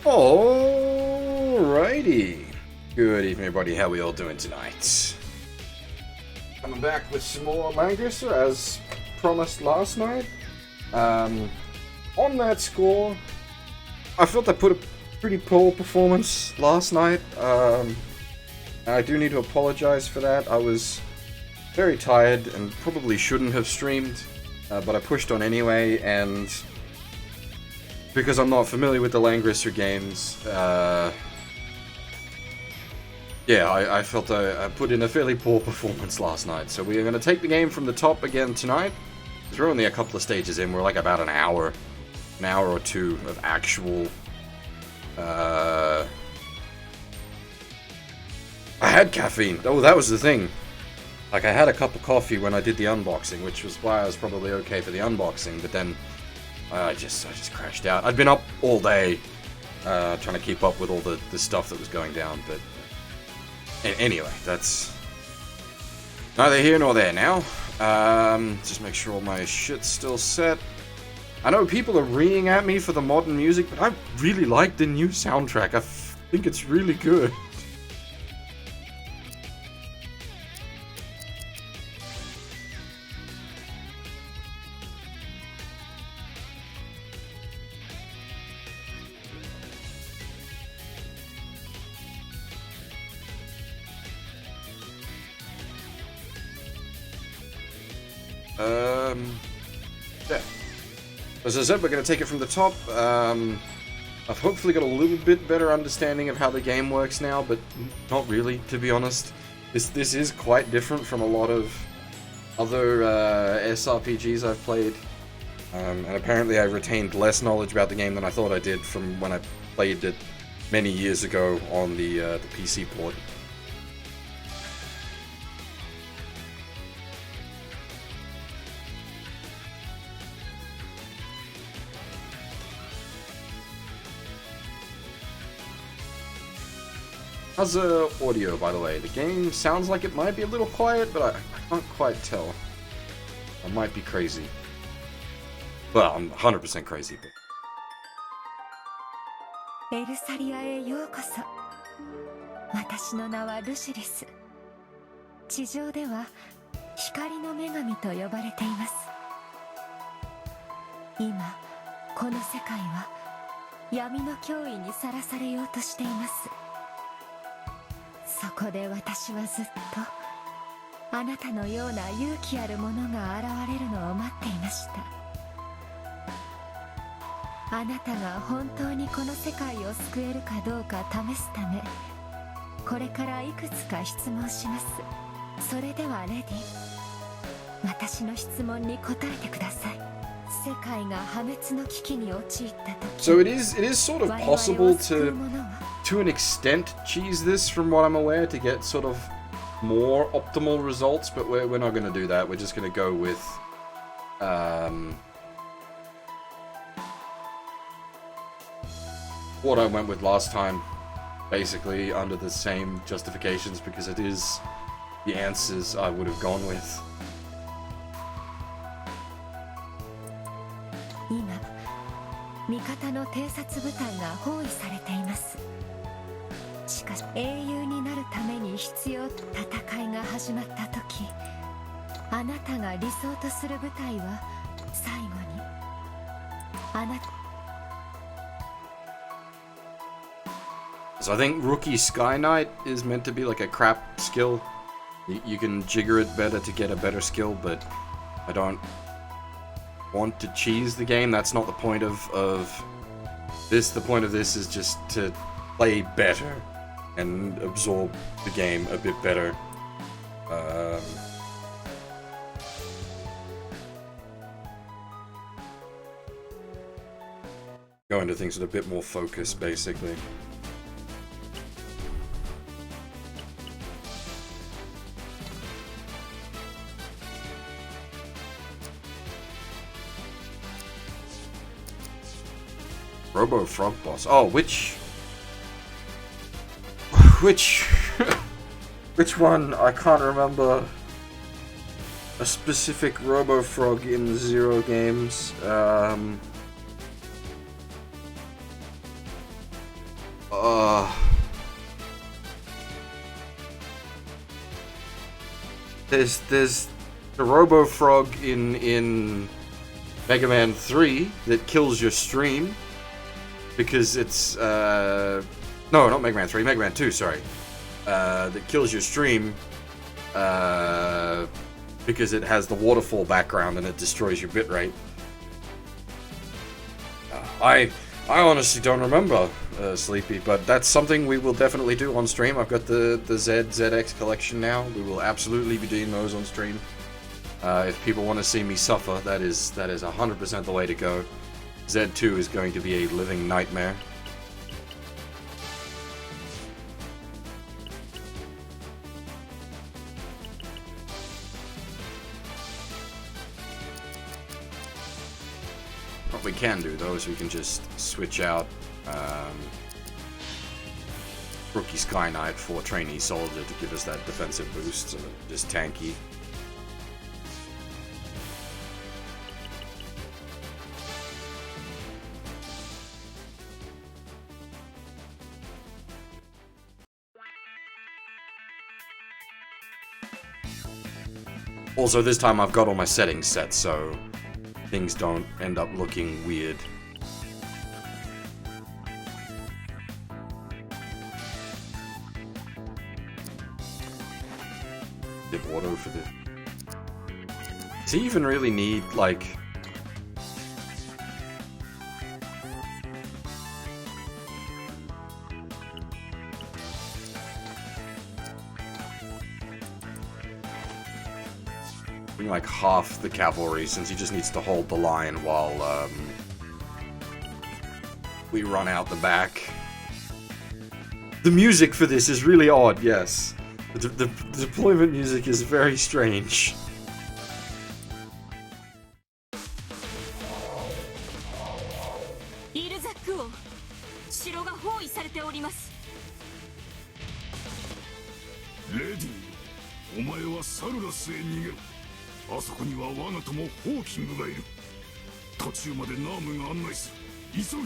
Alrighty. Good evening, everybody. How we all doing tonight? Coming back with some more Langrisser as promised last night. On that score, I felt I put a pretty poor performance last night. I do need to apologize for that. I was very tired and probably shouldn't have streamed, but I pushed on anyway, and because I'm not familiar with the Langrisser games, yeah, I felt I put in a fairly poor performance last night. So we are going to take the game from the top again tonight. We're only a couple of stages in. We're like about an hour or two of actual... I had caffeine. Oh, that was the thing. Like, I had a cup of coffee when I did the unboxing, which was why I was probably okay for the unboxing, but then I just crashed out. I'd been up all day trying to keep up with all the stuff that was going down, but anyway, that's neither here nor there now. Just make sure all my shit's still set. I know people are reeing at me for the modern music, but I really like the new soundtrack. I think it's really good. Yeah. As I said, we're going to take it from the top. I've hopefully got a little bit better understanding of how the game works now, but not really, to be honest. This is quite different from a lot of other SRPGs I've played. And apparently I retained less knowledge about the game than I thought I did from when I played it many years ago on the PC port. How's the audio, by the way? The game sounds like it might be a little quiet, but I can't quite tell. I might be crazy. Well, I'm 100% crazy, but... ベルサリアへようこそ。私の名はルシリス。地上では光の女神と呼ばれています。今、この世界は闇の脅威にさらされようとしています。そこで私はずっとあなたのような勇気ある者が現れるのを待っていました。あなたが本当にこの世界を救えるかどうか試すため、これからいくつか質問します。それではレディ、私の質問に答えてください。世界が破滅の危機に陥った時、 So it is sort of possible to an extent cheese this, from what I'm aware, to get sort of more optimal results, but we're not going to do that. We're just going to go with what I went with last time, basically under the same justifications, because it is the answers I would have gone with. 今、味方の偵察部隊が包囲されています。しかし英雄になるために必要、戦いが始まった時、あなたが理想とする部隊は最後にあなた。 So I think Rookie Sky Knight is meant to be like a crap skill. You can jigger it better to get a better skill, but I don't want to cheese the game. That's not the point of this. The point of this is just to play better and absorb the game a bit better. Go into things with a bit more focus, basically. Robo Frog Boss. Oh, which one? I can't remember a specific Robo Frog in the Zero games. There's the Robo Frog in Mega Man 3 that kills your stream because it's no, not Mega Man 3, Mega Man 2, sorry. That kills your stream because it has the waterfall background and it destroys your bitrate. I honestly don't remember, Sleepy, but that's something we will definitely do on stream. I've got the ZX collection now. We will absolutely be doing those on stream. If people want to see me suffer, that is 100% the way to go. Z2 is going to be a living nightmare. What we can do, though, is we can just switch out Rookie Sky Knight for Trainee Soldier to give us that defensive boost, so just tanky. Also, this time I've got all my settings set, so things don't end up looking weird. Did auto for the... Does he even really need, like... like half the cavalry, since he just needs to hold the line while we run out the back. The music for this is really odd, yes. The deployment music is very strange. Lady, お前はサルラスへ逃げろ。あそこには我が友ホーキングがいる。途中までナームが案内する。急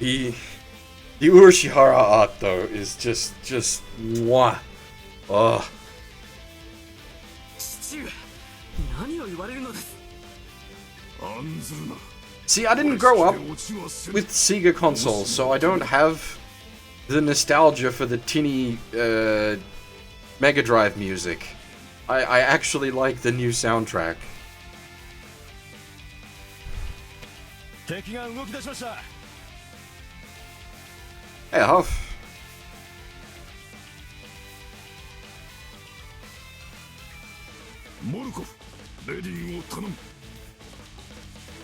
げ。The Urashihara art though is just mwah. Ugh. 父上、何を言われるのです。案ずるな。 See, I didn't grow up with Sega consoles, so I don't have the nostalgia for the tinny Mega Drive music. I actually like the new soundtrack. Hey, Huff.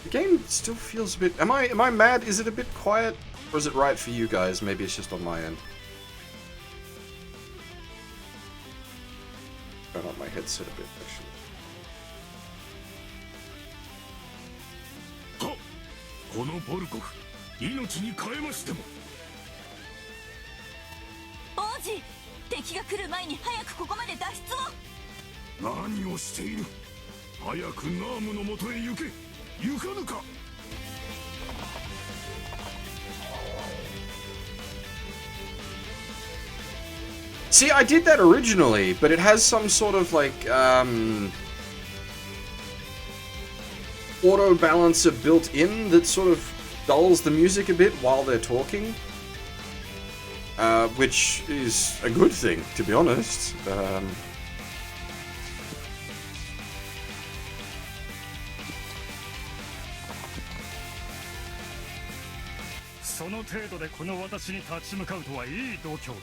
The game still feels a bit... Am I mad? Is it a bit quiet? Or is it right for you guys? Maybe it's just on my end. Turn up my headset a bit, actually. See, I did that originally, but it has some sort of like auto balancer built in that sort of dulls the music a bit while they're talking, which is a good thing, to be honest. その程度でこの私に立ち向かうとはいい度胸だ。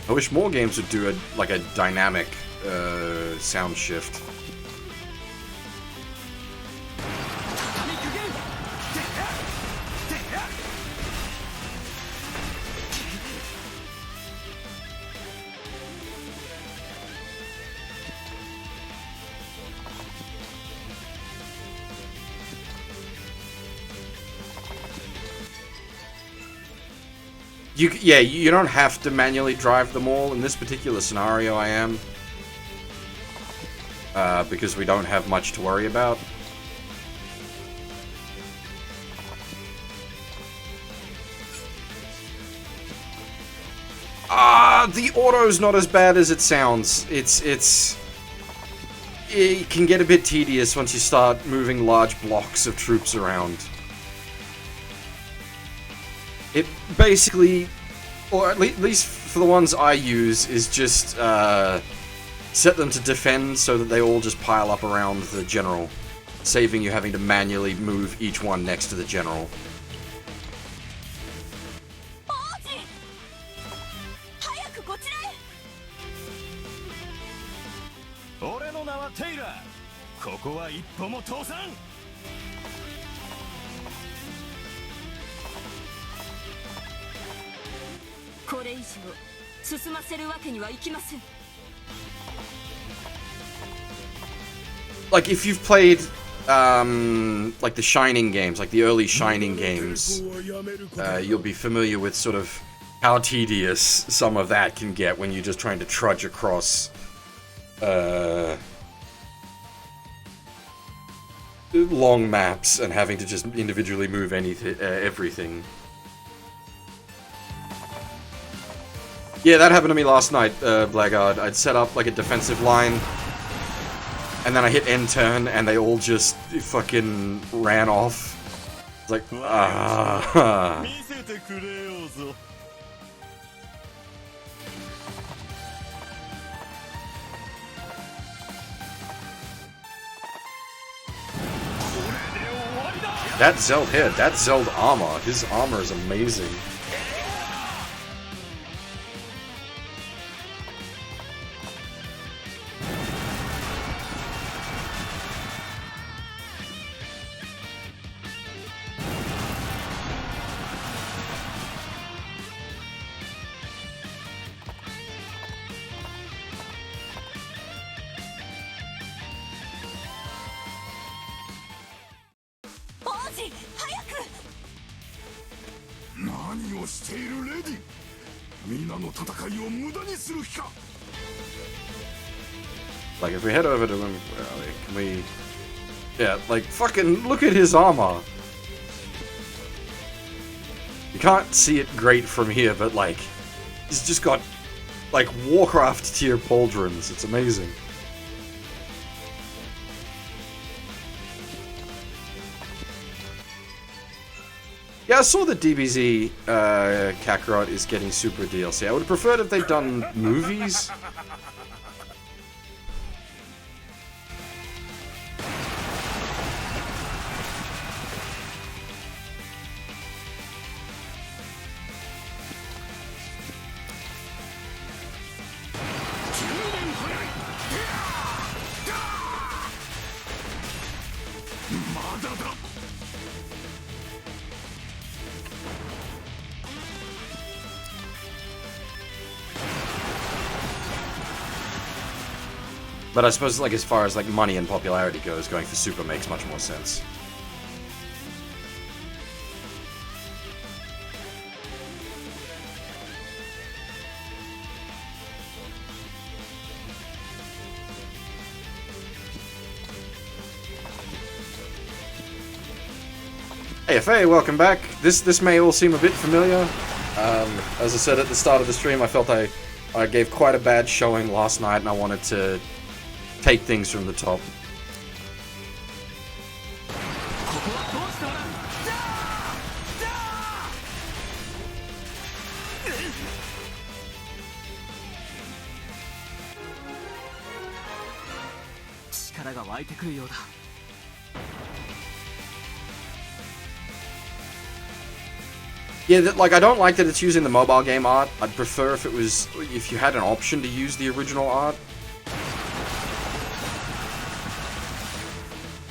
I wish more games would do like a dynamic sound shift. You don't have to manually drive them all. In this particular scenario, I am. because we don't have much to worry about. The auto's not as bad as it sounds. It can get a bit tedious once you start moving large blocks of troops around. It basically, or at least for the ones I use, is just set them to defend so that they all just pile up around the general, saving you having to manually move each one next to the general. Like, if you've played, like the Shining games, like the early Shining games, you'll be familiar with sort of how tedious some of that can get when you're just trying to trudge across, long maps and having to just individually move everything. Yeah, that happened to me last night, Blackguard. I'd set up like a defensive line, and then I hit end turn, and they all just fucking ran off. It's like, ah. That Zeld hit, that Zeld armor. His armor is amazing. Like, if we head over to him, can we... Yeah, like, fucking look at his armor! You can't see it great from here, but, like, he's just got, like, Warcraft tier pauldrons. It's amazing. Yeah, I saw that DBZ Kakarot is getting Super DLC. I would have preferred if they'd done movies. But I suppose, like, as far as, like, money and popularity goes, going for Super makes much more sense. Hey FA, welcome back. This may all seem a bit familiar. As I said at the start of the stream, I felt I gave quite a bad showing last night, and I wanted to take things from the top. Yeah, like, I don't like that it's using the mobile game art. I'd prefer if you had an option to use the original art.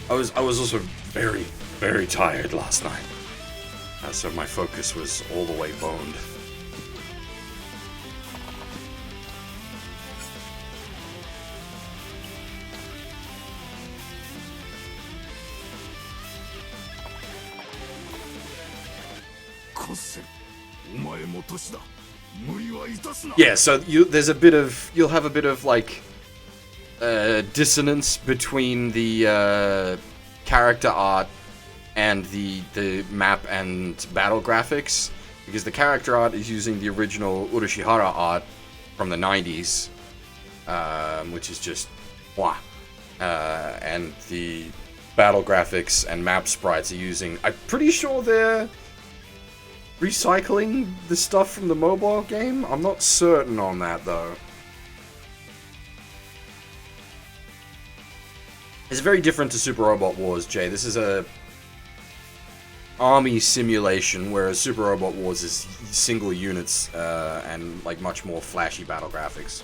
I was also very, very tired last night, so my focus was all the way boned. Yeah, so you'll have a bit of like dissonance between the character art and the map and battle graphics, because the character art is using the original Urashihara art from the 90s, which is just wah. And the battle graphics and map sprites are using, I'm pretty sure they're recycling the stuff from the mobile game. I'm not certain on that though. It's very different to Super Robot Wars, Jay. This is a army simulation, whereas Super Robot Wars is single units and like much more flashy battle graphics.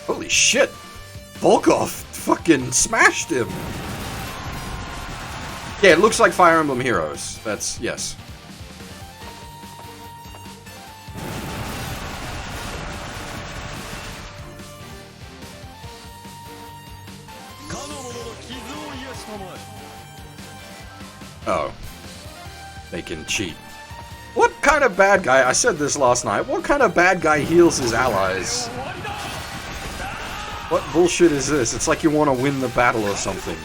Holy shit! Volkov fucking smashed him! Yeah, it looks like Fire Emblem Heroes. That's, yes. Oh. They can cheat. What kind of bad guy, I said this last night, what kind of bad guy heals his allies? What bullshit is this? It's like you want to win the battle or something.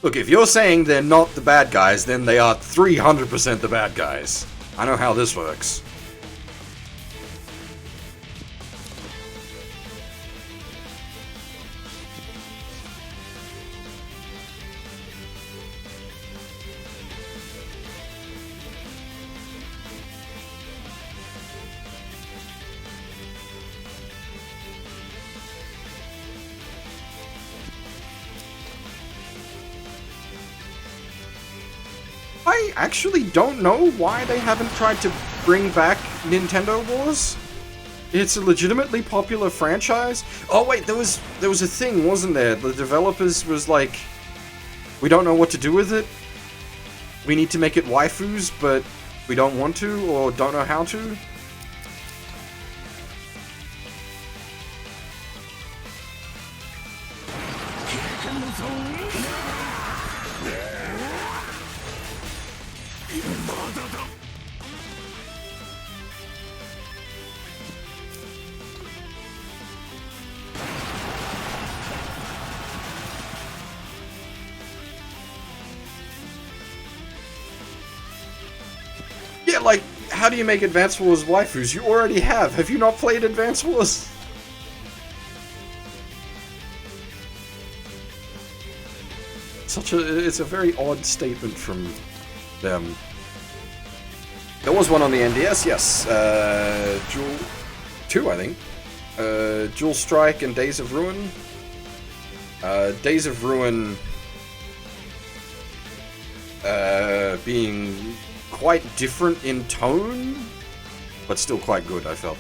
Look, if you're saying they're not the bad guys, then they are 300% the bad guys. I know how this works. I actually don't know why they haven't tried to bring back Nintendo Wars. It's a legitimately popular franchise. Oh wait, there was a thing, wasn't there? The developers was like, we don't know what to do with it. We need to make it waifus, but we don't want to or don't know how to. Yeah, like, how do you make Advance Wars waifus? You already have. Have you not played Advance Wars? It's a very odd statement from them. There was one on the NDS, yes. Jewel 2, I think. Jewel Strike and Days of Ruin. Days of Ruin being quite different in tone, but still quite good, I felt.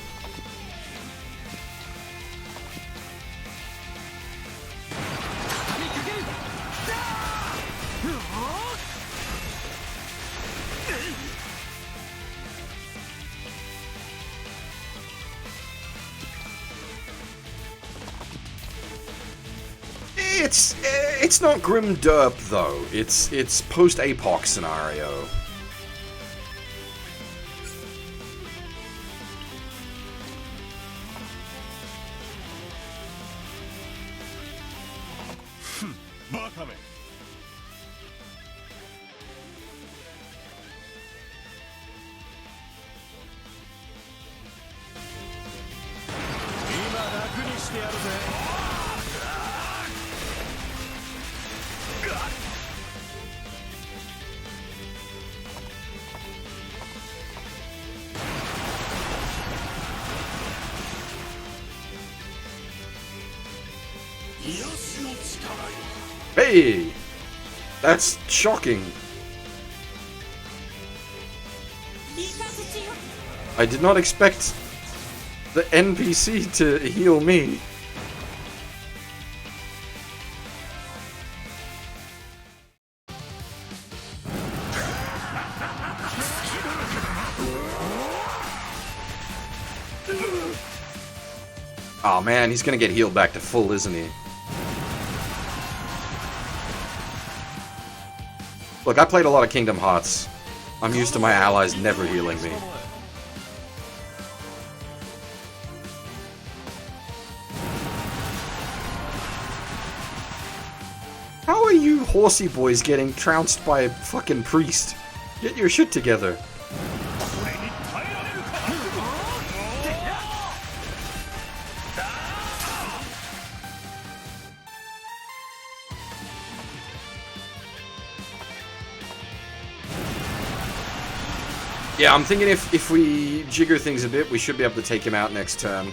It's not grim derp though. It's post APOC scenario. Hey! That's shocking. I did not expect the NPC to heal me. Oh man, he's gonna get healed back to full, isn't he? Look, I played a lot of Kingdom Hearts. I'm used to my allies never healing me. How are you horsey boys getting trounced by a fucking priest? Get your shit together. Yeah, I'm thinking if we jigger things a bit, we should be able to take him out next turn.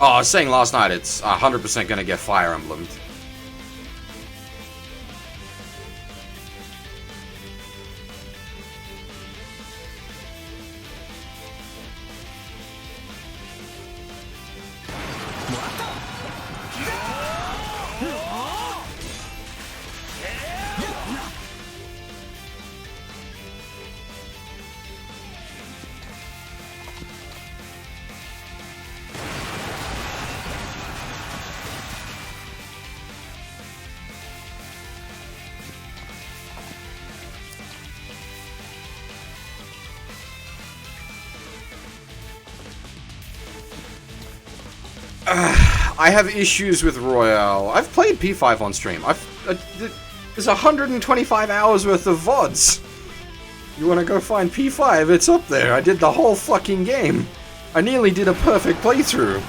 Oh, I was saying last night, it's 100% gonna get Fire Emblemed. I have issues with Royale. I've played P5 on stream. There's 125 hours worth of VODs. You wanna go find P5? It's up there. I did the whole fucking game. I nearly did a perfect playthrough.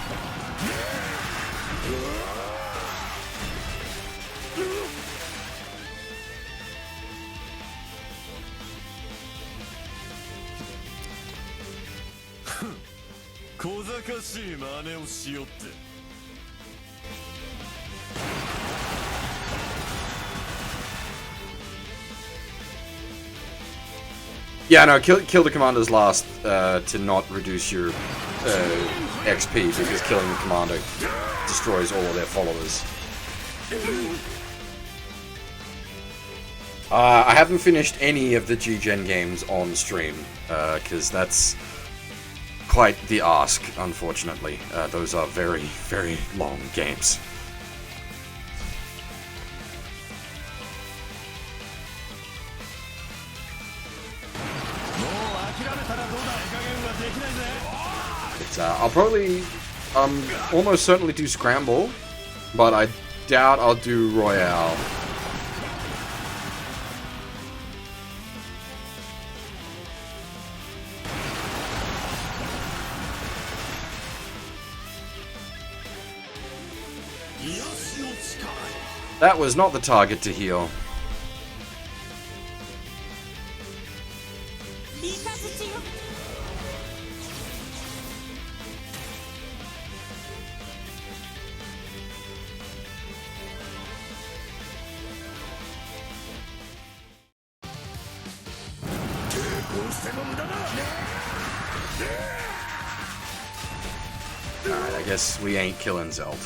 Yeah, no, kill the commanders last to not reduce your XP, because killing the commander destroys all of their followers. I haven't finished any of the G-Gen games on stream, because that's quite the ask, unfortunately. Those are very, very long games. I'll probably, almost certainly do Scramble, but I doubt I'll do Royale. That was not the target to heal. Alright, I guess we ain't killing Zeld.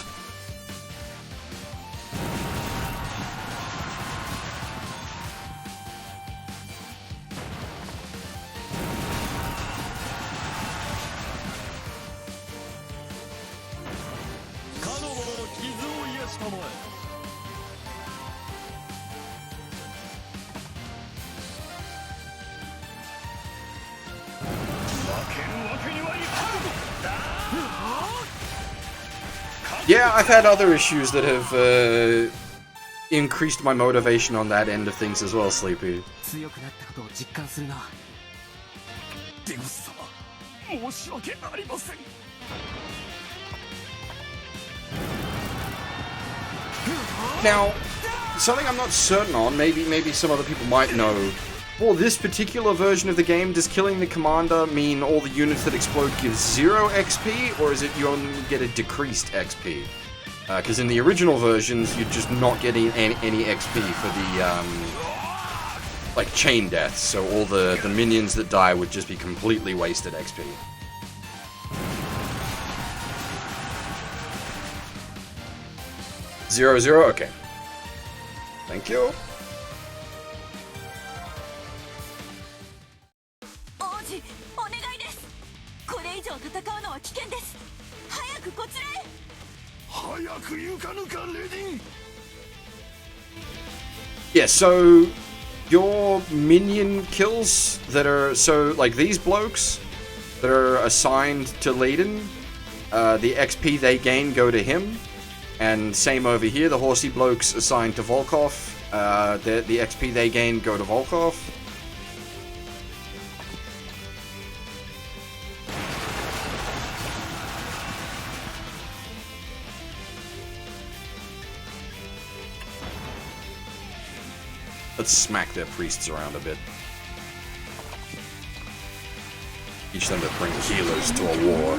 Yeah, I've had other issues that have increased my motivation on that end of things as well, Sleepy. Now, something I'm not certain on, maybe some other people might know. For this particular version of the game, does killing the commander mean all the units that explode give 0 XP, or is it you only get a decreased XP? Because in the original versions, you're just not getting any XP for the, like, chain deaths, so all the minions that die would just be completely wasted XP. Zero, zero? Okay. Thank you. Yeah, so your minion kills that are, so like these blokes that are assigned to Leiden, the XP they gain go to him, and same over here, the horsey blokes assigned to Volkov, the XP they gain go to Volkov. Let's smack their priests around a bit. Teach them to bring healers to a war.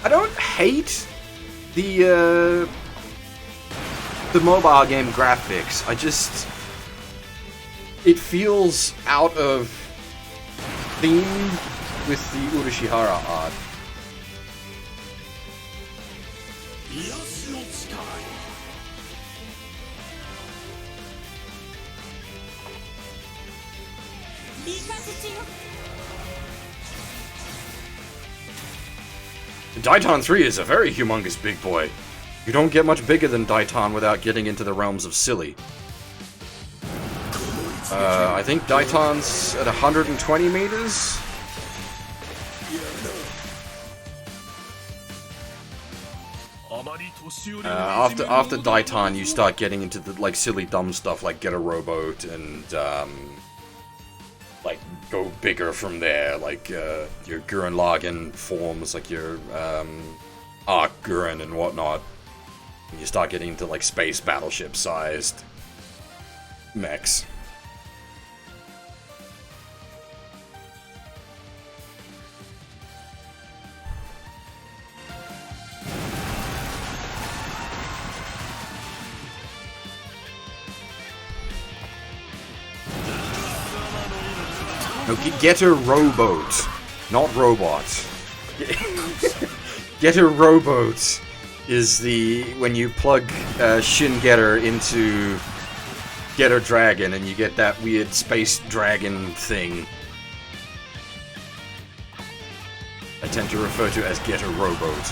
I don't hate the mobile game graphics. It feels out of theme with the Urashihara art. Daitan 3 is a very humongous big boy. You don't get much bigger than Daitan without getting into the realms of silly. I think Daitan's at 120 meters? After Daitan, you start getting into the like silly dumb stuff like get a rowboat and like go bigger from there, like your Gurren Lagann forms, like your Arc Gurren and whatnot. And you start getting into like space battleship sized mechs. No, get a rowboat, not robot. Get a rowboat is the when you plug Shin Getter into Getter Dragon and you get that weird space dragon thing. I tend to refer to as get a rowboat.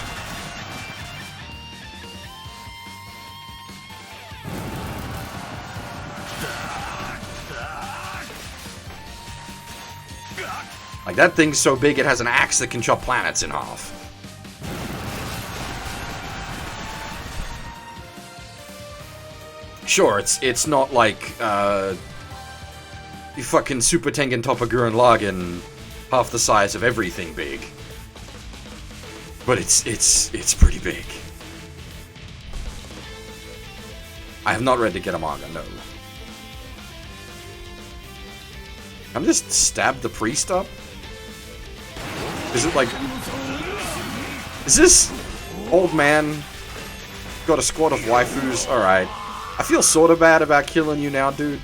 Like, that thing's so big it has an axe that can chop planets in half. Sure, it's not like, you fucking Super Tengen Toppa Gurren Lagann, half the size of everything big. But it's pretty big. I have not read the Getter manga, no. I'm just stab the priest up? Is it like... Is this old man got a squad of waifus. Alright. I feel sort of bad about killing you now, dude.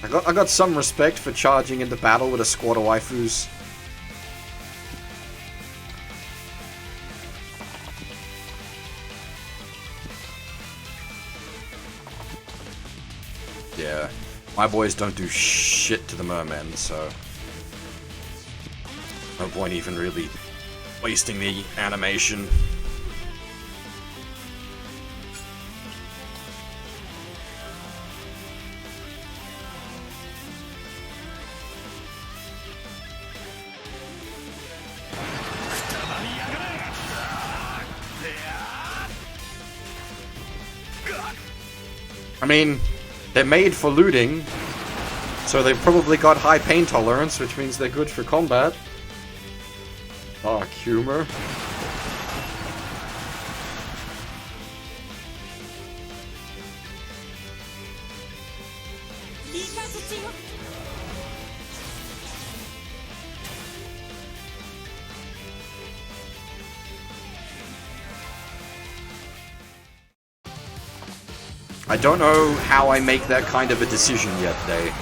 I got some respect for charging into battle with a squad of waifus. Yeah, my boys don't do shit to the mermen, so no point even really wasting the animation. I mean, they're made for looting, so they've probably got high pain tolerance, which means they're good for combat. Dark humor. I don't know how I make that kind of a decision yet, Day.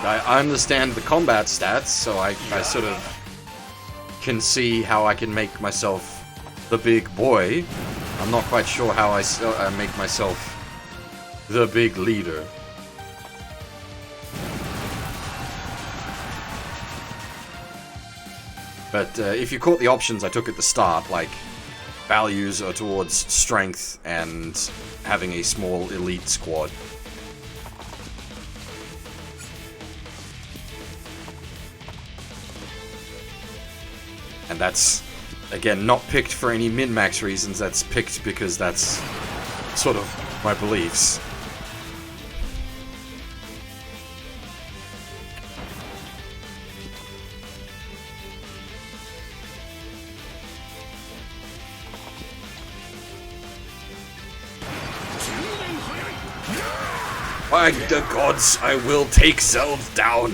I understand the combat stats, so I sort of can see how I can make myself the big boy. I'm not quite sure how I make myself the big leader. But if you caught the options I took at the start, like values are towards strength and having a small elite squad. And that's, again, not picked for any min-max reasons, that's picked because that's sort of my beliefs. By the gods, I will take Zeld down!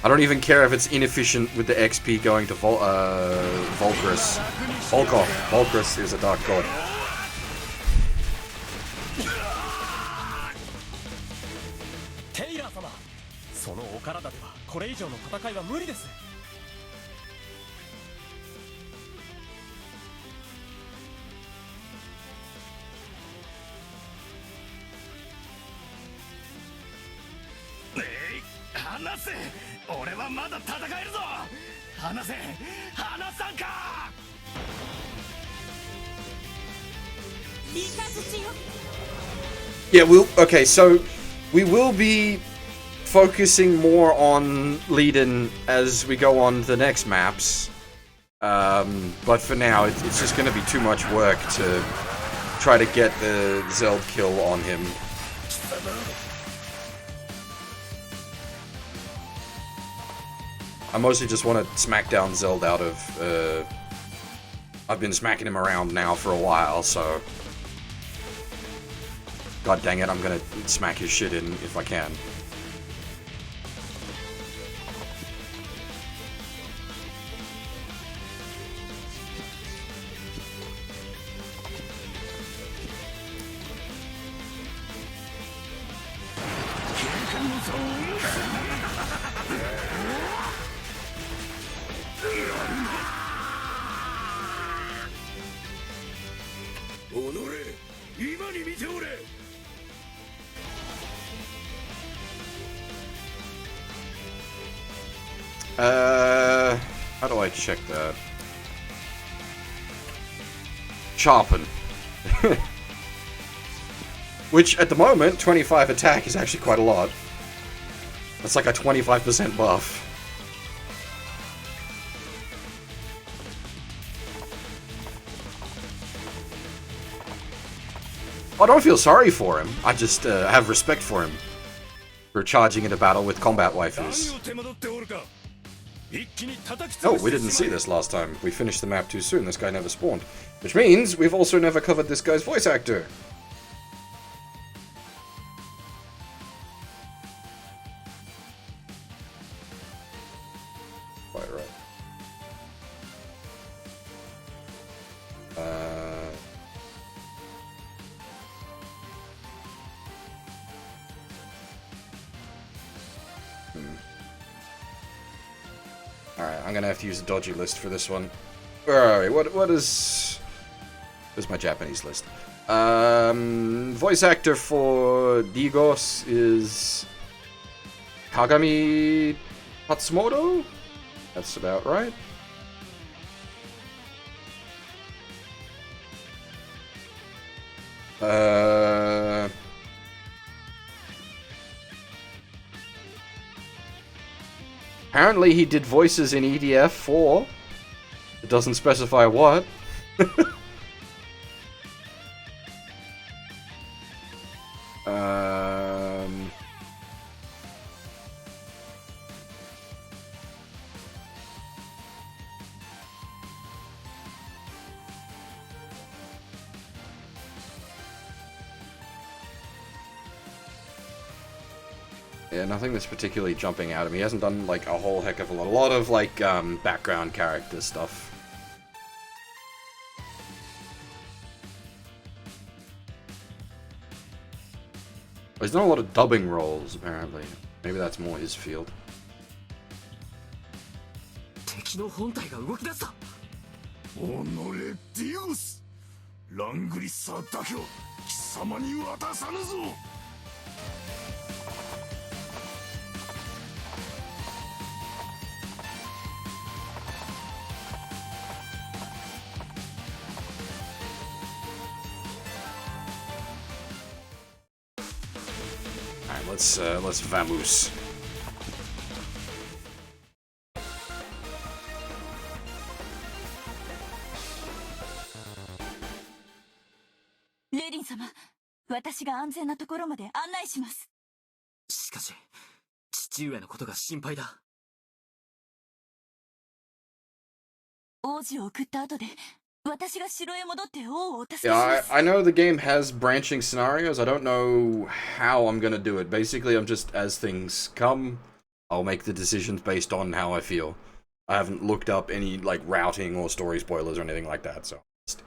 I don't even care if it's inefficient with the XP going to Volkris. Volkov. Volkris is a dark god. Yeah, okay, so we will be focusing more on Leiden as we go on to the next maps. But for now, it's just going to be too much work to try to get the Zeld kill on him. I mostly just want to smack down Zeld out of... I've been smacking him around now for a while, so... God dang it, I'm gonna smack his shit in if I can. How do I check that? Sharpen. Which, at the moment, 25 attack is actually quite a lot. That's like a 25% buff. I don't feel sorry for him. I just have respect for him for charging into battle with combat waifus. Oh, we didn't see this last time. We finished the map too soon. This guy never spawned. Which means we've also never covered this guy's voice actor. Quite right. Alright, I'm gonna have to use a dodgy list for this one. Alright, what is... Where's my Japanese list? Voice actor for Digos is... Kagami Tatsumoto? That's about right. Apparently he did voices in EDF 4. It doesn't specify what. Yeah, nothing that's particularly jumping out at me. He hasn't done, like, a whole heck of a lot of, like, background character stuff. He's done a lot of dubbing roles, apparently. Maybe that's more his field. 敵の本体が動き出した。おのれディオス、ラングリッサーだけは貴様に渡さぬぞ。Let's vamoose. Lady 様、私が安全なところまで案内します。しかし、父上のことが心配だ。王子を送った後で、私が城へ戻って王をお助けし Yeah, ます。I know the game has branching scenarios. I don't know how I'm gonna do it. Basically, I'm just, as things come, I'll make the decisions based on how I feel. I haven't looked up any, like, routing or story spoilers or anything like that, so just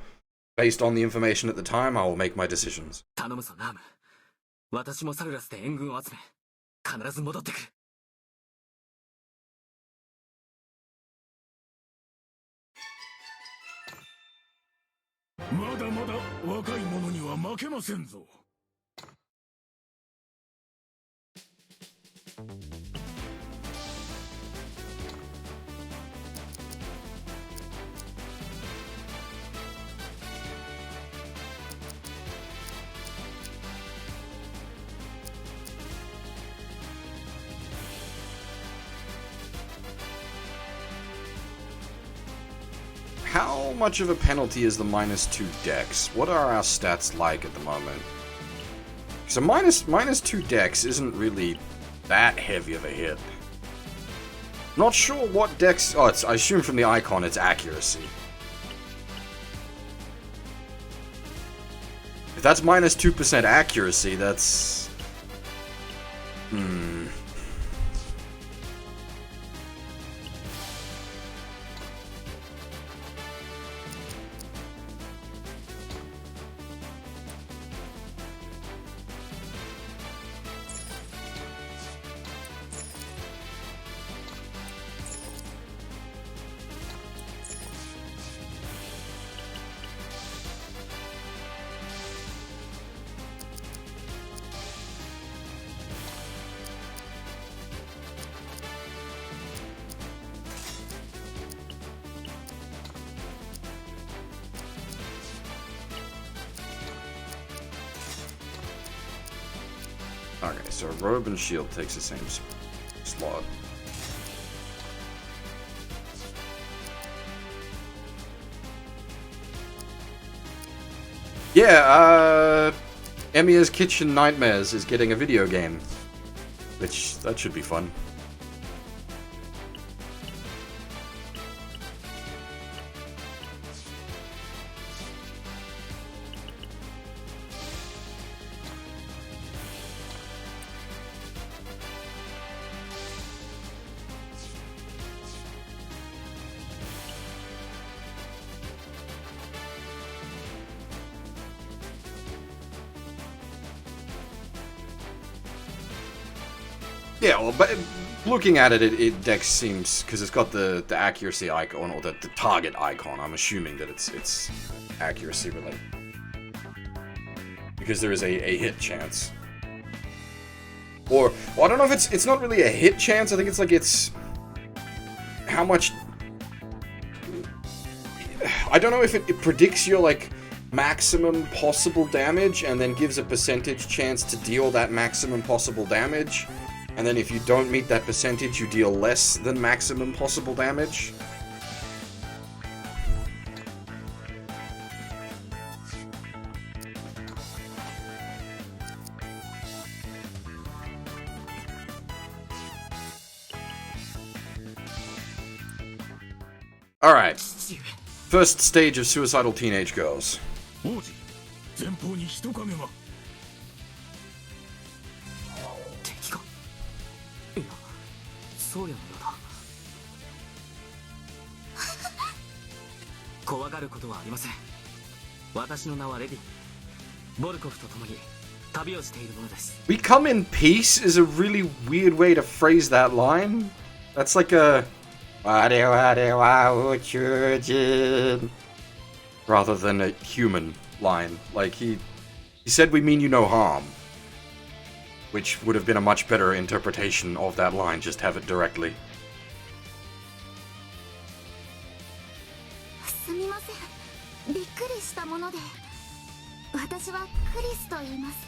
based on the information at the time, I will make my decisions. 頼むぞ、ナーム。私もサルラスで援軍を集め、必ず戻ってくる。まだまだ若い者には負けませんぞ。How much of a penalty is the -2 dex? What are our stats like at the moment? So -2 dex isn't really that heavy of a hit. Not sure what dex... Oh, I assume from the icon it's accuracy. If that's -2% accuracy, that's... Okay, so robe and shield takes the same slot. Yeah, Emiya's Kitchen Nightmares is getting a video game. Which, that should be fun. Yeah, well, but looking at it Dex seems, because it's got the accuracy icon, or the target icon. I'm assuming that it's accuracy related. Because there is a hit chance. Or, well, I don't know if it's not really a hit chance, I think it's like it's... How much... I don't know if it predicts your, like, maximum possible damage, and then gives a percentage chance to deal that maximum possible damage. And then if you don't meet that percentage, you deal less than maximum possible damage. Alright. First stage of suicidal teenage girls. 前方に人影が。敵か。いや、そうやのようだ。怖がることはありません。私の名はレディ。ボルコフと共に旅をしているものです。We come in peace is a really weird way to phrase that line. That's like a... 我々は宇宙人 rather than a human line. Like, he said we mean you no harm. Which would have been a much better interpretation of that line, just have it directly. すみません。びっくりしたもので。私はクリスと言います。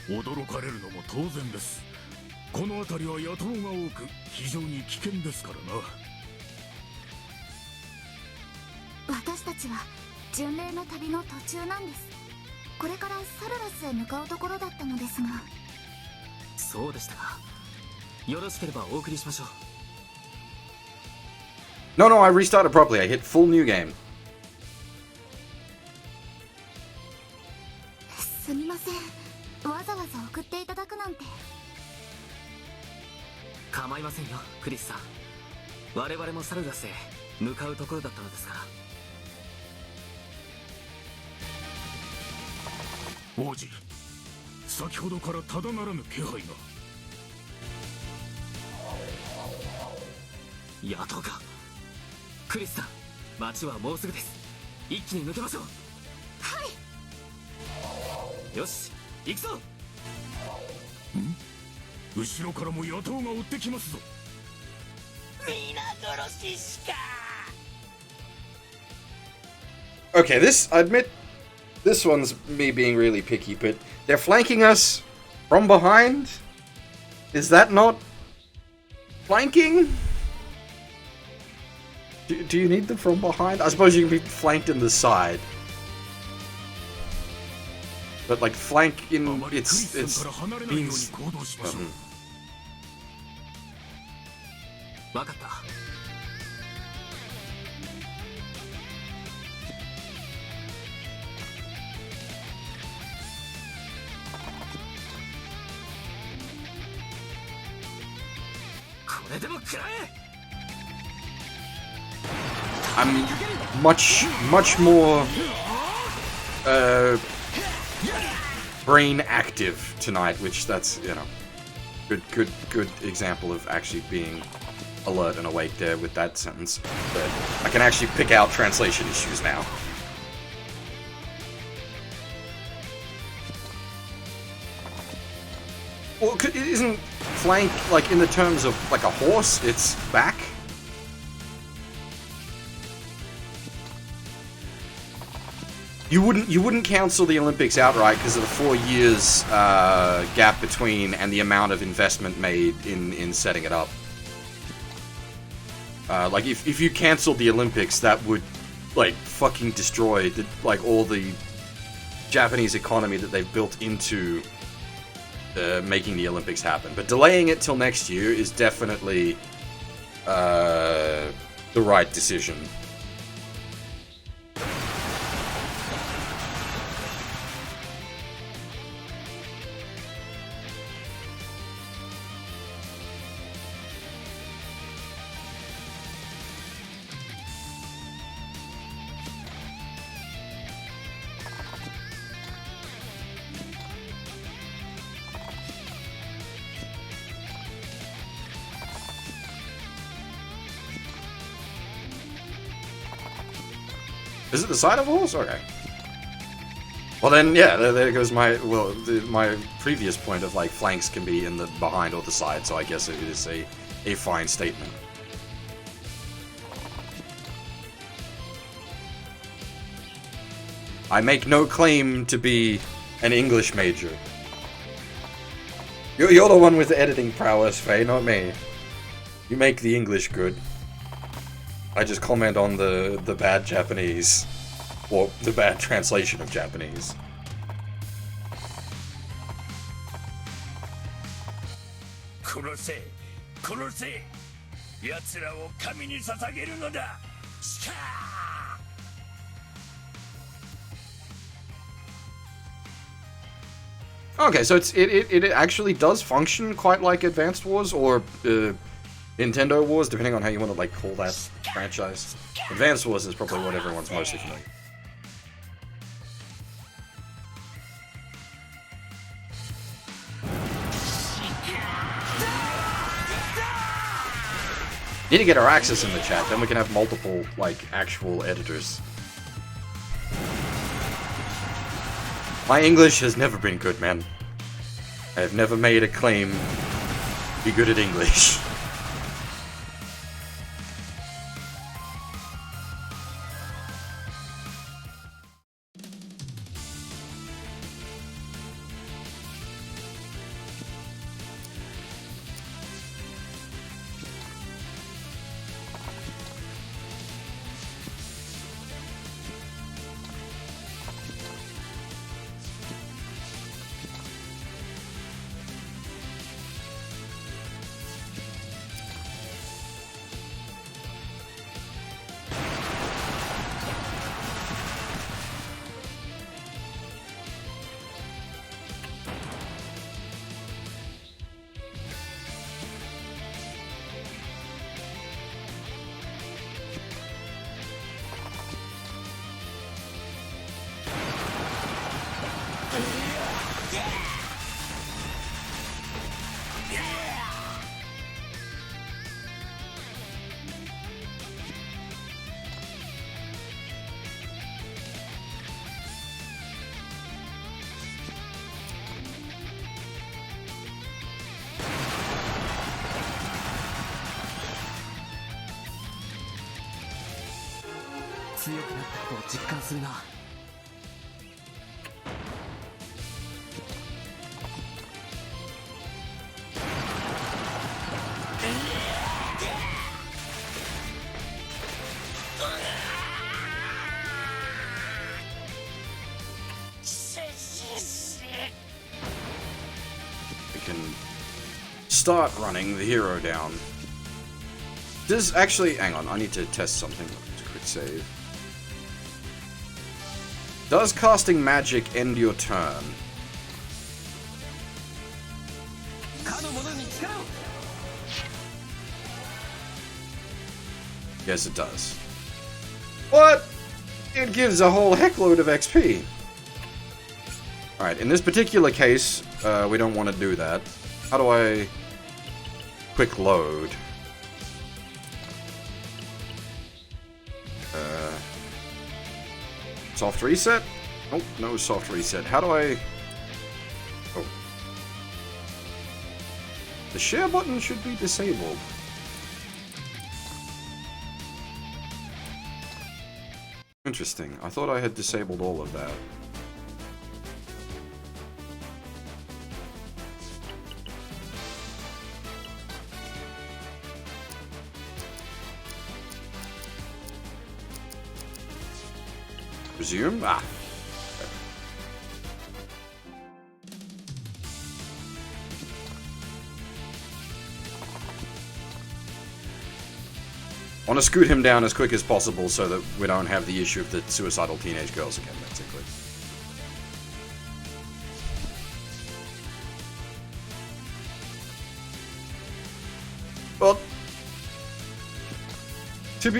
驚かれるのも当然です。この辺りは野党が多く非常に危険ですからな。私たちは巡礼の旅の途中なんです。これからサルラスへ向かうところだったのですが。そうでしたか。よろしければお送りしましょう。 No, I restarted properly. I hit full new game. すみません。わざわざ送っていただくなんて。構いませんよ、クリスさん。我々もサルガスへ向かうところだったのですから。王子、先ほどからただならぬ気配が。野党か。クリスさん、町はもうすぐです。一気に抜けましょう。はい。よし、行くぞ。ん？後ろからも野党が追ってきますぞ。皆殺ししか。 Okay, I admit, this one's me being really picky, but they're flanking us from behind? Is that not flanking? Do you need them from behind? I suppose you can be flanked in the side. But like flank in it's means わかった。これでも食らえ。I'm much more brain active tonight, which that's, you know, good example of actually being alert and awake there with that sentence. But I can actually pick out translation issues now. Well, isn't flank, like, in the terms of, like, a horse, it's back? You wouldn't cancel the Olympics outright because of the 4 years gap between and the amount of investment made in setting it up. Like if you canceled the Olympics, that would like fucking destroy all the Japanese economy that they've built into making the Olympics happen. But delaying it till next year is definitely the right decision. Is it the side of a horse? Okay. Well then, yeah, there goes my previous point of like flanks can be in the behind or the side, so I guess it is a fine statement. I make no claim to be an English major. You're the one with the editing prowess, Faye, not me. You make the English good. I just comment on the bad Japanese, or the bad translation of Japanese. Okay, so it actually does function quite like Advanced Wars or Nintendo Wars, depending on how you want to like call that franchise. Advanced Wars is probably what everyone's mostly familiar. Need to get our access in the chat, then we can have multiple like actual editors. My English has never been good, man. I have never made a claim to be good at English. Start running the hero down. Does actually, hang on, I need to test something. Quick save. Does casting magic end your turn? Yes, it does. What? It gives a whole heckload of XP. Alright, in this particular case, we don't want to do that. How do I quick load? Soft reset? Nope, no soft reset. How do I... Oh. The share button should be disabled. Interesting. I thought I had disabled all of that. Resume? Ah. I want to scoot him down as quick as possible so that we don't have the issue of the suicidal teenage girls again, basically. Well, to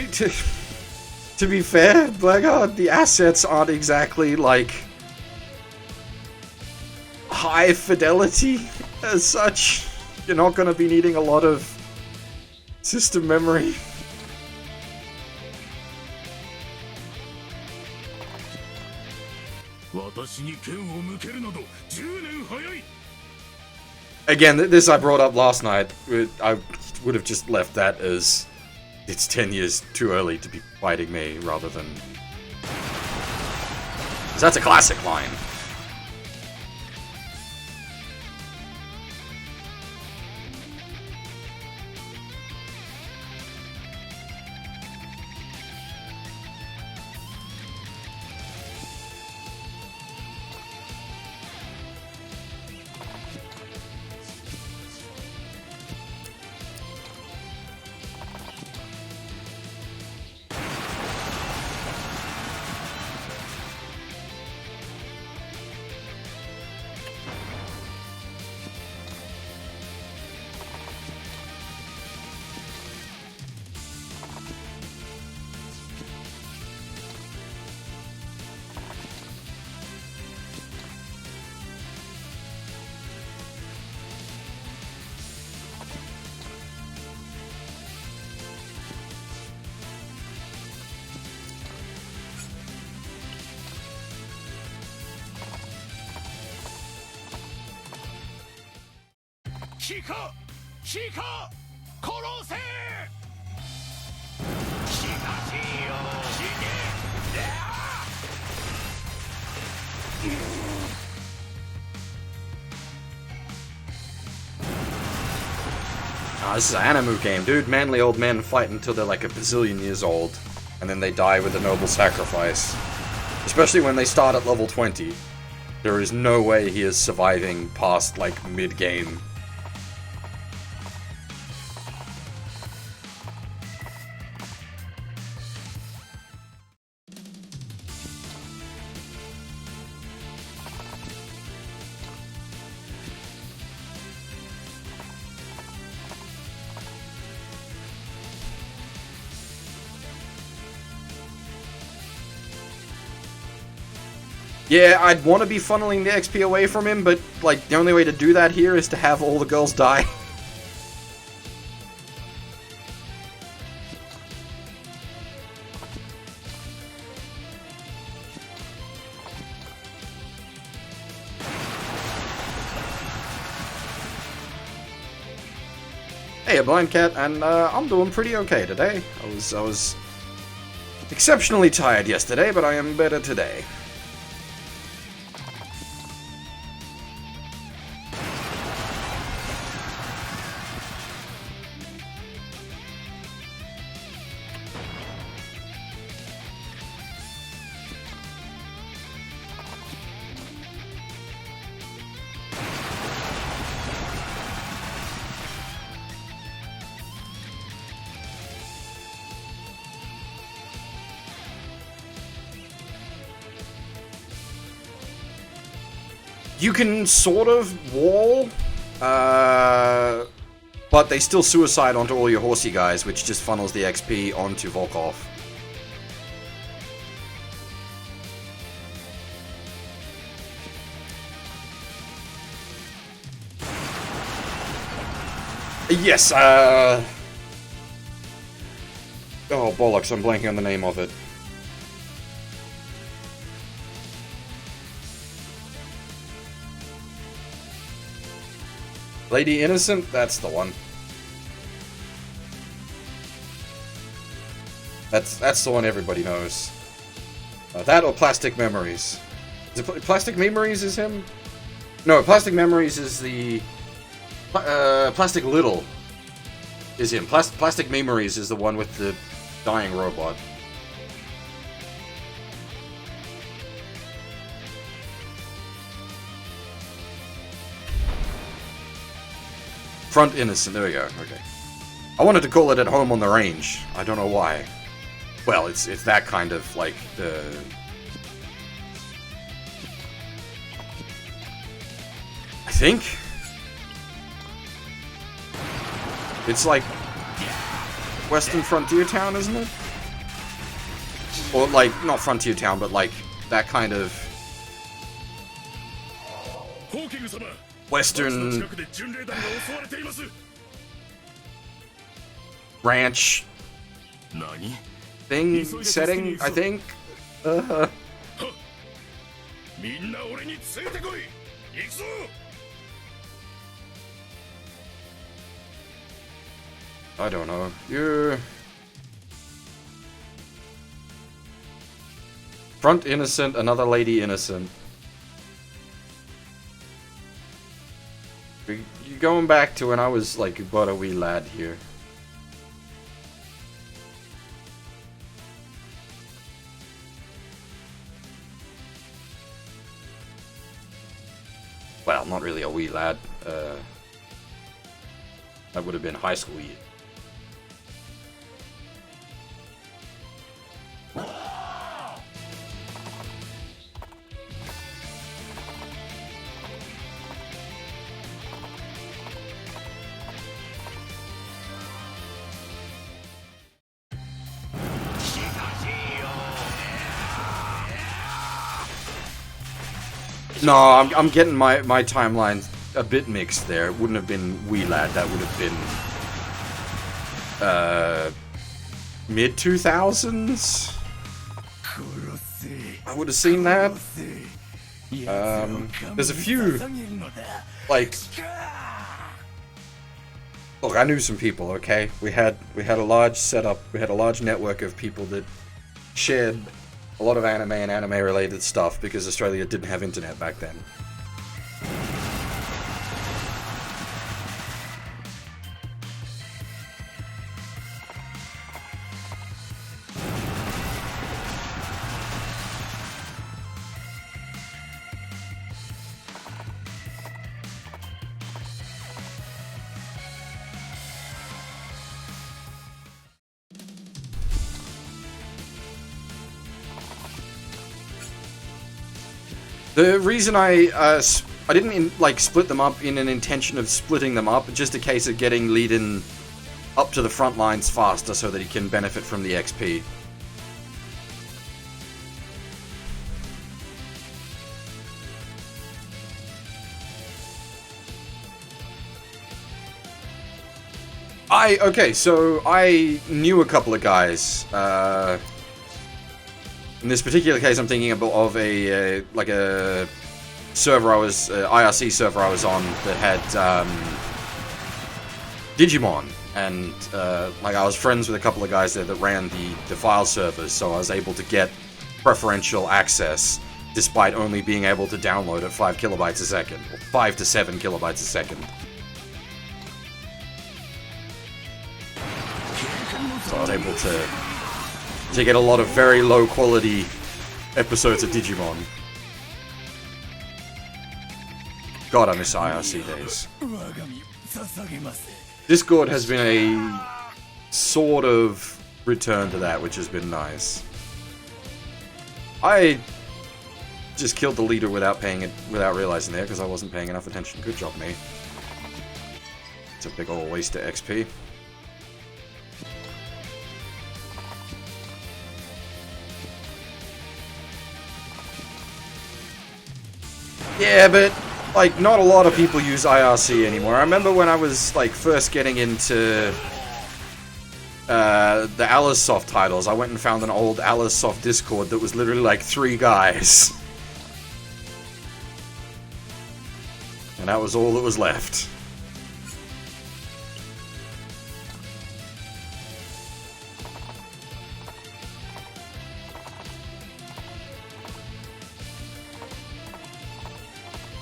be fair, Blackheart, the assets aren't exactly like high fidelity as such. You're not going to be needing a lot of system memory. Again, this I brought up last night. I would have just left that as it's 10 years too early to be fighting me, rather than... 'Cause that's a classic line. This is an anime game, dude. Manly old men fight until they're like a bazillion years old, and then they die with a noble sacrifice. Especially when they start at level 20. There is no way he is surviving past, like, mid-game. Yeah, I'd want to be funneling the XP away from him, but, like, the only way to do that here is to have all the girls die. Hey, a blind cat, and I'm doing pretty okay today. I was exceptionally tired yesterday, but I am better today. You can sort of wall, but they still suicide onto all your horsey guys, which just funnels the XP onto Volkov. Yes, oh bollocks, I'm blanking on the name of it. Lady Innocent? That's the one. That's the one everybody knows. That or Plastic Memories. Is it Plastic Memories is him? No, Plastic Memories is the... Plastic Little is him. Plastic Memories is the one with the dying robot. Front Innocent, there we go, okay. I wanted to call it At Home on the Range. I don't know why. Well, it's that kind of, like, I think? It's like Western Frontier Town, isn't it? Or, like, not Frontier Town, but, like, that kind of... Western... ranch... thing, setting, I think? I don't know. You're... Front Innocent, another lady innocent. You're going back to when I was, like, but a wee lad here. Well, not really a wee lad. That would have been high school year. No, I'm getting my timeline a bit mixed there. It wouldn't have been wee lad. That would have been mid 2000s. I would have seen that. There's a few, like, look, I knew some people. Okay, we had a large setup. We had a large network of people that shared a lot of anime and anime-related stuff because Australia didn't have internet back then. The reason I didn't like split them up in an intention of splitting them up, just a case of getting Leiden up to the front lines faster so that he can benefit from the XP. Okay, so I knew a couple of guys. In this particular case, I'm thinking of a like a server IRC server I was on that had Digimon, and like I was friends with a couple of guys there that ran the file servers, so I was able to get preferential access despite only being able to download at 5 kilobytes a second, or 5 to 7 kilobytes a second. So I was able to get a lot of very low quality episodes of Digimon. God, I miss IRC days. Discord has been a sort of return to that, which has been nice. I just killed the leader without realizing it because I wasn't paying enough attention. Good job, me. It's a big old waste of XP. Yeah, but, like, not a lot of people use IRC anymore. I remember when I was, like, first getting into the Alicesoft titles, I went and found an old Alicesoft Discord that was literally, like, 3 guys. And that was all that was left.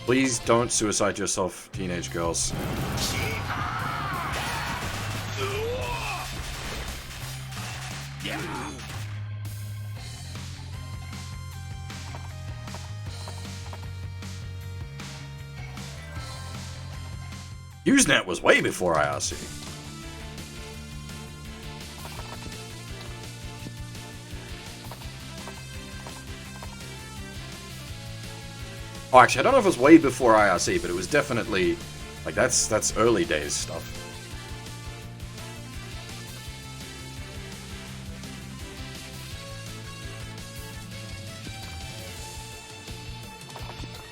Please don't suicide yourself, teenage girls. Usenet was way before IRC. Oh, actually, I don't know if it was way before IRC, but it was definitely, like, that's early days stuff.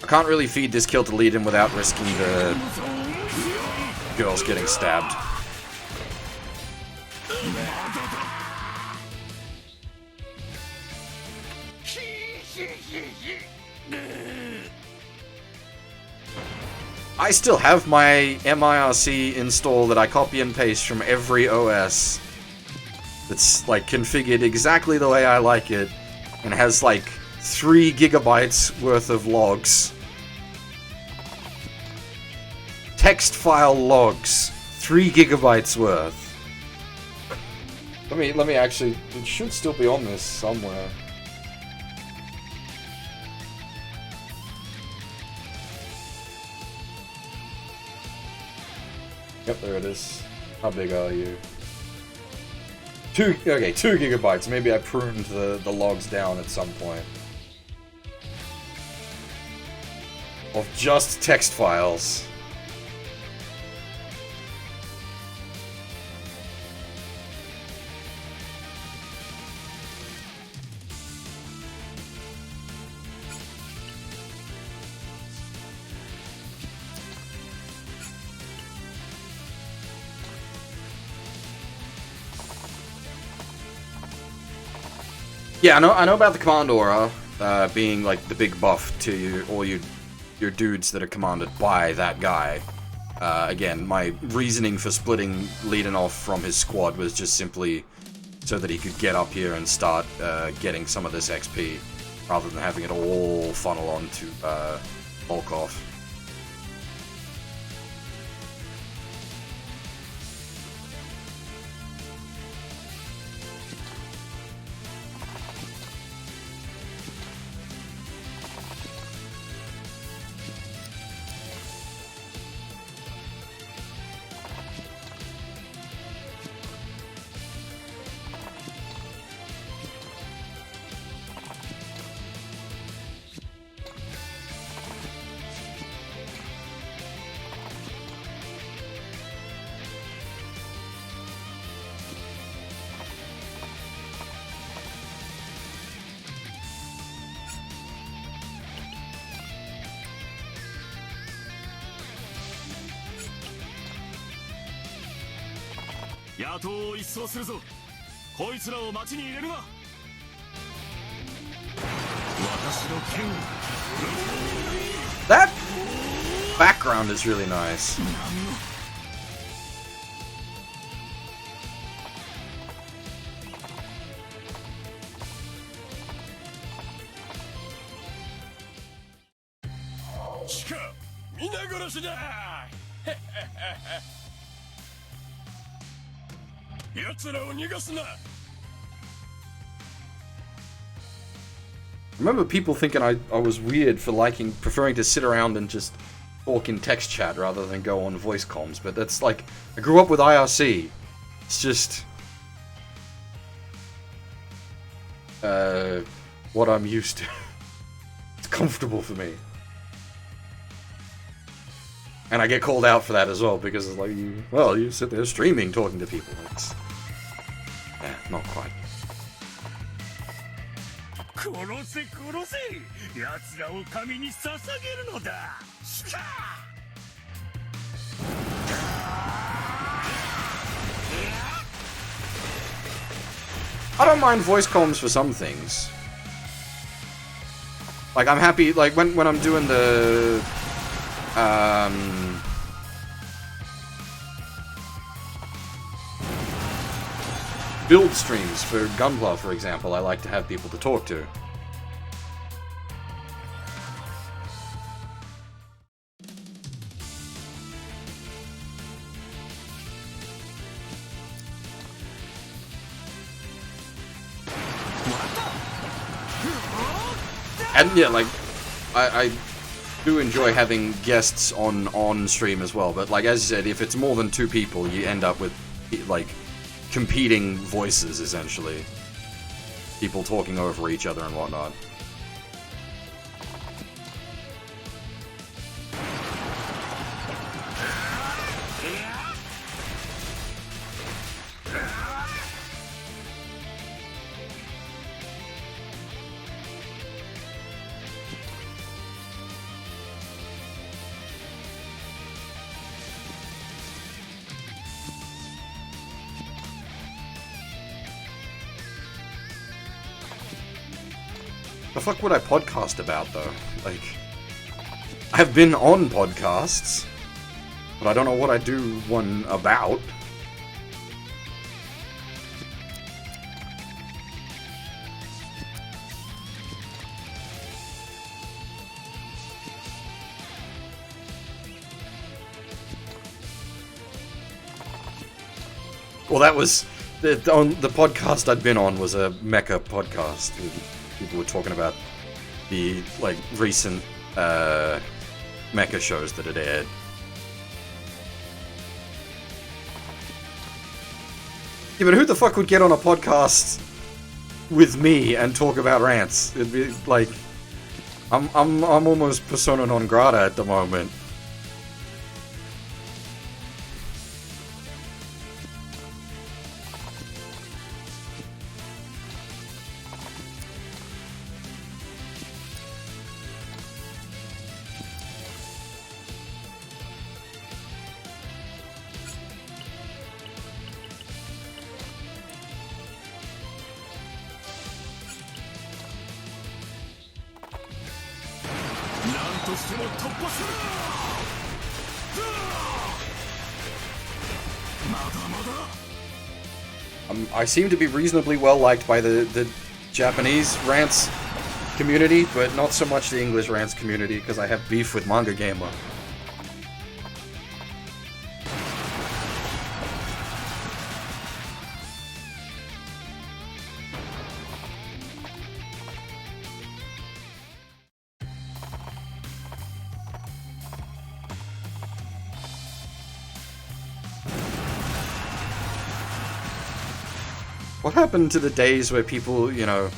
I can't really feed this kill to lead him without risking the girls getting stabbed. I still have my MIRC install that I copy and paste from every OS. That's like configured exactly the way I like it, and has like 3 gigabytes worth of logs. Text file logs, 3 gigabytes worth. Let me actually, it should still be on this somewhere. Yep, there it is. How big are you? 2 gigabytes. Maybe I pruned the logs down at some point. Of just text files. Yeah, I know about the command aura being like the big buff to you, all your dudes that are commanded by that guy. Again, my reasoning for splitting Leiden off from his squad was just simply so that he could get up here and start getting some of this XP, rather than having it all funnel on to Volkov. That background is really nice. I remember people thinking I was weird for preferring to sit around and just talk in text chat rather than go on voice comms, but that's like, I grew up with IRC. It's just what I'm used to. It's comfortable for me. And I get called out for that as well, because it's like, you sit there streaming talking to people. It's not quite. I don't mind voice comms for some things. Like, I'm happy, like, when I'm doing the build streams for Gunpla, for example, I like to have people to talk to. And yeah, like, I do enjoy having guests on stream as well, but like, as you said, if it's more than 2 people, you end up with, like, competing voices, essentially. People talking over each other and whatnot. The fuck would I podcast about, though? Like, I've been on podcasts, but I don't know what I do one about. Well, that was... The podcast I'd been on was a mecha podcast. People were talking about the, like, recent mecha shows that had aired. Yeah, but who the fuck would get on a podcast with me and talk about rants? It'd be like, I'm almost persona non grata at the moment. I seem to be reasonably well liked by the Japanese rants community, but not so much the English rants community, because I have beef with Manga Gamer. What happened to the days where people, you know,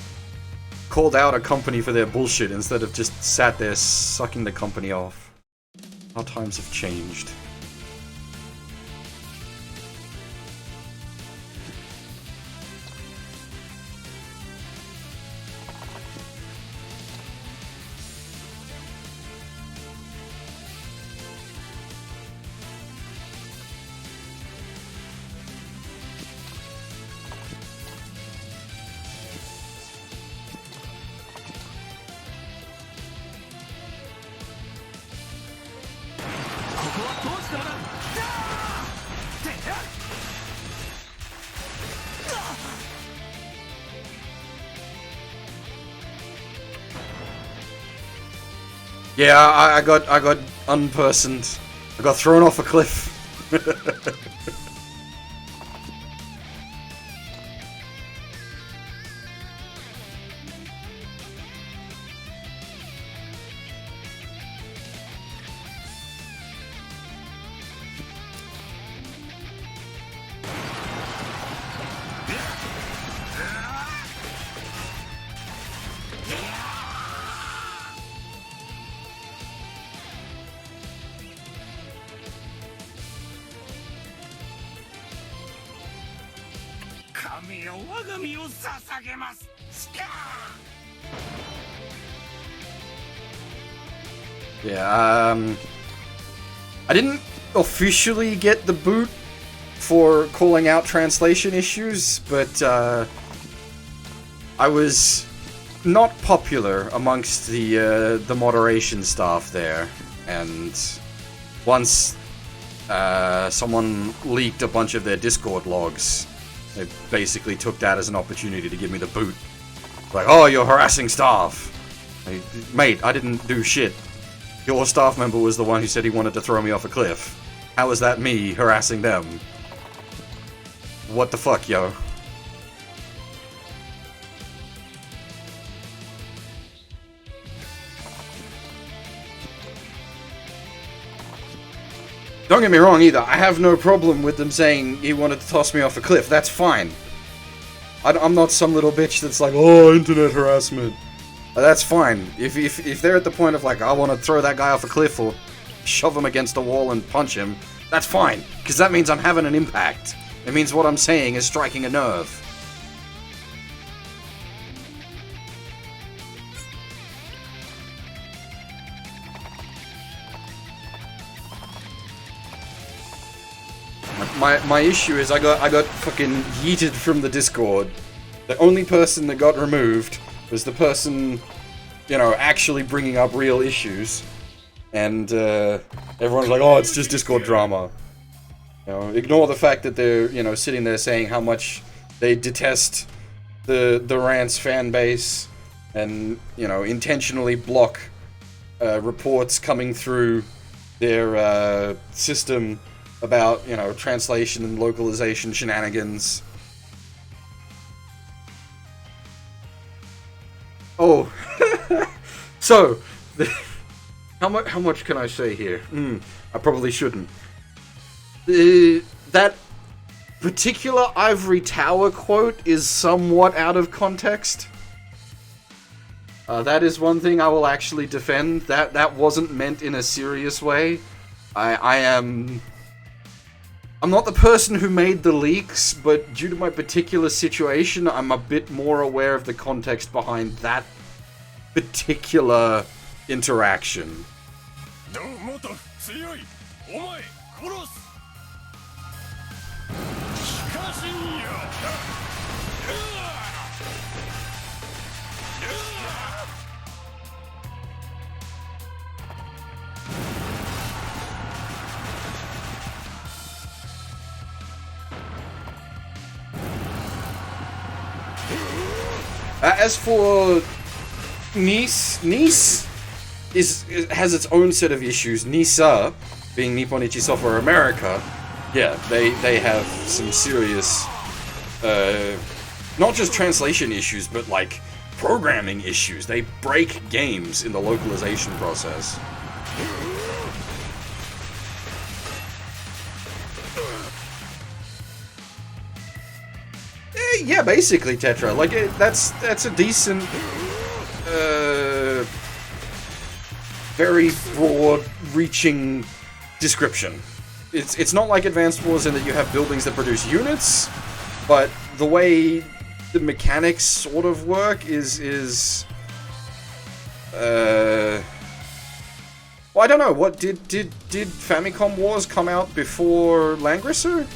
called out a company for their bullshit instead of just sat there sucking the company off? How times have changed. Yeah, I got unpersoned. I got thrown off a cliff. Yeah, I didn't officially get the boot for calling out translation issues, but I was not popular amongst the moderation staff there, and once someone leaked a bunch of their Discord logs, they basically took that as an opportunity to give me the boot. Like, oh, you're harassing staff. Like, mate, I didn't do shit. Your staff member was the one who said he wanted to throw me off a cliff. How is that me harassing them? What the fuck, yo? Don't get me wrong either. I have no problem with them saying he wanted to toss me off a cliff. That's fine. I'm not some little bitch that's like, oh, internet harassment. That's fine. If they're at the point of like, I want to throw that guy off a cliff or shove him against a wall and punch him, that's fine. Because that means I'm having an impact. It means what I'm saying is striking a nerve. My issue is I got fucking yeeted from the Discord. The only person that got removed was the person, you know, actually bringing up real issues. And everyone's like, oh, it's just Discord drama. You know, ignore the fact that they're, you know, sitting there saying how much they detest the Rants fan base and, you know, intentionally block reports coming through their system about, you know, translation and localization shenanigans. Oh, so how much can I say here? I probably shouldn't. That particular Ivory Tower quote is somewhat out of context. That is one thing I will actually defend. That wasn't meant in a serious way. I'm not the person who made the leaks, but due to my particular situation, I'm a bit more aware of the context behind that particular interaction. As for Nice has its own set of issues. Nisa, being Nippon Ichi Software America, yeah, they have some serious, not just translation issues, but like programming issues. They break games in the localization process. Yeah, basically, Tetra. Like, that's a decent, very broad-reaching description. It's not like Advanced Wars in that you have buildings that produce units, but the way the mechanics sort of work is well, I don't know. What did Famicom Wars come out before Langrisser?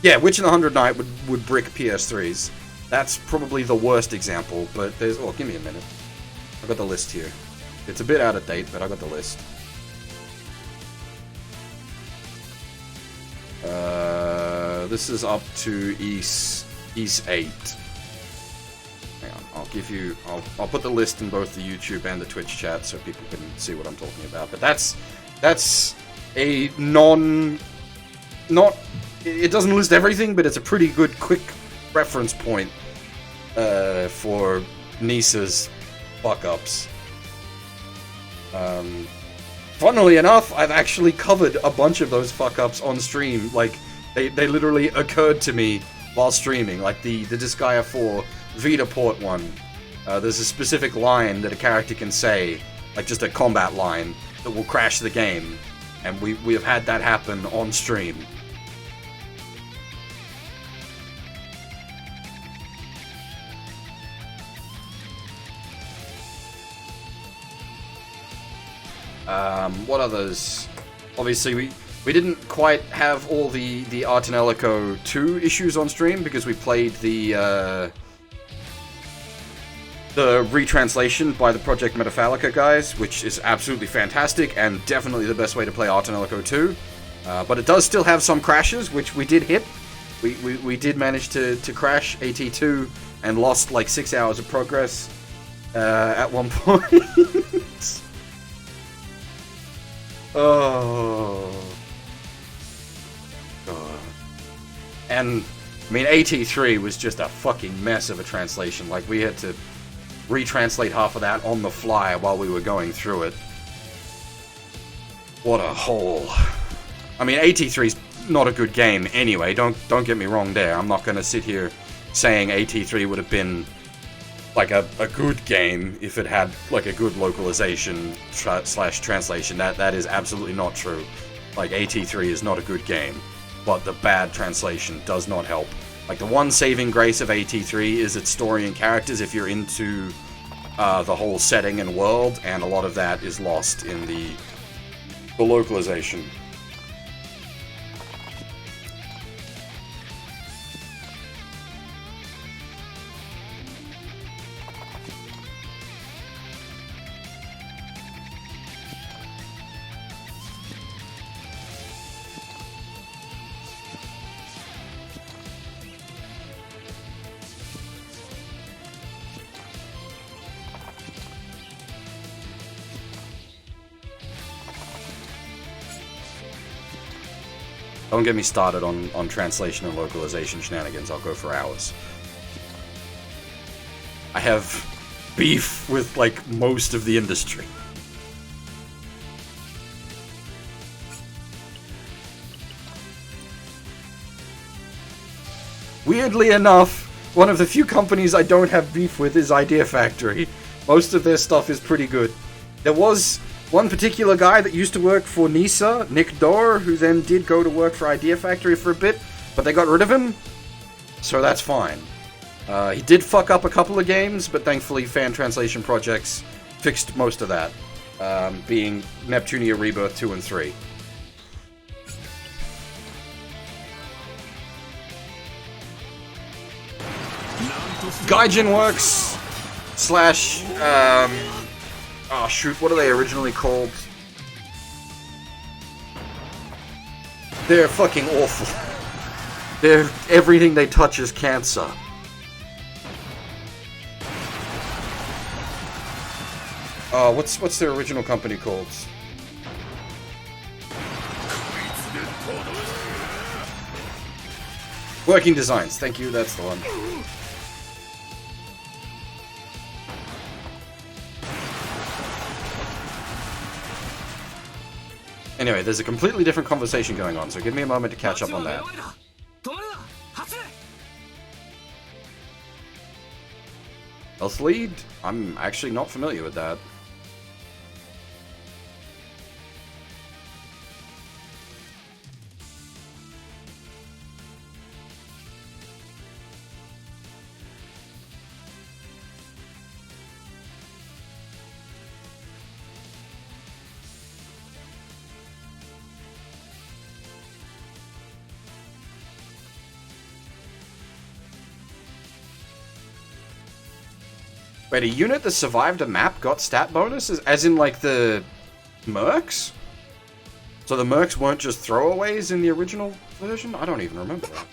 Yeah, Witch in the Hundred Knight would brick PS3s. That's probably the worst example, but there's... Oh, give me a minute. I got the list here. It's a bit out of date, but I got the list. This is up to East 8. Hang on, I'll give you... I'll put the list in both the YouTube and the Twitch chat so people can see what I'm talking about. But that's a not... It doesn't list everything, but it's a pretty good, quick reference point for Nisa's fuck-ups. Funnily enough, I've actually covered a bunch of those fuck-ups on stream. Like, they literally occurred to me while streaming. Like, the Disgaea 4 Vita port one. There's a specific line that a character can say, like just a combat line, that will crash the game. And we have had that happen on stream. What others? Obviously, we didn't quite have all the Artanelico 2 issues on stream because we played the retranslation by the Project Metaphallica guys, which is absolutely fantastic and definitely the best way to play Artanelico 2. But it does still have some crashes, which we did hit. We did manage to crash AT2 and lost like 6 hours of progress at one point. Oh. God. And, I mean, AT3 was just a fucking mess of a translation. Like, we had to retranslate half of that on the fly while we were going through it. What a hole. I mean, AT3 is not a good game anyway. Don't get me wrong there. I'm not going to sit here saying AT3 would have been like a good game if it had like a good localization slash translation. That is absolutely not true. Like, AT3 is not a good game, but the bad translation does not help. Like, the one saving grace of AT3 is its story and characters if you're into the whole setting and world, and a lot of that is lost in the localization. Don't get me started on translation and localization shenanigans. I'll go for hours. I have beef with, like, most of the industry. Weirdly enough, one of the few companies I don't have beef with is Idea Factory. Most of their stuff is pretty good. There was one particular guy that used to work for NISA, Nick Dorr, who then did go to work for Idea Factory for a bit, but they got rid of him, so that's fine. He did fuck up a couple of games, but thankfully fan translation projects fixed most of that, being Neptunia Rebirth 2 and 3. Gaijin Works slash oh shoot, what are they originally called? They're fucking awful. They're everything they touch is cancer. What's their original company called? Working Designs, thank you, that's the one. Anyway, there's a completely different conversation going on, so give me a moment to catch up on that. Health lead? I'm actually not familiar with that. Wait, a unit that survived a map got stat bonuses? As in, like, the mercs? So the mercs weren't just throwaways in the original version? I don't even remember that.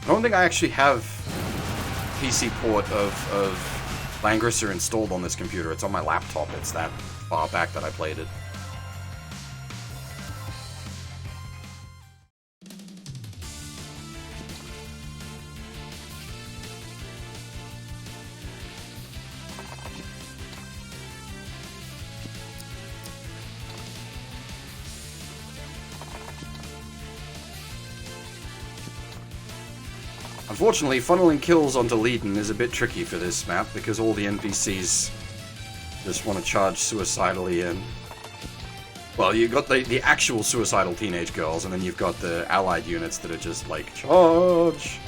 I don't think I actually have PC port of Langrisser installed on this computer. It's on my laptop. It's that far back that I played it. Unfortunately, funneling kills onto Leiden is a bit tricky for this map because all the NPCs just want to charge suicidally in. Well, you've got the actual suicidal teenage girls, and then you've got the allied units that are just like, charge!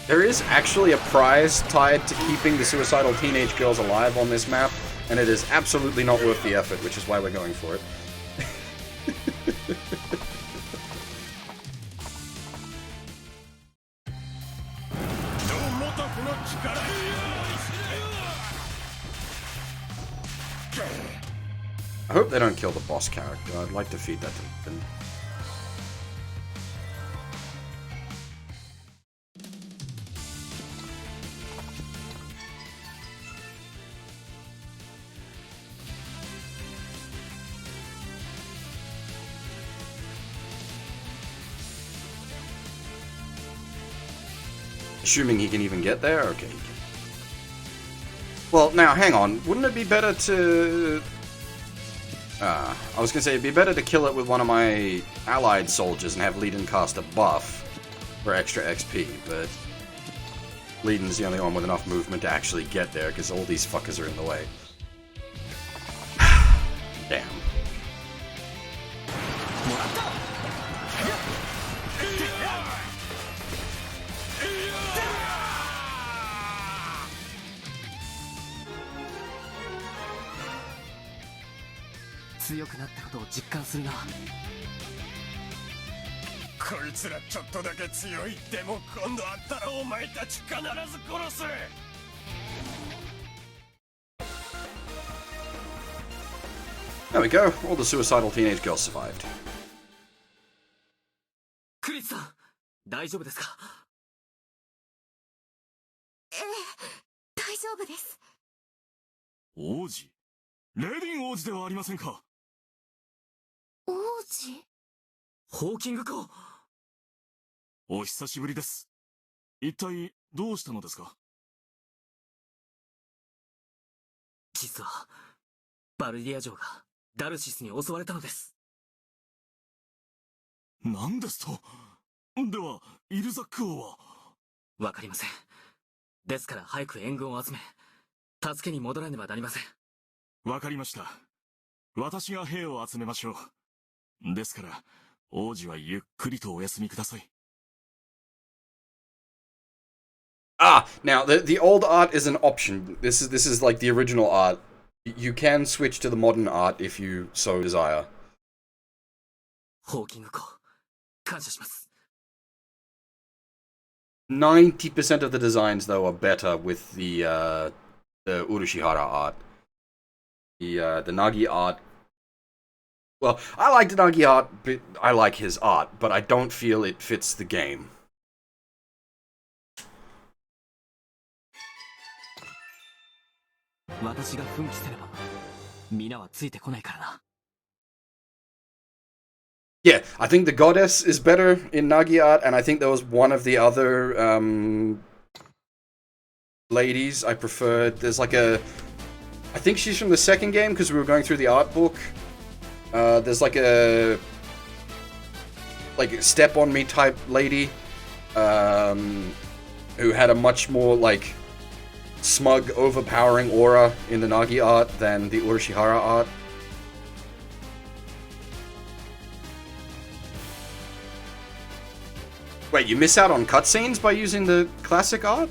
There is actually a prize tied to keeping the suicidal teenage girls alive on this map, and it is absolutely not worth the effort, which is why we're going for it. I hope they don't kill the boss character. I'd like to feed that to them. Assuming he can even get there? Okay, he can. Well, now, hang on. Wouldn't it be better to... I was gonna say, it'd be better to kill it with one of my allied soldiers and have Leiden cast a buff for extra XP, but... Leiden's the only one with enough movement to actually get there, because all these fuckers are in the way. Damn. There we go. All the suicidal teenage girls survived. クリスさん、大丈夫ですか？ええ、大丈夫です。王子？レディン王子ではありませんか。王子？ホーキング公。お久しぶりです。一体どうしたのですか？実は、バルディア城がダルシスに襲われたのです。何ですと？では、イルザック王は？わかりません。ですから早く援軍を集め、助けに戻らねばなりません。わかりました。私が兵を集めましょう。ですから、王子はゆっくりとお休みください。Ah, now the old art is an option. This is like the original art. You can switch to the modern art if you so desire. ホーキング公、感謝します。90% of the designs, though, are better with the Urushihara art. The Nagi art. Well, I like the Nagi art, but I like his art, but I don't feel it fits the game. 私が奮起すれば、皆はついてこないからな。Yeah, I think the goddess is better in Nagi art, and I think there was one of the other ladies I preferred. There's like a... I think she's from the second game, because we were going through the art book. There's like a step on me type lady who had a much more like smug, overpowering aura in the Nagi art than the Urushihara art. Wait, you miss out on cutscenes by using the classic art?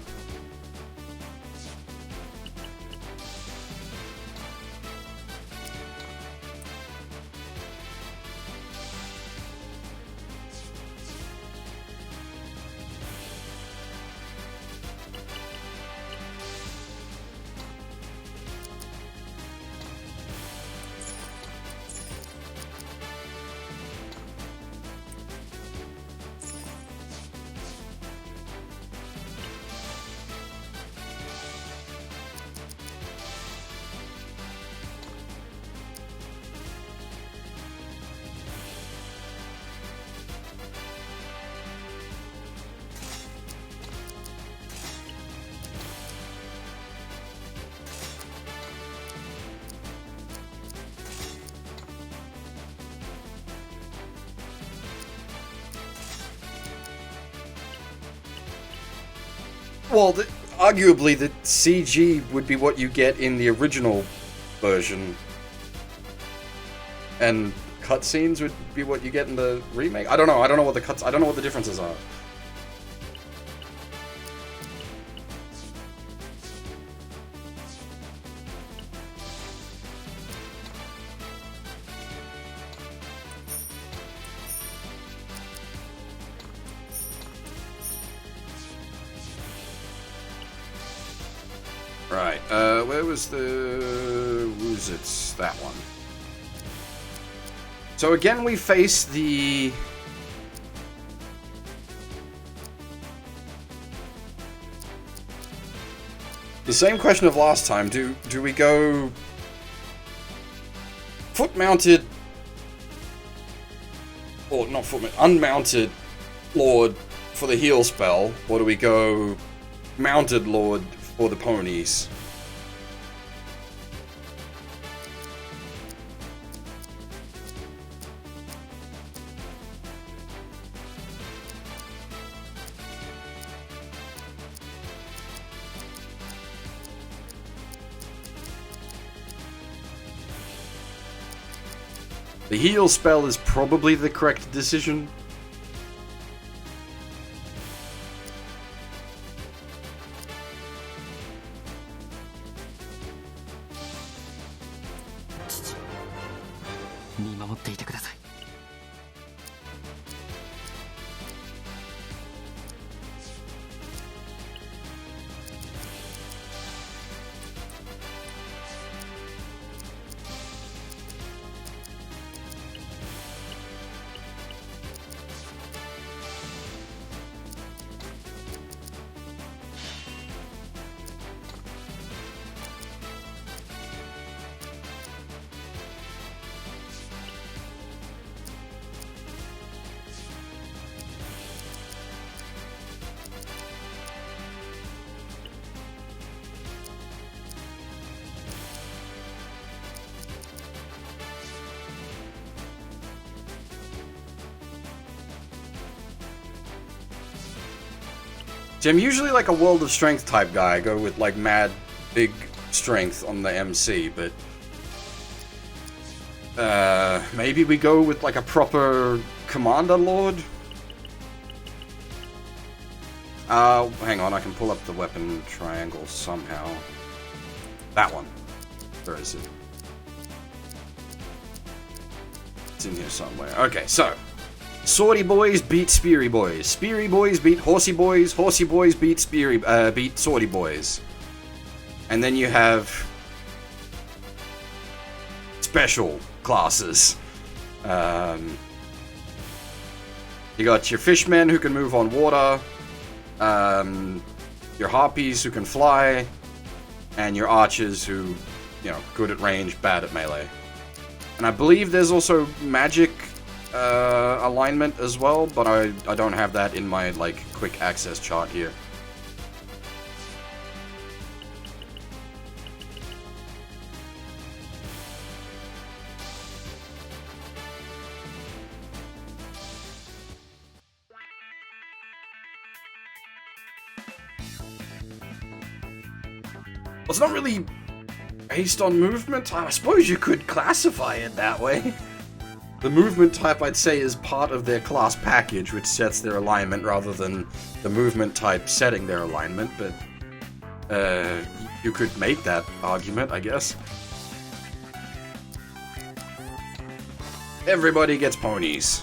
Well, arguably the CG would be what you get in the original version. and cutscenes would be what you get in the remake. I don't know. I don't know what the differences are. Right, where was the... who's it? That one. So again, we face the... the same question of last time. Do we go... foot-mounted... or not foot-mounted, unmounted Lord for the heal spell, or do we go mounted Lord for the ponies? The heal spell is probably the correct decision. See, I'm usually like a World of Strength type guy. I go with like mad big strength on the MC, but maybe we go with like a proper Commander Lord? Hang on, I can pull up the weapon triangle somehow. That one. Where is it? It's in here somewhere. Okay, so Swordy boys beat Speary boys. Speary boys beat Horsey boys. Horsey boys beat beat Swordy boys. And then you have special classes. You got your fishmen who can move on water. Your harpies who can fly. And your archers who, you know, good at range, bad at melee. And I believe there's also magic alignment as well, but I don't have that in my, like, quick access chart here. Well, it's not really based on movement type. I suppose you could classify it that way. The movement type, I'd say, is part of their class package, which sets their alignment rather than the movement type setting their alignment, but you could make that argument, I guess. Everybody gets ponies.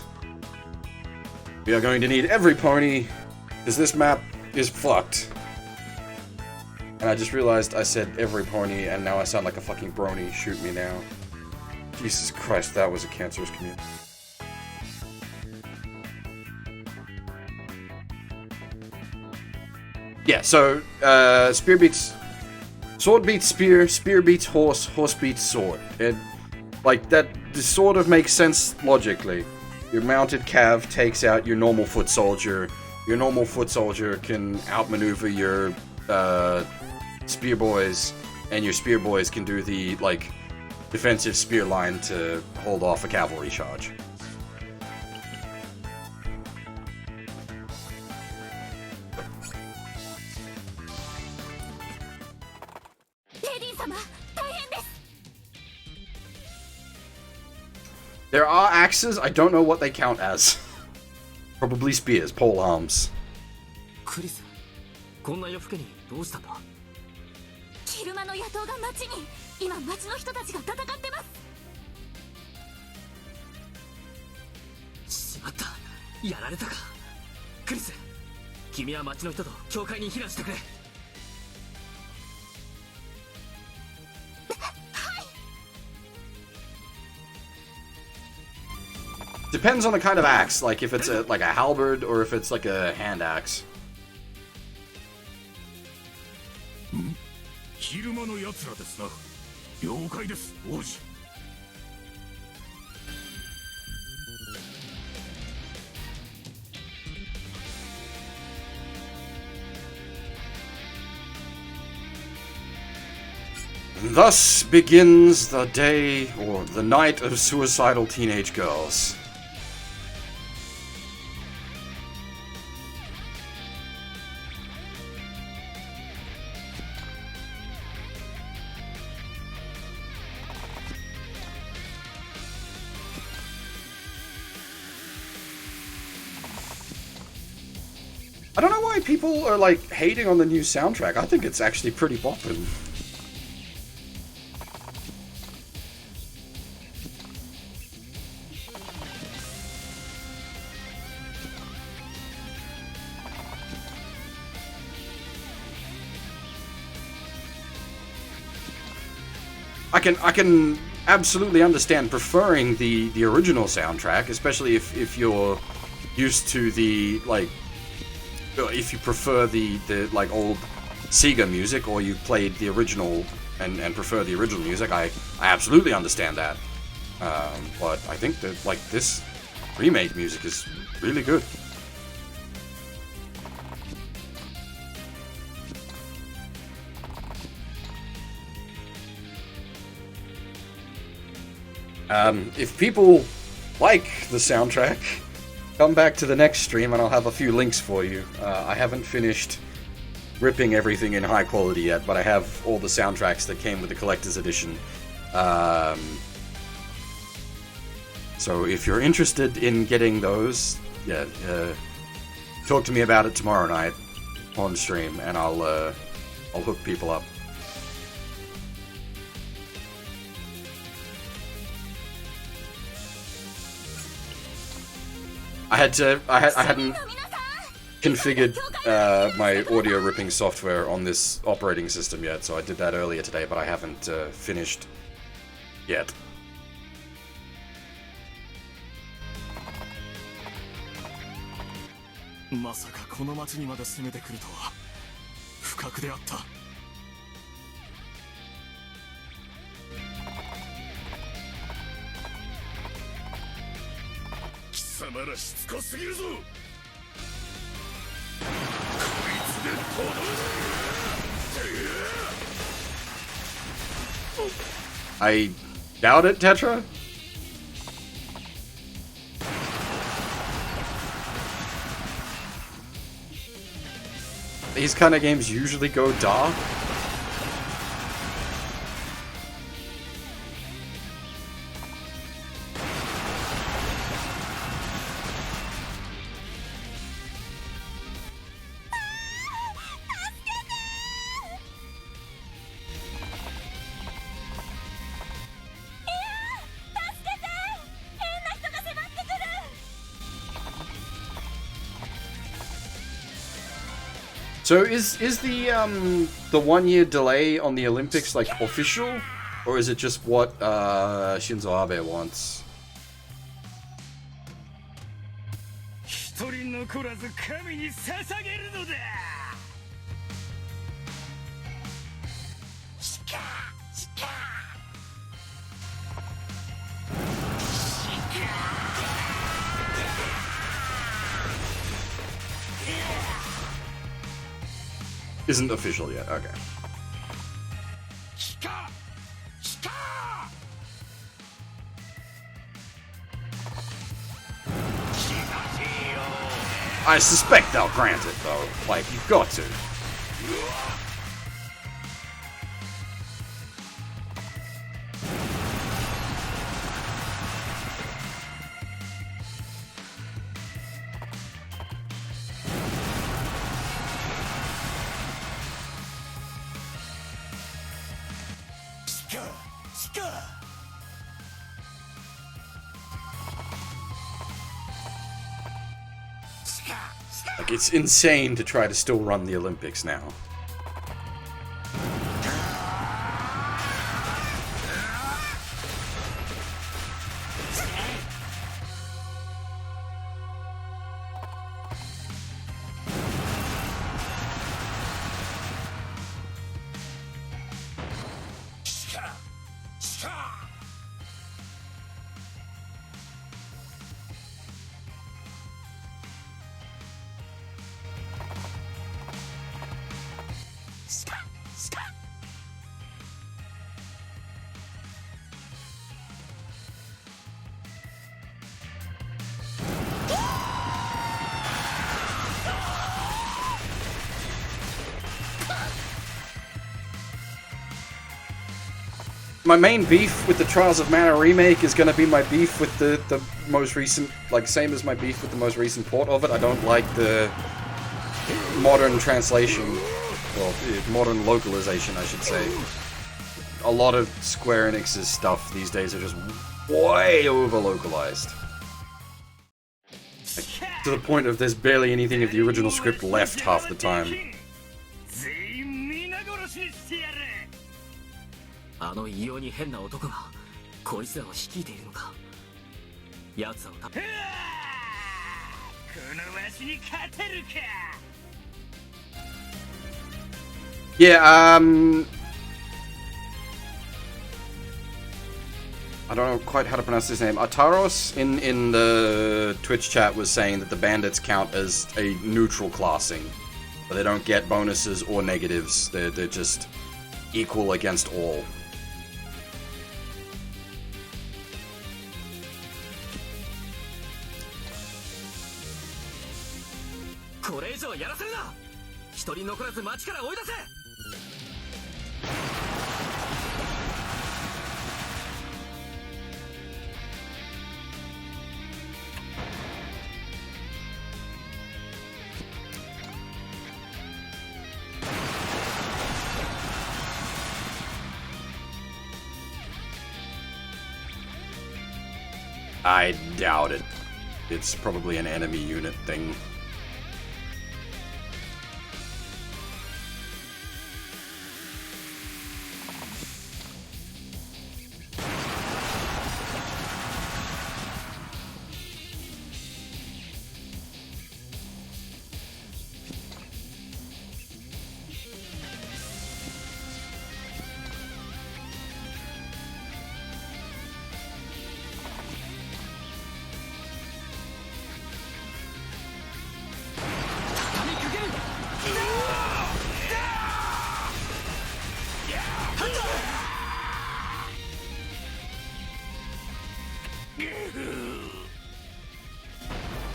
We are going to need every pony, because this map is fucked. And I just realized I said every pony, and now I sound like a fucking brony. Shoot me now. Jesus Christ, that was a cancerous commute. Yeah, so, spear beats... sword beats spear, spear beats horse, horse beats sword. And, like, that sort of makes sense logically. Your mounted cav takes out your normal foot soldier. Your normal foot soldier can outmaneuver your, spear boys. And your spear boys can do the, like, defensive spear line to hold off a cavalry charge. There are axes, I don't know what they count as. Probably spears, pole arms. クリス、こんな夜更けにどうしたんだ？昼間の野党が町に、今町の人たちが戦ってます。しまった、やられたか。クリス、君は町の人と教会に避難してくれ。Depends on the kind of axe, like if it's like a halberd or if it's like a hand axe. 昼間の奴らですな。了解です、王子。Thus begins the day or the night of suicidal teenage girls. I don't know why people are like hating on the new soundtrack. I think it's actually pretty poppin'. I can absolutely understand preferring the original soundtrack, especially if you're used to the like, if you prefer the like old Sega music, or you played the original and prefer the original music. I absolutely understand that, but I think that like this remake music is really good. If people like the soundtrack, come back to the next stream and I'll have a few links for you. I haven't finished ripping everything in high quality yet, but I have all the soundtracks that came with the collector's edition. So if you're interested in getting those, yeah, talk to me about it tomorrow night on stream, and I'll hook people up. I hadn't configured my audio ripping software on this operating system yet, so I did that earlier today, but I haven't finished yet. I doubt it, Tetra? These kind of games usually go dark. So is the 1 year delay on the Olympics like official, or is it just what Shinzo Abe wants? Isn't official yet, okay. I suspect they'll grant it, though. Like, you've got to. Like, it's insane to try to still run the Olympics now. My main beef with the Trials of Mana remake is going to be my beef with the most recent, like, same as my beef with the most recent port of it. I don't like the modern translation, well, modern localization, I should say. A lot of Square Enix's stuff these days are just way over-localized. Like, to the point of there's barely anything of the original script left half the time. あの異様に変な男がこいつらを率いているのか。奴をこのわしに勝てるか。Yeah, I don't know quite how to pronounce his name. Ataros in the Twitch chat was saying that the bandits count as a neutral classing. But they don't get bonuses or negatives. They're just equal against all. I doubt it. It's probably an enemy unit thing.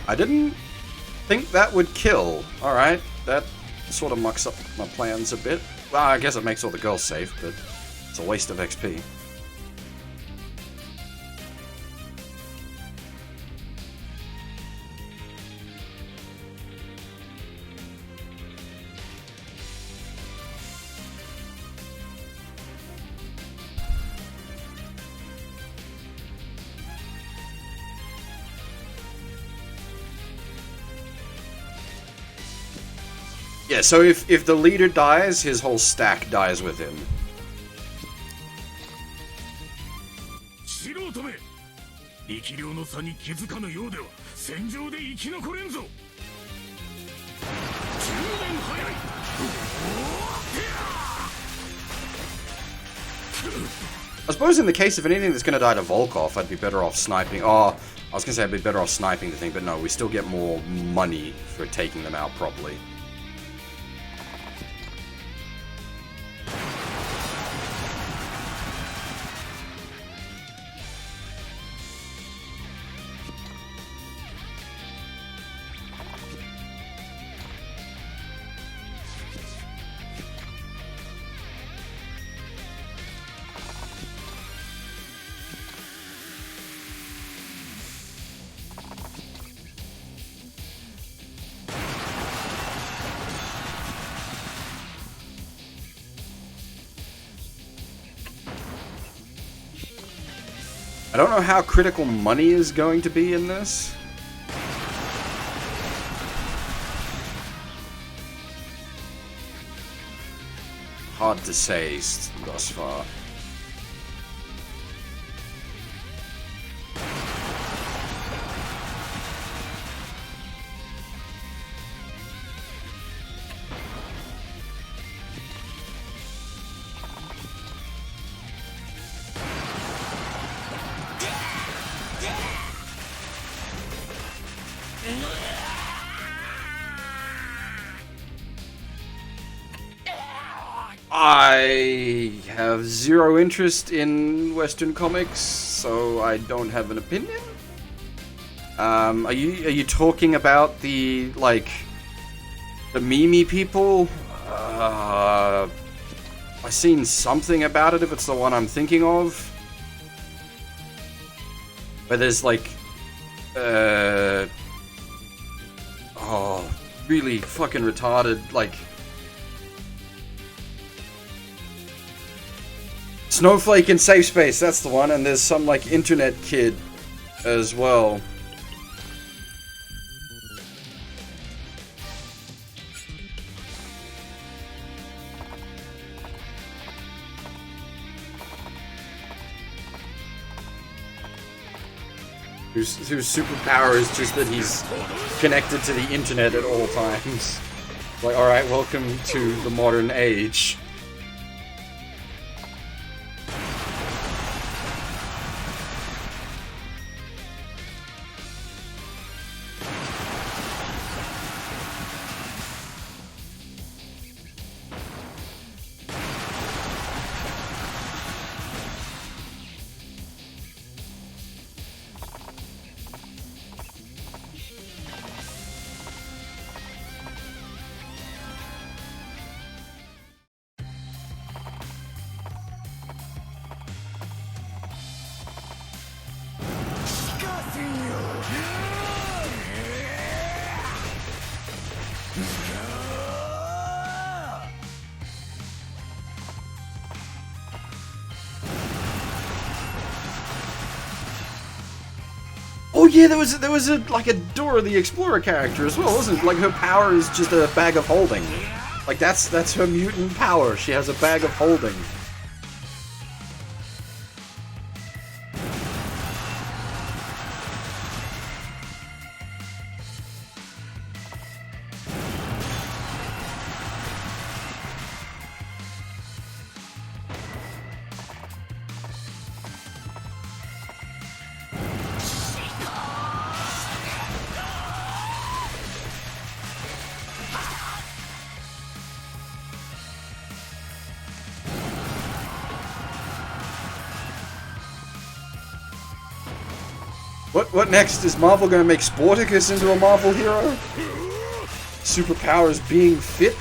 I didn't think that would kill. Alright, that sort of mucks up my plans a bit. Well, I guess it makes all the girls safe, but it's a waste of XP. Yeah, so if the leader dies, his whole stack dies with him. I suppose in the case of anything that's going to die to Volkov, I'd be better off sniping. Oh, I was going to say I'd be better off sniping the thing, but no, we still get more money for taking them out properly. I don't know how critical money is going to be in this. hard to say thus far. I have zero interest in Western comics, so I don't have an opinion. Are you talking about the meme people? I've seen something about it if it's the one I'm thinking of. Where there's really fucking retarded, Snowflake in Safe Space, that's the one, and there's some, internet kid as well. Whose superpower is just that he's connected to the internet at all times. Alright, welcome to the modern age. Oh yeah, there was a Dora the Explorer character as well, wasn't it? Her power is just a bag of holding. That's her mutant power. She has a bag of holding. What next? Is Marvel gonna make Sporticus into a Marvel hero? Superpowers being fit?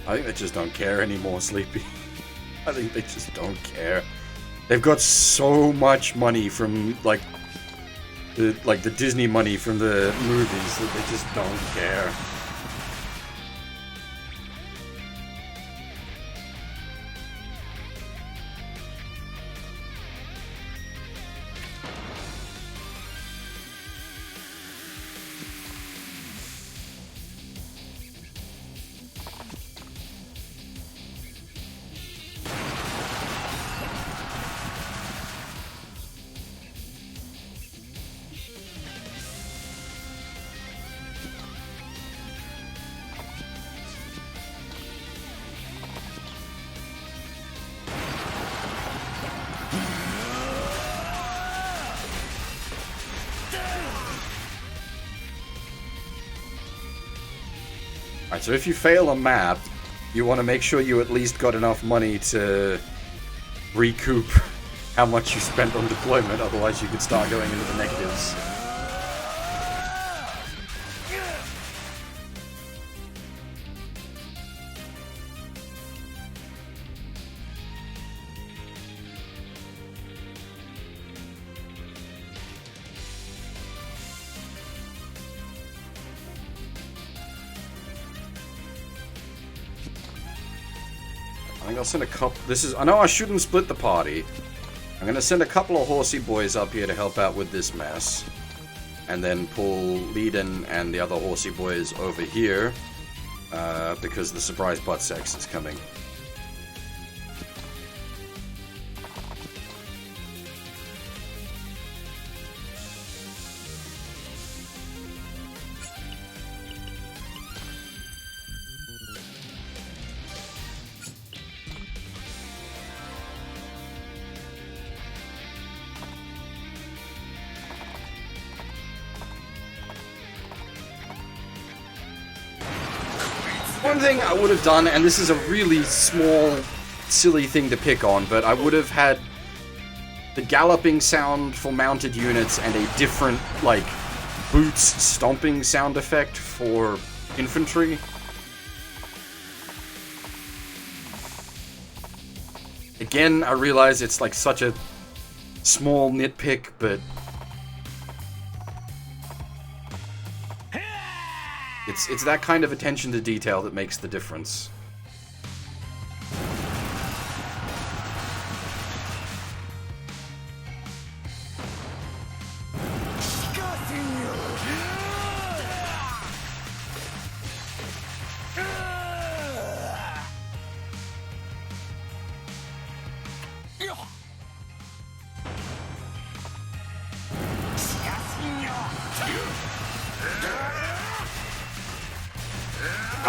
I think they just don't care anymore, Sleepy. I think they just don't care. They've got so much money from the Disney money from the movies that they just don't care. Alright, so if you fail a map, you want to make sure you at least got enough money to recoup how much you spent on deployment, otherwise you could start going into the negatives. I think I'll send a couple. I know I shouldn't split the party. I'm gonna send a couple of horsey boys up here to help out with this mess. And then pull Leiden and the other horsey boys over here. Because the surprise butt sex is coming. One thing I would have done, and this is a really small, silly thing to pick on, but I would have had the galloping sound for mounted units and a different, like, boots stomping sound effect for infantry. Again, I realize it's like such a small nitpick, but it's that kind of attention to detail that makes the difference.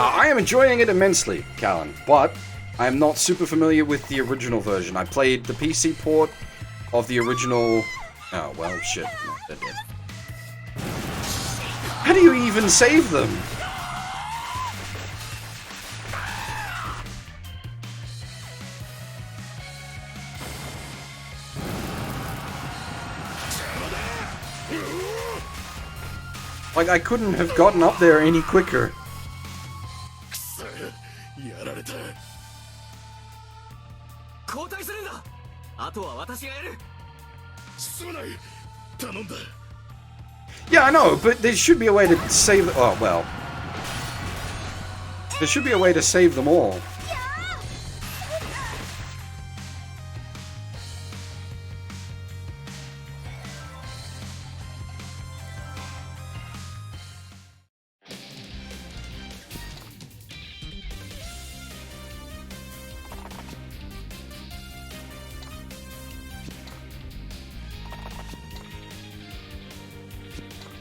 I am enjoying it immensely, Callan, but I am not super familiar with the original version. I played the PC port of the original... Oh, well, shit. No, they're dead. How do you even save them? Like, I couldn't have gotten up there any quicker. Yeah, I know, but there should be a way to save... Oh, well. There should be a way to save them all.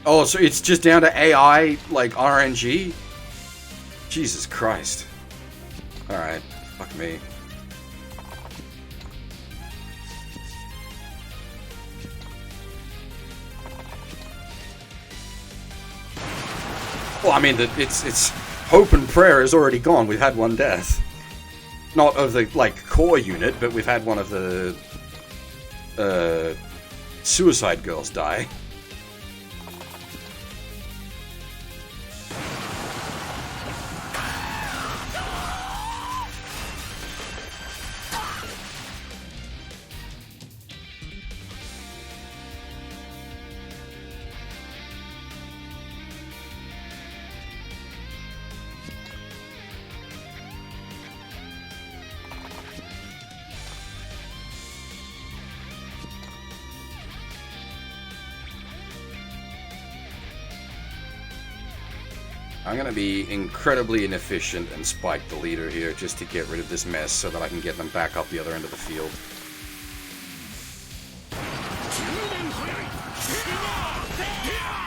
Oh, so it's just down to AI, like RNG? Jesus Christ. Alright, fuck me. Well, I mean, it's hope and prayer is already gone. We've had one death. Not of the, like, core unit, but we've had one of the, suicide girls die. I'm gonna be incredibly inefficient and spike the leader here just to get rid of this mess so that I can get them back up the other end of the field.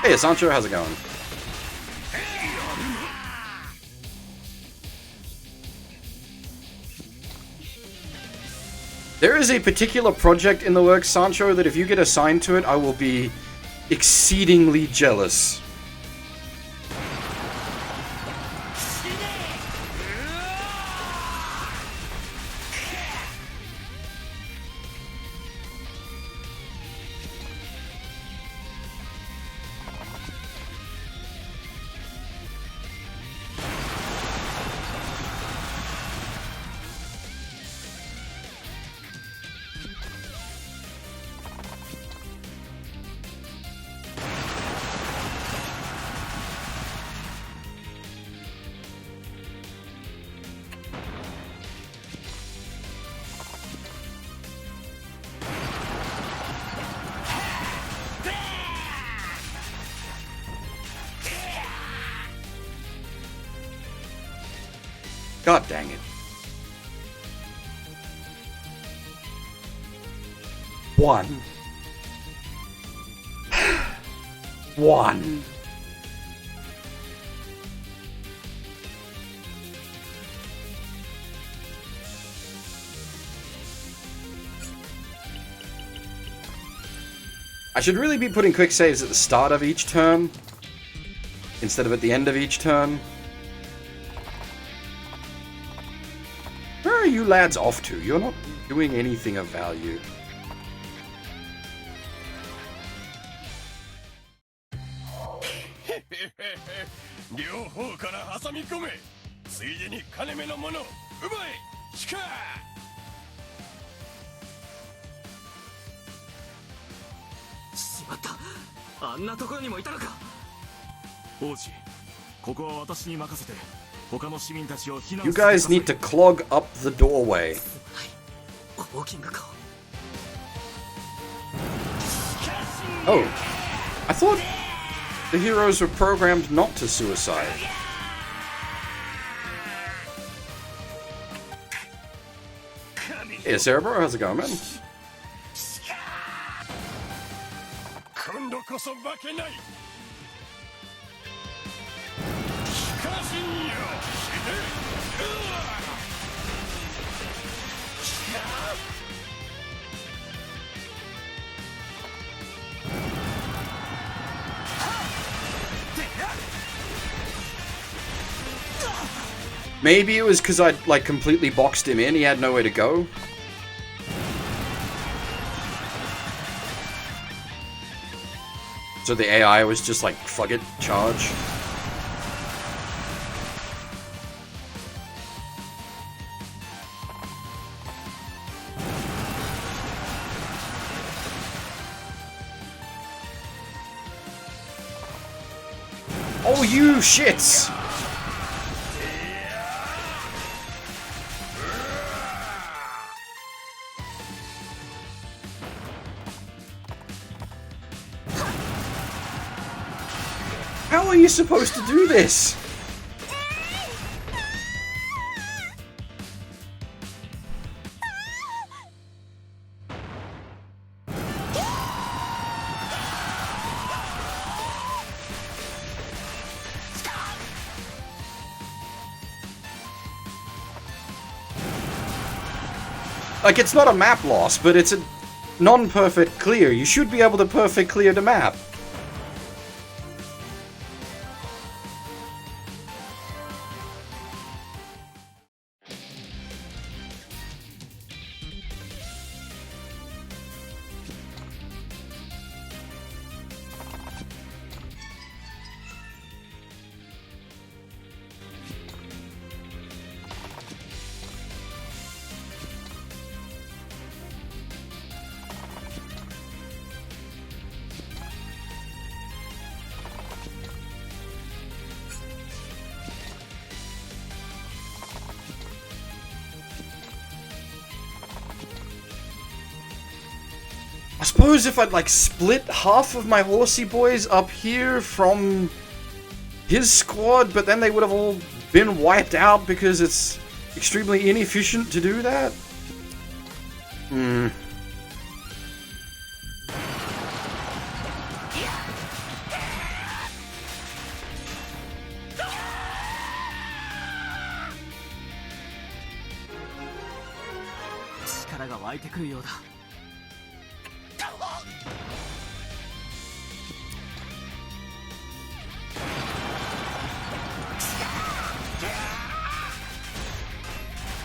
Hey, Sancho, how's it going? There is a particular project in the works, Sancho, that if you get assigned to it, I will be exceedingly jealous. God dang it. One. One. I should really be putting quick saves at the start of each turn instead of at the end of each turn. Where are you lads off to? You're not doing anything of value. You guys need to clog up the doorway. Oh, I thought the heroes were programmed not to suicide. Hey, Cerebro, how's it going, man? Maybe it was because I'd, like, completely boxed him in. He had nowhere to go. So the AI was just like, fuck it, charge. Oh, you shits! How are you supposed to do this? Like, it's not a map loss, but it's a non-perfect clear. You should be able to perfect clear the map. I suppose if I'd, like, split half of my horsey boys up here from his squad, but then they would have all been wiped out because it's extremely inefficient to do that? Hmm.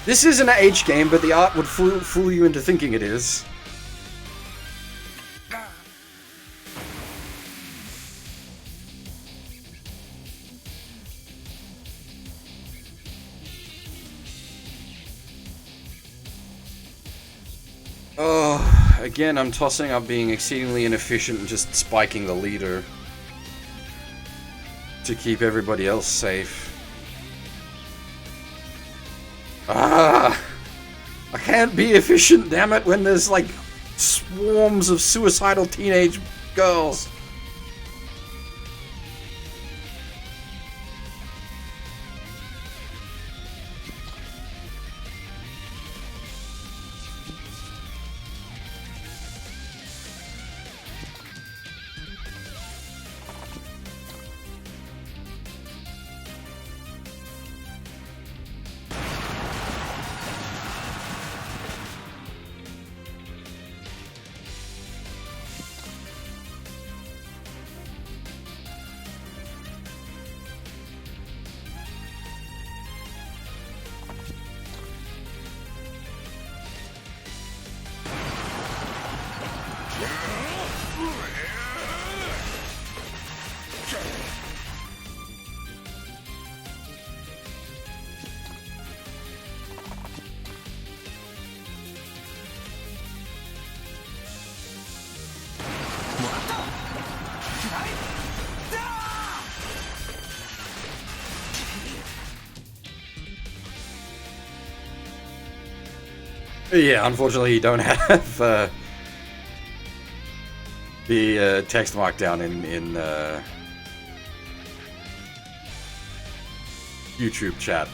This is an H game, but the art would fool you into thinking it is. Oh, again, I'm tossing up being exceedingly inefficient and just spiking the leader to keep everybody else safe. Ah! I can't be efficient, damn it, when there's, like, swarms of suicidal teenage girls. Yeah, unfortunately you don't have the text markdown in YouTube chat.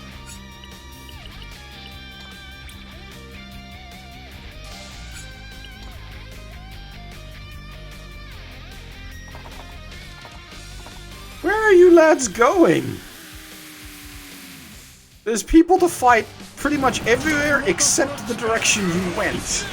Where are you lads going? There's people to fight pretty much everywhere except the direction you went.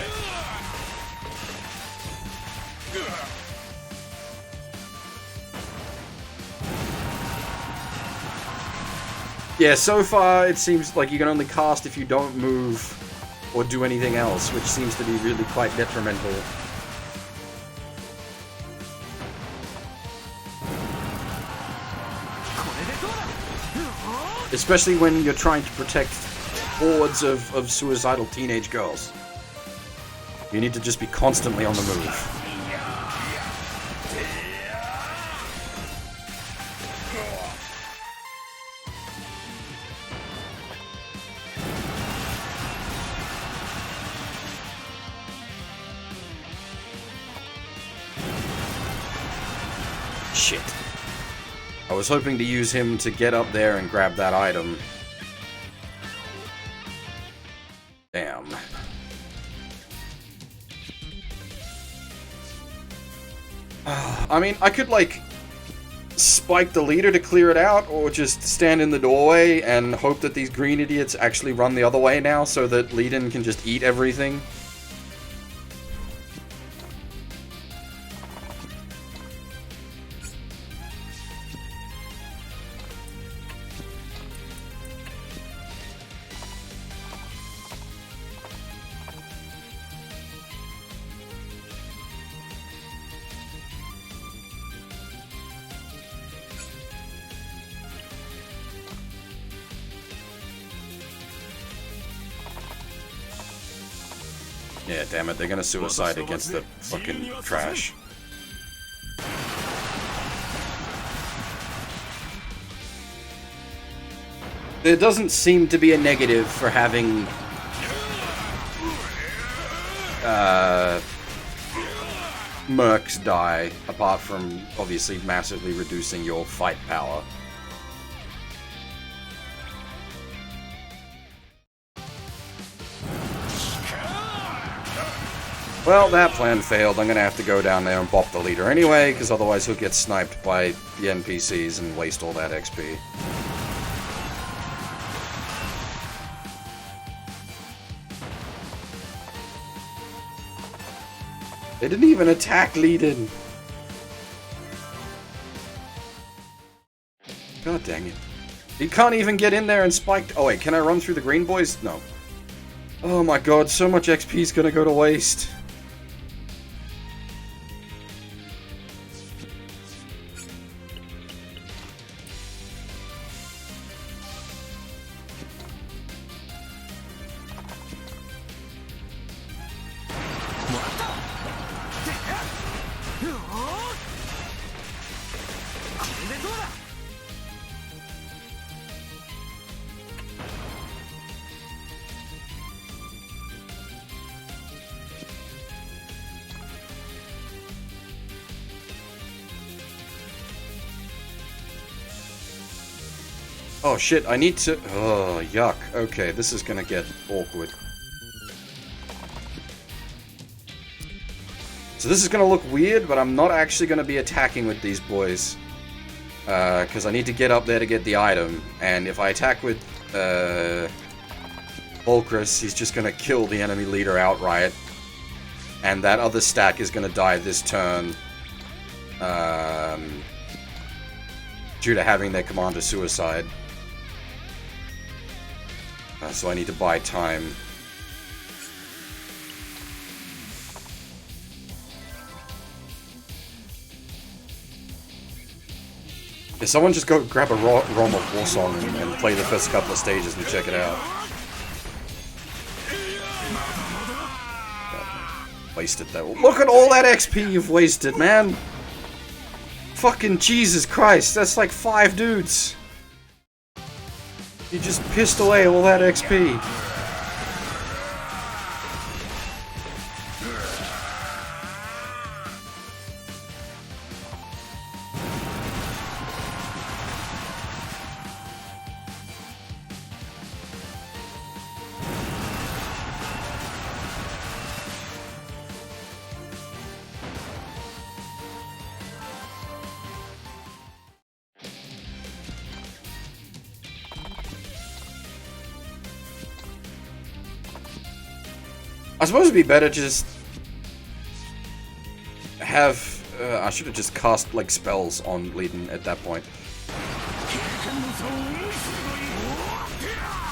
Yeah, so far it seems like you can only cast if you don't move or do anything else, which seems to be really quite detrimental. Especially when you're trying to protect hordes of suicidal teenage girls. You need to just be constantly on the move. Shit. I was hoping to use him to get up there and grab that item. Damn. I mean, I could, like, spike the leader to clear it out, or just stand in the doorway and hope that these green idiots actually run the other way now so that Leiden can just eat everything. Yeah, damn it, they're gonna suicide against the fucking trash. There doesn't seem to be a negative for having mercs die, apart from obviously massively reducing your fight power. Well, that plan failed. I'm gonna have to go down there and bop the leader anyway, because otherwise he'll get sniped by the NPCs and waste all that XP. They didn't even attack Leiden. God dang it. He can't even get in there and spike. Oh wait, can I run through the green boys? No. Oh my god, so much XP is gonna go to waste. Oh shit, I need to... Oh, yuck. Okay, this is gonna get awkward. So this is gonna look weird, but I'm not actually gonna be attacking with these boys. Because I need to get up there to get the item. And if I attack with, Volcrus, he's just gonna kill the enemy leader outright. And that other stack is gonna die this turn. Due to having their commander suicide. So I need to buy time. Yeah, someone just go grab a ROM of Warsong and play the first couple of stages and check it out. Wasted that. Look at all that XP you've wasted, man! Fucking Jesus Christ, that's like 5 dudes! You just pissed away all that XP. I suppose it'd be better to just have. I should have just cast like spells on Leiden at that point,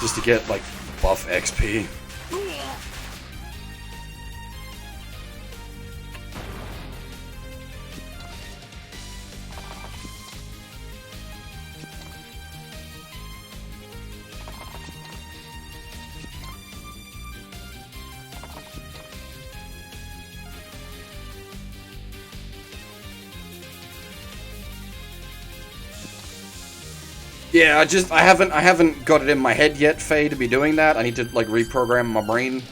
just to get like buff XP. Yeah, I haven't got it in my head yet, Faye, to be doing that. I need to like reprogram my brain.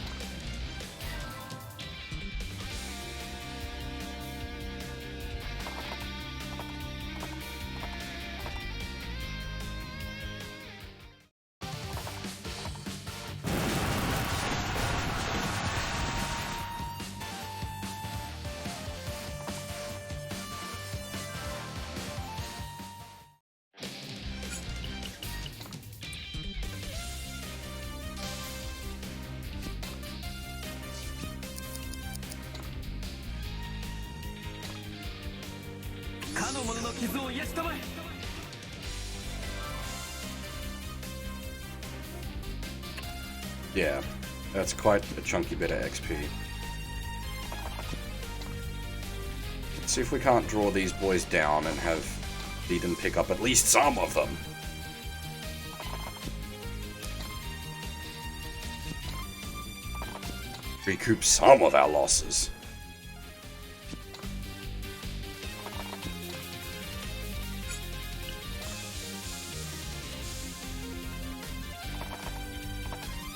Yeah, that's quite a chunky bit of XP. Let's see if we can't draw these boys down and have Leiden pick up at least some of them. Recoup some of our losses.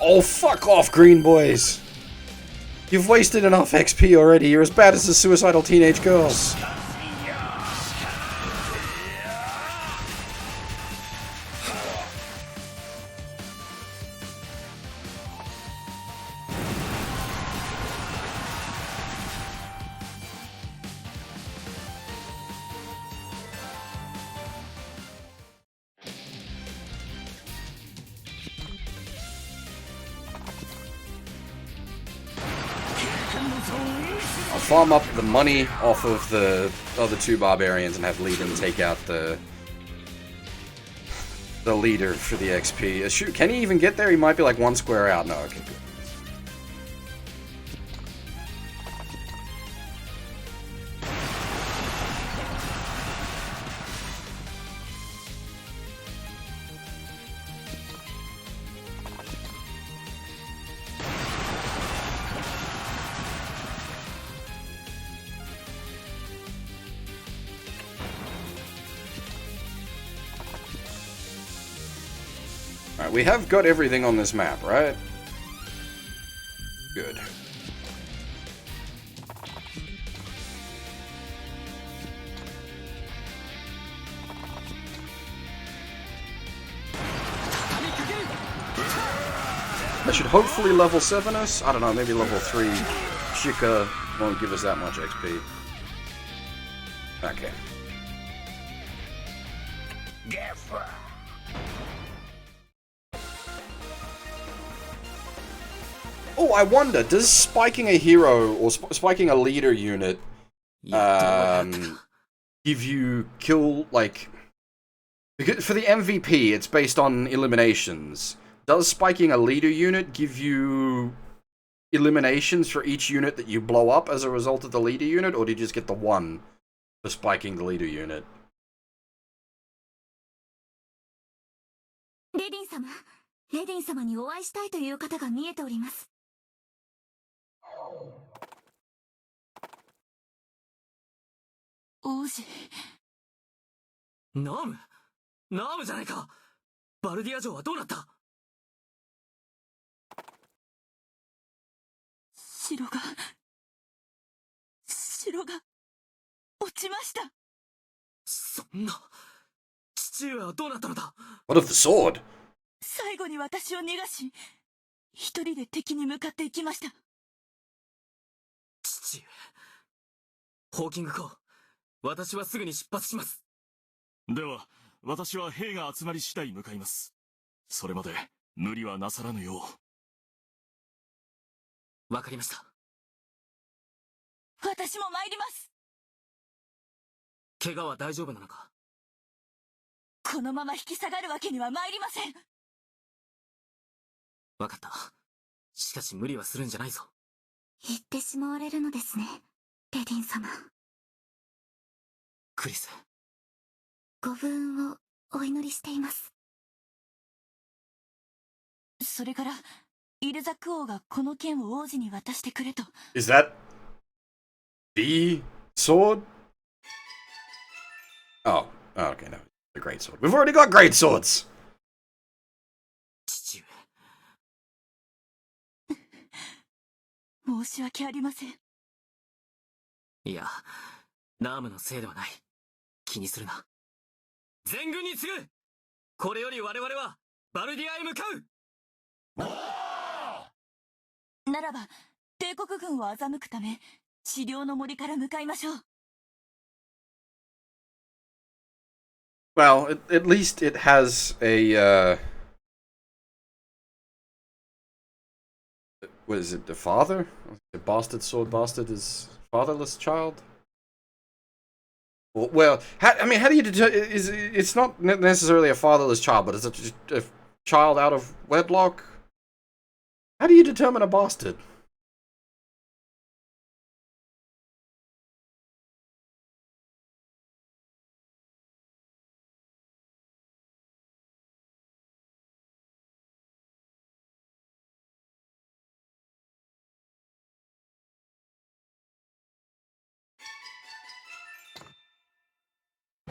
Oh, fuck off, green boys! You've wasted enough XP already. You're as bad as the suicidal teenage girls. I'll farm up the money off of the other two barbarians and have Leiden take out the leader for the XP. Shoot, can he even get there? He might be like one square out. No, okay, good. Alright, we have got everything on this map, right? Good. That should hopefully level 7 us. I don't know, maybe level 3 Chica won't give us that much XP. Okay. Oh, I wonder, does spiking a hero or spiking a leader unit give you kill, like... Because for the MVP, it's based on eliminations. Does spiking a leader unit give you eliminations for each unit that you blow up as a result of the leader unit, or do you just get the one for spiking the leader unit? レディン様にお会いしたいという方が見えております。王子。ナームじゃないか。バルディア城はどうなった？城が落ちました。そんな。父上はどうなったのだ？ What of the sword? 最後に私を逃がし、一人で敵に向かっていきました。父上。ホーキング公、私はすぐに出発します。では、私は兵が集まり次第向かいます。それまで無理はなさらぬよう。わかりました。私も参ります。怪我は大丈夫なのか？このまま引き下がるわけには参りません。わかった。しかし無理はするんじゃないぞ。言ってしまわれるのですね、レディン様。クリス。ご武運をお祈りしています。それから、イルザク王がこの剣を王子に渡してくれと。Is that the sword? Oh, okay, no. The great sword. We've already got great swords! 父上。申し訳ありません。いや、ナームのせいではない。気にするな。全軍に次ぐ！これより我々は、バルディアへ向かう！ならば、帝国軍を欺くため、治療の森から向かいましょう。Well, at least it has a, what is it, the father? The bastard sword bastard is fatherless child? Well, I mean, how do you determine, it's not necessarily a fatherless child, but it's a child out of wedlock? How do you determine a bastard?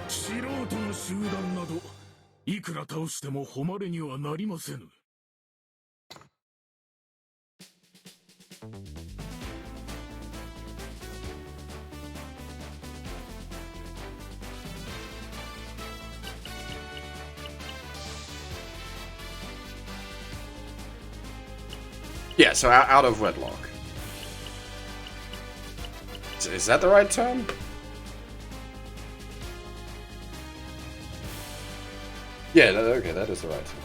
素人の集団などいくら倒しても誉れにはなりませぬ。Yeah, so out of wedlock. Is that the right term? Yeah, okay, that is the right term.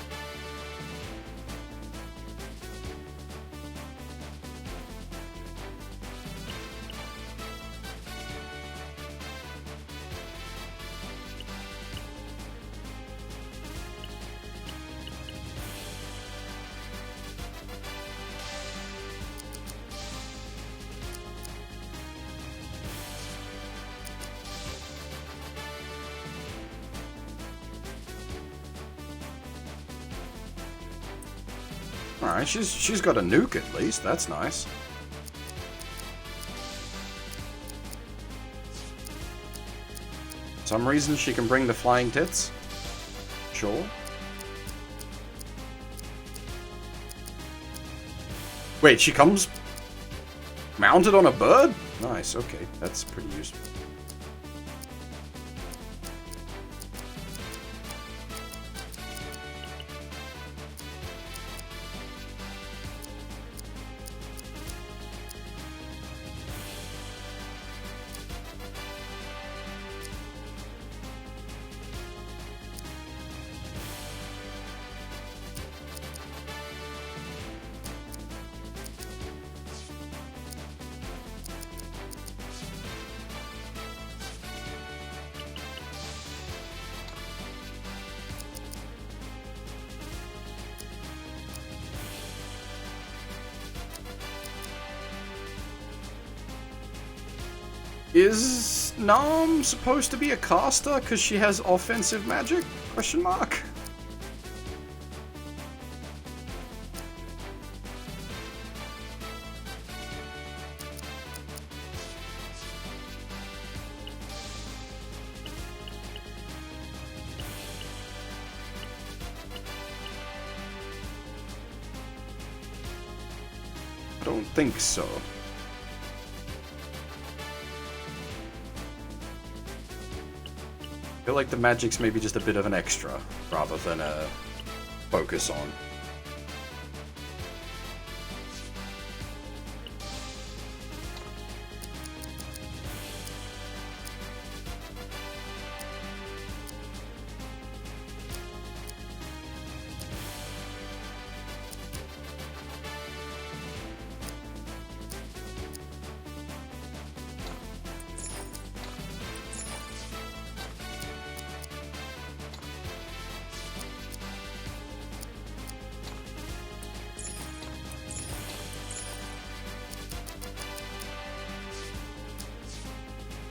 Alright, she's got a nuke at least, that's nice. Some reason she can bring the flying tits? Sure. Wait, she comes mounted on a bird? Nice, okay, that's pretty useful. Is Nam supposed to be a caster because she has offensive magic? Question mark. I don't think so. I feel like the magic's maybe just a bit of an extra, rather than a focus on.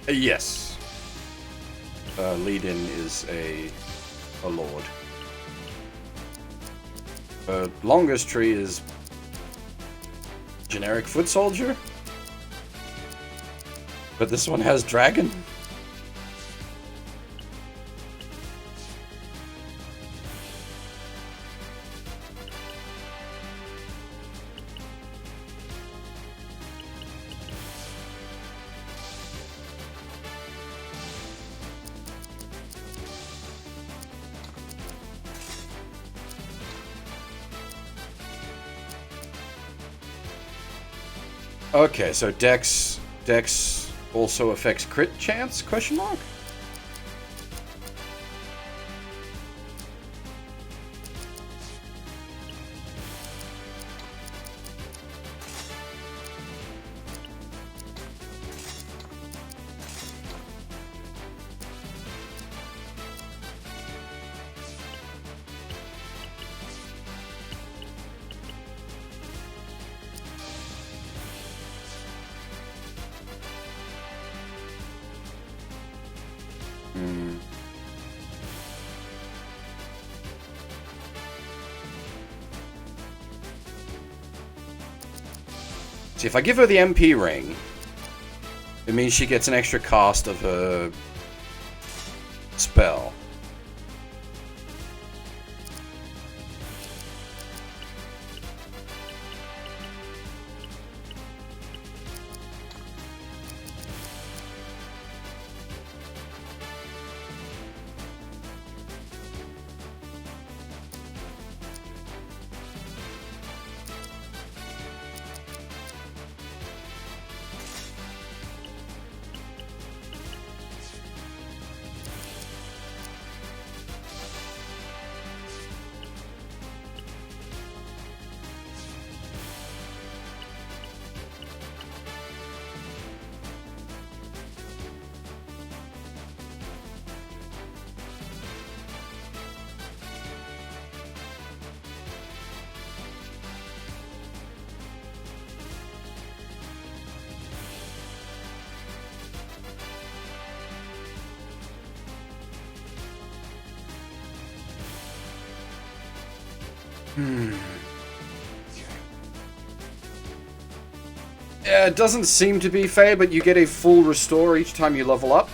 Yes. Lead-in is a lord. Longest tree is generic foot soldier, but this one has dragon. Okay, so Dex also affects crit chance? Question mark? See, if I give her the MP ring, it means she gets an extra cast of her spell. Yeah, it doesn't seem to be fair, but you get a full restore each time you level up.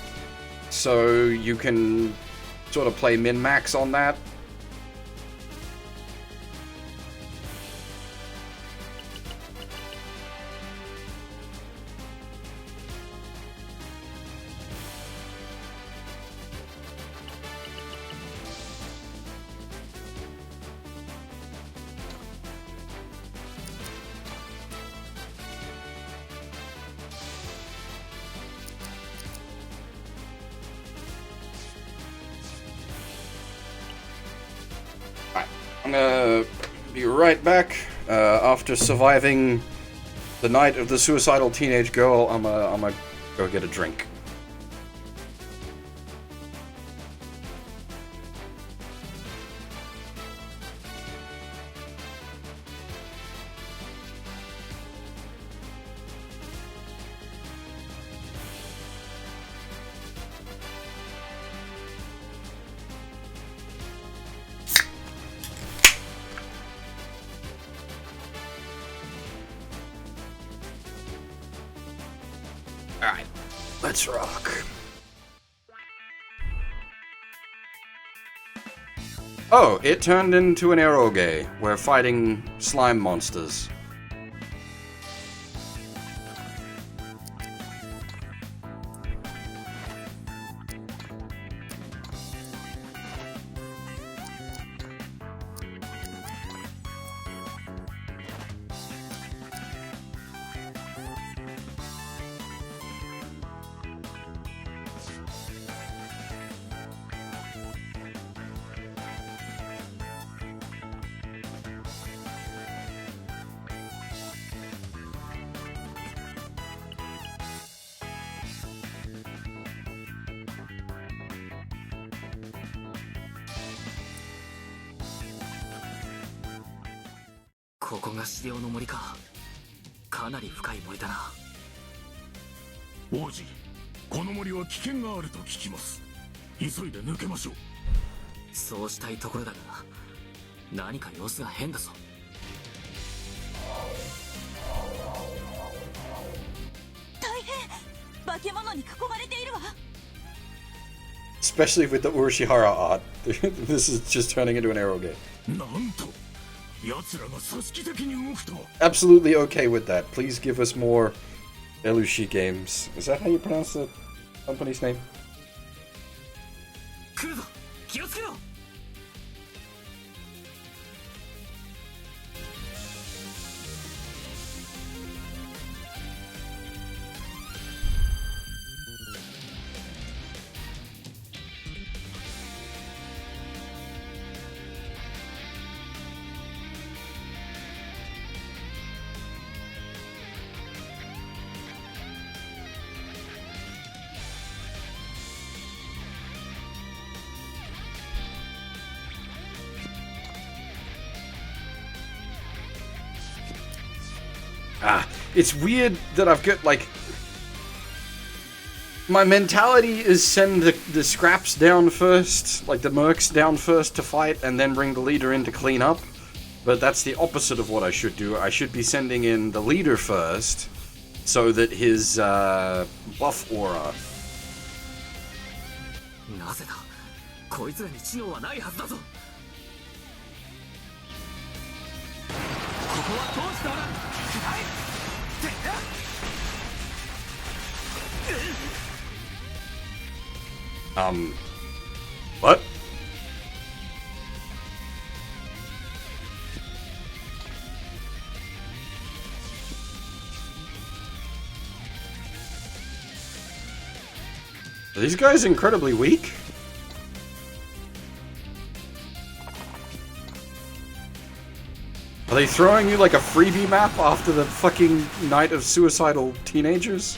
So you can sort of play min-max on that. I'm gonna be right back. After surviving the night of the suicidal teenage girl, I'm gonna go get a drink. Alright, let's rock. Oh, it turned into an eroge. We're fighting slime monsters.ここが資料の森か。かなり深い森だな。王子、この森は危険があると聞きます。急いで抜けましょう。そうしたいところだが、何か様子が変だぞ。大変、化け物に囲まれているわ。Especially with the Urashihara art. This is just turning into an arrow game. なんと奴らが組織的に動くとは。 Absolutely okay with that. Please give us more Elushi games. Is that how you pronounce the company's name? 来るぞ、気をつけろ。It's weird that I've got, like... My mentality is send the scraps down first, like the mercs down first to fight, and then bring the leader in to clean up. But that's the opposite of what I should do. I should be sending in the leader first, so that his, buff aura... なぜだ、こいつらに知能はないはずだぞ。ここは通しておらん。はい。 What? Are these guys incredibly weak? Are they throwing you like a freebie map after the fucking night of suicidal teenagers?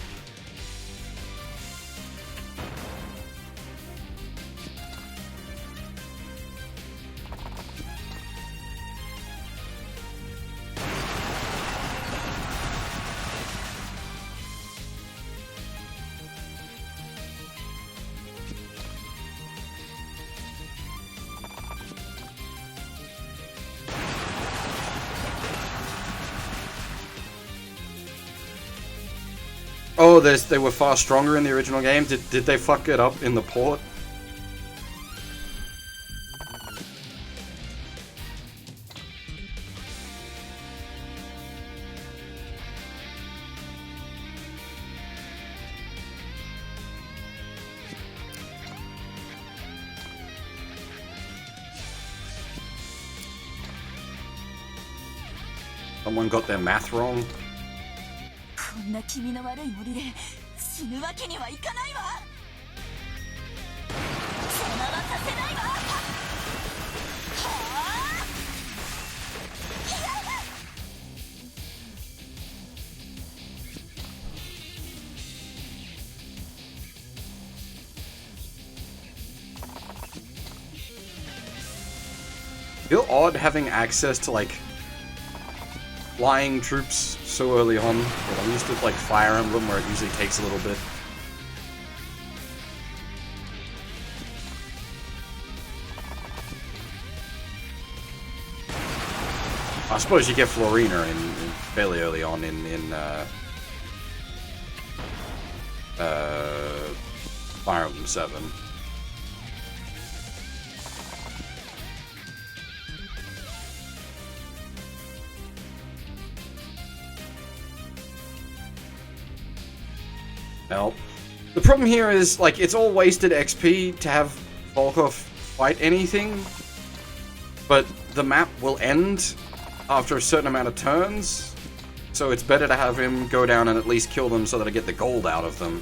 Oh, they were far stronger in the original game. Did they fuck it up in the port? Someone got their math wrong. こんな気味の悪い森で死ぬわけにはいかないわ。邪魔はさせないわ。はあ。Feel odd having access to like flying troops so early on. I'm used to like Fire Emblem where it usually takes a little bit. I suppose you get Florina in fairly early on in Fire Emblem 7. Well, the problem here is, like, it's all wasted XP to have Volkov fight anything, but the map will end after a certain amount of turns, so it's better to have him go down and at least kill them so that I get the gold out of them.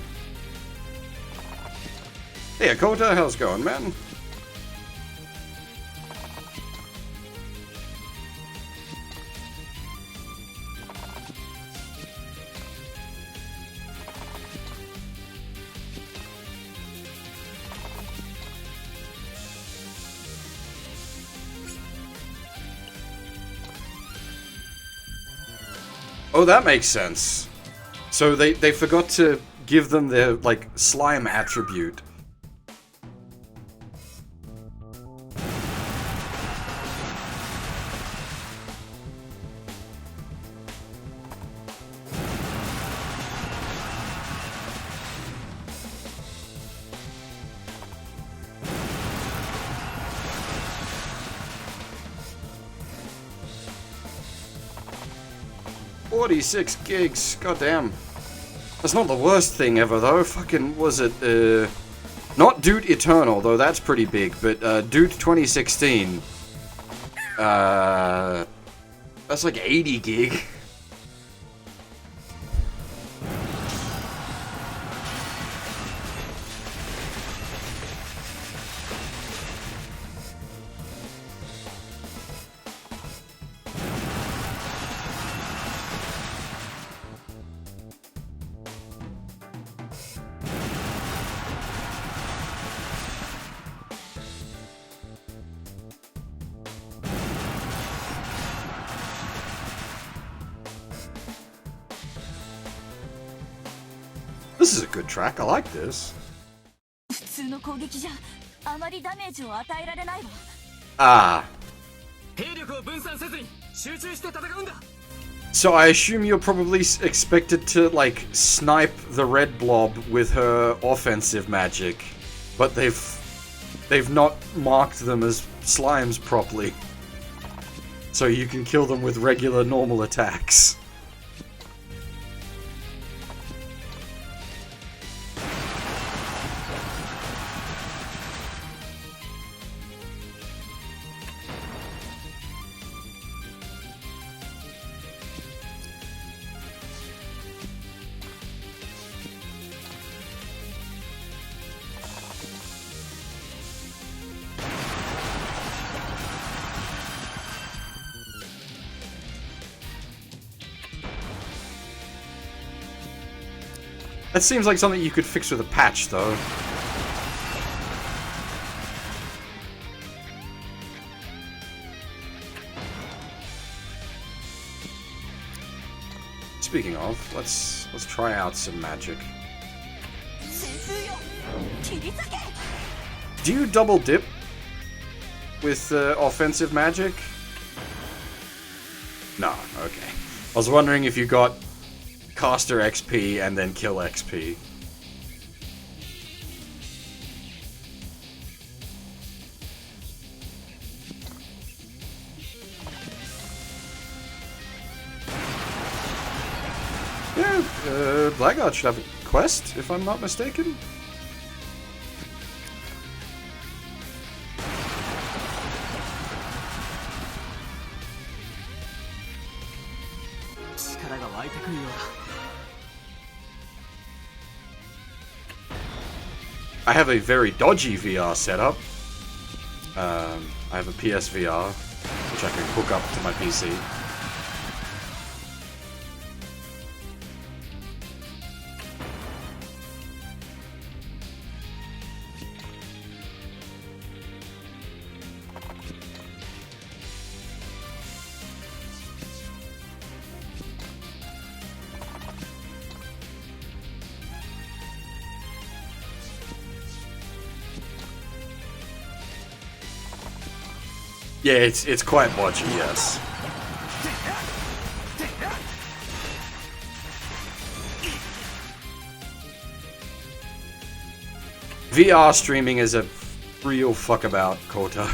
Hey, Kota, how's it going, man? Oh, that makes sense. So they forgot to give them their, like, slime attribute. $46 gigs, goddamn. That's not the worst thing ever, though. Fucking, was it, not Dude Eternal, though that's pretty big, but, Dude 2016. That's like 80 gig. This is a good track. I like this. 普通の攻撃じゃあまりダメージを与えられないわ。Ah. 兵力を分散せずに集中して戦うんだ。 So I assume you're probably expected to, like, snipe the red blob with her offensive magic, but they've not marked them as slimes properly. So you can kill them with regular normal attacks. That seems like something you could fix with a patch, though. Speaking of, let's try out some magic. Do you double dip with offensive magic? No, okay. I was wondering if you got caster XP and then kill XP. Yeah, Blackguard should have a quest, if I'm not mistaken. I have a very dodgy VR setup. I have a PSVR, which I can hook up to my PC. Yeah, it's quite bodgy, yes. VR streaming is a real fuck about, Kota.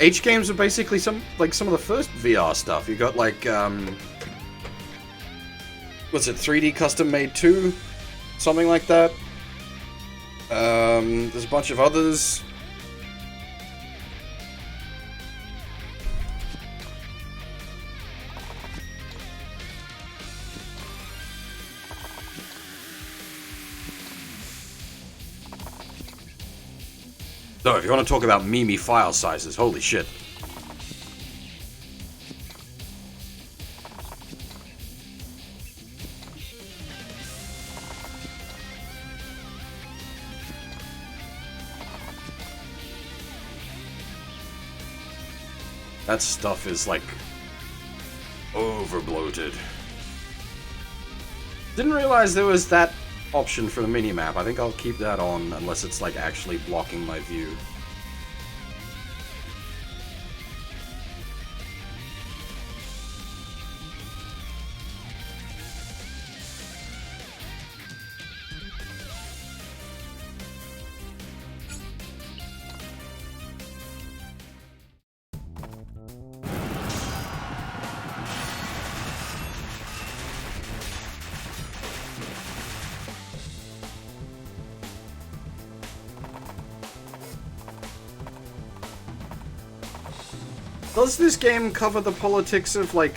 H games are basically some of the first VR stuff. You got like what's it, 3D Custom Made 2? Something like that. There's a bunch of others. So, if you want to talk about memey file sizes, holy shit. That stuff is like over bloated. Didn't realize there was that option for the minimap. I think I'll keep that on unless it's like actually blocking my view. Does this game cover the politics of, like,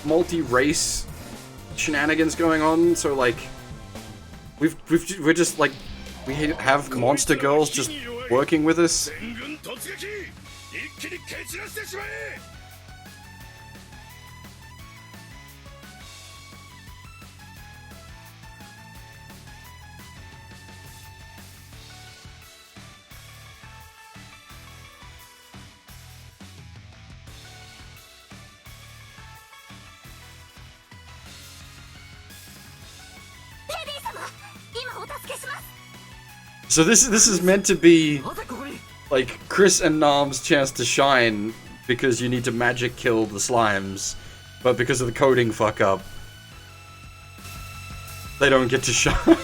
multi-race shenanigans going on? So, like, we're just, like, we have monster girls just working with us? So this is meant to be like Chris and Nam's chance to shine because you need to magic kill the slimes, but because of the coding fuck up, they don't get to shine.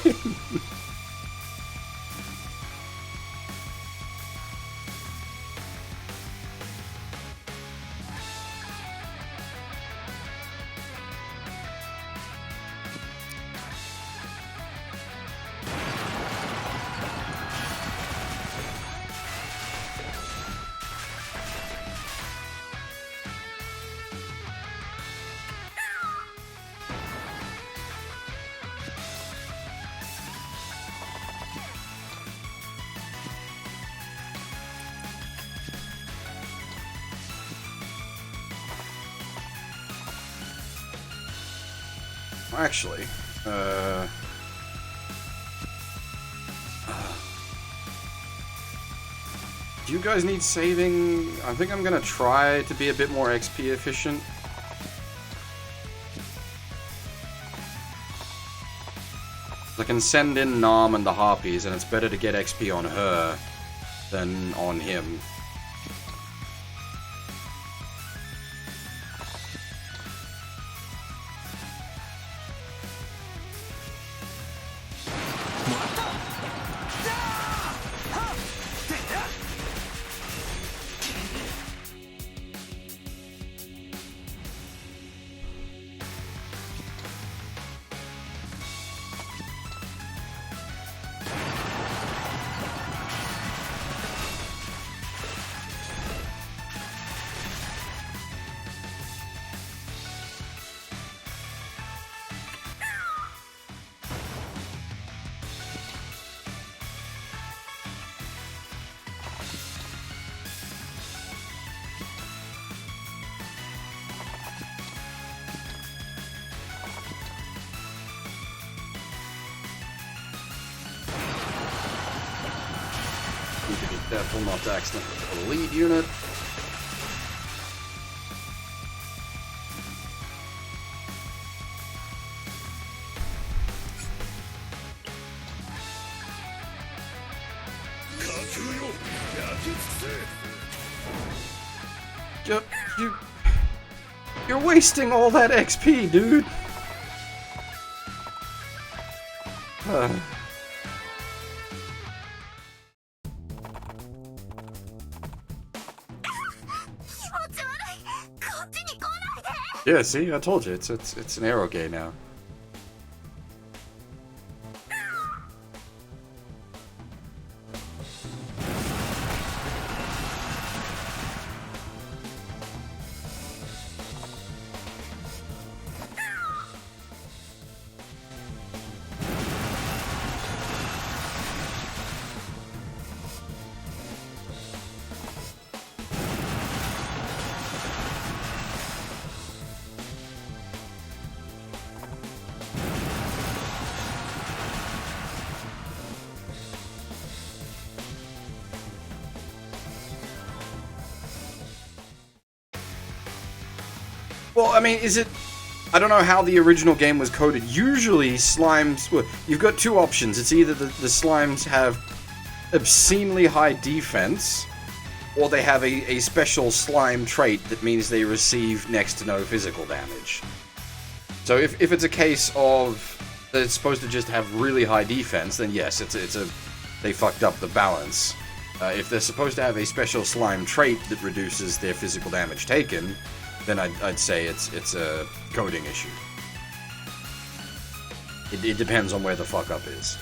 Actually, do you guys need saving? I think I'm gonna try to be a bit more XP efficient. I can send in Nam and the Harpies, and it's better to get XP on her than on him. Careful not to accidentally kill the lead unit. You're wasting all that XP, dude. Yeah, see, I told you, it's an arrow gay now. Well, I mean, is it... I don't know how the original game was coded. Usually, slimes... Well, you've got two options. It's either the slimes have obscenely high defense, or they have a special slime trait that means they receive next to no physical damage. So if it's a case of that it's supposed to just have really high defense, then yes, they fucked up the balance. If they're supposed to have a special slime trait that reduces their physical damage taken, then I'd say it's a coding issue. It depends on where the fuck up is.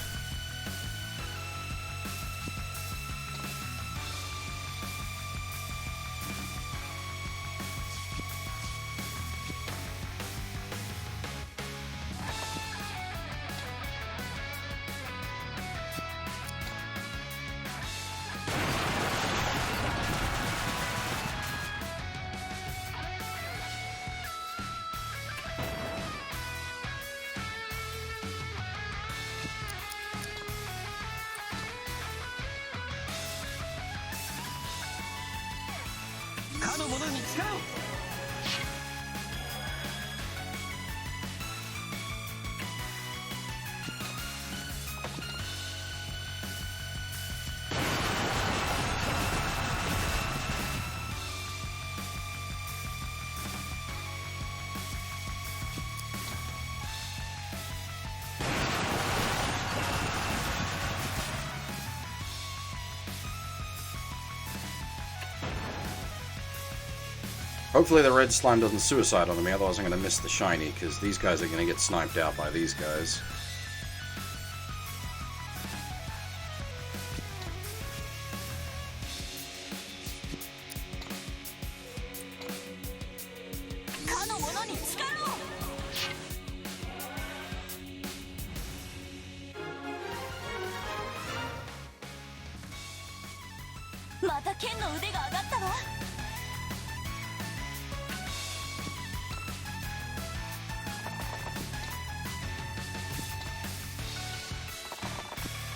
Hopefully the red slime doesn't suicide on me, otherwise I'm going to miss the shiny, because these guys are going to get sniped out by these guys.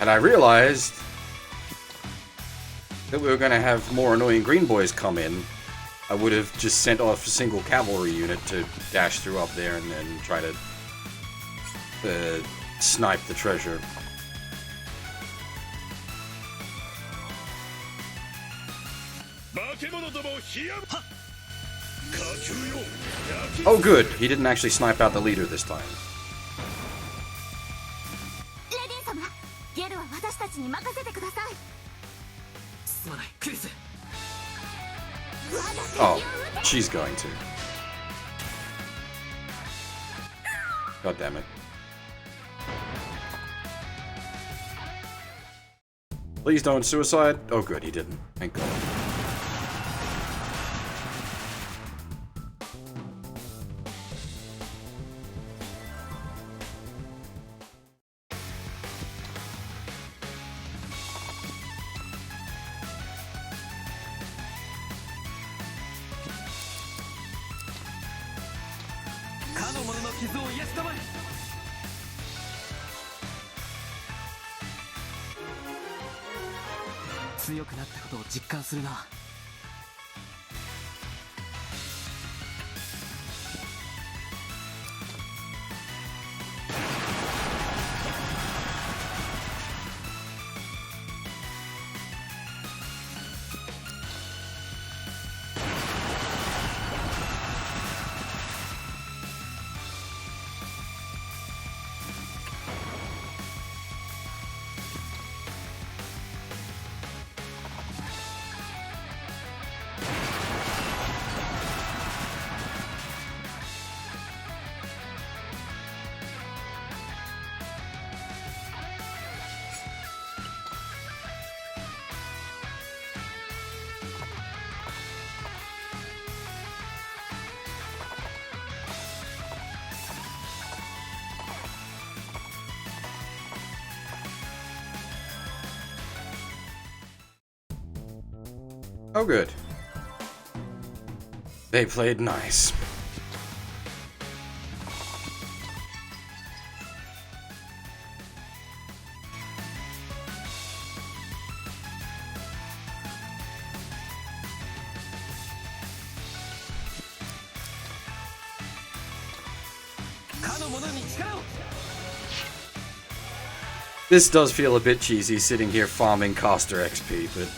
And I realized that we were going to have more annoying green boys come in. I would have just sent off a single cavalry unit to dash through up there and then try to snipe the treasure. Oh good, he didn't actually snipe out the leader this time. Oh, she's going to. God damn it. Please don't suicide. Oh good, he didn't. Thank God. Oh good. They played nice. This does feel a bit cheesy sitting here farming caster XP, but...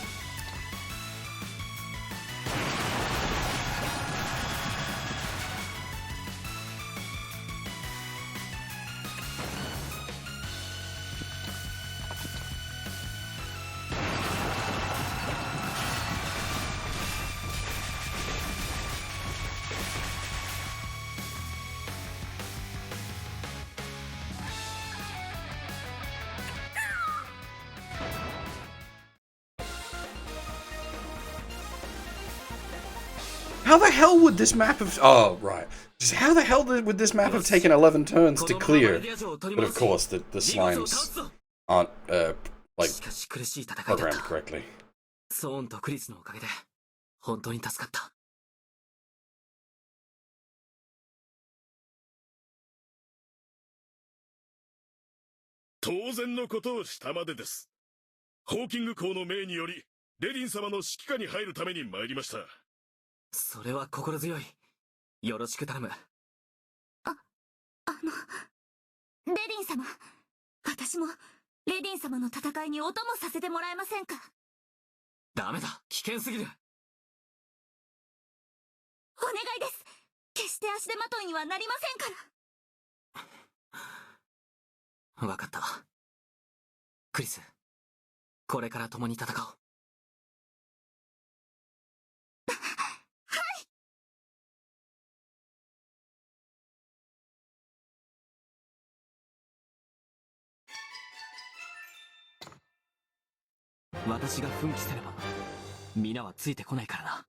How the hell would this map have... Oh, right. Just how the hell would this map have taken 11 turns to clear? But of course, the slimes aren't, like, programmed correctly. ソーンとクリスのおかげで本当に助かった。当然のことをしたまでです。ホーキング公の命により、レディン様の指揮下に入るために参りました。それは心強い。よろしく頼む。レディン様、私もレディン様の戦いにお供させてもらえませんか？ダメだ、危険すぎる。お願いです。決して足手まといにはなりませんから。わかった。クリス、これから共に戦おう。私が奮起すれば皆はついてこないからな。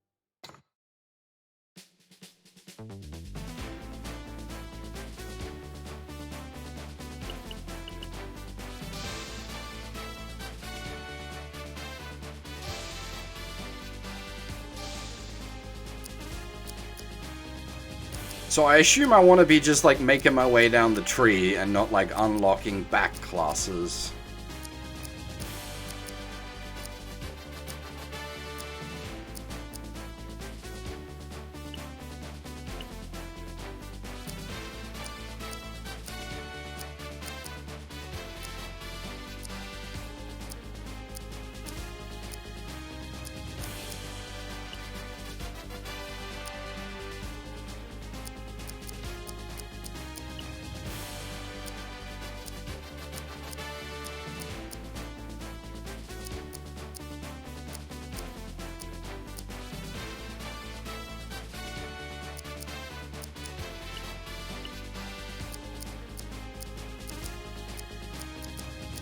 So I assume I want to be just like making my way down the tree and not like unlocking back classes.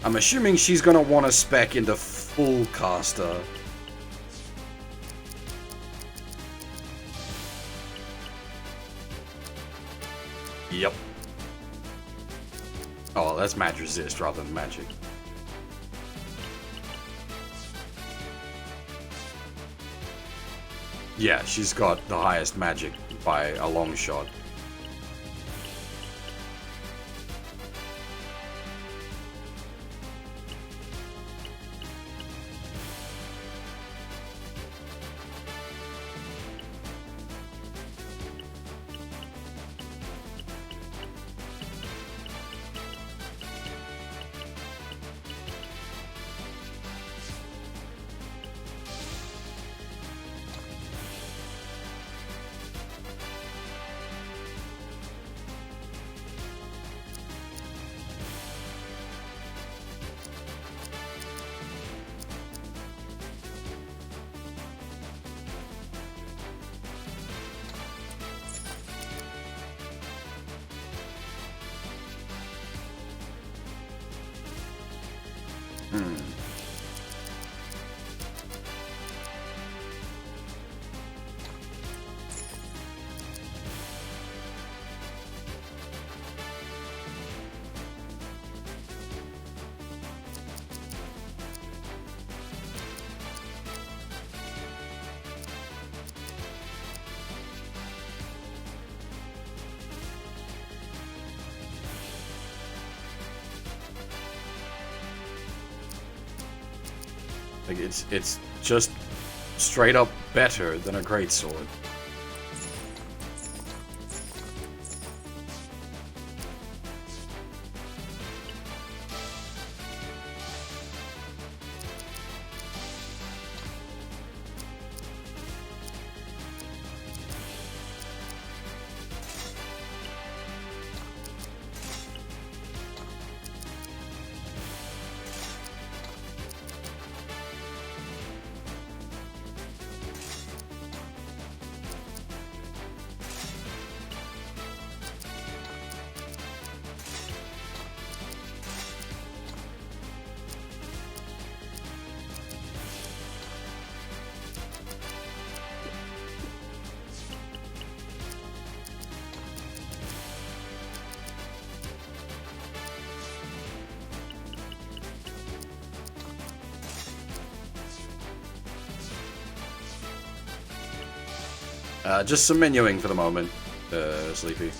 I'm assuming she's gonna want to spec into full caster. Yep. Oh, that's match resist rather than magic. Yeah, she's got the highest magic by a long shot. Like it's just straight up better than a greatsword. Just some menuing for the moment, Sleepy.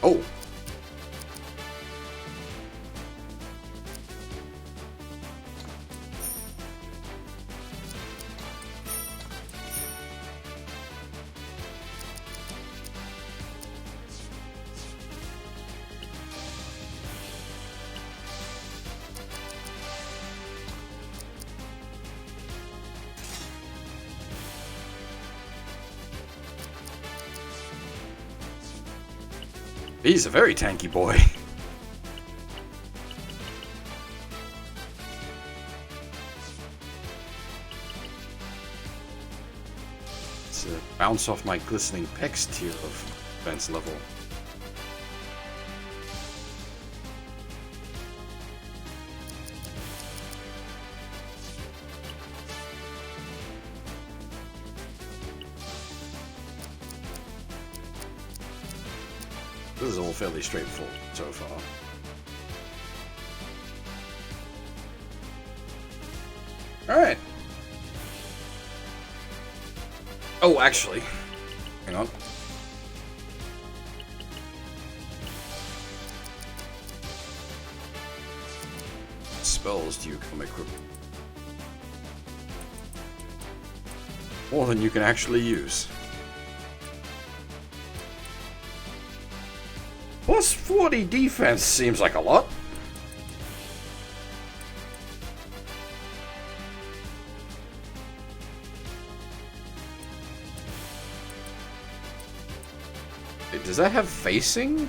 Oh. He's a very tanky boy. Let's bounce off my glistening pecs tier of defense level. This is all fairly straightforward so far. Alright. Oh, actually. Hang on. What spells do you come equipped? More than you can actually use. Plus 40 defense seems like a lot. Wait, does that have facing?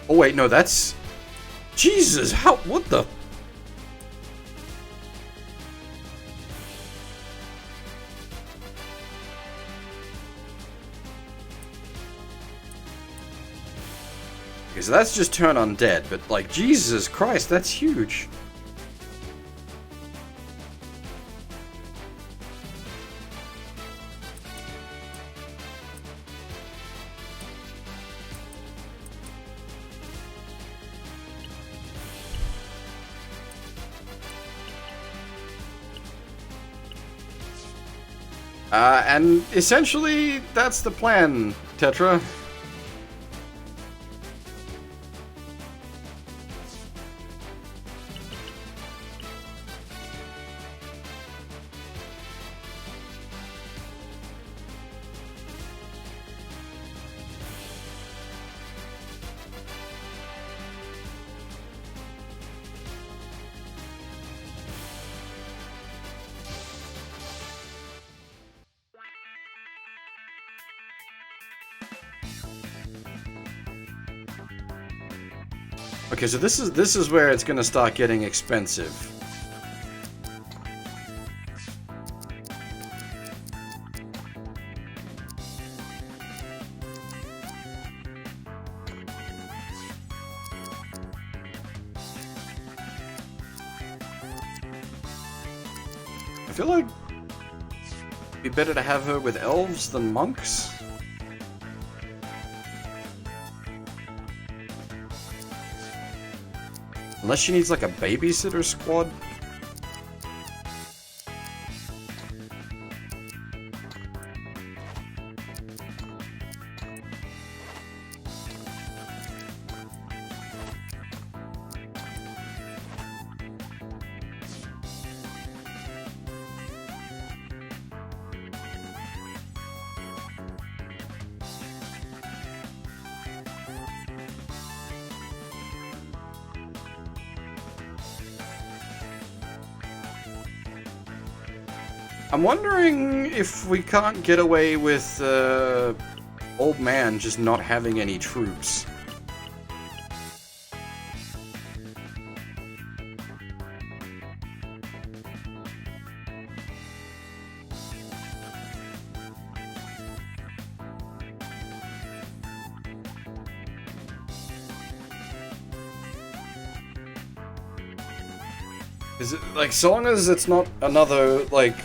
Oh wait, no, that's... Jesus, how... what the... So that's just turn undead, but like, Jesus Christ, that's huge. And essentially, that's the plan, Tetra. Okay, so this is where it's gonna start getting expensive. I feel like it'd be better to have her with elves than monks. Unless she needs like a babysitter squad. I'm wondering if we can't get away with old man just not having any troops. Is it, like, so long as it's not another, like,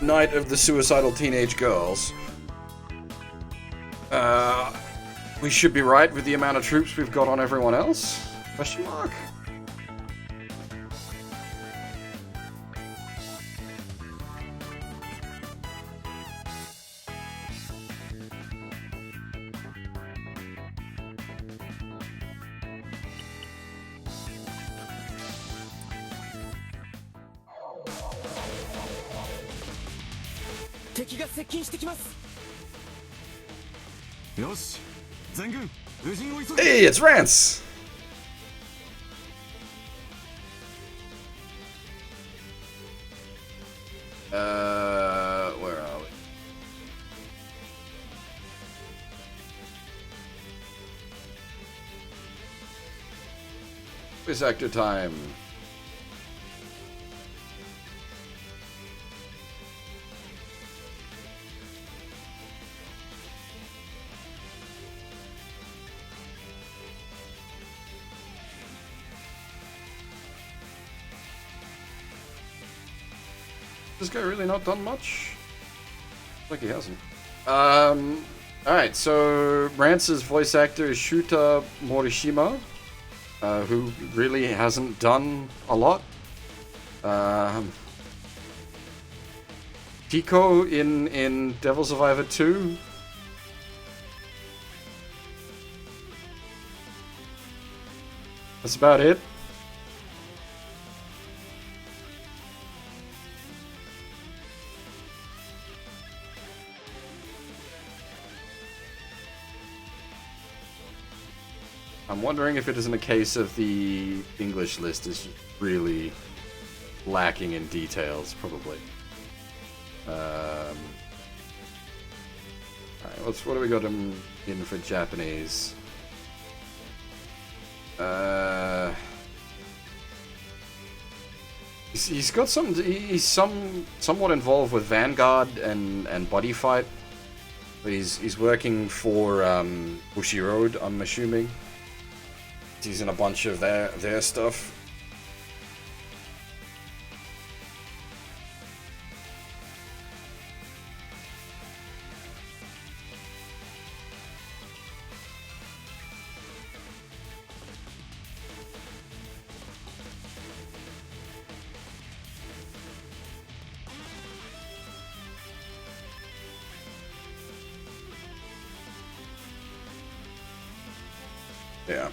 Night of the Suicidal Teenage Girls, we should be right with the amount of troops we've got on everyone else? Question mark? Hey, it's Rance! Where are we? Voice actor time. This guy really not done much? Like he hasn't. Alright, so Rance's voice actor is Shuta Morishima, who really hasn't done a lot. Tico in Devil Survivor 2. That's about it. I'm wondering if it isn't a case of the English list is really lacking in details, probably. Alright, what do we got in for Japanese? He's got some. He's somewhat involved with Vanguard and Body Fight. He's working for Bushiroad, I'm assuming. He's in a bunch of their stuff. Yeah.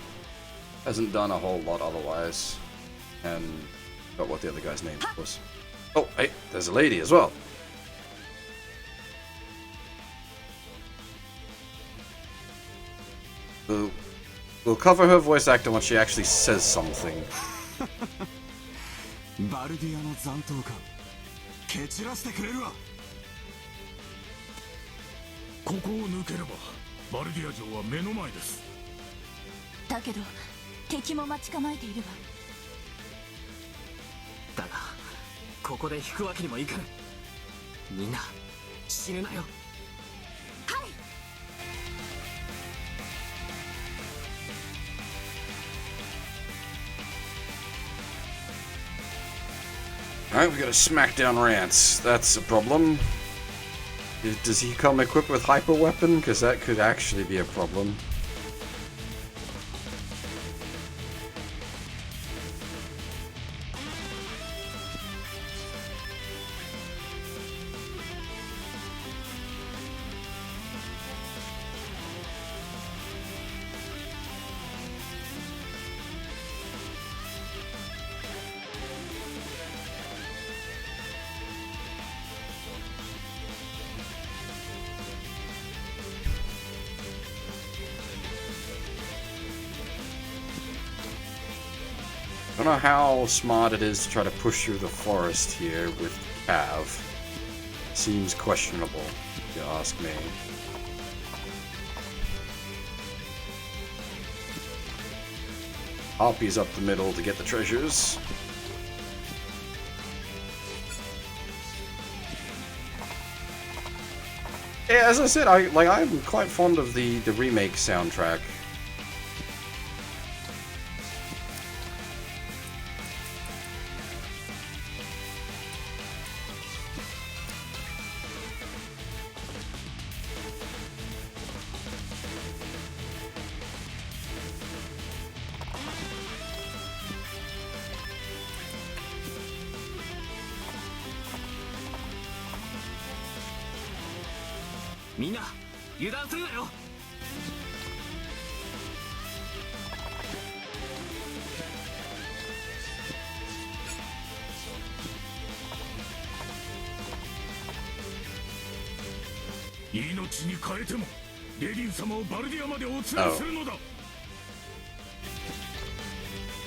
Hasn't done a whole lot otherwise. And got what the other guy's name was. Oh, hey, there's a lady as well. We'll cover her voice actor when she actually says something. バルディアの残党か蹴散らしてくれるわここを抜ければバルディア城は目の前ですだけど敵も待ち構えているわだがここで引くわけにもいかぬみんな死ぬなよ Alright, we got a smackdown Rance. That's a problem. Does he come equipped with hyper weapon? Because that could actually be a problem. I don't know how smart it is to try to push through the forest here with have seems questionable, if you ask me. Harpies up the middle to get the treasures. Yeah, as I said, I'm quite fond of the remake soundtrack.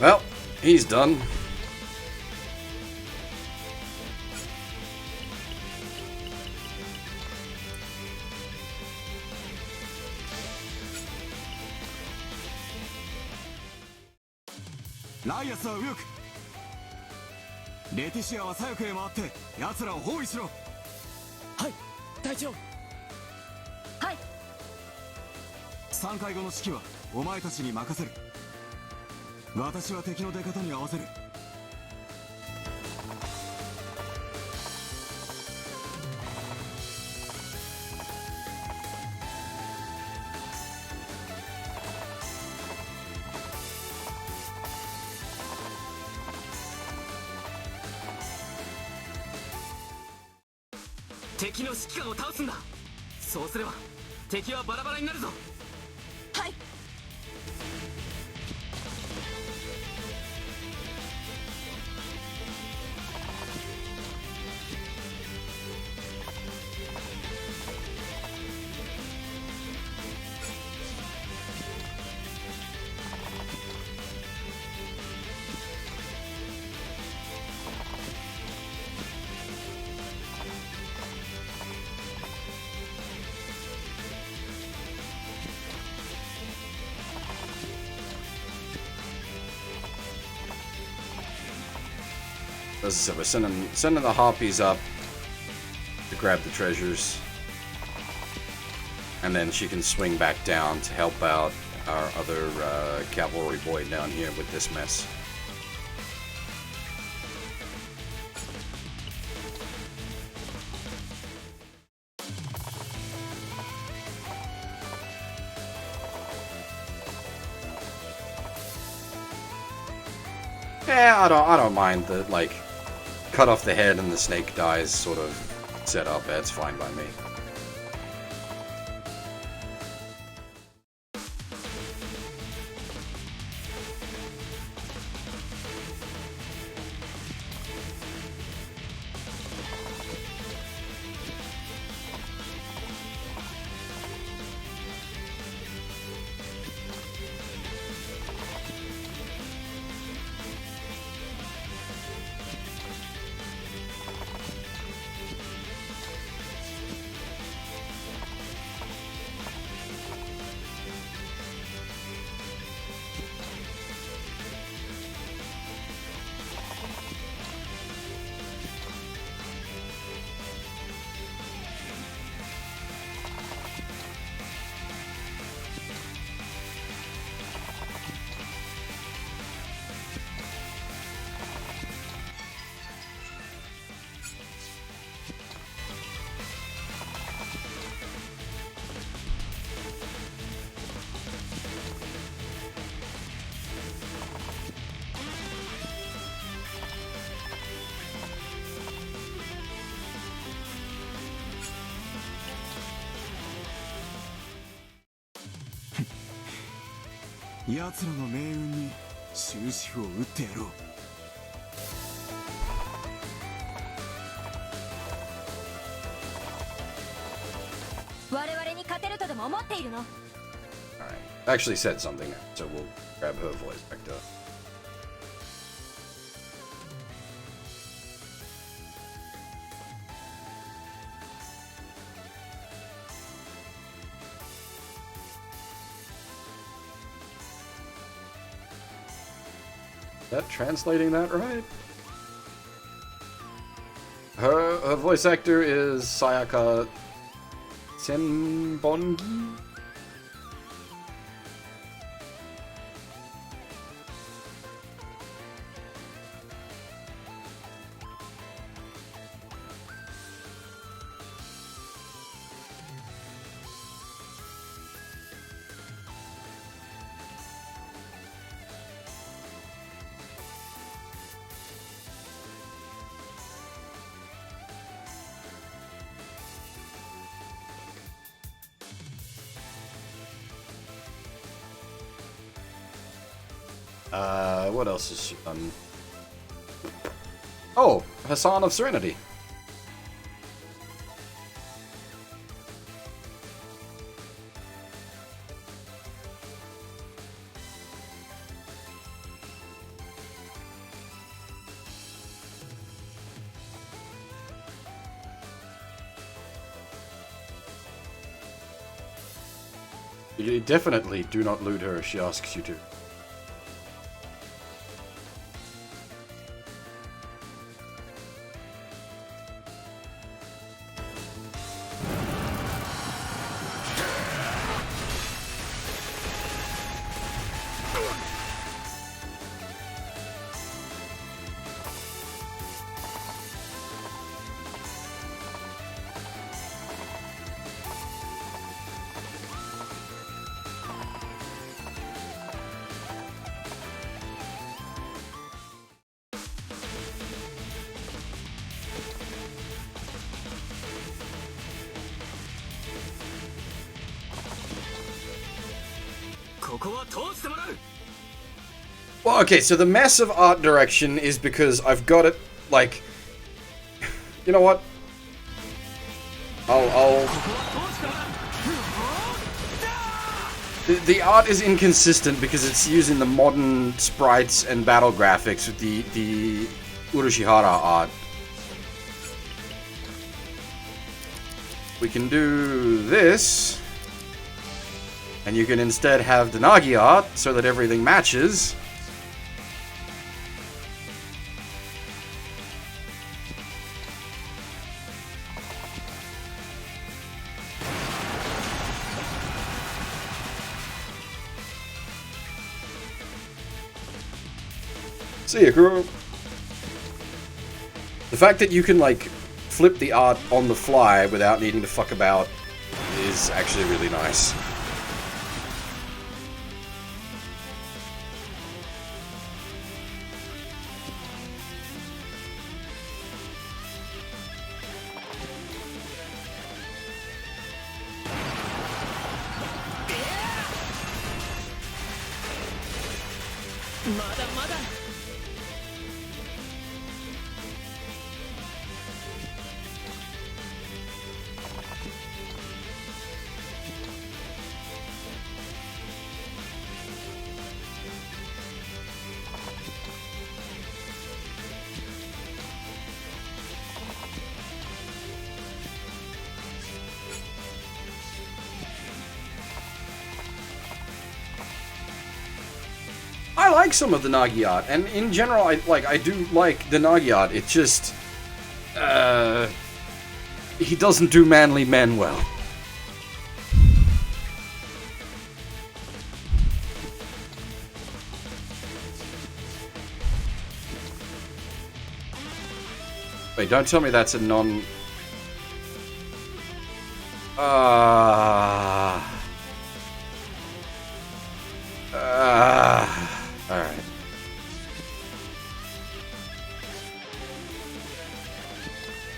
Well, he's done. Langrisserは右翼。レティシアは左翼へ回って奴らを包囲しろ。はい、隊長。はい。3回後の指揮はお前たちに任せる。私は敵の出方に合わせる。敵の指揮官を倒すんだ。そうすれば敵はバラバラになるぞ。はい。As I said, we're sending the Harpies up to grab the treasures. And then she can swing back down to help out our other cavalry boy down here with this mess. Yeah, I don't mind the, like, cut off the head and the snake dies sort of setup. That's fine by me. Huh. 奴らの命運に終止符を打ってやろう。我々に勝てるとでも思っているの？ Alright. Actually said something now, so we'll grab her voice back up. that translating that right? Her voice actor is Sayaka Senbongi? What else has she done? Oh, Hassan of Serenity. You definitely do not loot her if she asks you to. Well, okay, so the mess of art direction is because I've got it, like... You know what? The art is inconsistent because it's using the modern sprites and battle graphics with the Urushihara art. We can do this, and you can instead have the Nagi art so that everything matches. See ya, crew. The fact that you can, like, flip the art on the fly without needing to fuck about is actually really nice. I like some of the Nagi art, and in general, I do like the Nagi art. It just, he doesn't do manly men well. Wait, don't tell me that's a non... Alright.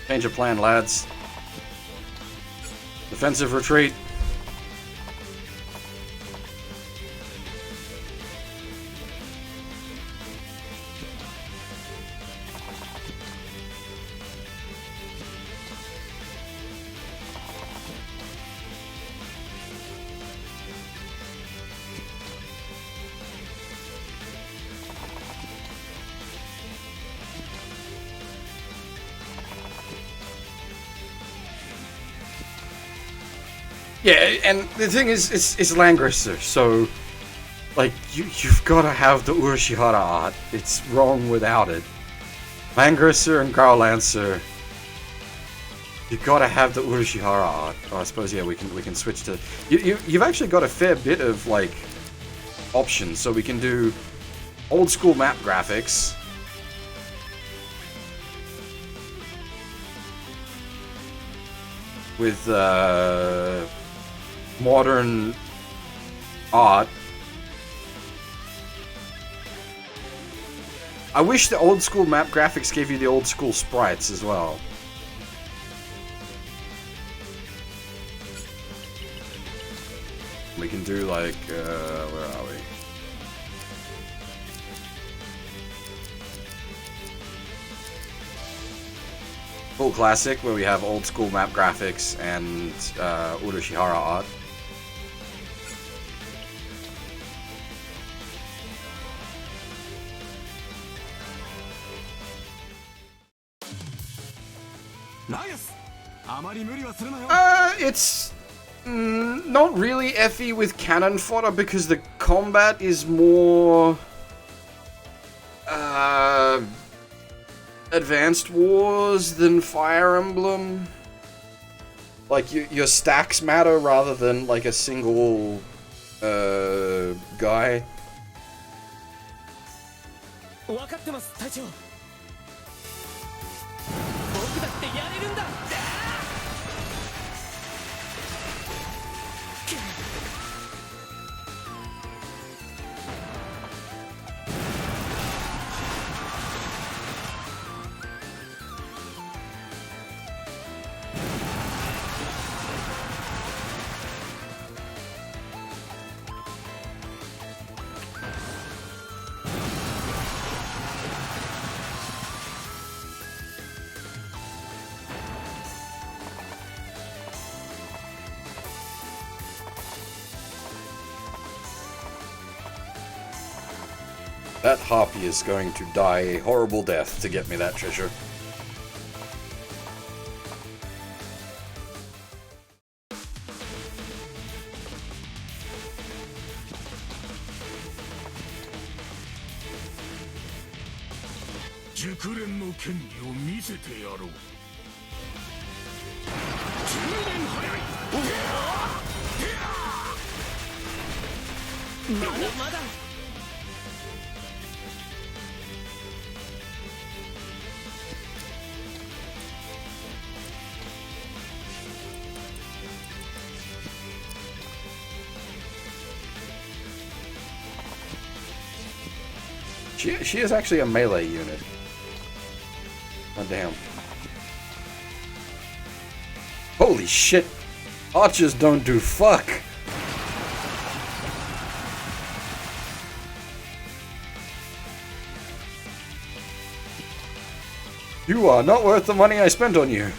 Change of plan, lads. Defensive retreat. Yeah, and the thing is, it's Langrisser, so Like, you've got to have the Urashihara art. It's wrong without it. Langrisser and Lancer. You've got to have the Urashihara art. Oh, I suppose, yeah, we can switch to... You've actually got a fair bit of, like, options. So we can do old school map graphics. With, modern art. I wish the old school map graphics gave you the old school sprites as well. We can do like, where are we? Full classic, where we have old school map graphics and Urashihara art. It's not really effy with cannon fodder because the combat is more Advanced Wars than Fire Emblem. Like your stacks matter rather than like a single guy. That harpy is going to die a horrible death to get me that treasure. She is actually a melee unit. Oh, damn. Holy shit! Archers don't do fuck! You are not worth the money I spent on you.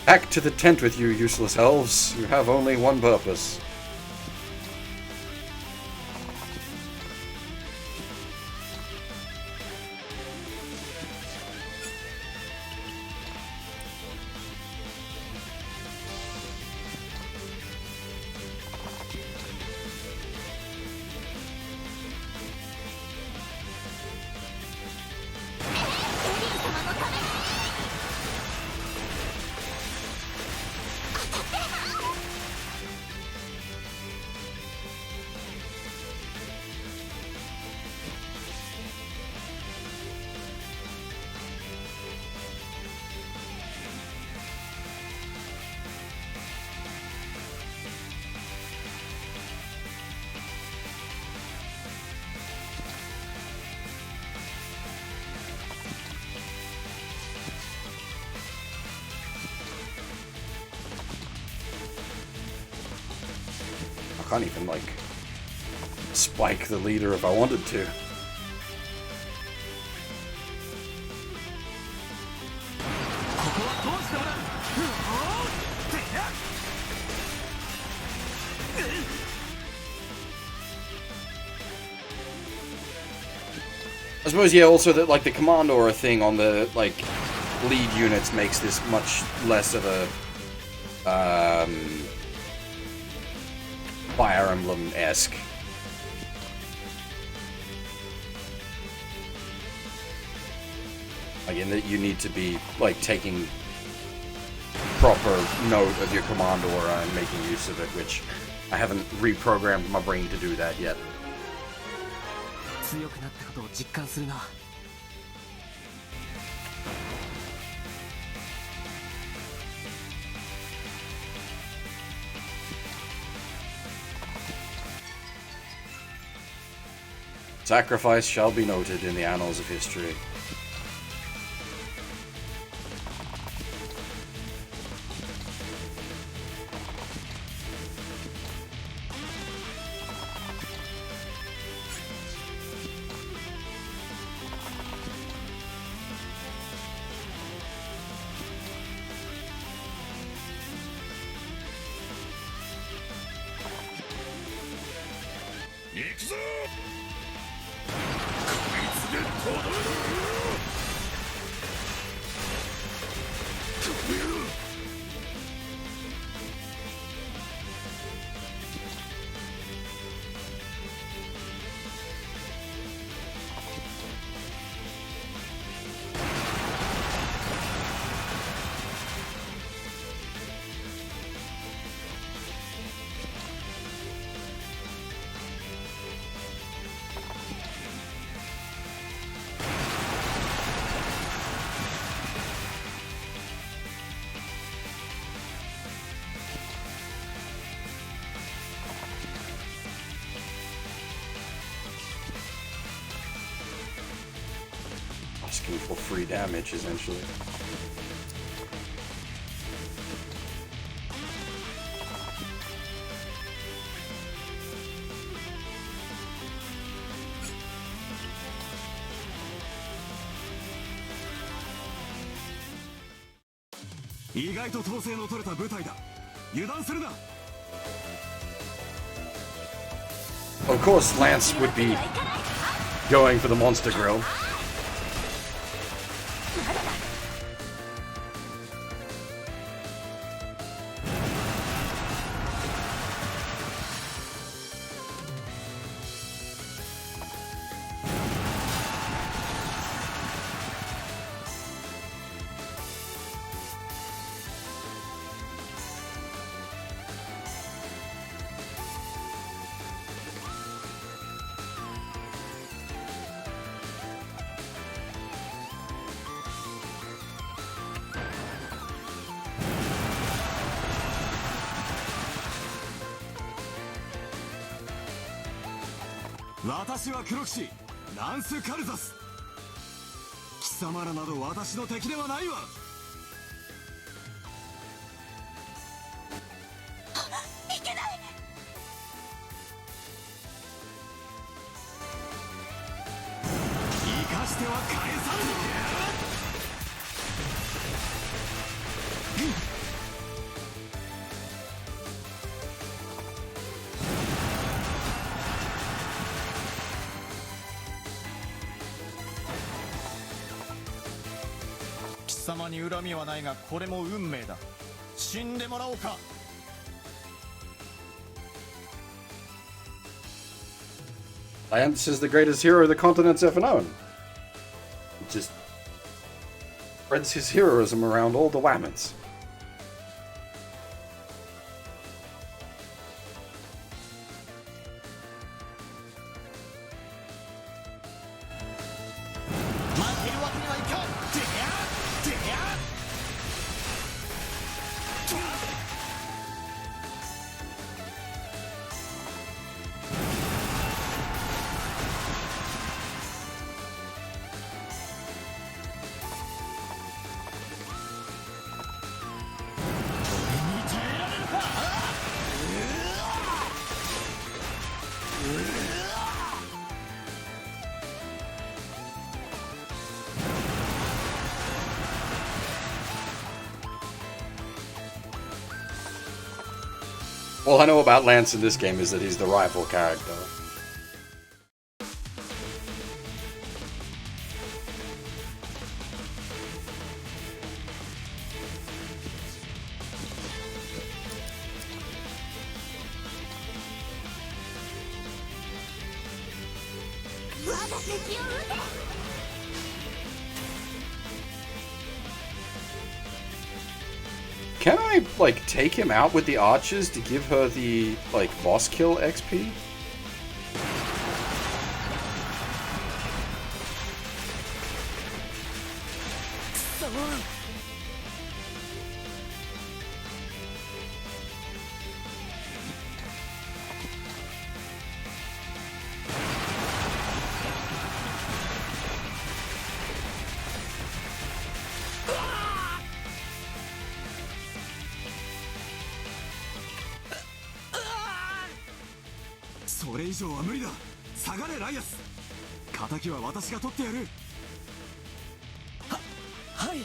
Back to the tent with you, useless elves. You have only one purpose. I can't even, like, spike the leader if I wanted to. I suppose, yeah, also that, like, the Commandor thing on the, like, lead units makes this much less of a, Fire Emblem-esque. Like, in that you need to be, like, taking proper note of your Commandor and making use of it, which I haven't reprogrammed my brain to do that yet. 強くなったことを実感するな。Sacrifice shall be noted in the annals of history. Asking for free damage, essentially. Of course, Lance would be going for the monster grill. Lance is the greatest hero the continent's ever known. He just spreads his heroism around all the Wammons. All I know about Lance in this game is that he's the rival character. 敵を撃て。 Can I, like, take him out with the archers to give her the, like, boss kill XP? "それ以上は無理だ。下がれライアス。敵は私が取ってやる。はい。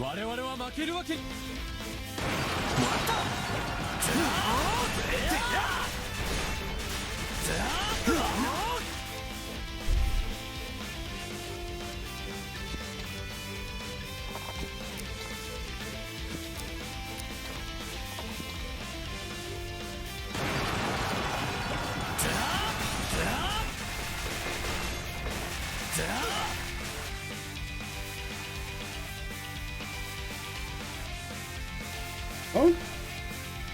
我々は負けるわけ。Oh?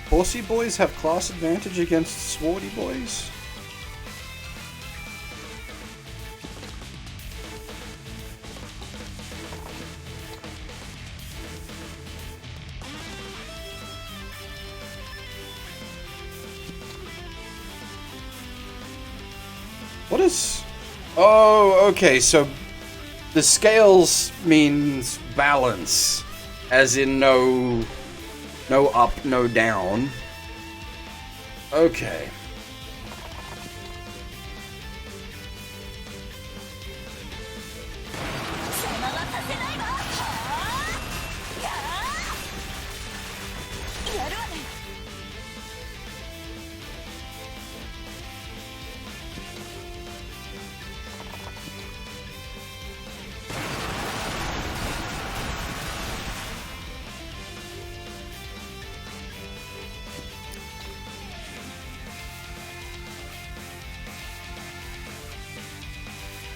Horsey boys have class advantage against swordy boys? What is... Oh, okay, so the scales means balance, as in no up, no down. Okay.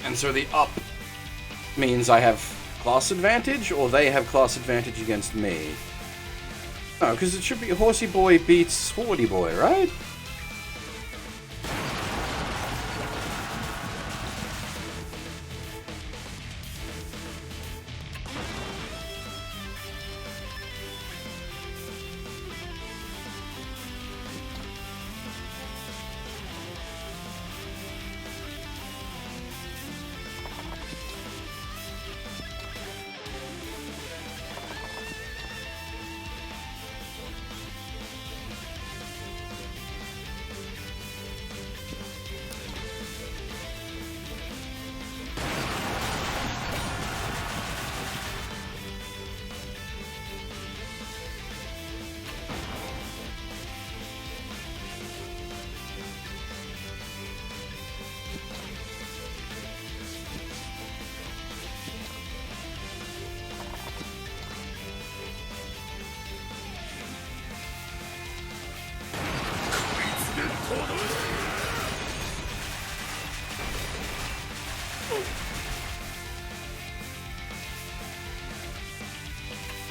And so the up means I have class advantage, or they have class advantage against me? No, because it should be Horsey Boy beats Swordy Boy, right?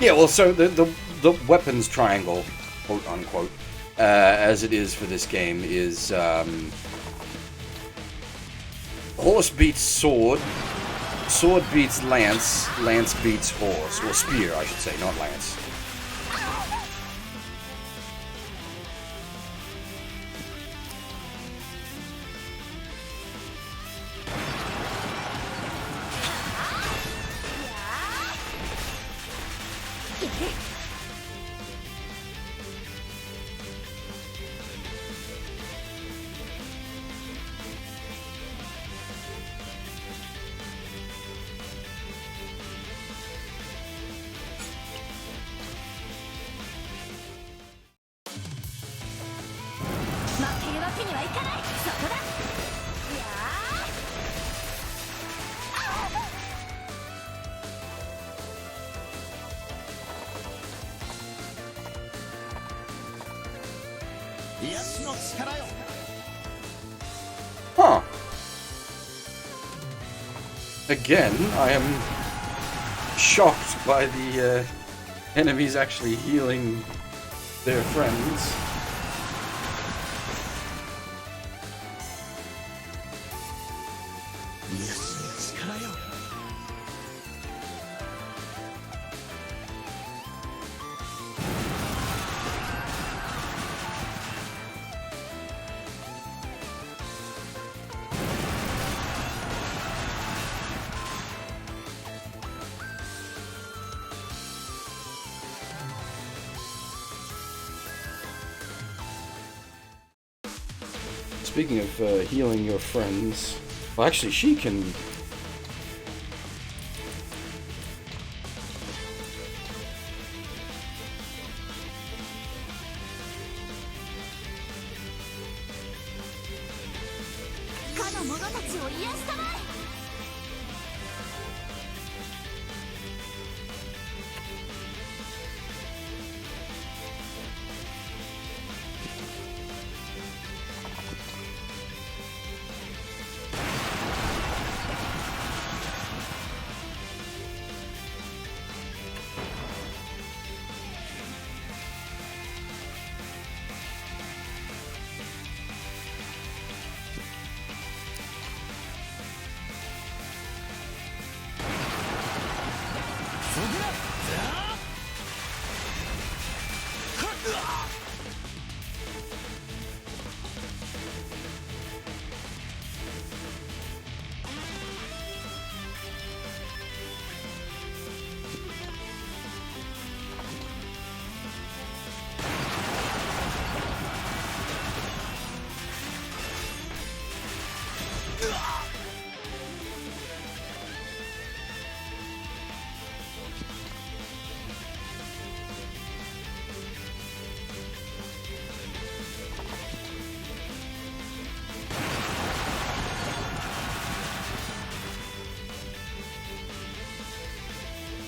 Yeah, well, so the weapons triangle, quote unquote, as it is for this game, is horse beats sword, sword beats lance, lance beats horse, or spear, I should say, not lance. わけにはいかない。そこだ。癒しの力よ。 Huh. Again, I am shocked by the enemies actually healing their friends. Speaking of healing your friends, well, actually, she can.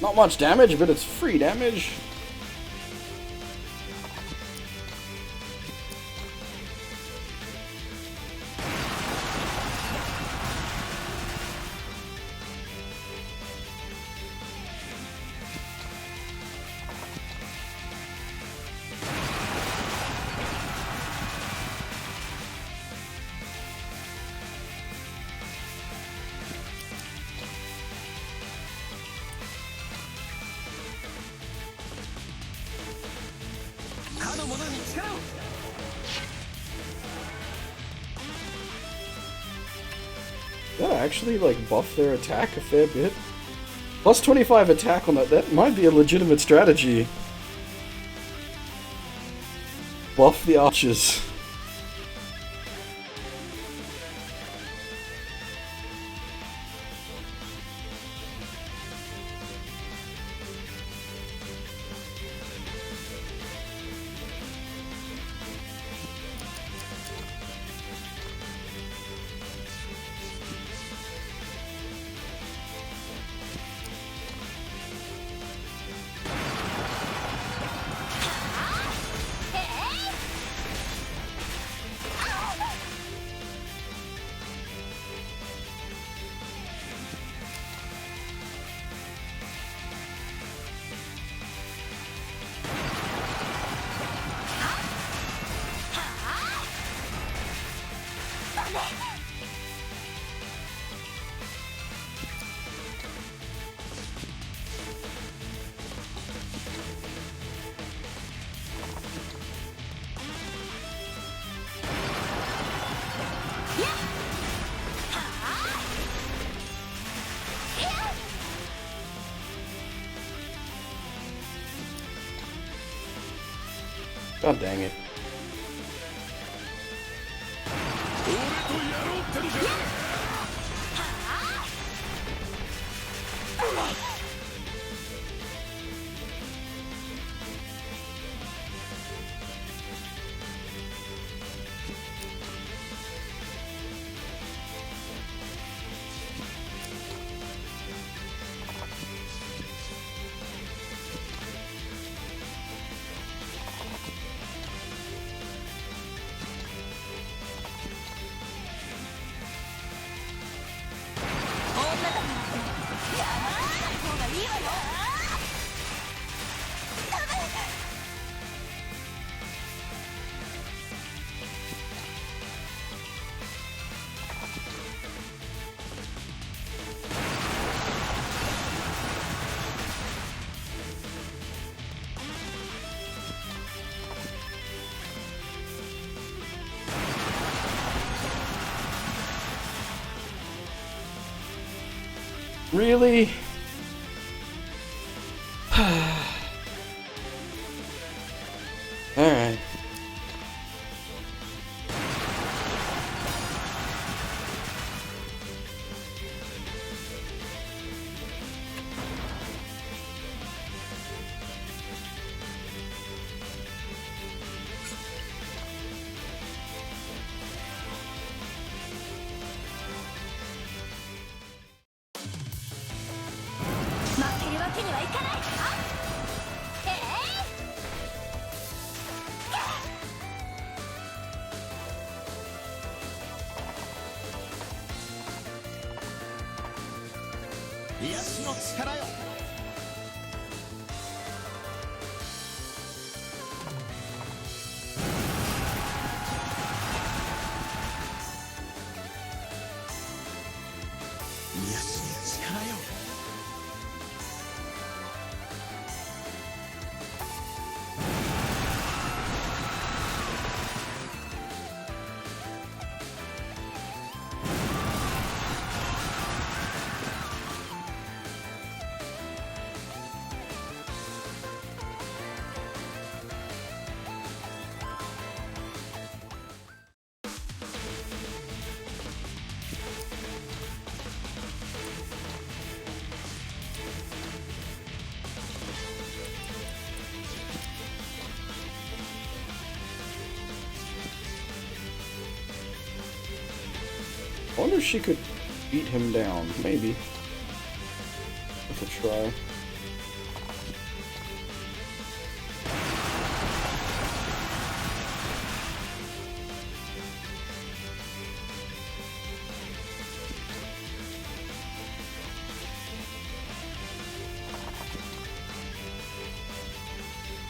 Not much damage, but it's free damage. That actually like buff their attack a fair bit. Plus 25 attack on that. That might be a legitimate strategy. Buff the archers. God dang it. いいわよ。Really? Alright. I wonder if she could beat him down. Maybe. Worth a try.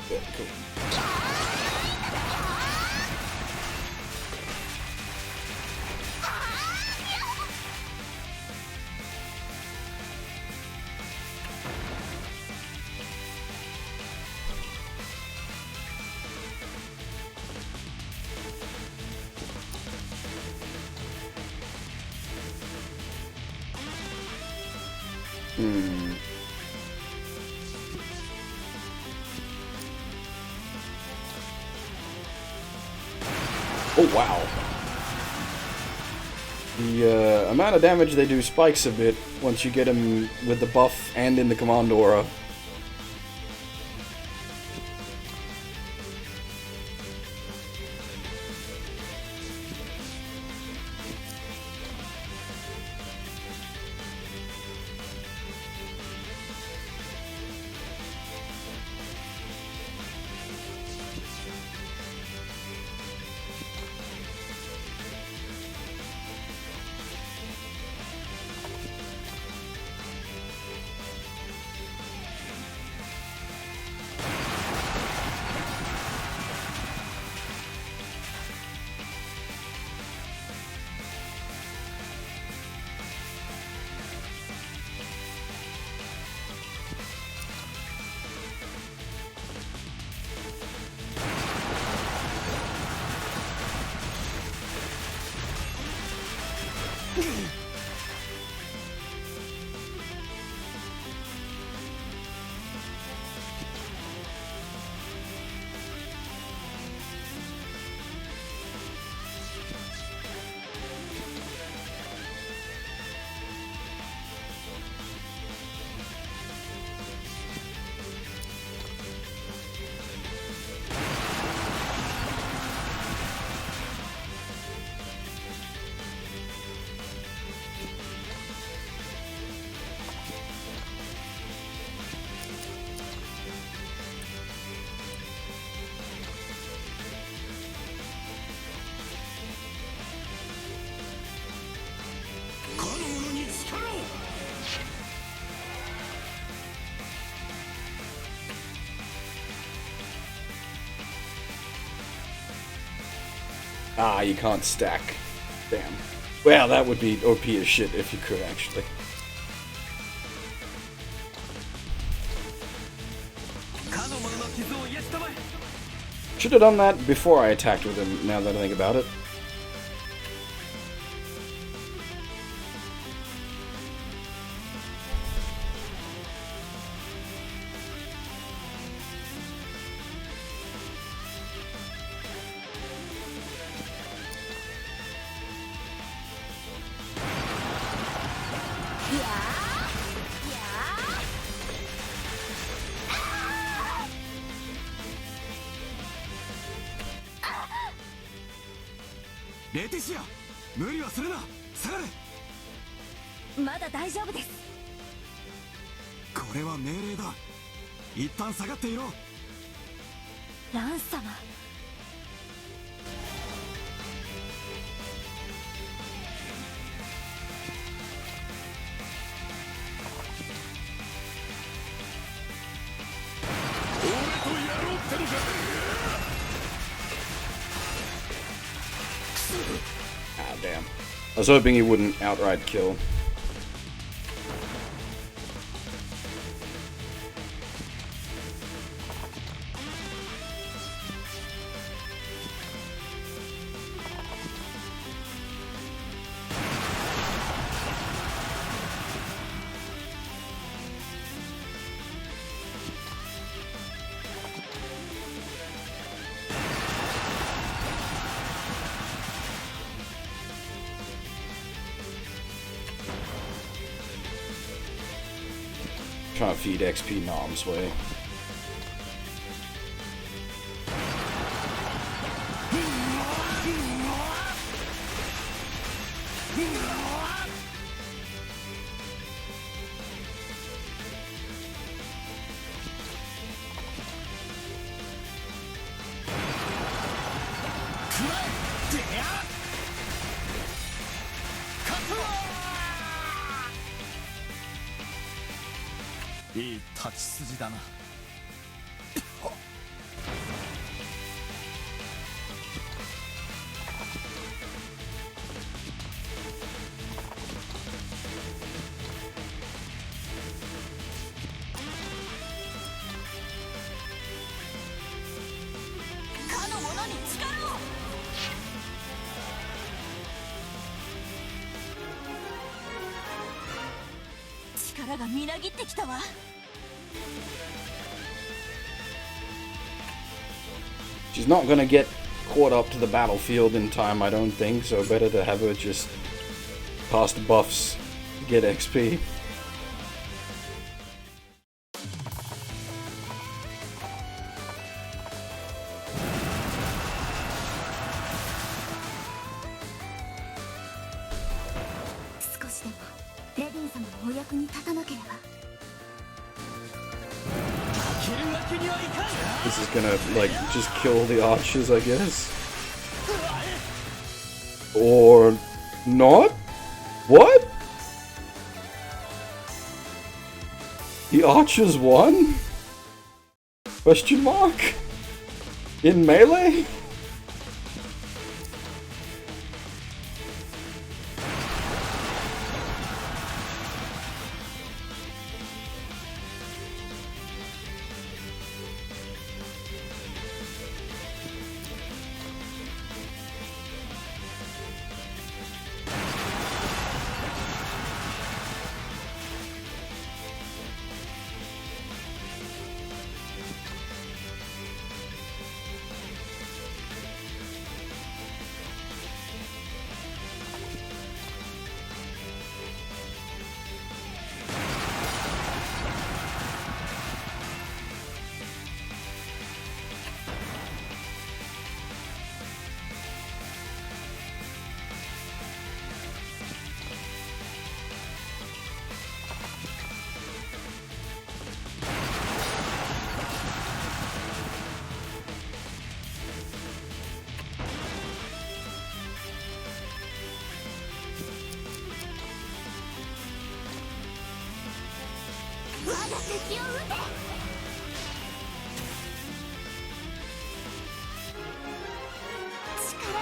Yeah, cool. Oh wow. The amount of damage they do spikes a bit once you get him with the buff and in the command aura. Ah, you can't stack. Damn. Well, that would be OP as shit if you could, actually. Should have done that before I attacked with him, now that I think about it.レティシア、無理はするな。下がれ。まだ大丈夫です。これは命令だ。一旦下がっていろ。ラン様。俺とやろうってのか。Ah, damn. I was hoping he wouldn't outright kill. Trying to feed XP Nom's way.いい立ち筋だな。かの者に力を。力がみなぎってきたわ。She's not gonna get caught up to the battlefield in time, I don't think, so better to have her just pass the buffs to get XP. This is gonna, like, just kill the archers, I guess. Or not? What? The archers won? Question mark? In melee?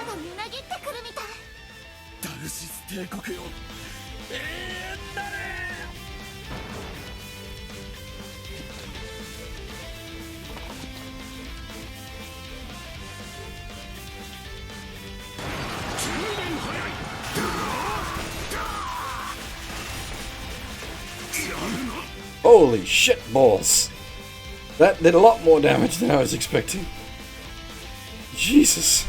がみなぎってくるみたい。ダルシス帝国よ、永遠だね。Holy shit balls! That did a lot more damage than I was expecting. Jesus.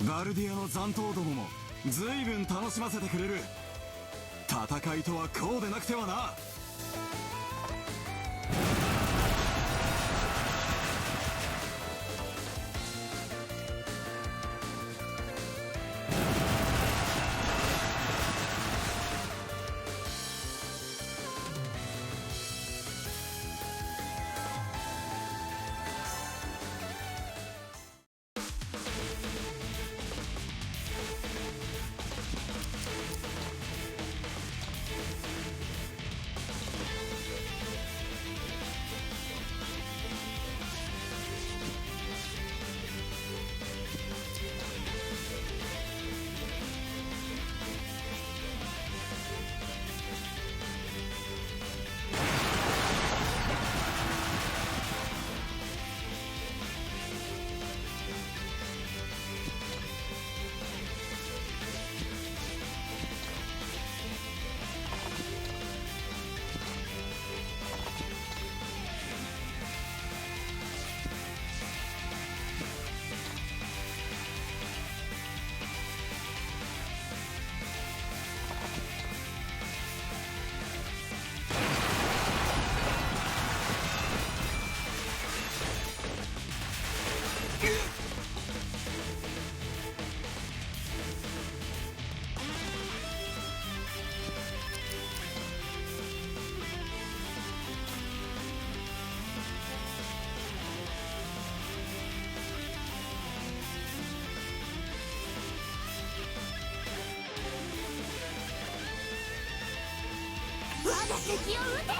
バルディアの残党どもも随分楽しませてくれる。戦いとはこうでなくてはな。我が敵を撃て。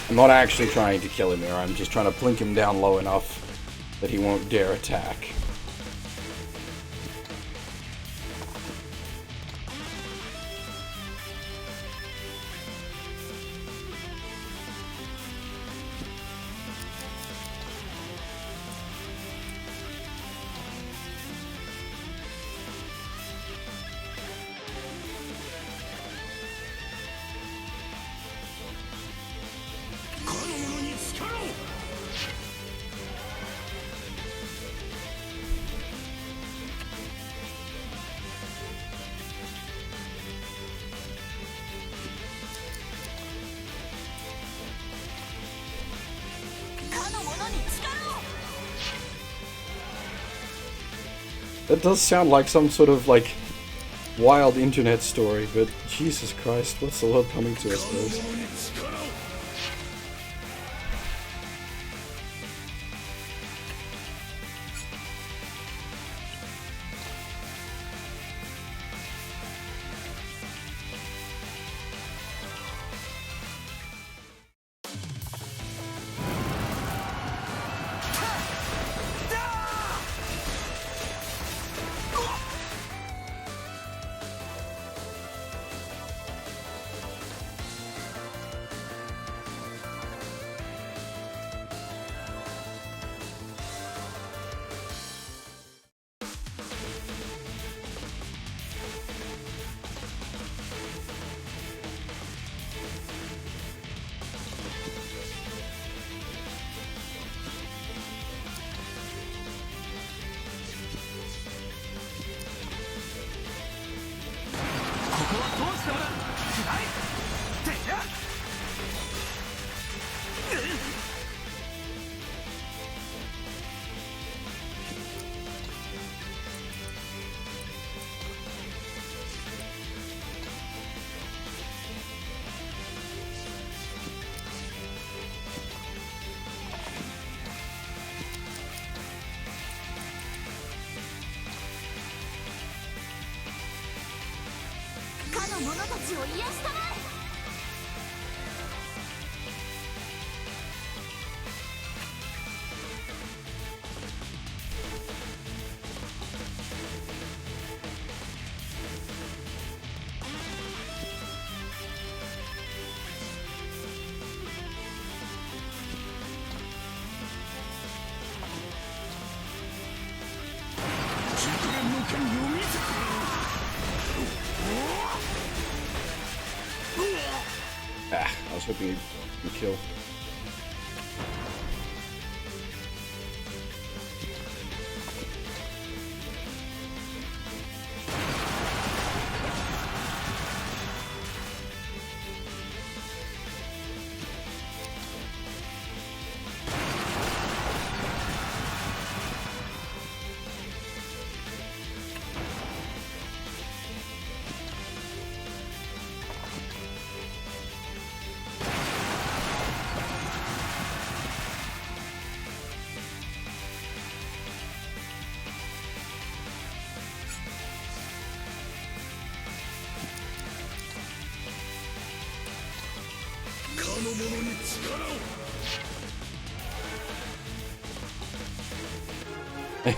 I'm not actually trying to kill him here, I'm just trying to plink him down low enough that he won't dare attack. That does sound like some sort of, like, wild internet story, but Jesus Christ, what's the world coming to, I suppose? してもらうくらいてやかの者たちを癒したまえ。熟練の剣を見せてくれ Ah, I was hoping he'd kill.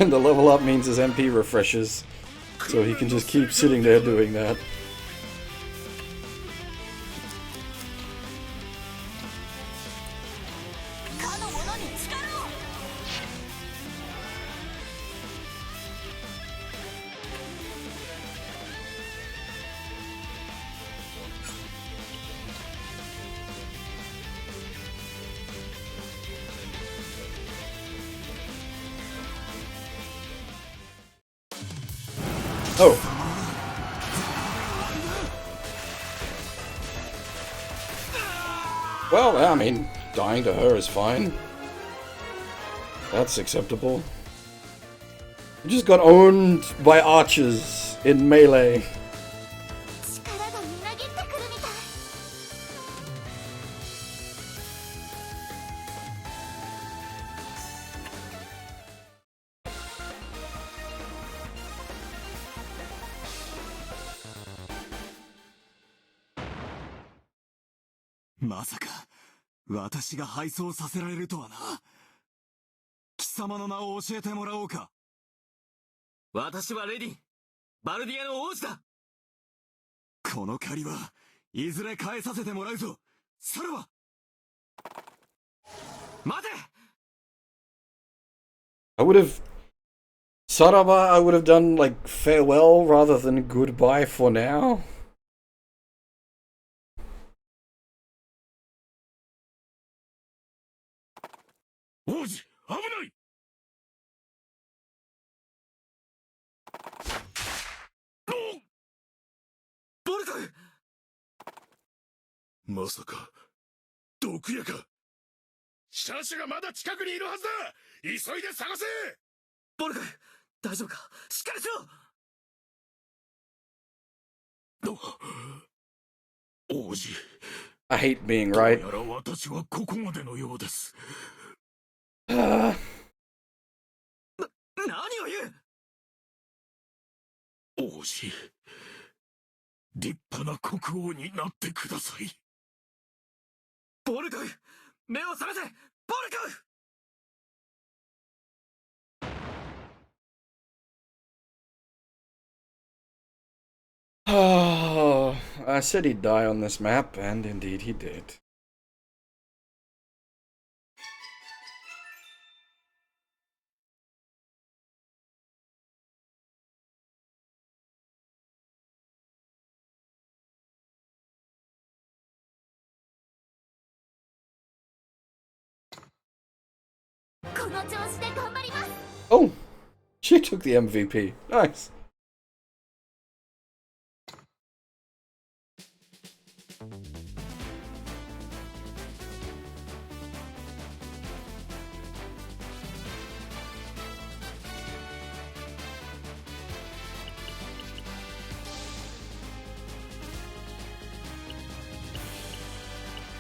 And the level up means his MP refreshes, so he can just keep sitting there doing that. Oh. Well, I mean, dying to her is fine. That's acceptable. You just got owned by archers in melee. 力がみなぎってくるみたい。まさか私が敗走させられるとはな。貴様の名を教えてもらおうか。私はレディン、バルディアの王子だ。この借りはいずれ返させてもらうぞ。さらば。待て。 I would have... Saraba, I would have done, like, farewell rather than goodbye for now.王子、危ない。ボルト。まさか毒矢か。シャシュがまだ近くにいるはずだ。急いで探せ。ボルト、大丈夫か。しっかりしろ。王子。 I hate being right. どうやら私はここまでのようです。何を言う。王子、立派な国王になってください。ボルコフ、目を覚めて。ボルコフ。Oh, I said he'd die on this map, and indeed he did. Oh, she took the MVP. Nice.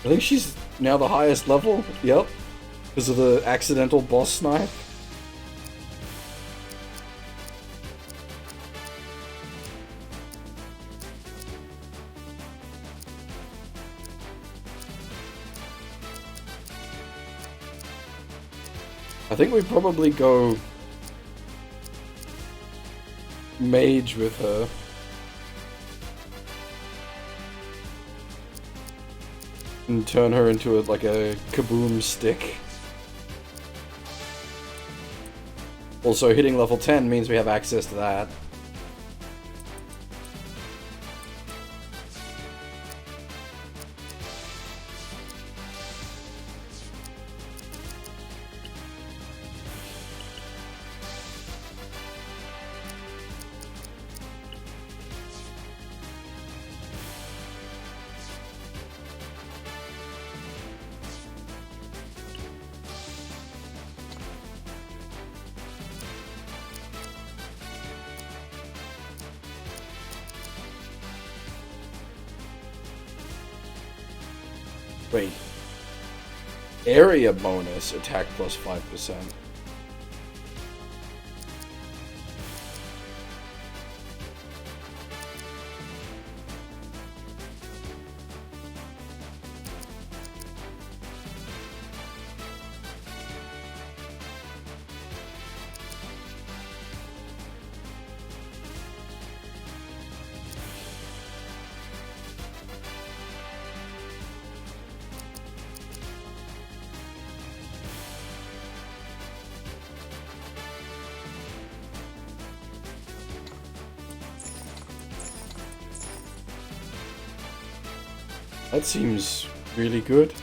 I think she's now the highest level. Yep. Because of the accidental boss snipe. I think we probably go mage with her. And turn her into like a kaboom stick. Also, hitting level 10 means we have access to that. Wait. Area bonus, attack plus 5%. That seems really good.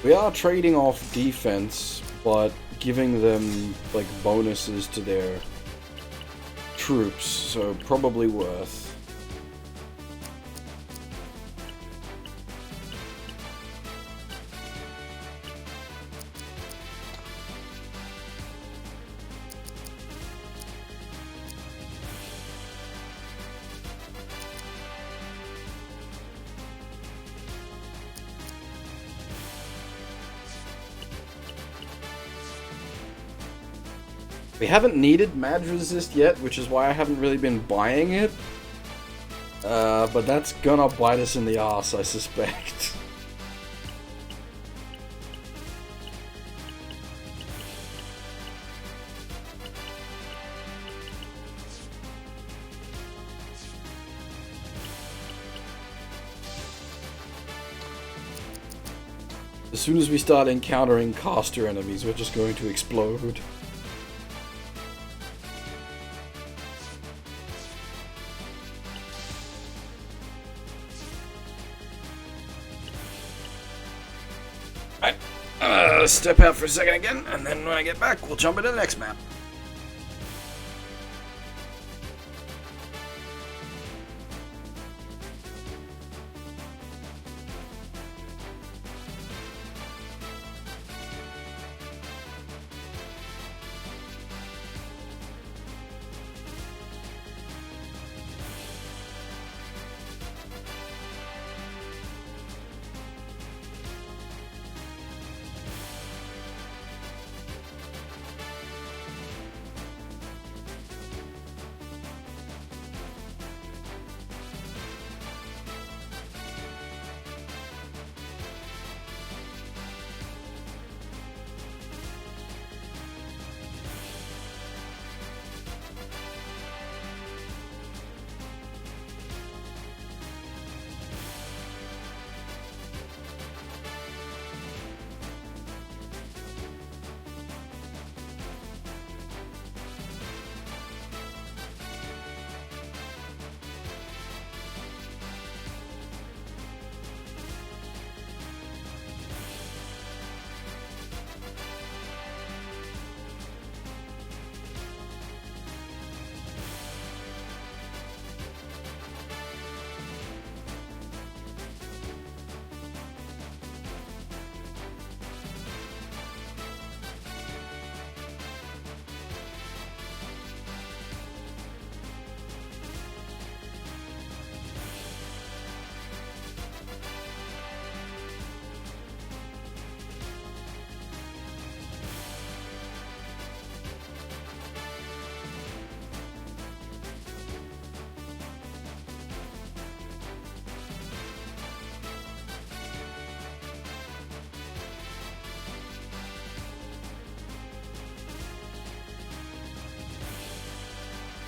We are trading off defense, but giving them, like, bonuses to their troops, so probably worth. We haven't needed Mad Resist yet, which is why I haven't really been buying it. But that's gonna bite us in the ass, I suspect. As soon as we start encountering caster enemies, we're just going to explode. Step out for a second again, and then when I get back, we'll jump into the next map.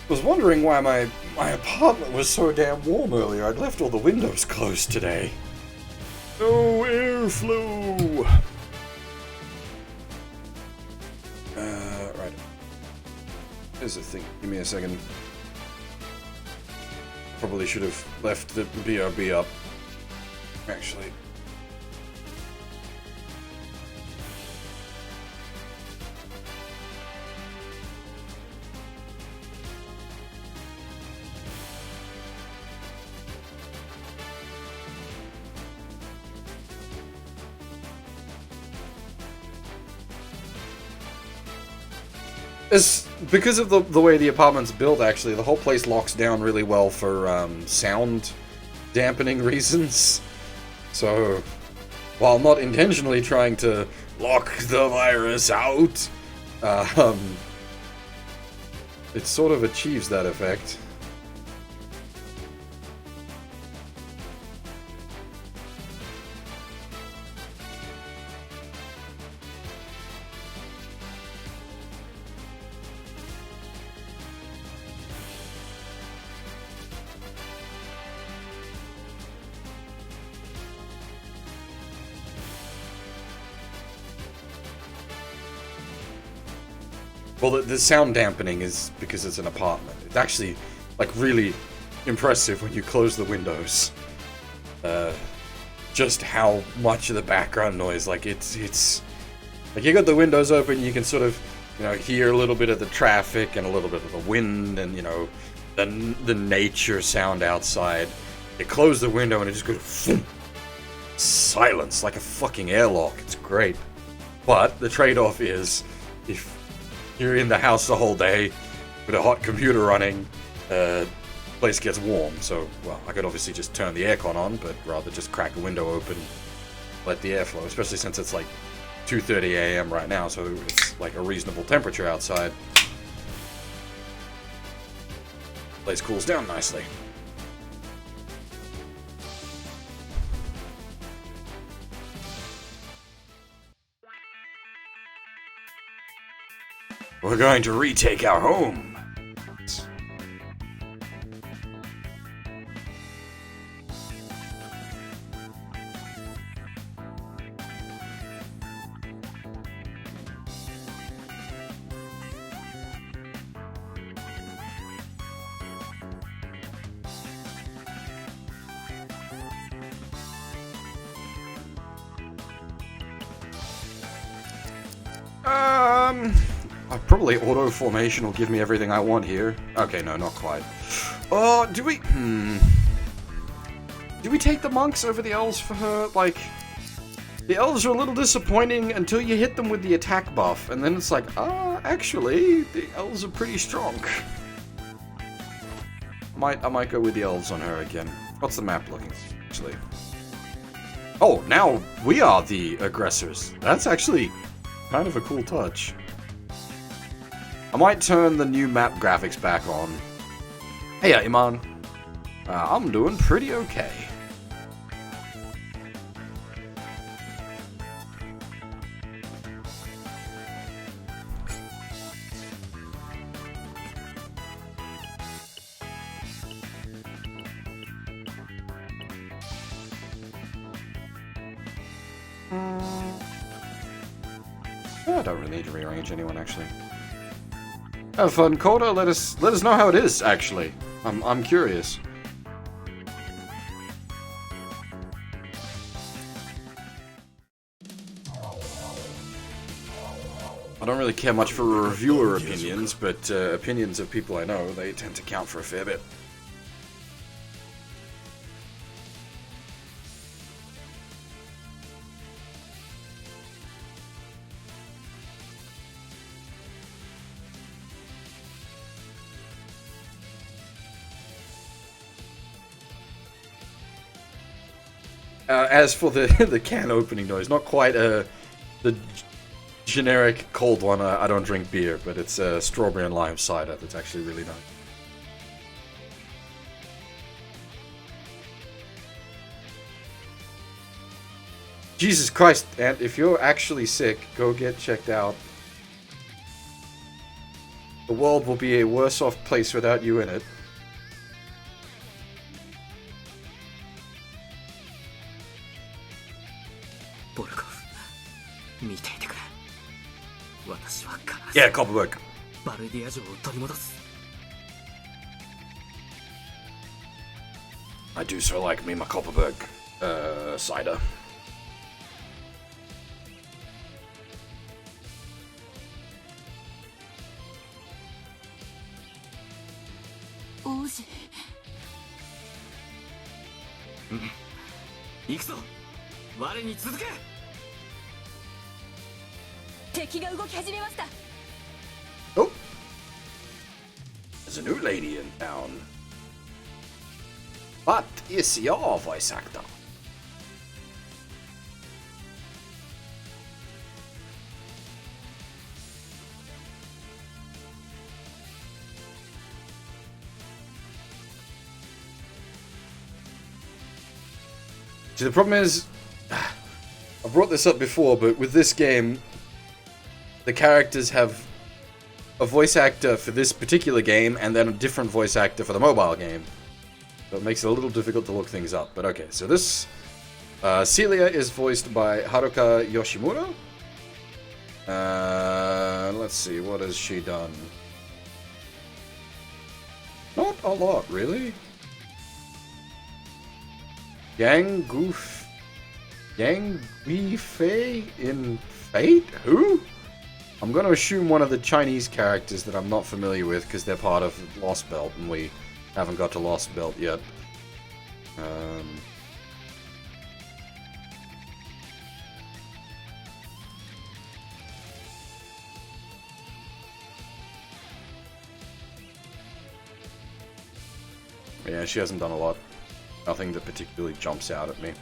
was wondering why my apartment was so damn warm earlier. I'd left all the windows closed today. No airflow! Right. Here's the thing. Give me a second. Probably should have left the BRB up. Actually. It's because of the way the apartment's built, actually, the whole place locks down really well for sound dampening reasons. So, while not intentionally trying to lock the virus out, it sort of achieves that effect. Well, the sound dampening is because it's an apartment. It's actually, like, really impressive when you close the windows. Just how much of the background noise, like, it's... Like, you got the windows open, you can sort of, you know, hear a little bit of the traffic and a little bit of the wind and, you know, the nature sound outside. You close the window and it just goes... Phoom, silence, like a fucking airlock. It's great. But the trade-off is, if you're in the house the whole day with a hot computer running, place gets warm. So, well, I could obviously just turn the aircon on, but rather just crack a window open, let the air flow, especially since it's like 2:30 a.m. right now, so it's like a reasonable temperature outside. Place cools down nicely. We're going to retake our home. Probably auto formation will give me everything I want here. Okay, no, not quite. Oh, do we... Do we take the monks over the elves for her? Like, the elves are a little disappointing until you hit them with the attack buff, and then it's like, actually, the elves are pretty strong. I might go with the elves on her again. What's the map looking like, actually? Oh, now we are the aggressors. That's actually kind of a cool touch. I might turn the new map graphics back on. Hey, Iman. I'm doing pretty okay. I don't really need to rearrange anyone, actually. Have fun, Coda. Let us know how it is. Actually, I'm curious. I don't really care much for reviewer opinions, but opinions of people I know, they tend to count for a fair bit. As for the can opening noise, not quite the generic cold one. I don't drink beer, but it's strawberry and lime cider. That's actually really nice. Jesus Christ, Ant, if you're actually sick, go get checked out. The world will be a worse off place without you in it. Yeah, Copperberg. I do so like me my Copperberg cider. Oh, there's a new lady in town. What is your voice actor? See, the problem is, I brought this up before, but with this game, the characters have a voice actor for this particular game, and then a different voice actor for the mobile game. So it makes it a little difficult to look things up. But okay, so this, Celia is voiced by Haruka Yoshimura. Let's see, what has she done? Not a lot, really. Yang Guifei in Fate? Who? I'm going to assume one of the Chinese characters that I'm not familiar with because they're part of Lost Belt and we haven't got to Lost Belt yet. Yeah, she hasn't done a lot. Nothing that particularly jumps out at me.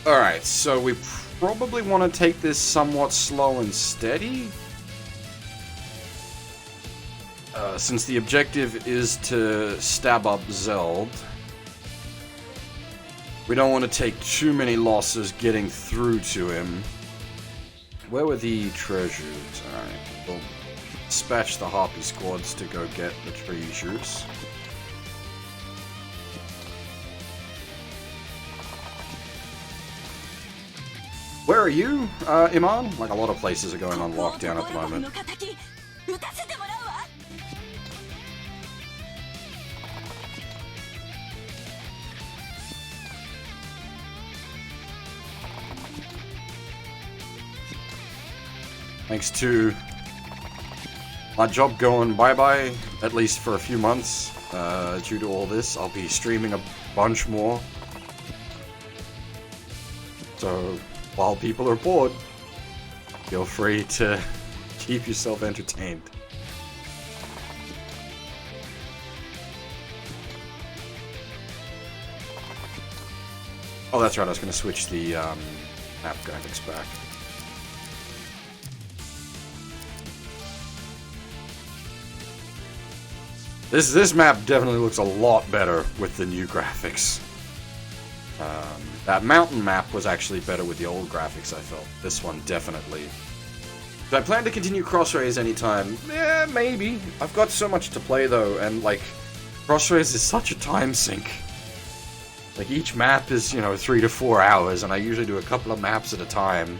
Alright, so we probably want to take this somewhat slow and steady. Since the objective is to stab up Zeld, we don't want to take too many losses getting through to him. Where were the treasures? Alright, we'll dispatch the Harpy squads to go get the treasures. Where are you, Iman? Like, a lot of places are going on lockdown at the moment. Thanks to my job going bye-bye, at least for a few months, due to all this. I'll be streaming a bunch more. So, while people are bored, feel free to keep yourself entertained. Oh, that's right, I was going to switch the map graphics back. This map definitely looks a lot better with the new graphics. That mountain map was actually better with the old graphics, I felt. This one, definitely. Do I plan to continue Crossrays anytime? Yeah, maybe. I've got so much to play, though, and, like, Crossrays is such a time sink. Like, each map is, 3 to 4 hours, and I usually do a couple of maps at a time.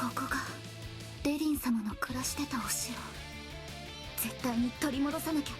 ここがレディン様の暮らしてたお城。絶対に取り戻さなきゃ。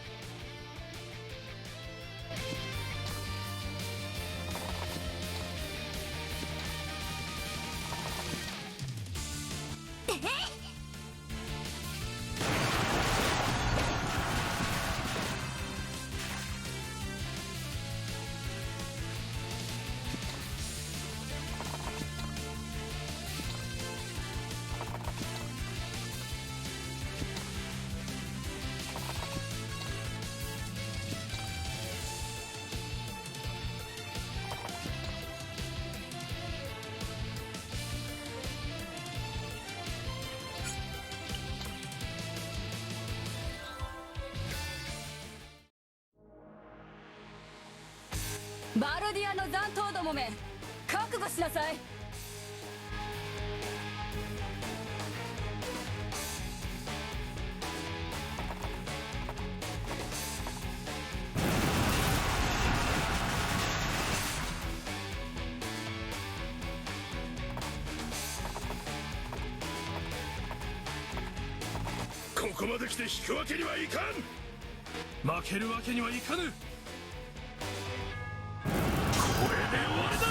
バルディアの残党どもめ、覚悟しなさい。ここまで来て引くわけにはいかん。負けるわけにはいかぬ。これで終わりだ。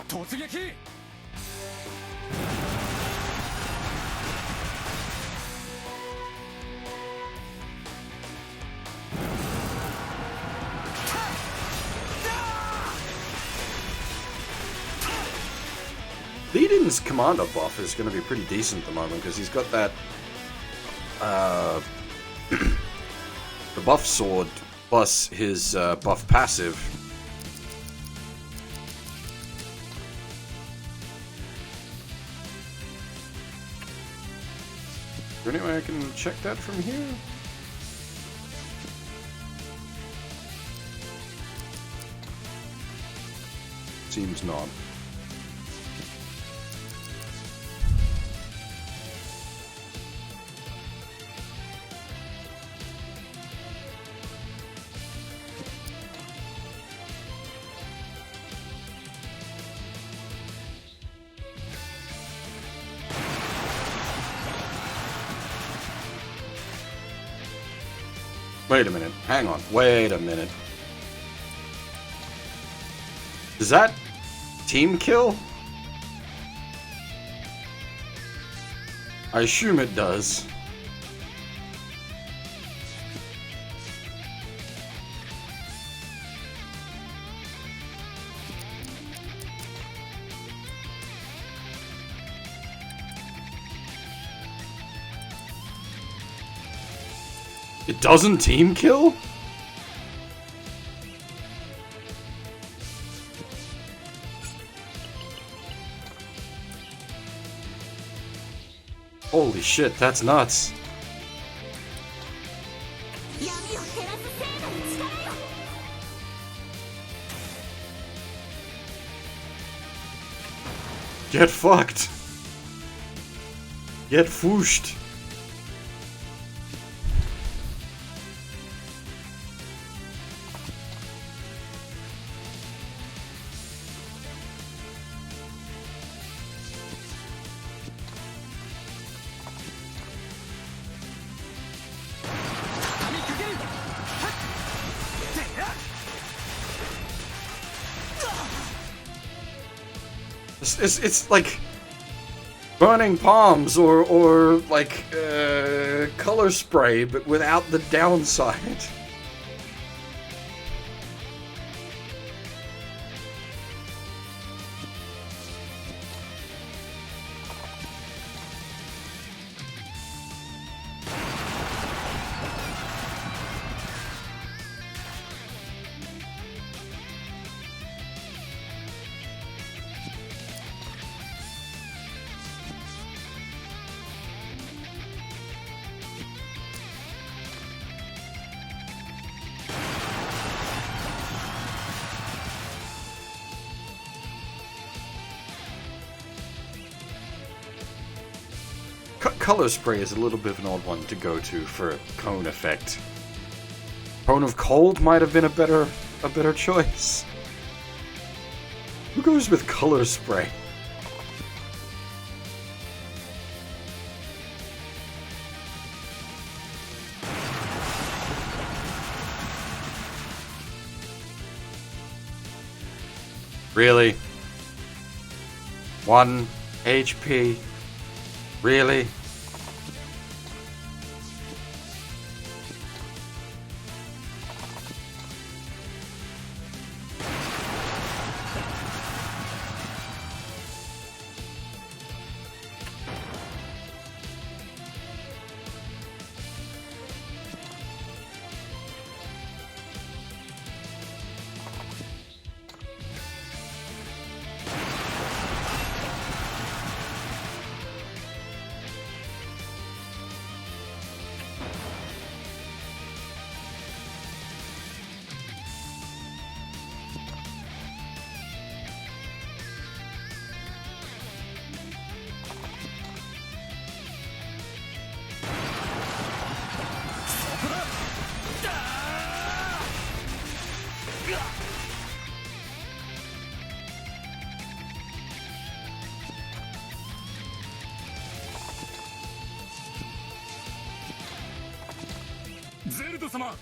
突撃。Leadin's commander buff is going to be pretty decent at the moment because he's got that the buff sword plus his buff passive. Is there any way I can check that from here? Seems not. Wait a minute. Hang on. Wait a minute. Does that team kill? I assume it does. It doesn't team kill? Holy shit, that's nuts. Get fucked. Get fooshed. It's like burning palms or like color spray, but without the downside. color spray is a little bit of an odd one to go to for a cone effect. Cone of Cold might have been a better choice. Who goes with color spray? Really? 1 HP? Really?ゼルド様。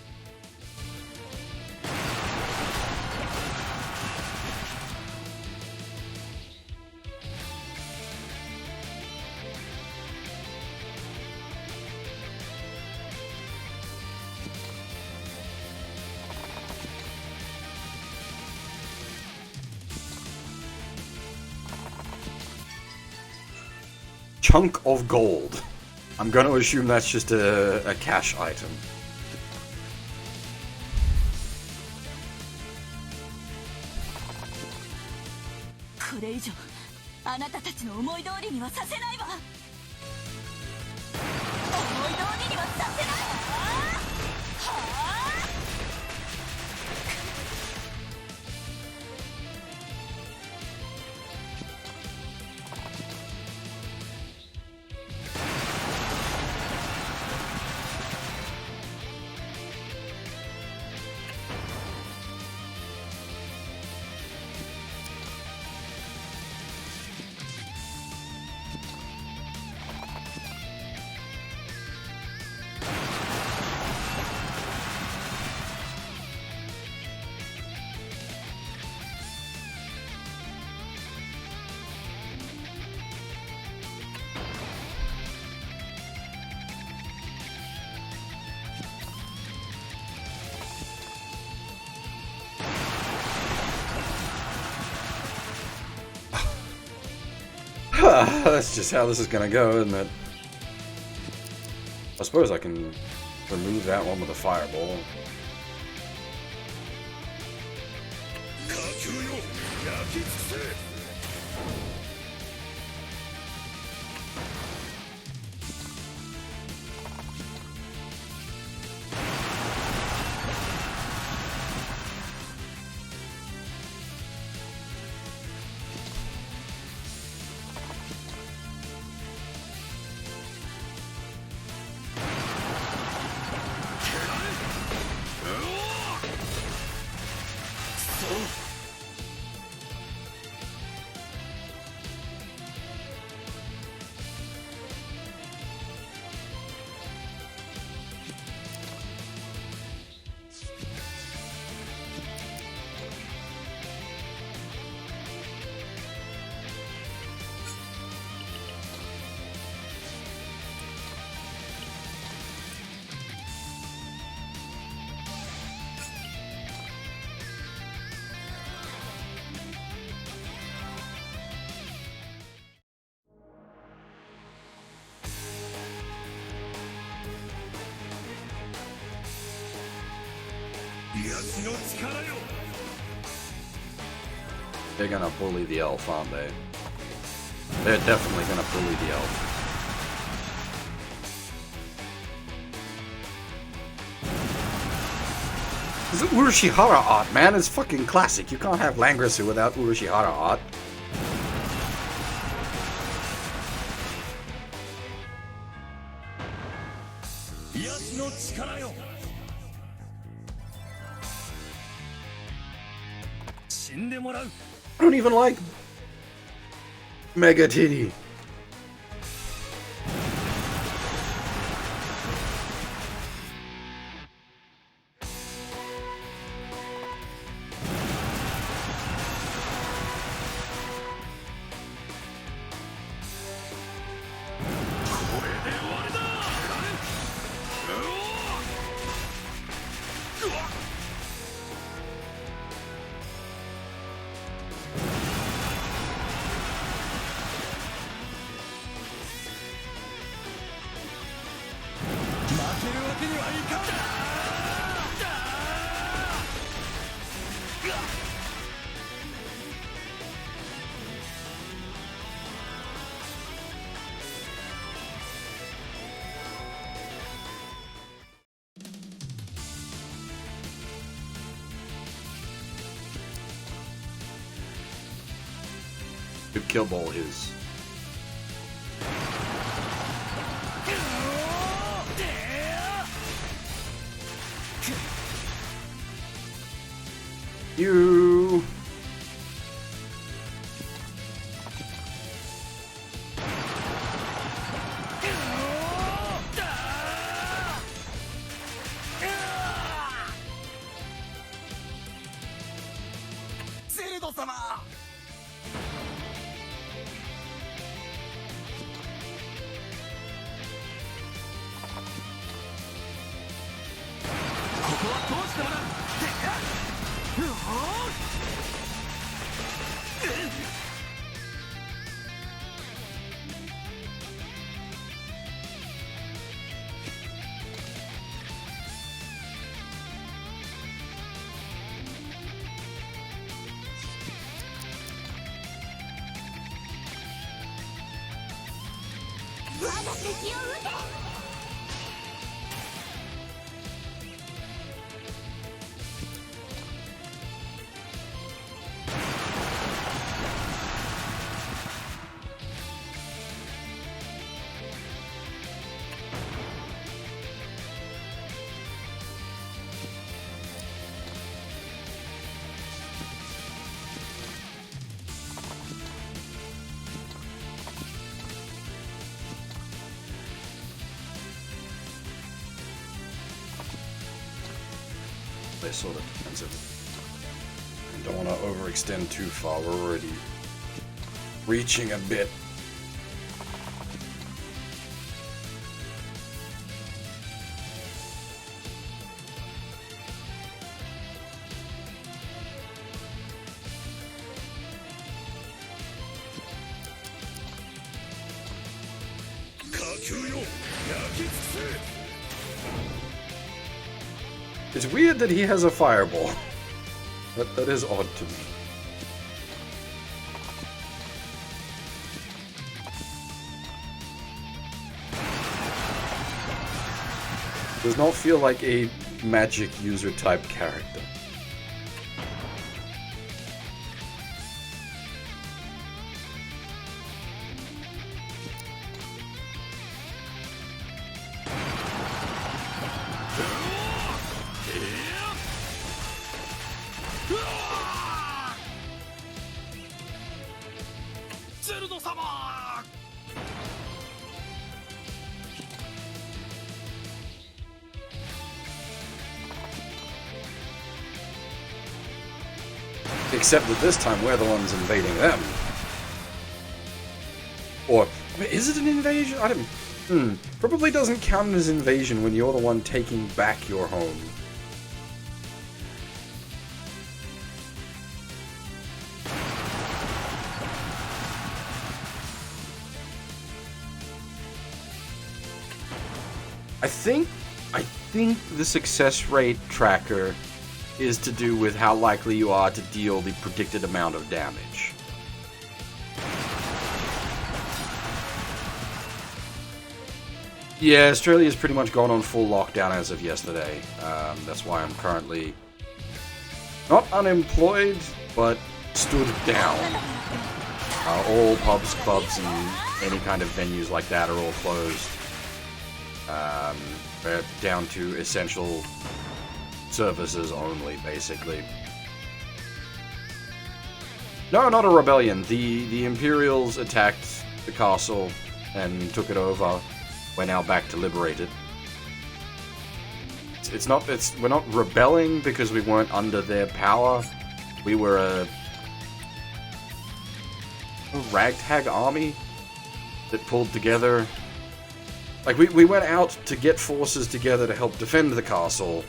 Chunk of gold. I'm gonna assume that's just a cash item. これ以上あなたたちの思い通りにはさせないわ。思い通りにはさせないわ。はあ。That's just how this is gonna go, isn't it? I suppose I can remove that one with a fireball. They're gonna bully the elf, aren't they? They're definitely gonna bully the elf. This is Urashihara art, man. It's fucking classic. You can't have Langrisser without Urashihara art. なよ。死んでもらう。 I don't even like Mega Titty. Could kill ball his. You. They're sort of defensive. I don't want to overextend too far. We're already reaching a bit. It's weird that he has a fireball. That is odd to me. Does not feel like a magic user type character. Except that this time we're the ones invading them. Or, is it an invasion? I don't... Probably doesn't count as invasion when you're the one taking back your home. I think the success rate tracker is to do with how likely you are to deal the predicted amount of damage. Yeah, Australia's pretty much gone on full lockdown as of yesterday. That's why I'm currently not unemployed, but stood down. All pubs, clubs, and any kind of venues like that are all closed. down to essential services only, basically. No, not a rebellion. The Imperials attacked the castle and took it over. We're now back to liberate it. We're not rebelling because we weren't under their power. We were a ragtag army that pulled together. Like, we went out to get forces together to help defend the castle,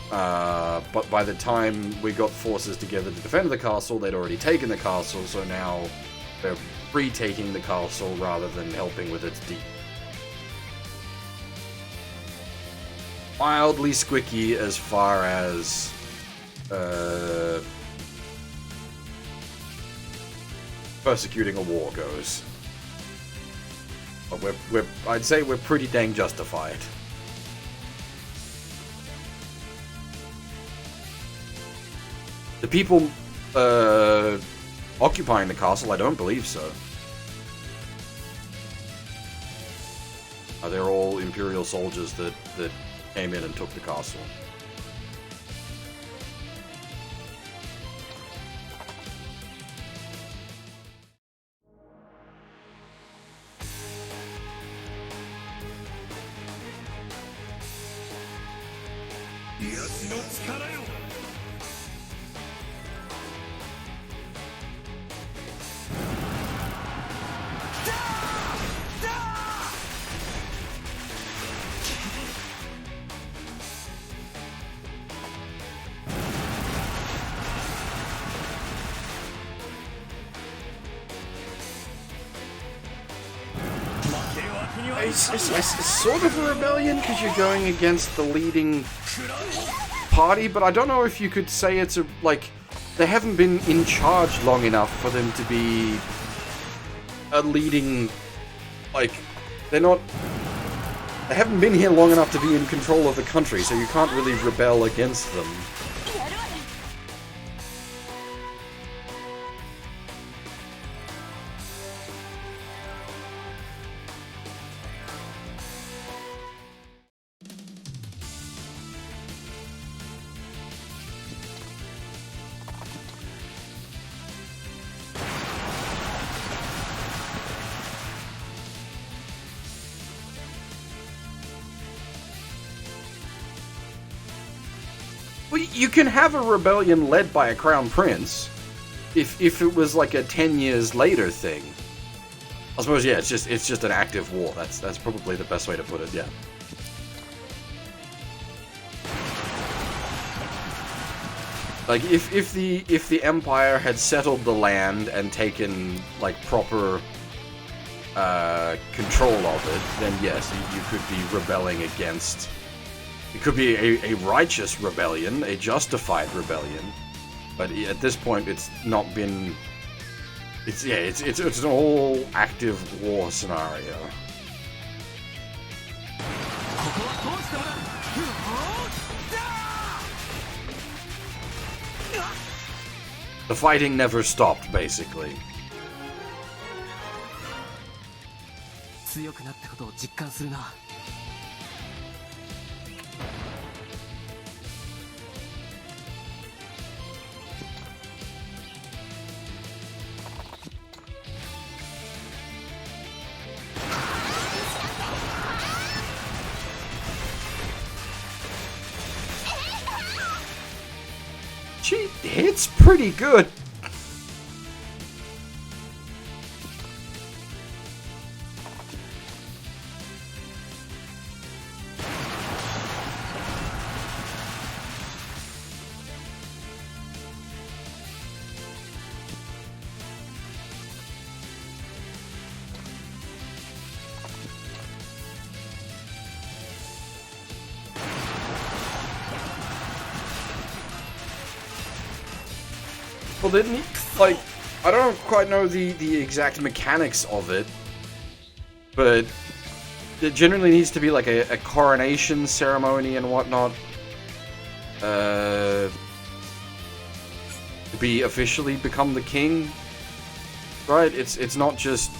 but by the time we got forces together to defend the castle, they'd already taken the castle, so now they're retaking the castle rather than helping with its deep. Mildly squicky as far as persecuting a war goes. But I'd say we're pretty dang justified. The people occupying the castle, I don't believe so. They're all Imperial soldiers that came in and took the castle. It's sort of a rebellion because you're going against the leading party, but I don't know if you could say it's they haven't been in charge long enough for them to be a leading, they haven't been here long enough to be in control of the country, so you can't really rebel against them. You can have a rebellion led by a crown prince, if it was like a 10 years later thing. I suppose, yeah, it's just an active war. That's probably the best way to put it. Yeah. Like if the Empire had settled the land and taken proper control of it, then yes, you could be rebelling against. It could be a righteous rebellion, a justified rebellion, but at this point, it's not been. It's an all active war scenario. The fighting never stopped, basically. 強くなったことを実感するな。She hits pretty good. Well, didn't he, I don't quite know the exact mechanics of it, but it generally needs to be a coronation ceremony and whatnot, to be officially become the king, right? It's not just...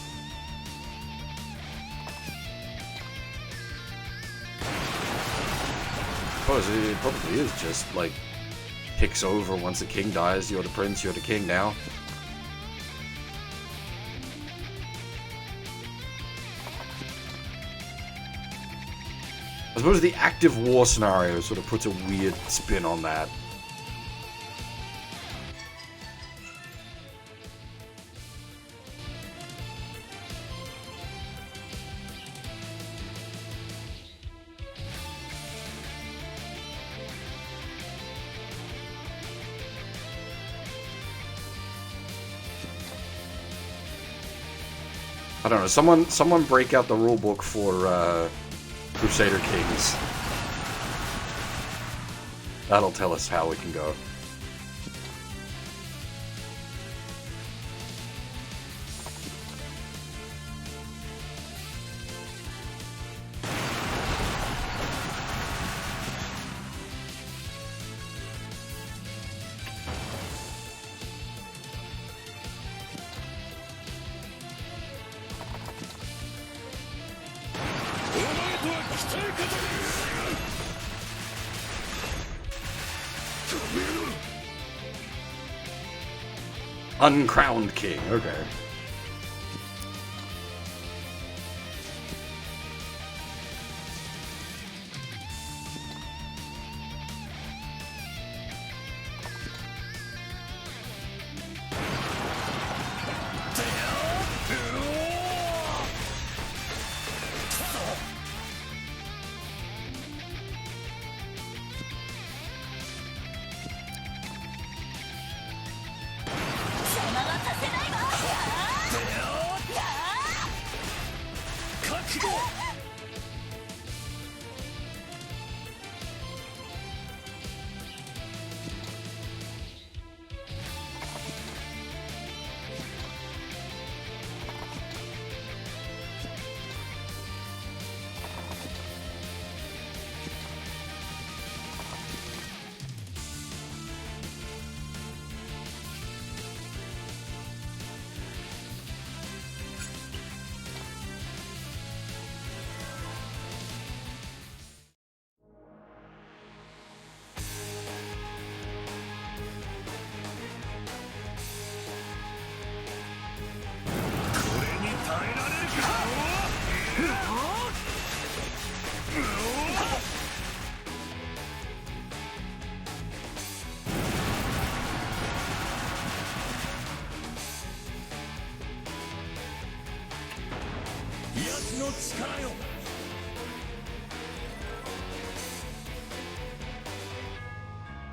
suppose it probably is just like picks over once the king dies. You're the prince, you're the king now. I suppose the active war scenario sort of puts a weird spin on that. I don't know, someone break out the rulebook for Crusader Kings. That'll tell us how we can go. Uncrowned king, okay.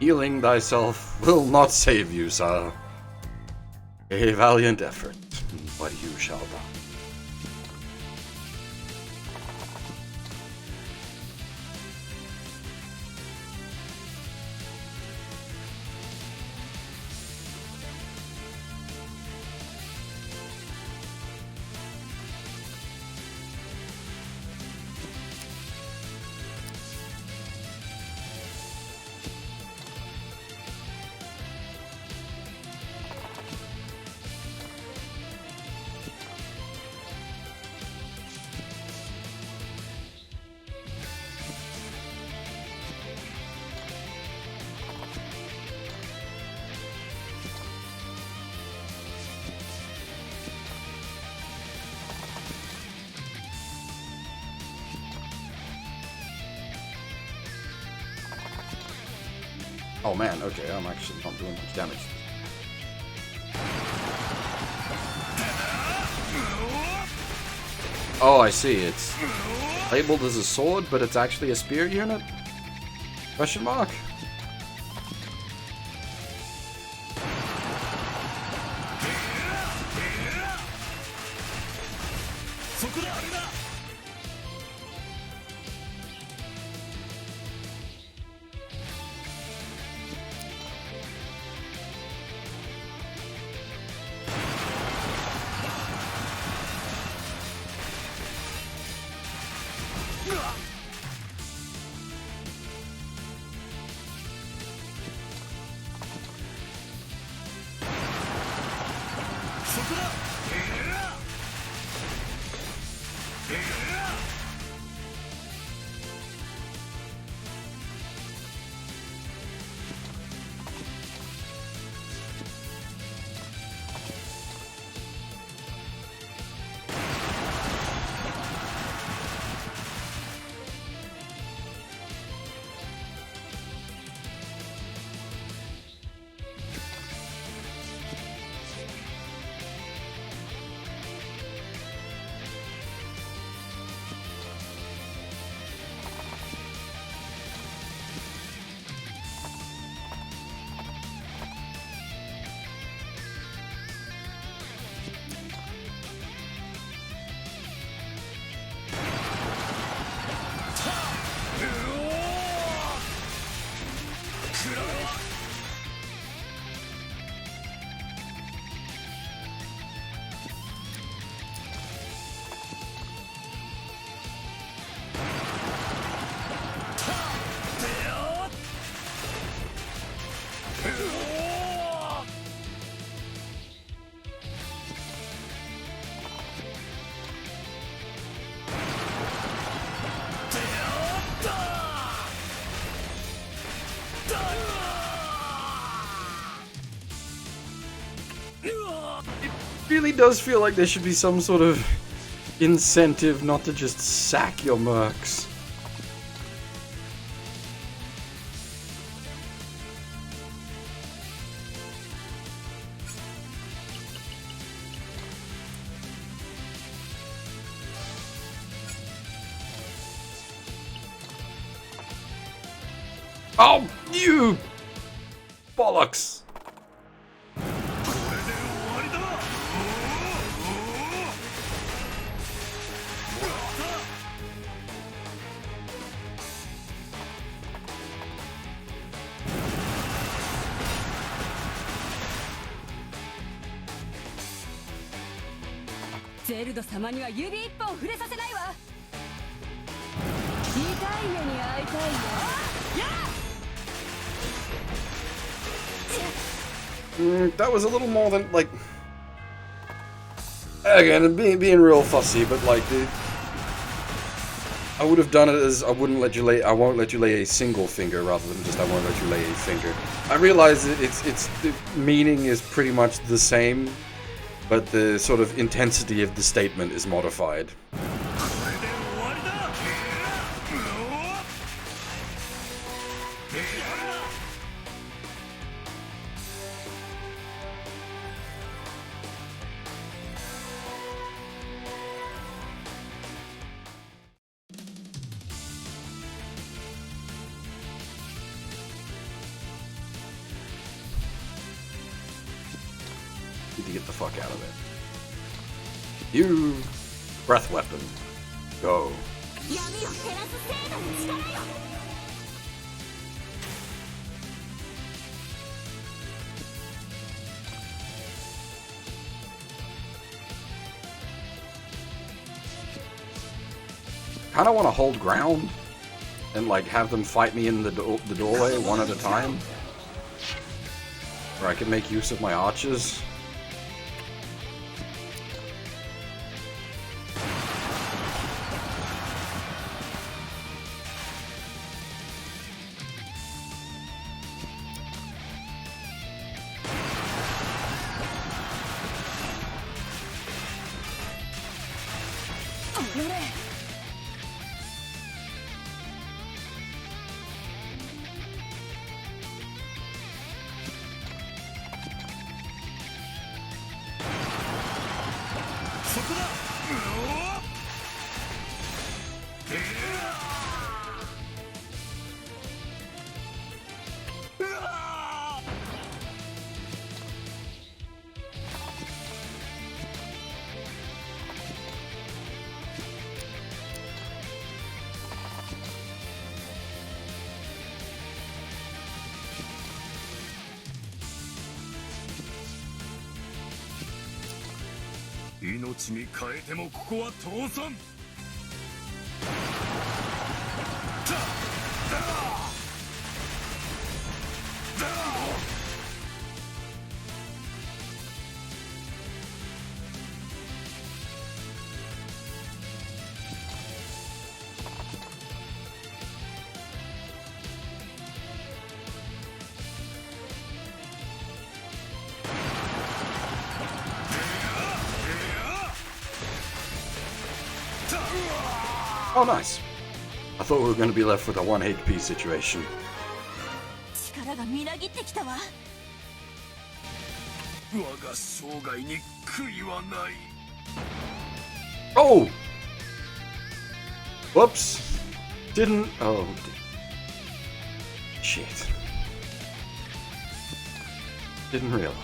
Healing thyself will not save you, sir. A valiant effort, but you shall die. Oh man, okay, I'm actually not doing much damage. Oh, I see, it's labeled as a sword, but it's actually a spear unit? Question mark? really does feel like there should be some sort of incentive not to just sack your mercs. Oh, you bollocks! Zelda 様には指一本触れさせないわ。痛い目に遭いたいよ。That was a little more than, like... Again, being real fussy, but like, I would have done it as I won't let you lay a single finger rather than just I won't let you lay a finger. I realize that the meaning is pretty much the same, but the sort of intensity of the statement is modified. Need to get the fuck out of there. You breath weapon. Go. Kinda wanna hold ground and like have them fight me in the doorway one at a time. Where I can make use of my arches. Oh, nice. I thought we were going to be left with a 1 HP situation. Oh! Whoops. Didn't... Oh. Shit. Didn't realize.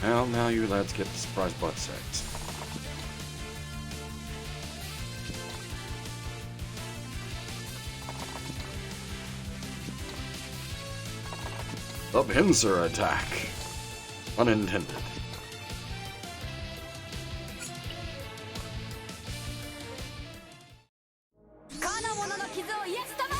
Well, now you lads get the surprise butt sex. The pincer attack. Unintended. かなものの傷を癒すため。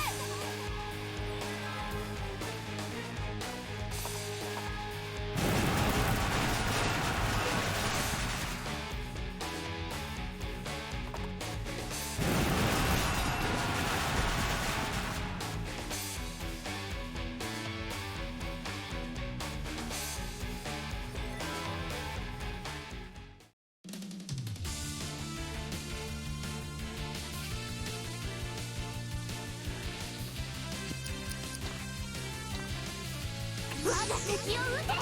我が敵を撃て。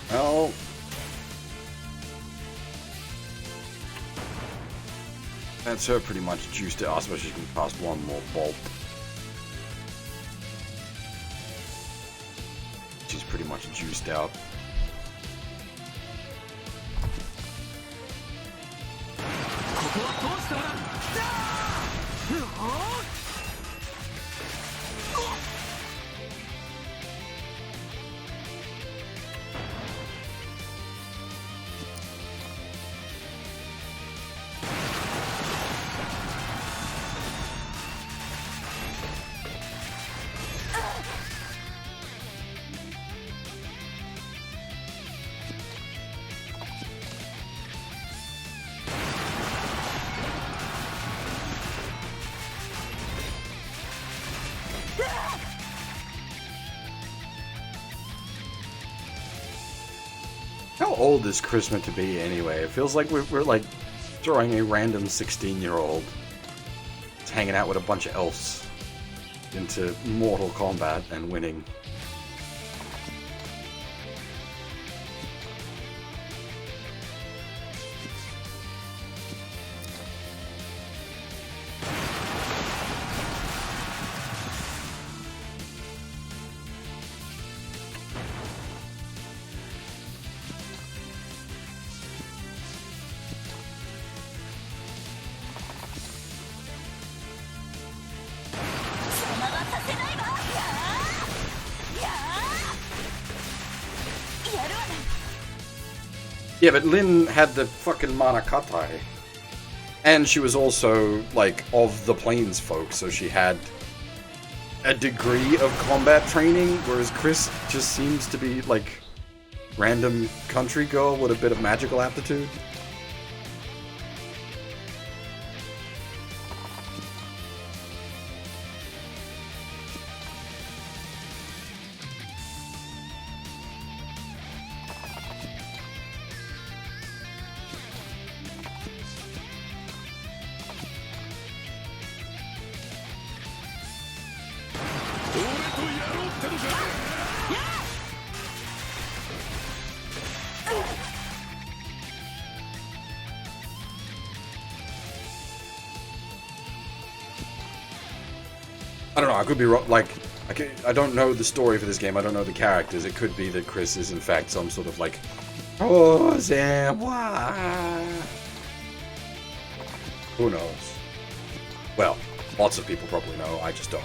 Well, that's her pretty much juiced out. I suppose she can cast one more bolt. She's pretty much juiced out. How old is Chris meant to be anyway? It feels like we're like throwing a random 16-year-old hanging out with a bunch of elves into Mortal Kombat and winning. Yeah, but Lin had the fucking Manakatai. And she was also, like, of the Plains folk, so she had a degree of combat training, whereas Chris just seems to be, like, random country girl with a bit of magical aptitude. I don't know, I could be wrong, like, I don't know the story for this game, I don't know the characters. It could be that Chris is in fact some sort of like, oh, Sam, why? Who knows? Well, lots of people probably know, I just don't.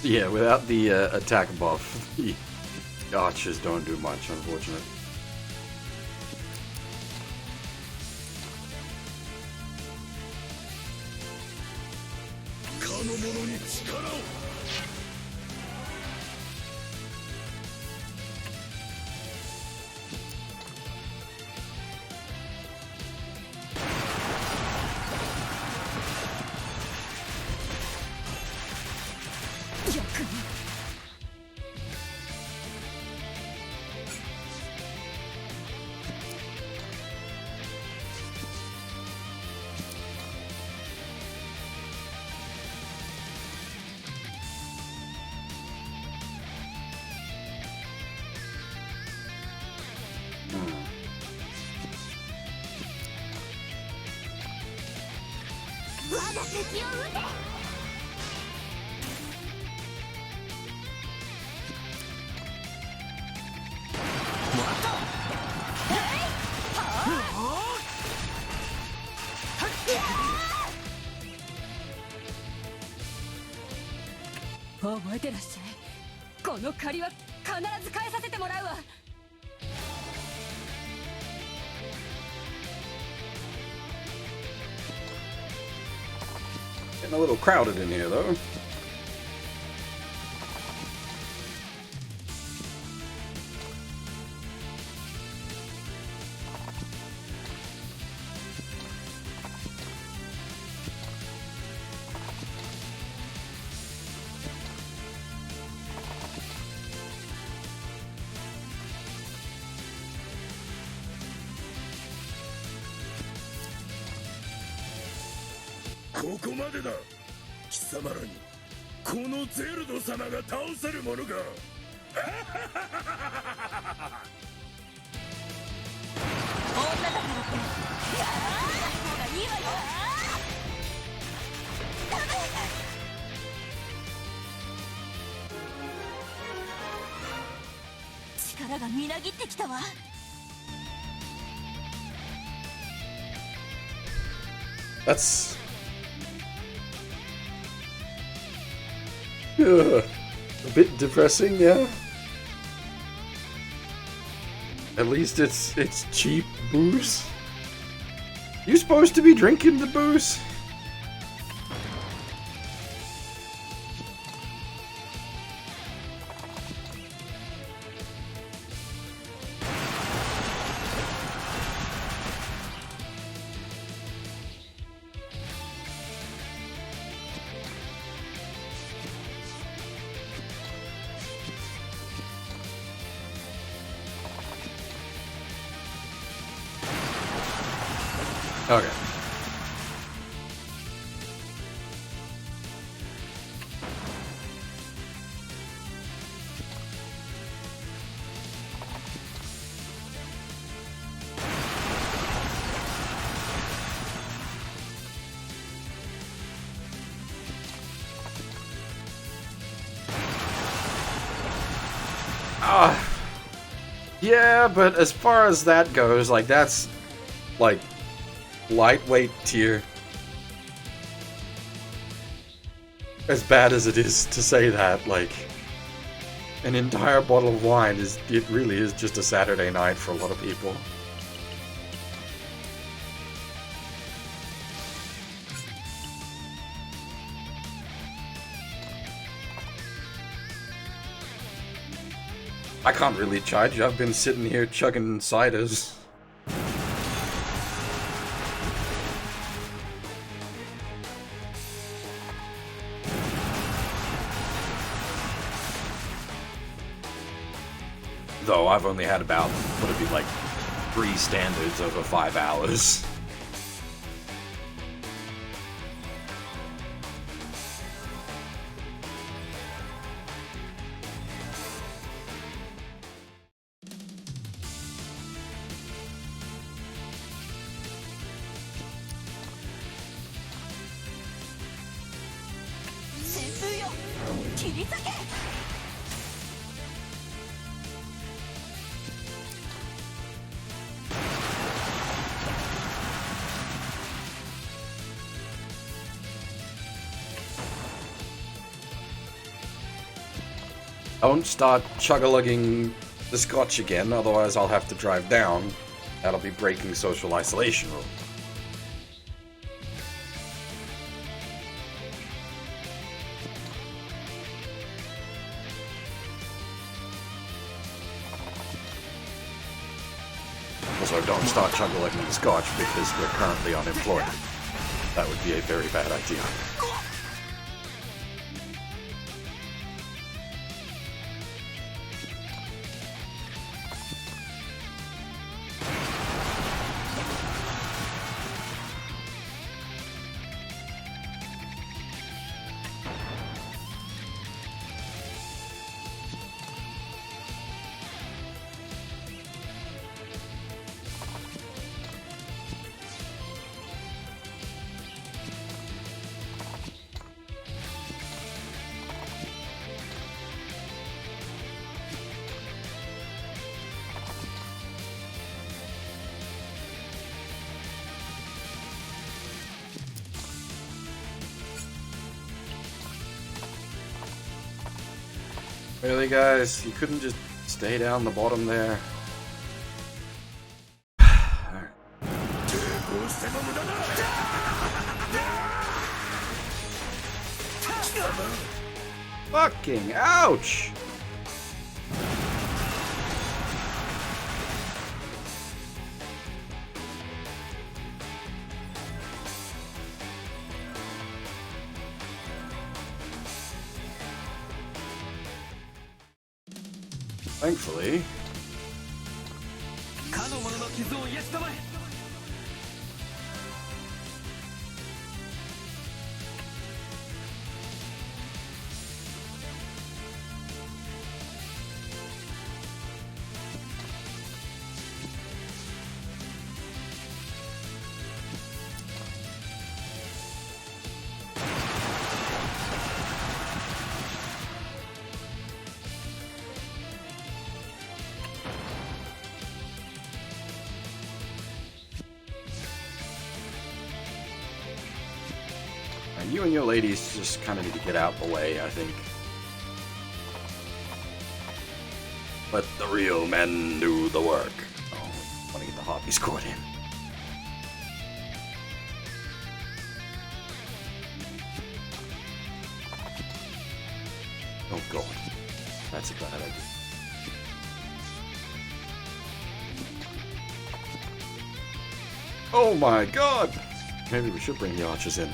Yeah, without the attack buff, the archers don't do much, unfortunately. 我が敵を撃て。覚えてらっしゃい。この借りは必ず返させてもらうわ。Getting a little crowded in here, though.ここまでだ。貴様らにこのゼルド様が倒せるものか。女だからってやらない方がいいわよ。力がみなぎってきたわ。That's... a bit depressing, yeah. At least it's cheap booze. You supposed to be drinking the booze? Okay. Yeah, but as far as that goes, like, that's, like, lightweight tier. As bad as it is to say that, like, an entire bottle of wine it really is just a Saturday night for a lot of people. I can't really charge you. I've been sitting here chugging ciders. Though I've only had about, what would it be, like 3 standards over 5 hours. Don't start chug-a-lugging the scotch again, otherwise I'll have to drive down. That'll be breaking social isolation rules. Also, don't start chug-a-lugging the scotch because we're currently unemployed. That would be a very bad idea. Really, guys? You couldn't just stay down the bottom there? Fucking ouch! Thankfully. You and your ladies just kind of need to get out the way, I think. Let the real men do the work. Oh, I want to get the hobby squad in. Oh god. That's a bad idea. Oh my god! Maybe we should bring the archers in.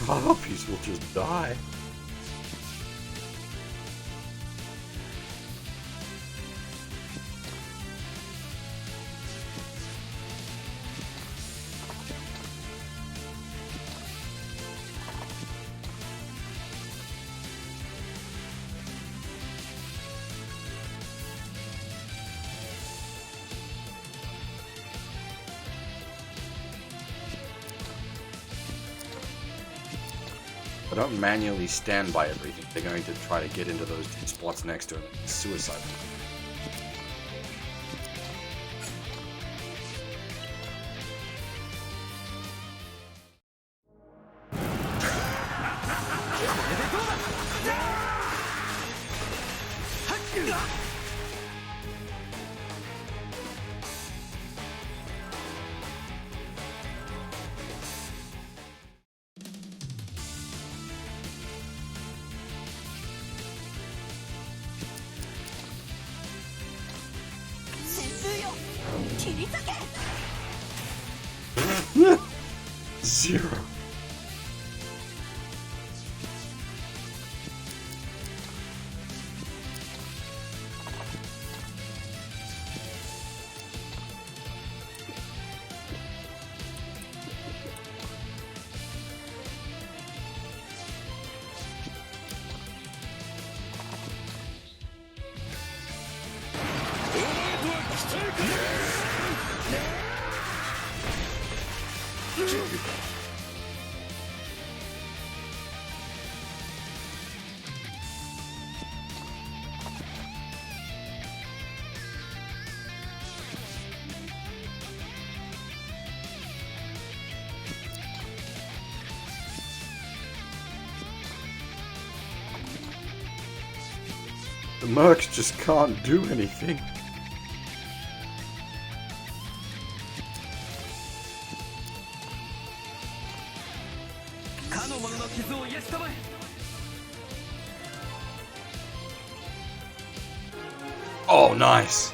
Harpies will just die. But don't manually stand by everything. They're going to try to get into those two spots next to him. It's suicide. Zero. The mercs just can't do anything. Oh, nice.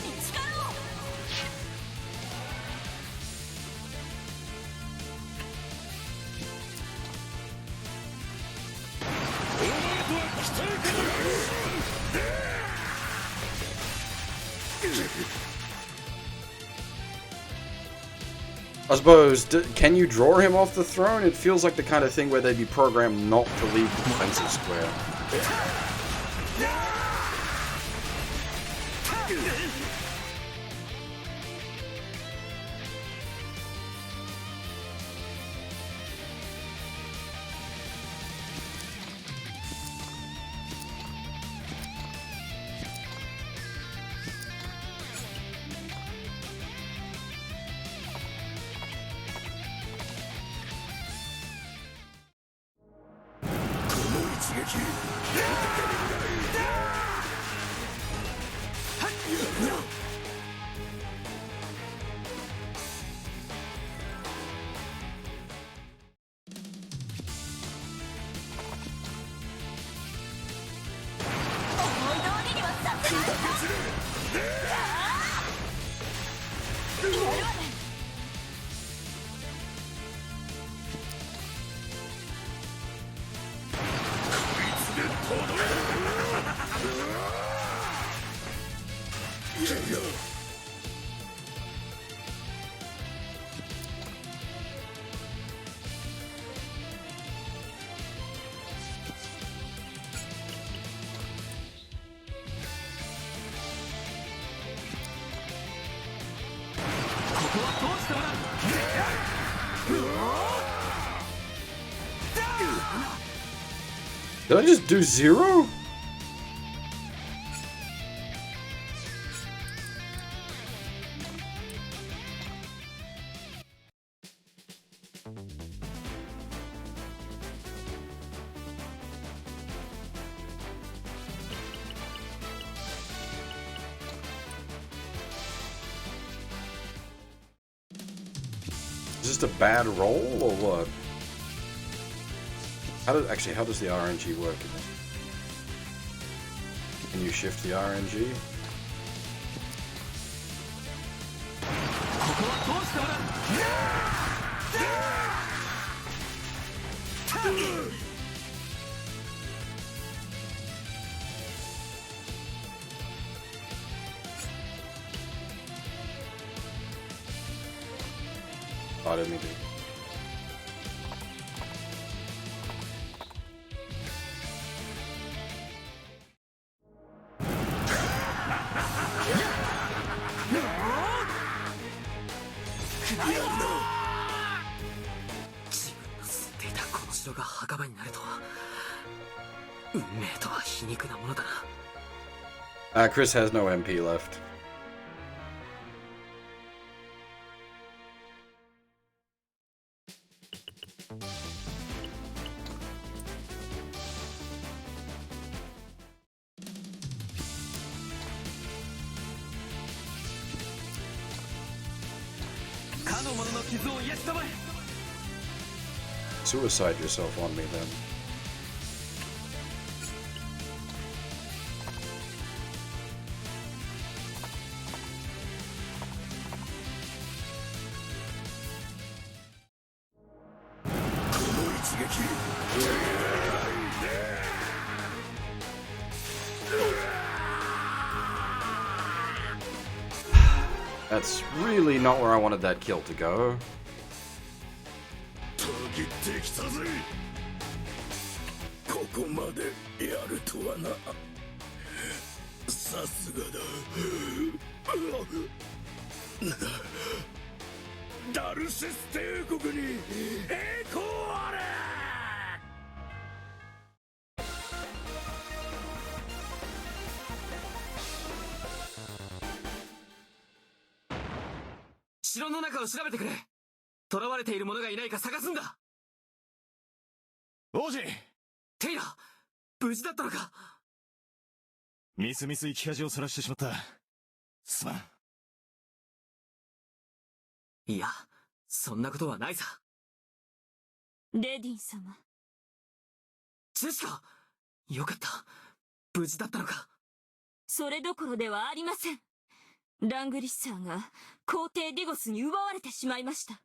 に力を。I suppose, can you draw him off the throne? It feels like the kind of thing where they'd be programmed not to leave the defensive square. Did I just do 0? Is this a bad roll or what? How does the RNG work in this? Can you shift the RNG? Oh, I didn't mean to. Chris has no MP left. Suicide yourself on me then. That's really not where I wanted that kill to go.城の中を調べてくれ。囚われている者がいないか探すんだ。王子、テイラ、無事だったのか。みすみす生き恥をさらしてしまった。すまん。いや、そんなことはないさ。レディン様。ジェシカ、よかった。無事だったのか。それどころではありません。ラングリッサーが皇帝ディゴスに奪われてしまいました。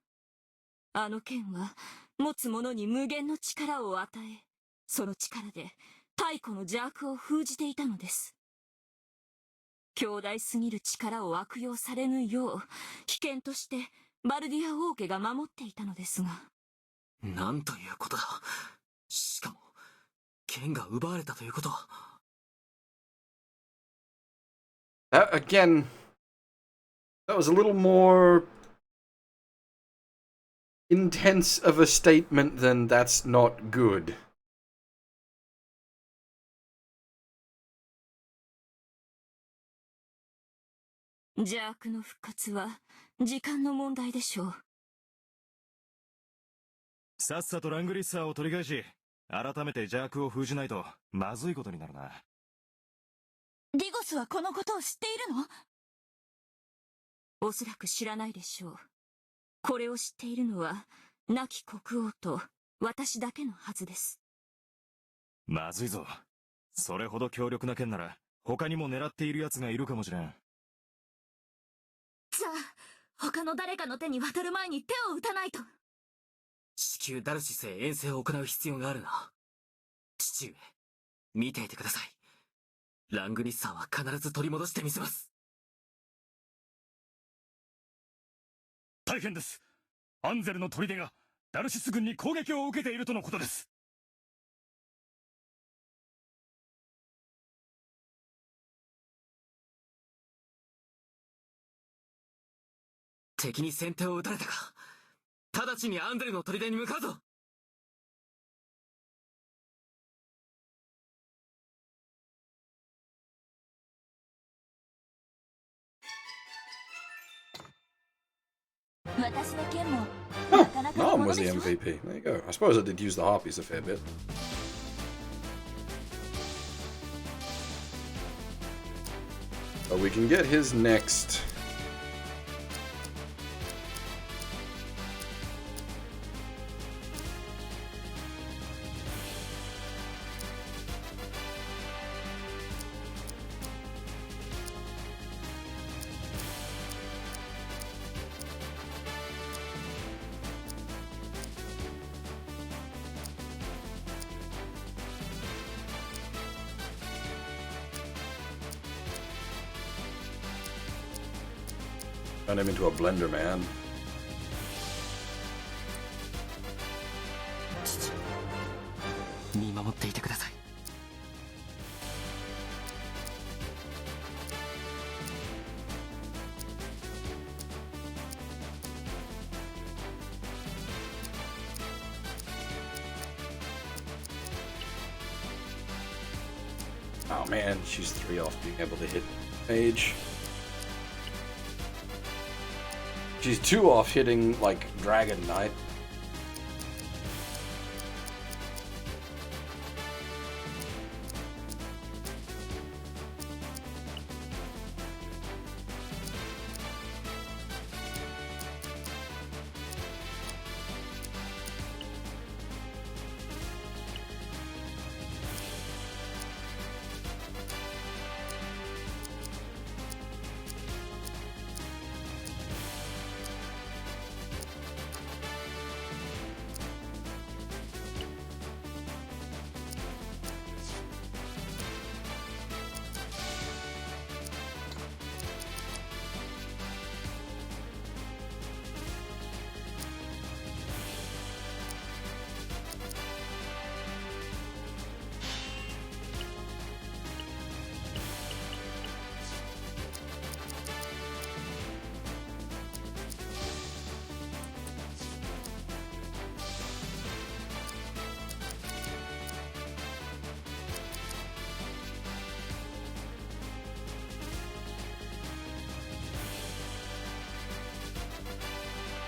あの剣は持つ者に無限の力を与え、その力で太古の邪悪を封じていたのです。強大すぎる力を悪用されぬよう、危険としてバルディア王家が守っていたのですが。なんということだ。しかも、剣が奪われたということは。Again, that was a little more intense of a statement than that's not good. 邪悪の復活は時間の問題でしょう。さっさとラングリッサーを取り返し、改めて邪悪を封じないとまずいことになるな。ディゴスはこのことを知っているの？おそらく知らないでしょう。これを知っているのは亡き国王と私だけのはずです。まずいぞ。それほど強力な剣なら他にも狙っている奴がいるかもしれん。じゃあ他の誰かの手に渡る前に手を打たないと。至急ダルシスへ遠征を行う必要があるな。父上、見ていてください。ラングリッサーは必ず取り戻してみせます。大変です。アンゼルの砦がダルシス軍に攻撃を受けているとのことです。敵に先手を打たれたか。直ちにアンゼルの砦に向かうぞ。私の剣も Oh, なかなかの Nom もの was で the しょ。 MVP. There you go. I suppose I did use the harpies a fair bit. But we can get his next. Turn him into a blender man. 父、見守っていてください。Oh man, she's 3 off being able to hit Mage. She's 2 off hitting, like, Dragon Knight.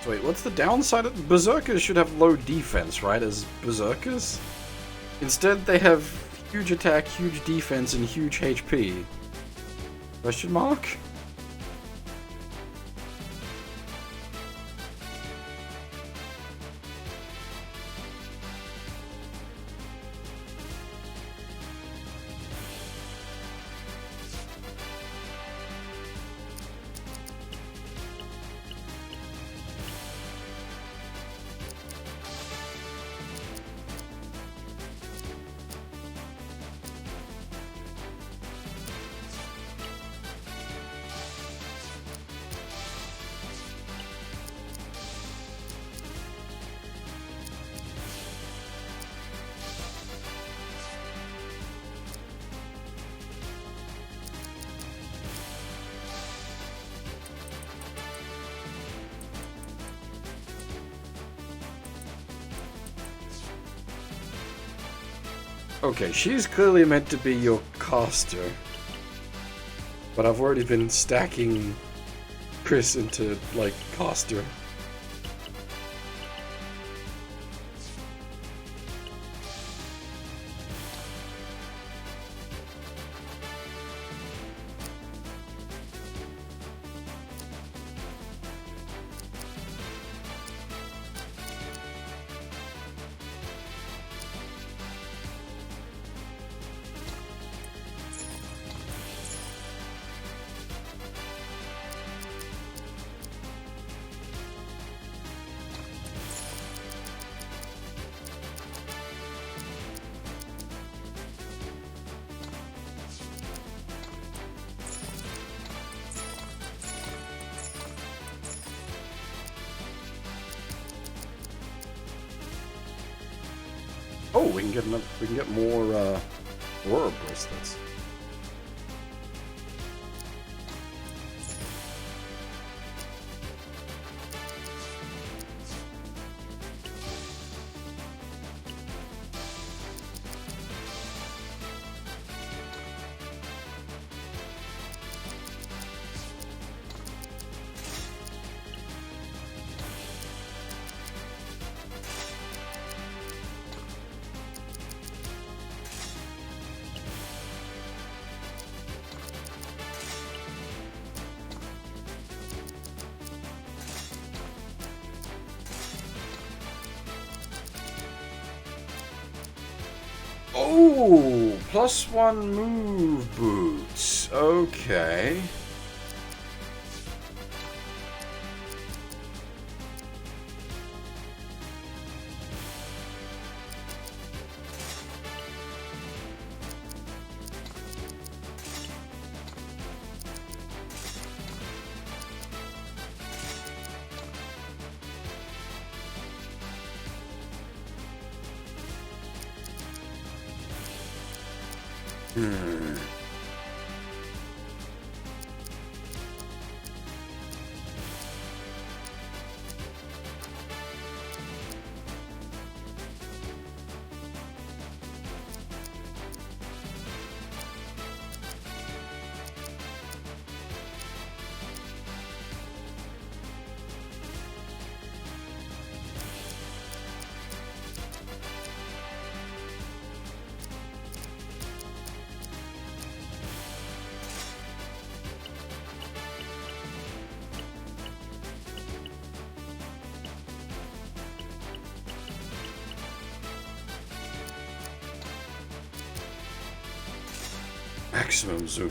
So wait, what's the downside of Berserkers should have low defense, right, as Berserkers? Instead, they have huge attack, huge defense, and huge HP. Question mark? Okay, she's clearly meant to be your caster. But I've already been stacking Chris into, like, caster. Oh, we can get more aurora bracelets. Oh, +1 move boots. Okay. Maximum zoom.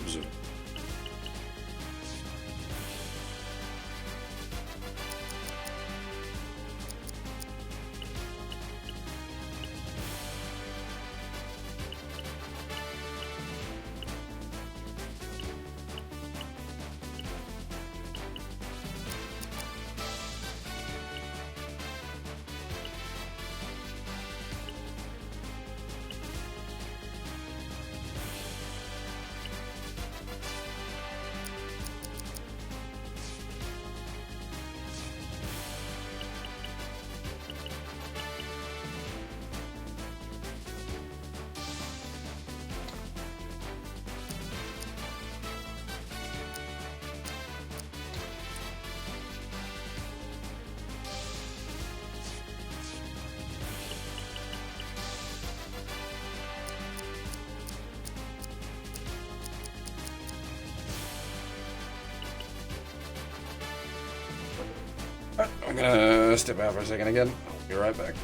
I'm gonna step out for a second again. I'll be right back.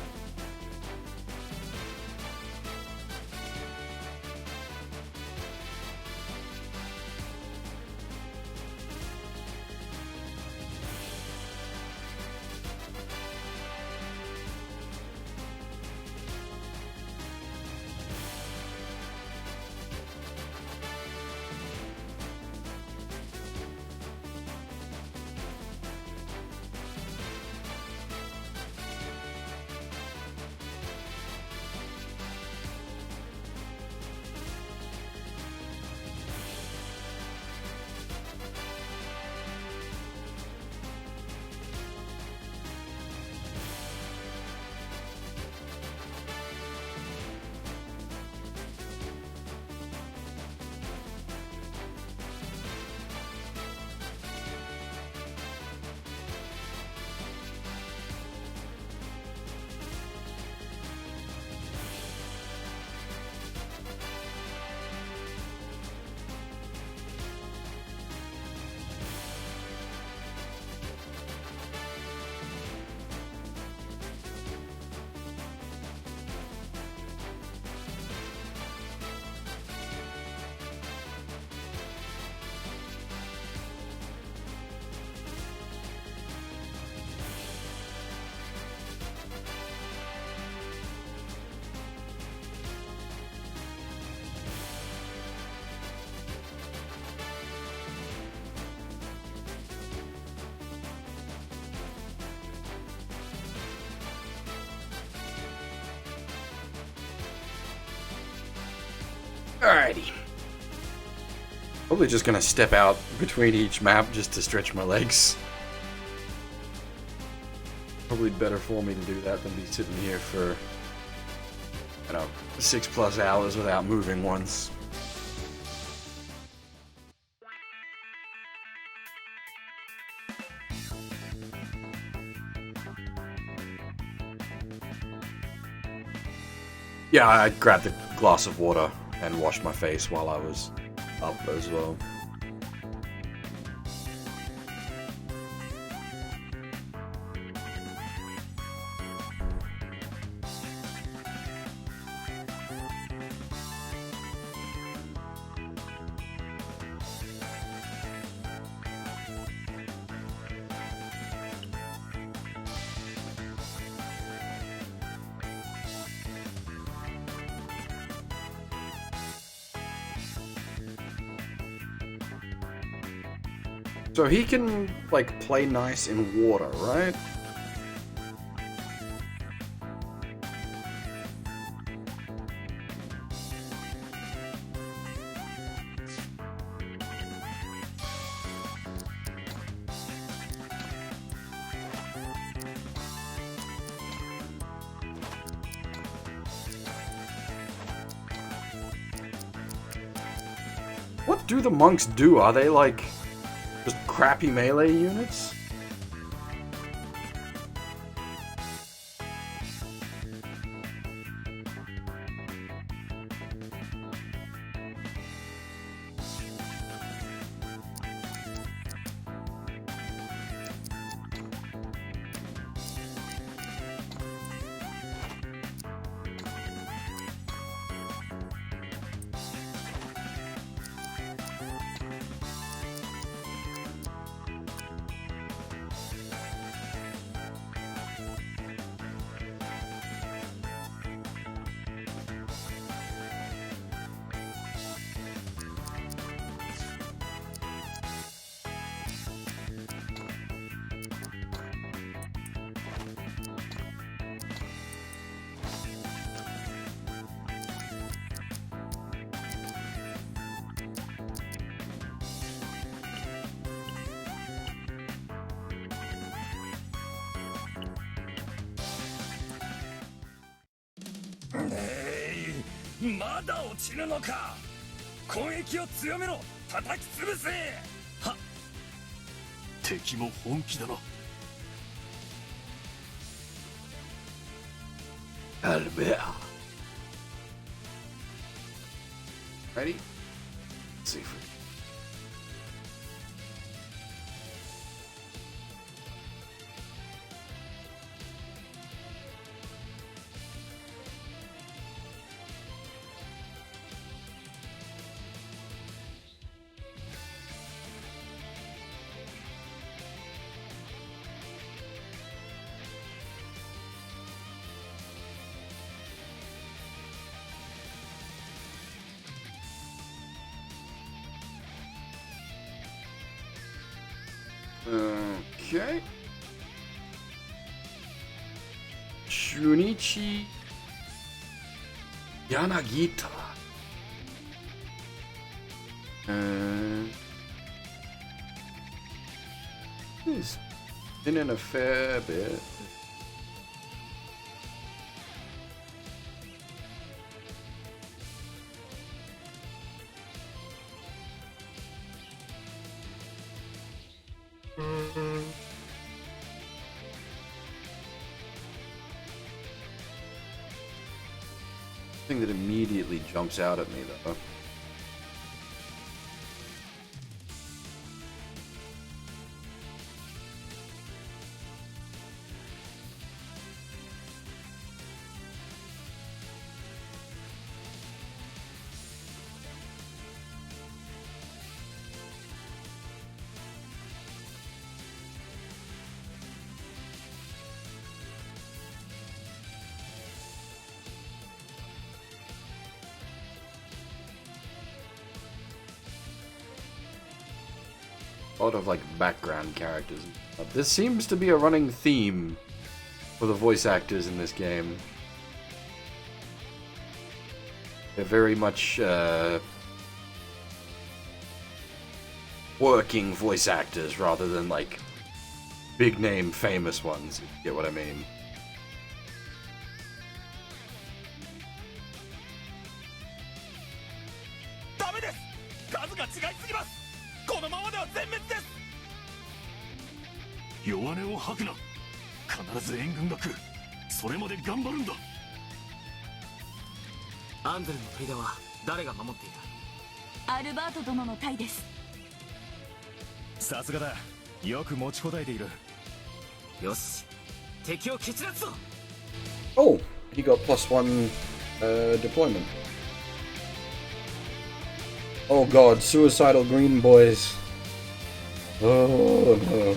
Probably just gonna step out between each map just to stretch my legs. Probably better for me to do that than be sitting here for, 6+ hours without moving once. Yeah, I grabbed a glass of water and washed my face while I was up as well. So he can, like, play nice in water, right? What do the monks do? Are they, like, just crappy melee units?まだ落ちるのか。攻撃を強めろ。叩き潰せ。は。敵も本気だな。Albert. Ready? Let's see if we... Okay. Shunichi Yanagita. He's been in a fair bit. Thing that immediately jumps out at me though. A lot of like background characters. This seems to be a running theme for the voice actors in this game. They're very much working voice actors rather than like big name famous ones. If you get what I mean? ダメです。数が違いすぎます。このままでは全滅です。弱音を吐くな。必ず援軍が来る。それまで頑張るんだ。アンゼルの砦は誰が守っている？アルバート殿の隊です。さすがだ。よく持ちこたえている。よし、敵を蹴散らすぞ。 Oh, he got +1 deployment. Oh god, suicidal green boys. Oh no.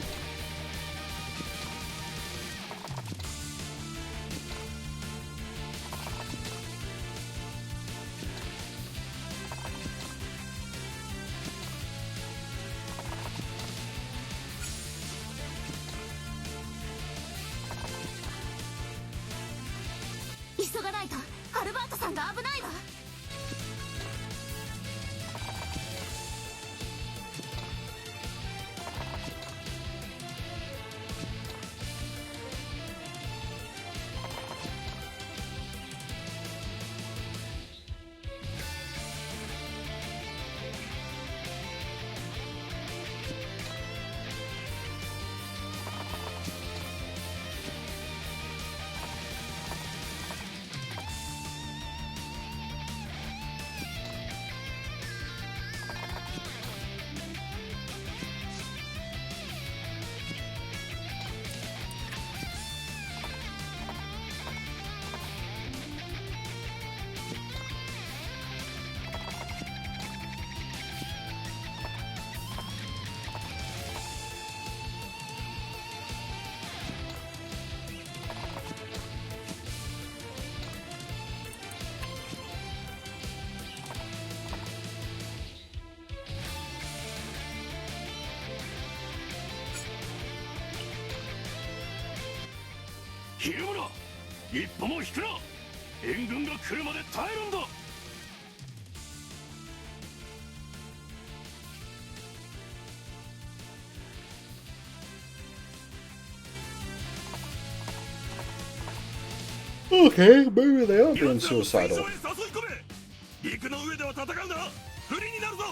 ひるむな。一歩も引くな。援軍が来るまで耐えるんだ。Okay, maybe they are being suicidal. 陸の上では戦うな。不利になるぞ。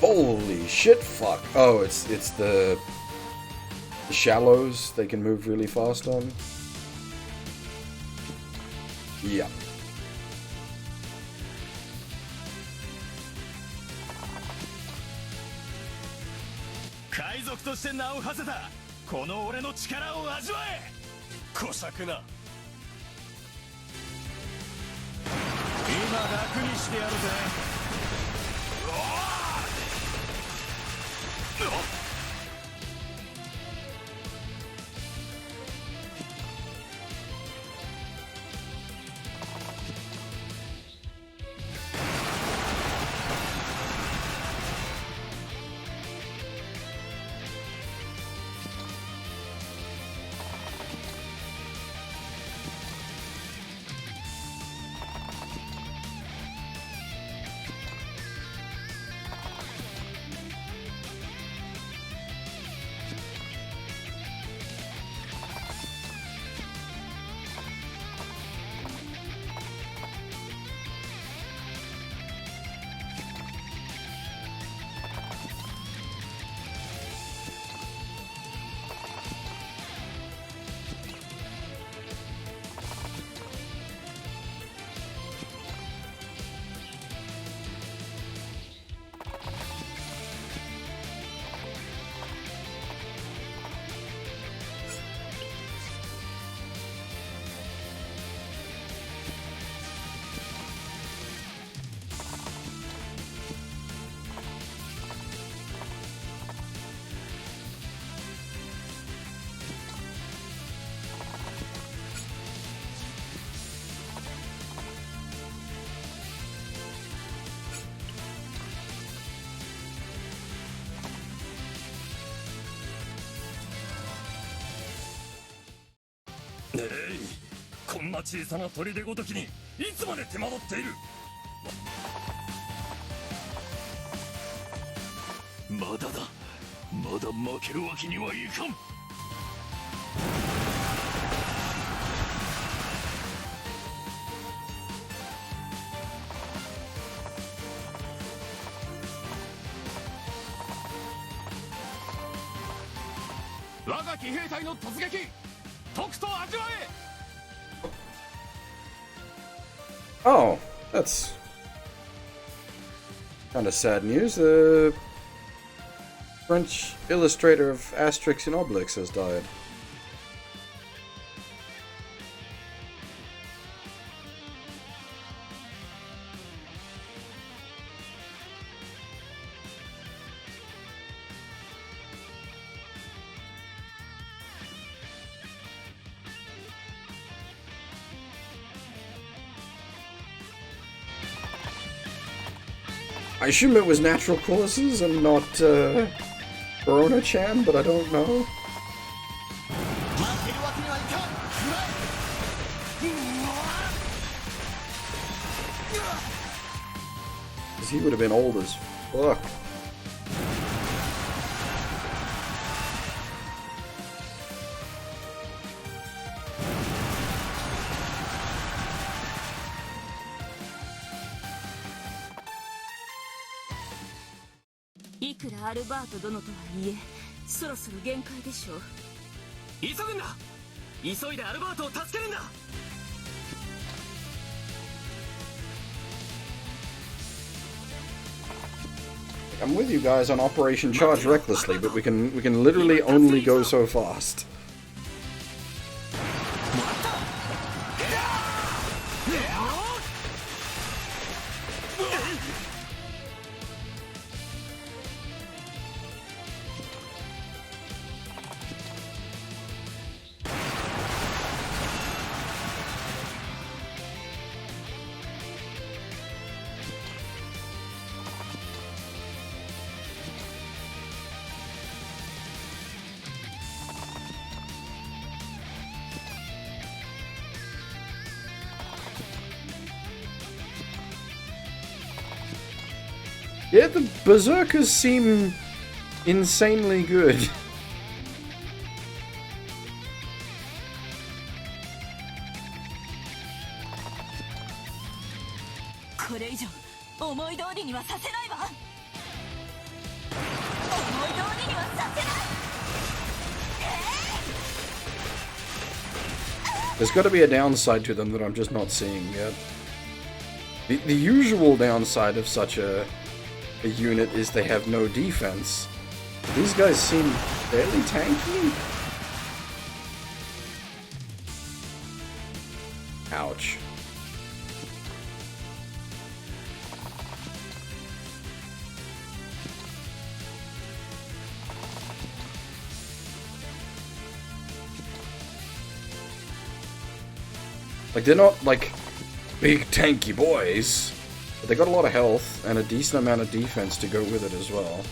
Holy shit, fuck. Oh, it's the shallows they can move really fast on. Yeah. 海賊として名を馳せたこの俺の力を味わえ。小作な。今楽にしてやるぜ。な小さな砦ごときにいつまで手間取っている。まだだ、まだ負けるわけにはいかん。我が騎兵隊の突撃、とくと味わえ。 Oh, that's kind of sad news. The French illustrator of Asterix and Obelix has died. I assume it was natural causes and not Corona-chan, but I don't know. Because he would have been old as fuck.「いくらアルバート殿とはいえそろそろ限界でしょう。急ぐんだ。急いでアルバートを助けるんだ。 I'm with you guys on Operation Charge Recklessly, but we can literally only go so fast. Yeah, the berserkers seem insanely good. これ以上思い通りにはさせないわ。思い通りにはさせない。 There's got to be a downside to them that I'm just not seeing yet. The usual downside of such a unit is they have no defense. These guys seem fairly tanky. Ouch. Like, they're not, like, big tanky boys, but they got a lot of health and a decent amount of defense to go with it as well.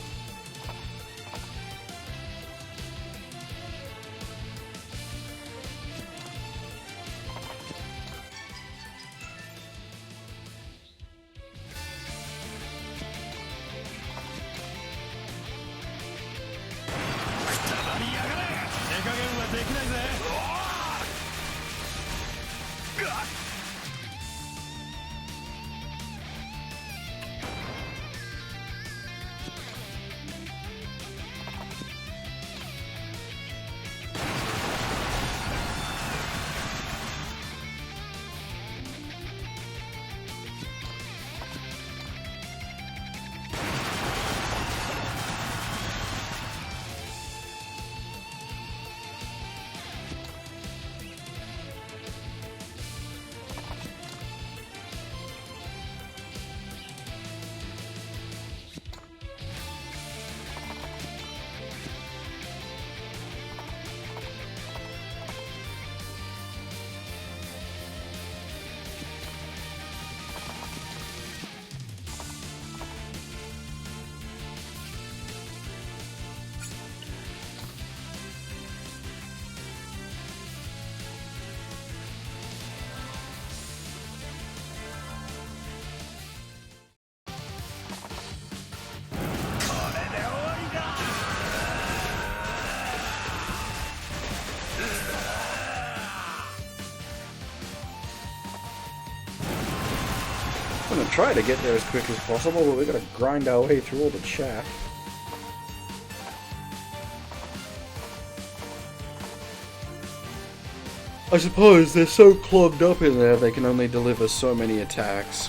I'm gonna try to get there as quick as possible, but we gotta grind our way through all the chaff. I suppose they're so clogged up in there they can only deliver so many attacks.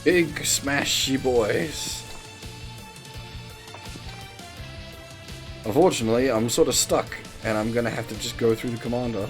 Big smashy boys. Unfortunately, I'm sort of stuck, and I'm gonna have to just go through the commander.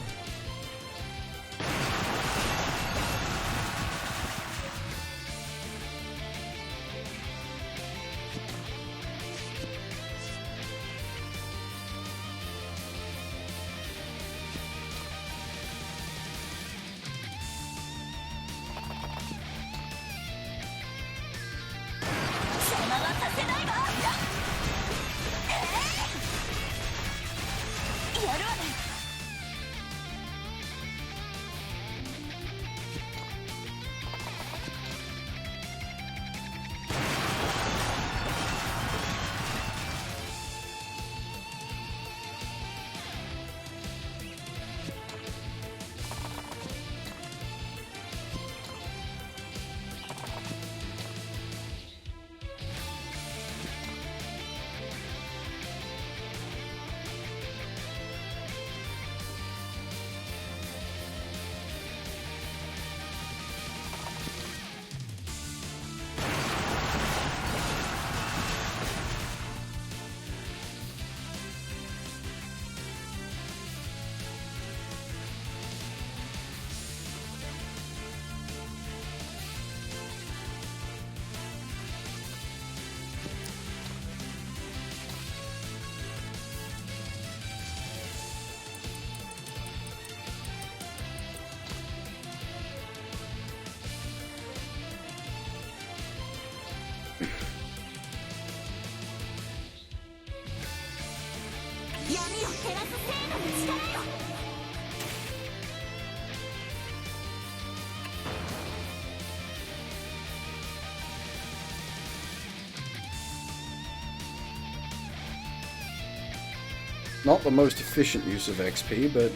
Not the most efficient use of XP, but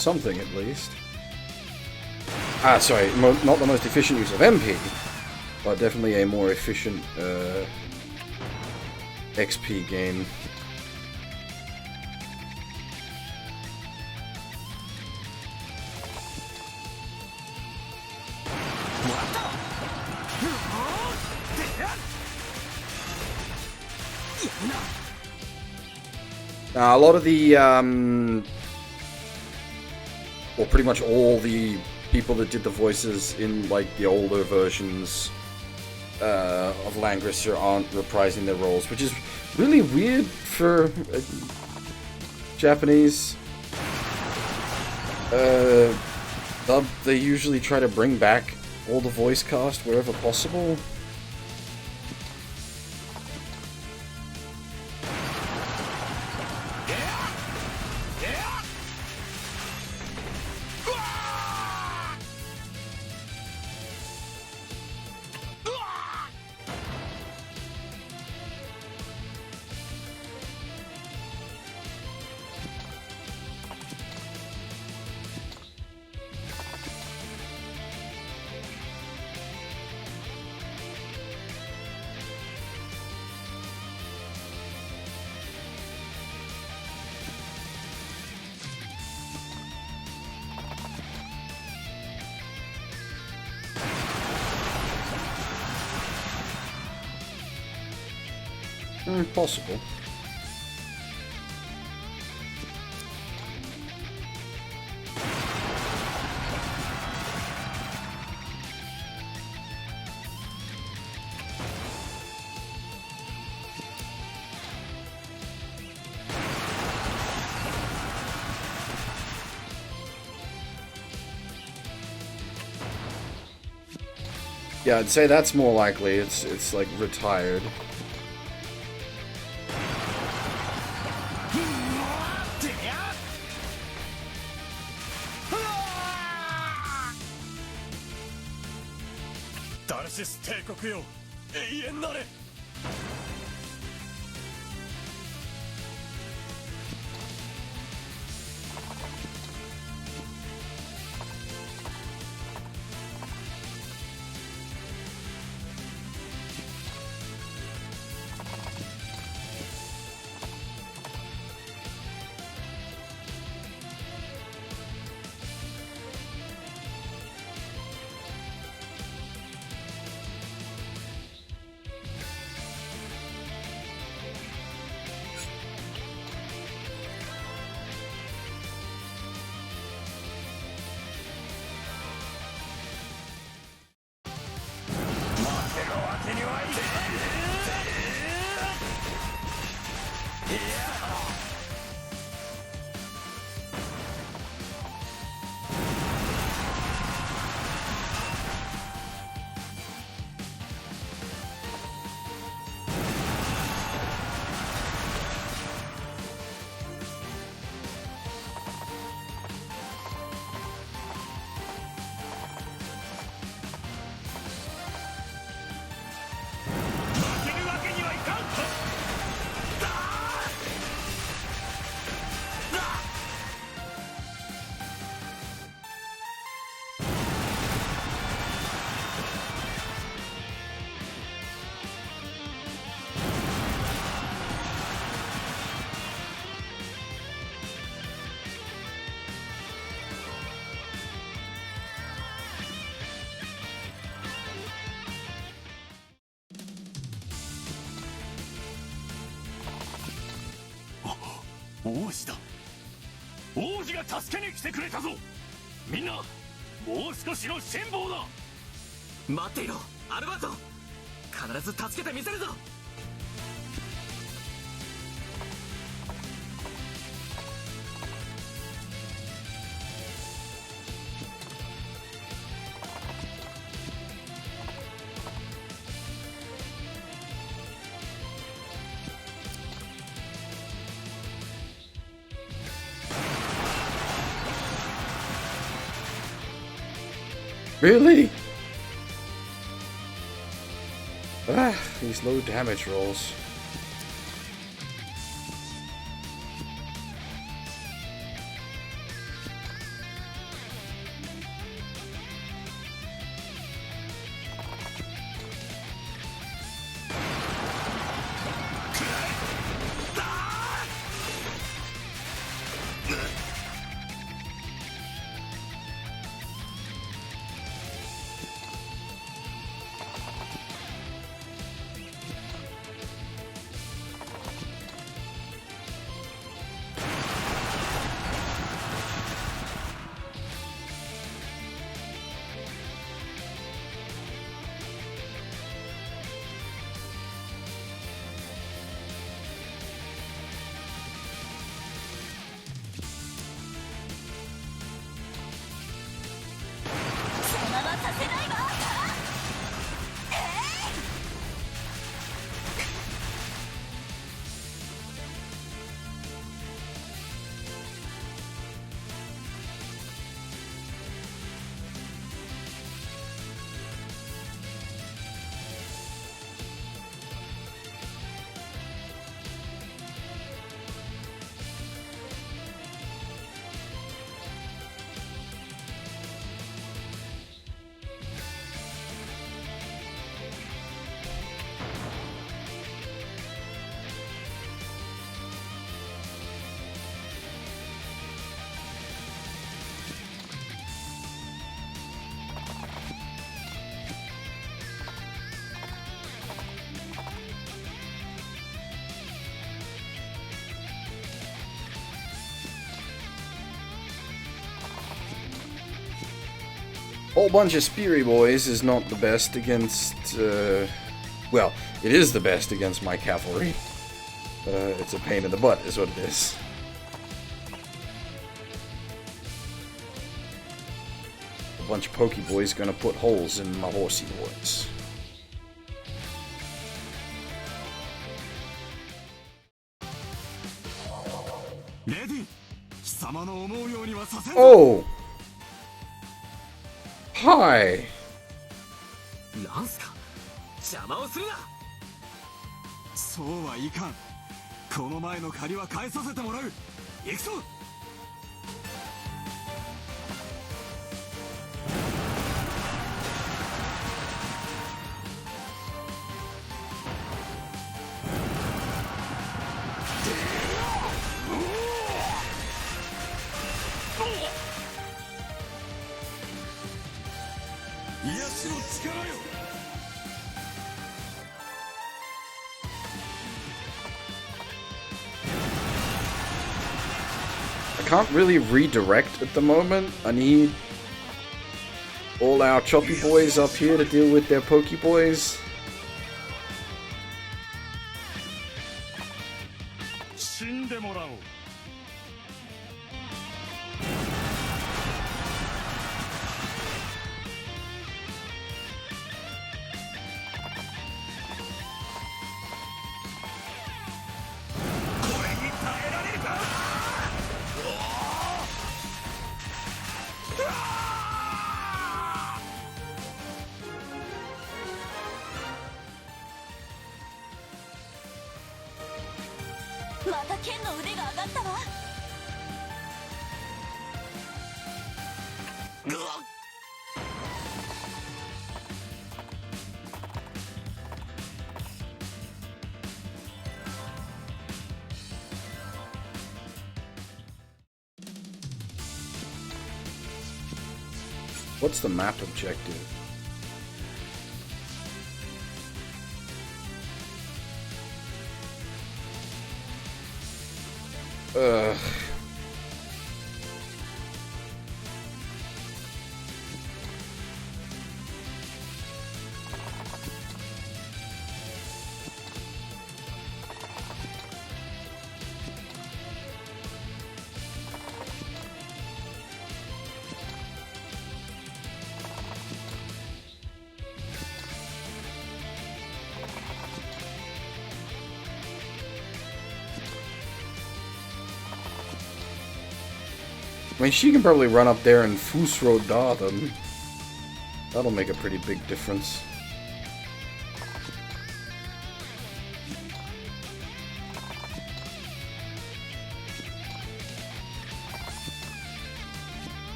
something at least. Sorry, not the most efficient use of MP, but definitely a more efficient XP game. Now, a lot of the, well, pretty much all the people that did the voices in, like, the older versions of Langrisser aren't reprising their roles, which is really weird for Japanese dub. They usually try to bring back all the voice cast wherever possible. Possible. Yeah, I'd say that's more likely. It's like retired. Darcis 帝国よ、永遠なれ。王子だ。王子が助けに来てくれたぞ。みんな、もう少しの辛抱だ。待っていろ、アルバート。必ず助けてみせるぞ。Really? Ah, these low damage rolls. Whole bunch of Speary boys is not the best against, well, it is the best against my cavalry. It's a pain in the butt, is what it is. A bunch of pokey boys gonna put holes in my horsey boys. Oh! Hi! なんすか邪魔をするな。そうはいかん。この前の借りは返させてもらう。行くぞ。癒しの力よ。I can't really redirect at the moment. I need all our choppy boys up here to deal with their pokey boys. 死んでもらおう。また剣の腕が上がったわ。What's the map objective? Ugh. I mean, she can probably run up there and Fusro Da them. That'll make a pretty big difference.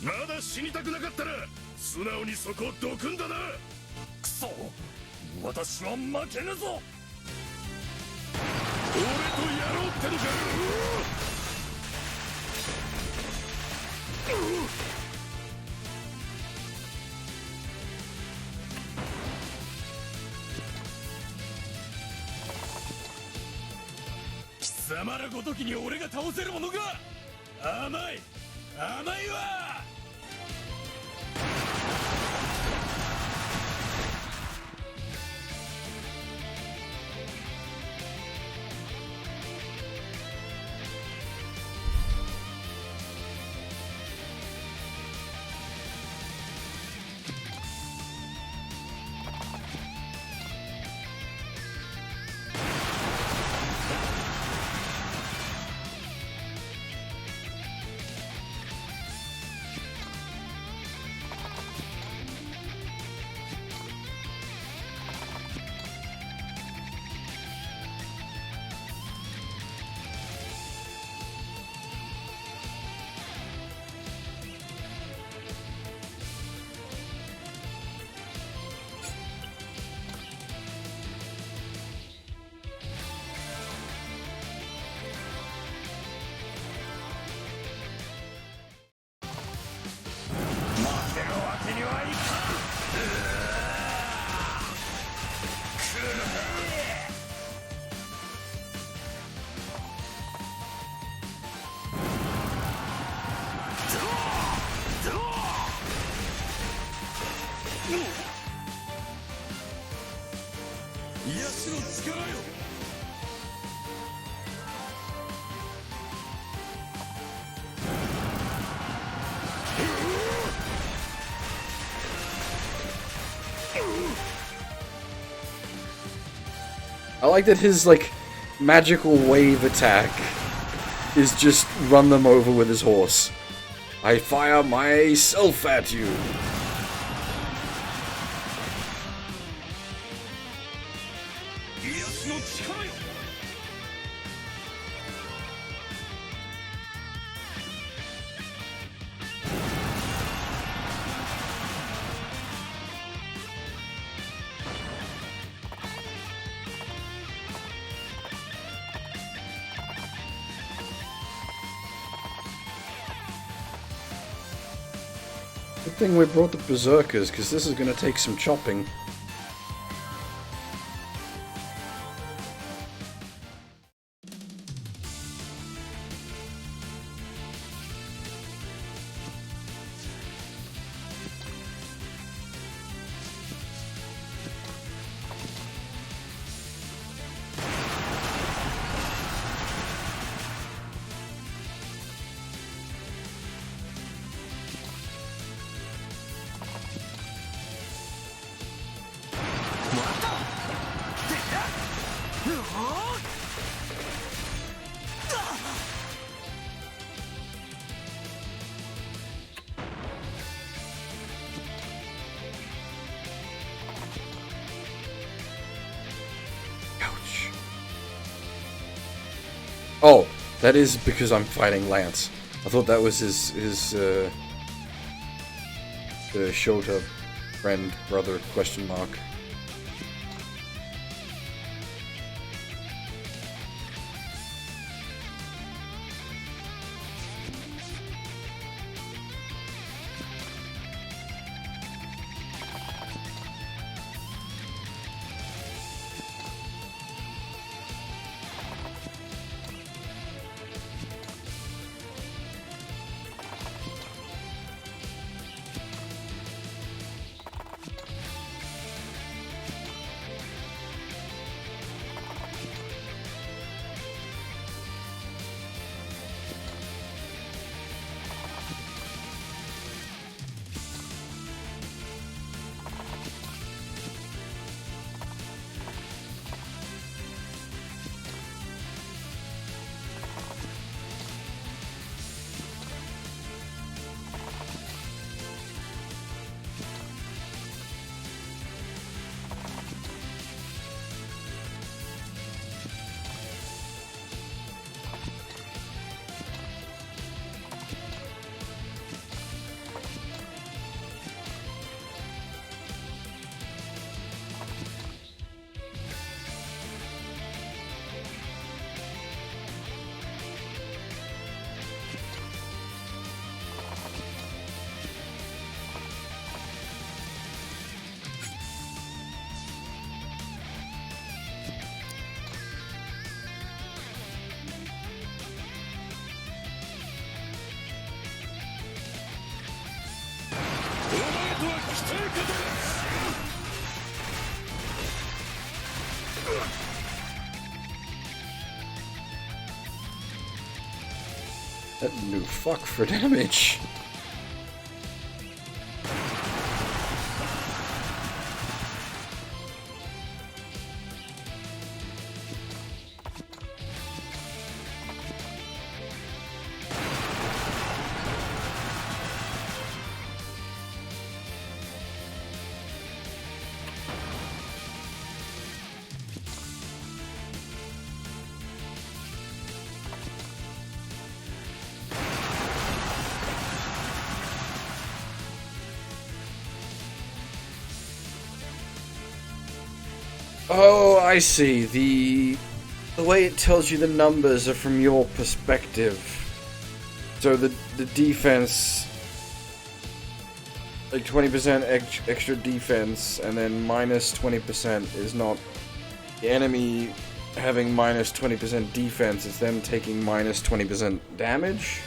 まだ死にたくなかったら素直にそこをどくんだな。くそ、私は負けぬぞ。俺とやろうってのかよ。貴様らごときに俺が倒せるものか。甘い甘いわ。癒しの力よ。I like that his, like, magical wave attack is just run them over with his horse. I fire myself at you. Good thing we brought the berserkers, because this is going to take some chopping. Oh, that is because I'm fighting Lance. I thought that was his Shota friend, brother, question mark. That new fuck for damage. Oh, I see. The way it tells you the numbers are from your perspective. So the defense, like 20% extra defense, and then minus 20% is not the enemy having minus 20% defense, it's them taking minus 20% damage.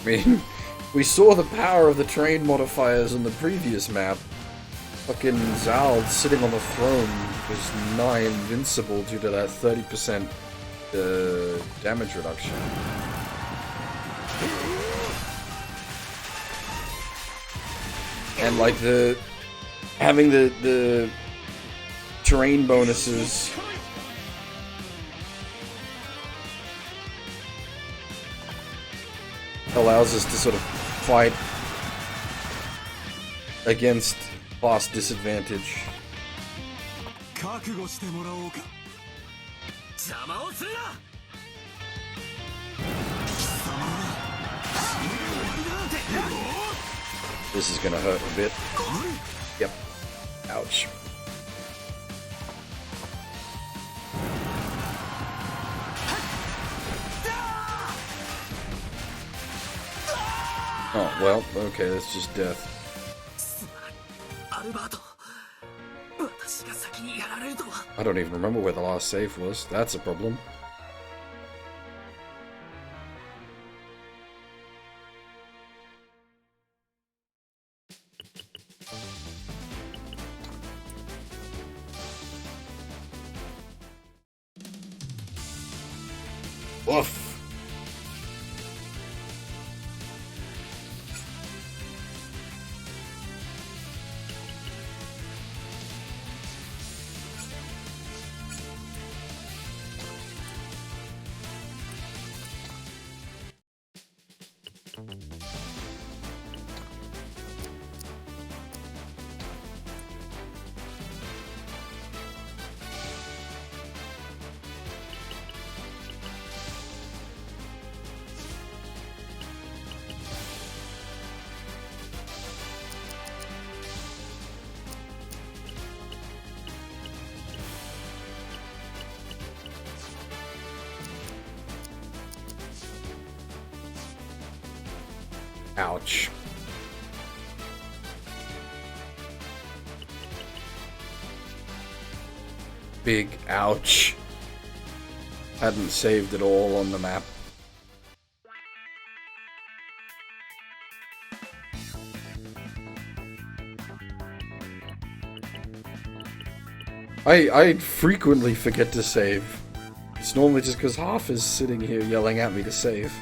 I mean, we saw the power of the terrain modifiers on the previous map. Fucking Zal sitting on the throne was nigh invincible due to that 30% damage reduction. And like having the terrain bonuses allows us to sort of fight against class disadvantage. This is gonna hurt a bit. Yep. Ouch. Oh, well, okay, that's just death. I don't even remember where the last save was. That's a problem. Woof. Ouch. Big ouch. Hadn't saved it all on the map. I frequently forget to save. It's normally just because Half is sitting here yelling at me to save.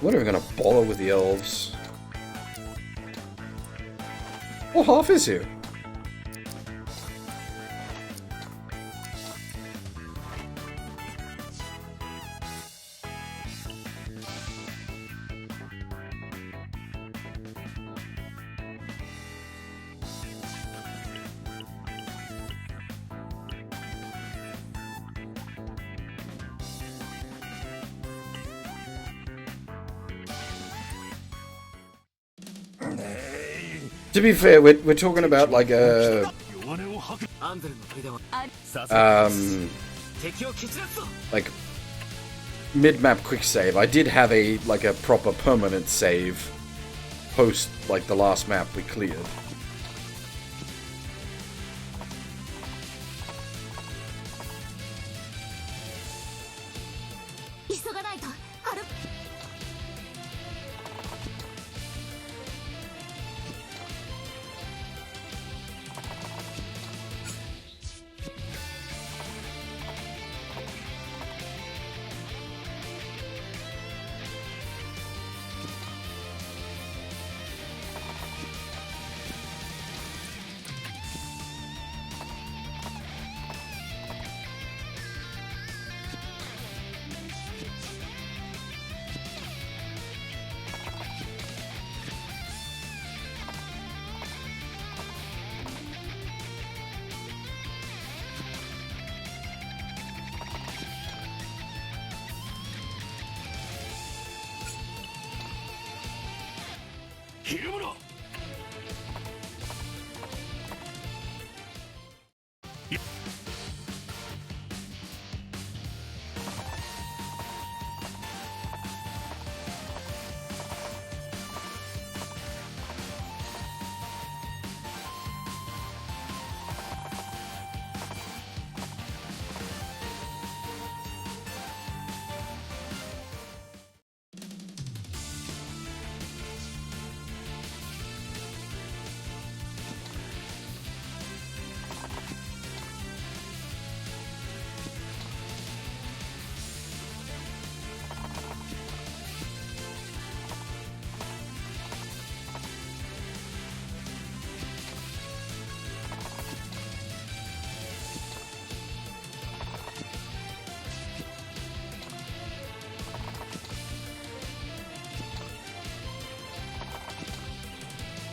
I'm not even gonna bother with the elves. Oh, Half is here. To be fair, we're talking about like a like mid-map quick save. I did have a proper permanent save post like the last map we cleared. ひるむな。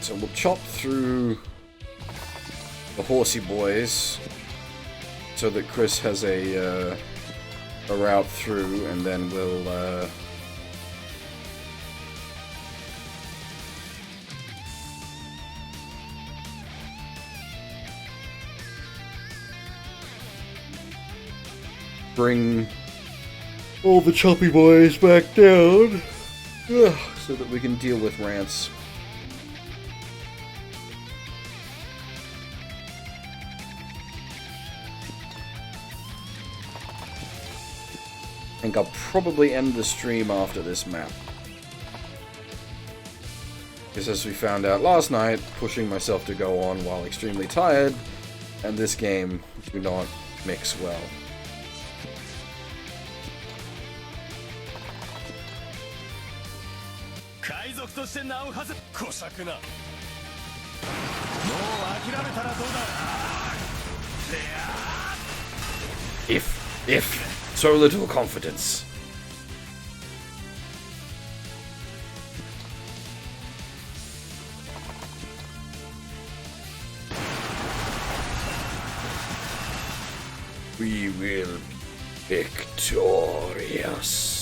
So we'll chop through the horsey boys so that Chris has a route through, and then we'll bring all the choppy boys back down so that we can deal with Rance. I think I'll probably end the stream after this map. Because as we found out last night, pushing myself to go on while extremely tired and this game do not mix well. If so little confidence. We will be victorious.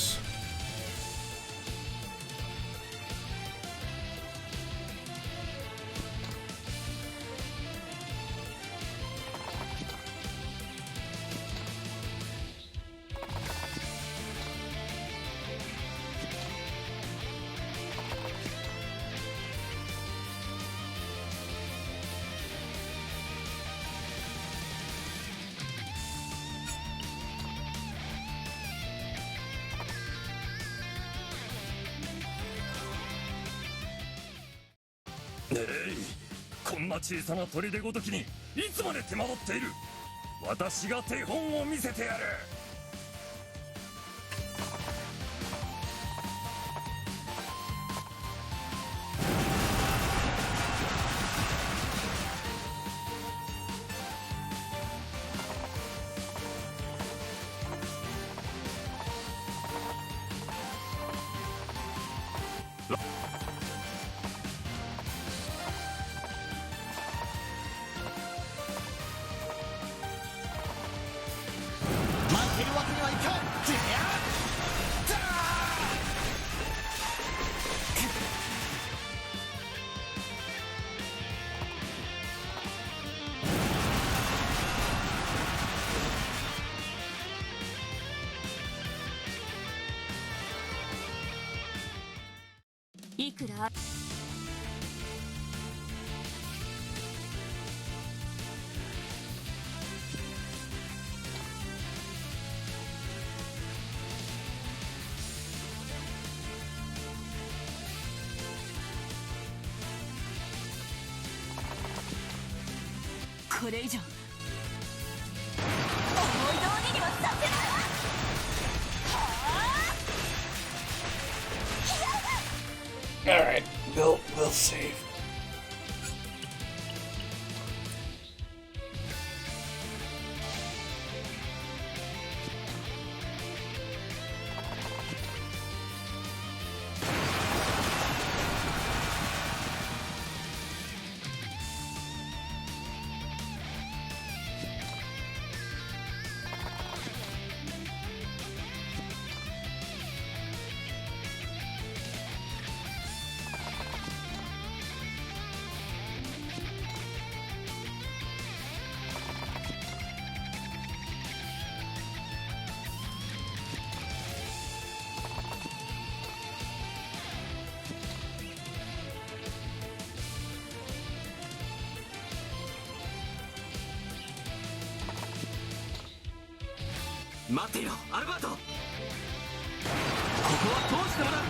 えい、こんな小さな砦ごときにいつまで手間取っている。私が手本を見せてやる。いくらこれ以上思い通りにはさせない。Alright, we'll save. 待っていろアルバート。ここは通してもらう。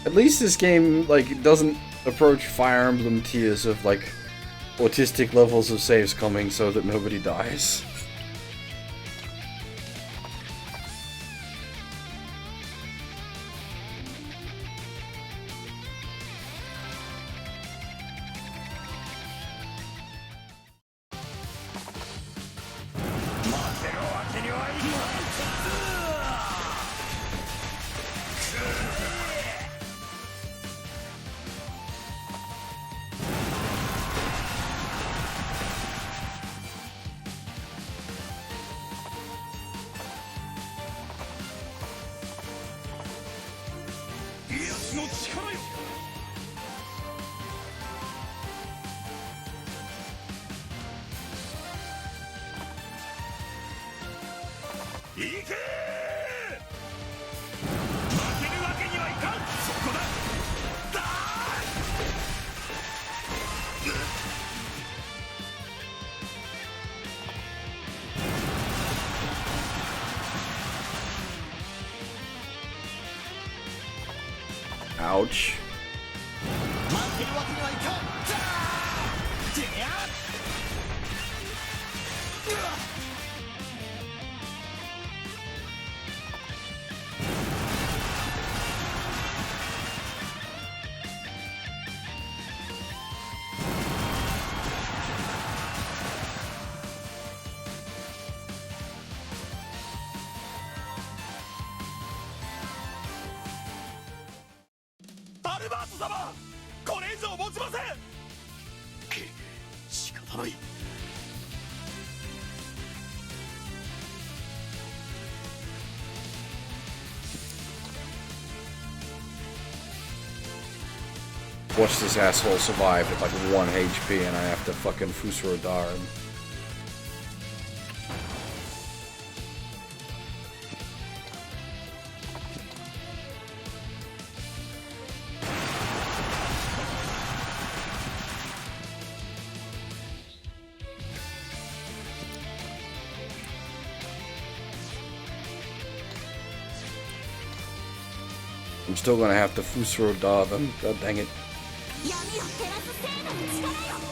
At least this game, like, doesn't approach Fire Emblem tiers of, like, autistic levels of saves coming so that nobody dies. Ouch. Watch this asshole survive with like 1 HP and I have to fucking Fusrodar him. I'm still gonna have to Fusrodar them. God dang it. 闇を照らす聖なる力よ。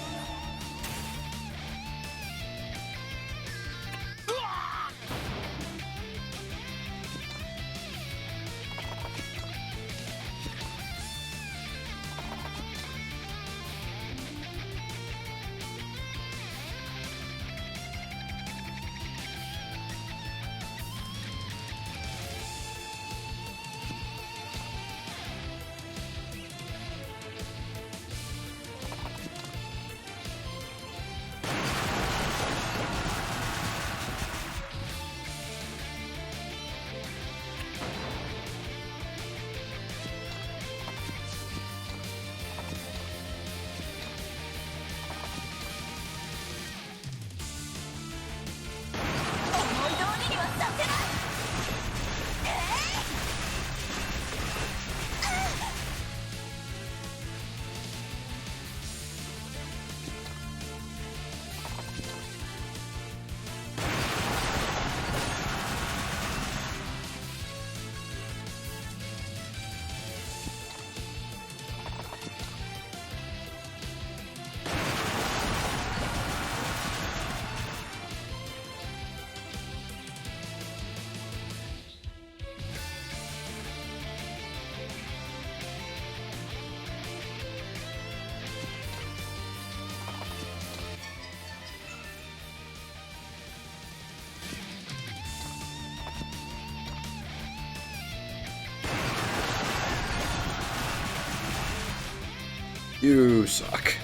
You suck.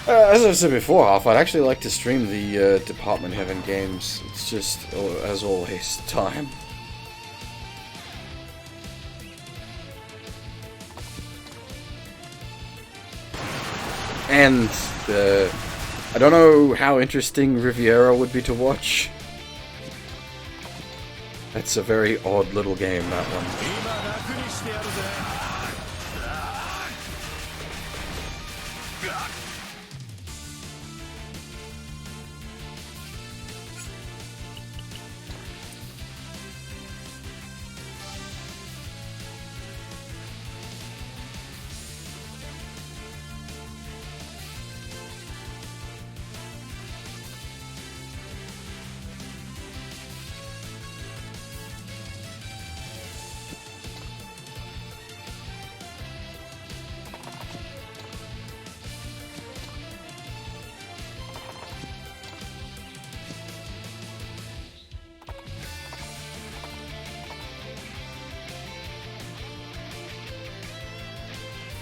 As I said before, I'd actually like to stream the Department Heaven games. It's just, as always, time. And I don't know how interesting Riviera would be to watch. That's a very odd little game, that one.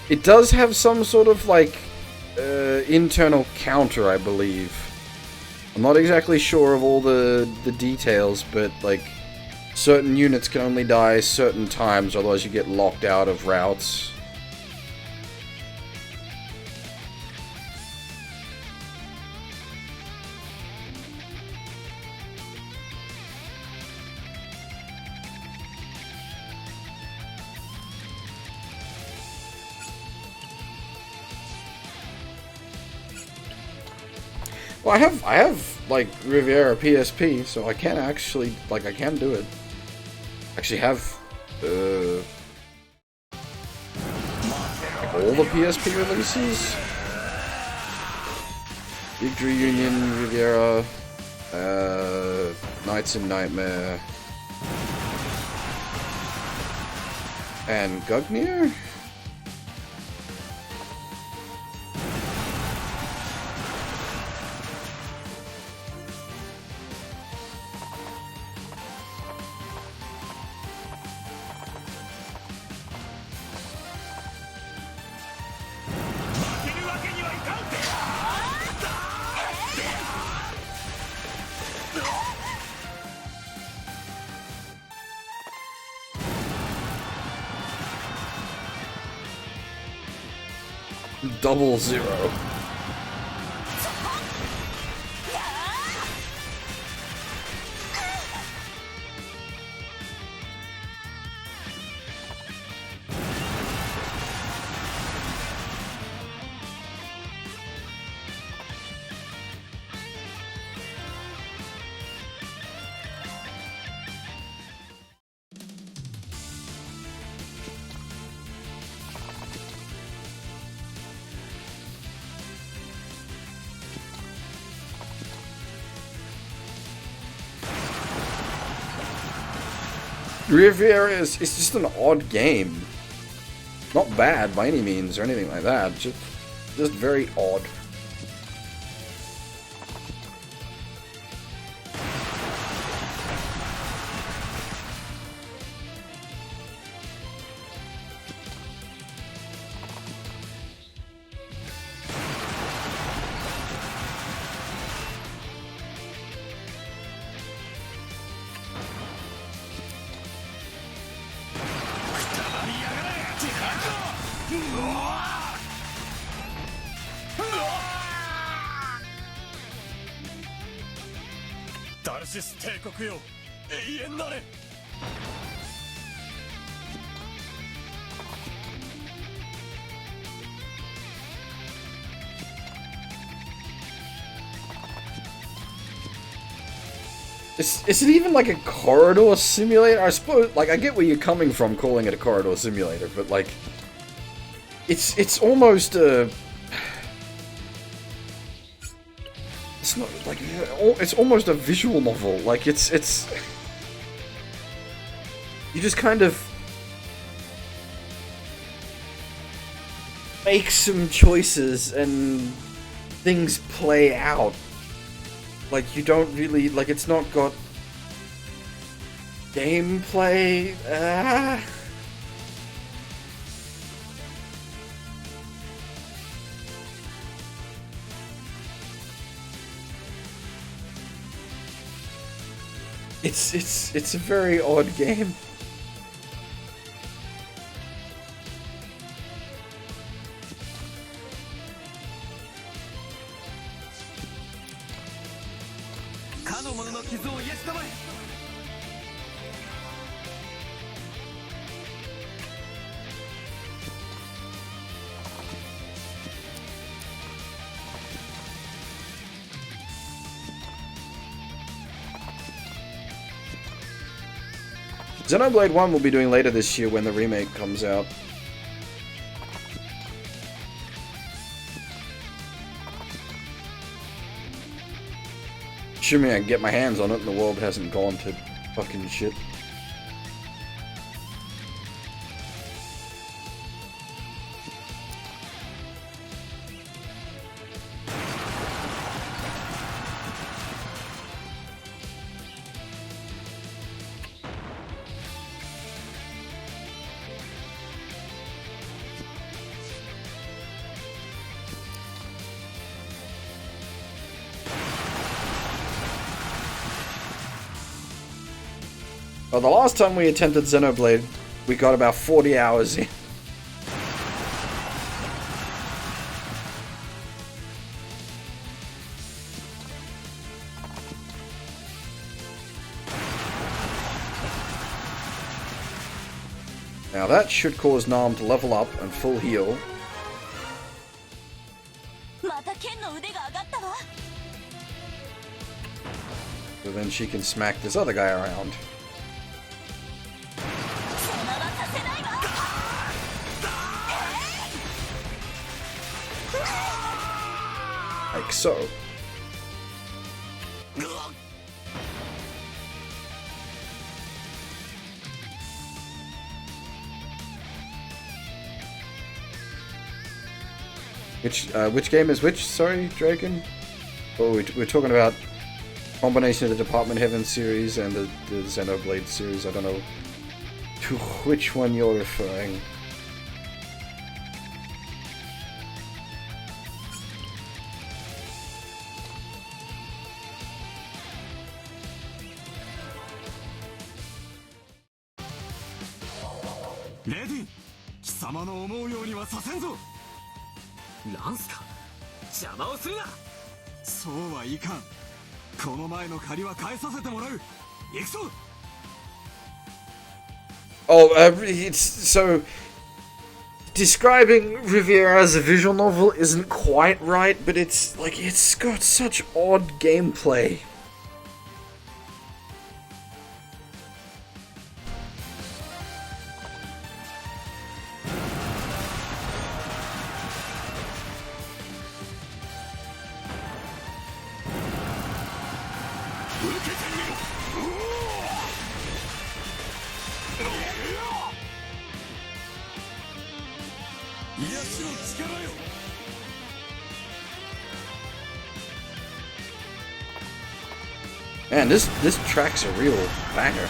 It does have some sort of, like, internal counter, I believe. I'm not exactly sure of all the details, but, like, certain units can only die certain times, otherwise you get locked out of routes. Well, I have like Riviera PSP, so I can actually, like, I can do it. Actually have like all the PSP releases. Victory Union, Riviera, Nights in Nightmare, and Gugnir. Double zero. Riviera is just an odd game. Not bad by any means or anything like that. Just very odd. Is it even like a corridor simulator? I suppose, like, I get where you're coming from calling it a corridor simulator, but like, it's almost a... It's not, like, it's almost a visual novel. Like, it's... You just kind of... make some choices and things play out. Like, you don't really... Like, it's not got gameplay. It's a very odd game. Xenoblade 1 we'll be doing later this year when the remake comes out. Assuming I can get my hands on it and the world hasn't gone to fucking shit. Well, the last time we attempted Xenoblade, we got about 40 hours in. Now that should cause Nam to level up and full heal. So then she can smack this other guy around. Like so. Which game is which? Sorry, Dragon? Oh, we're talking about combination of the Department Heaven series and the Xenoblade series. I don't know to which one you're referring. Ready? 貴様の思うようにはさせんぞ。なんすか？邪魔をするな。そうはいかん。この前の借りは返させてもらう。行くぞ。Oh, it's so describing Riviera as a visual novel isn't quite right, but it's like it's got such odd gameplay. Man, this track's a real banger.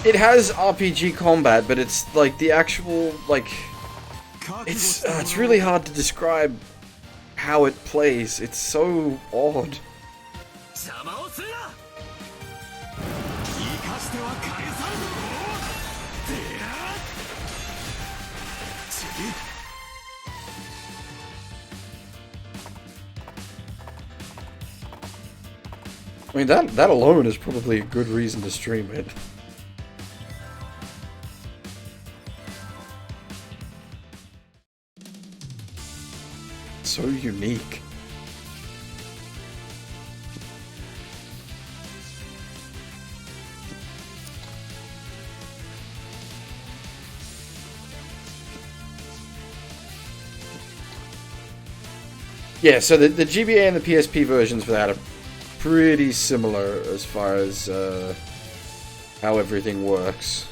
It has RPG combat, but it's like the actual it's really hard to describe how it plays. It's so odd. I mean, that alone is probably a good reason to stream it. So unique. Yeah, so the GBA and the PSP versions for that are pretty similar as far as how everything works.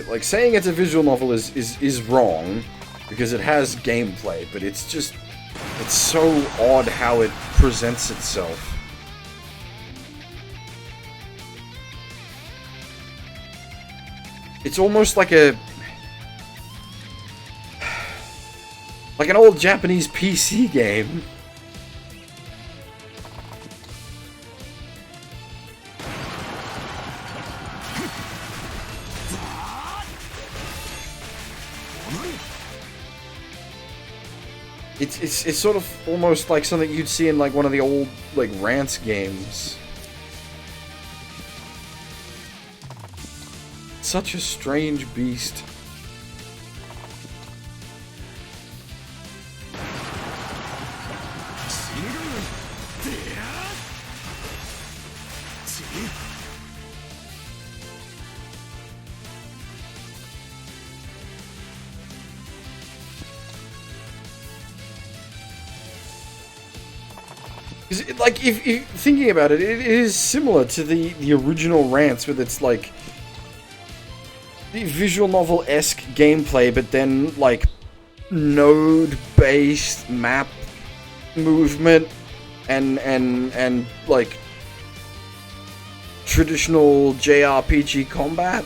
Like, saying it's a visual novel is wrong, because it has gameplay, but it's just, it's so odd how it presents itself. It's almost like an old Japanese PC game. It's sort of almost like something you'd see in like one of the old like Rance games. Such a strange beast. Like, if thinking about it, it is similar to the original Rance with its, like, the visual novel-esque gameplay, but then, like, node-based map movement and like, traditional JRPG combat.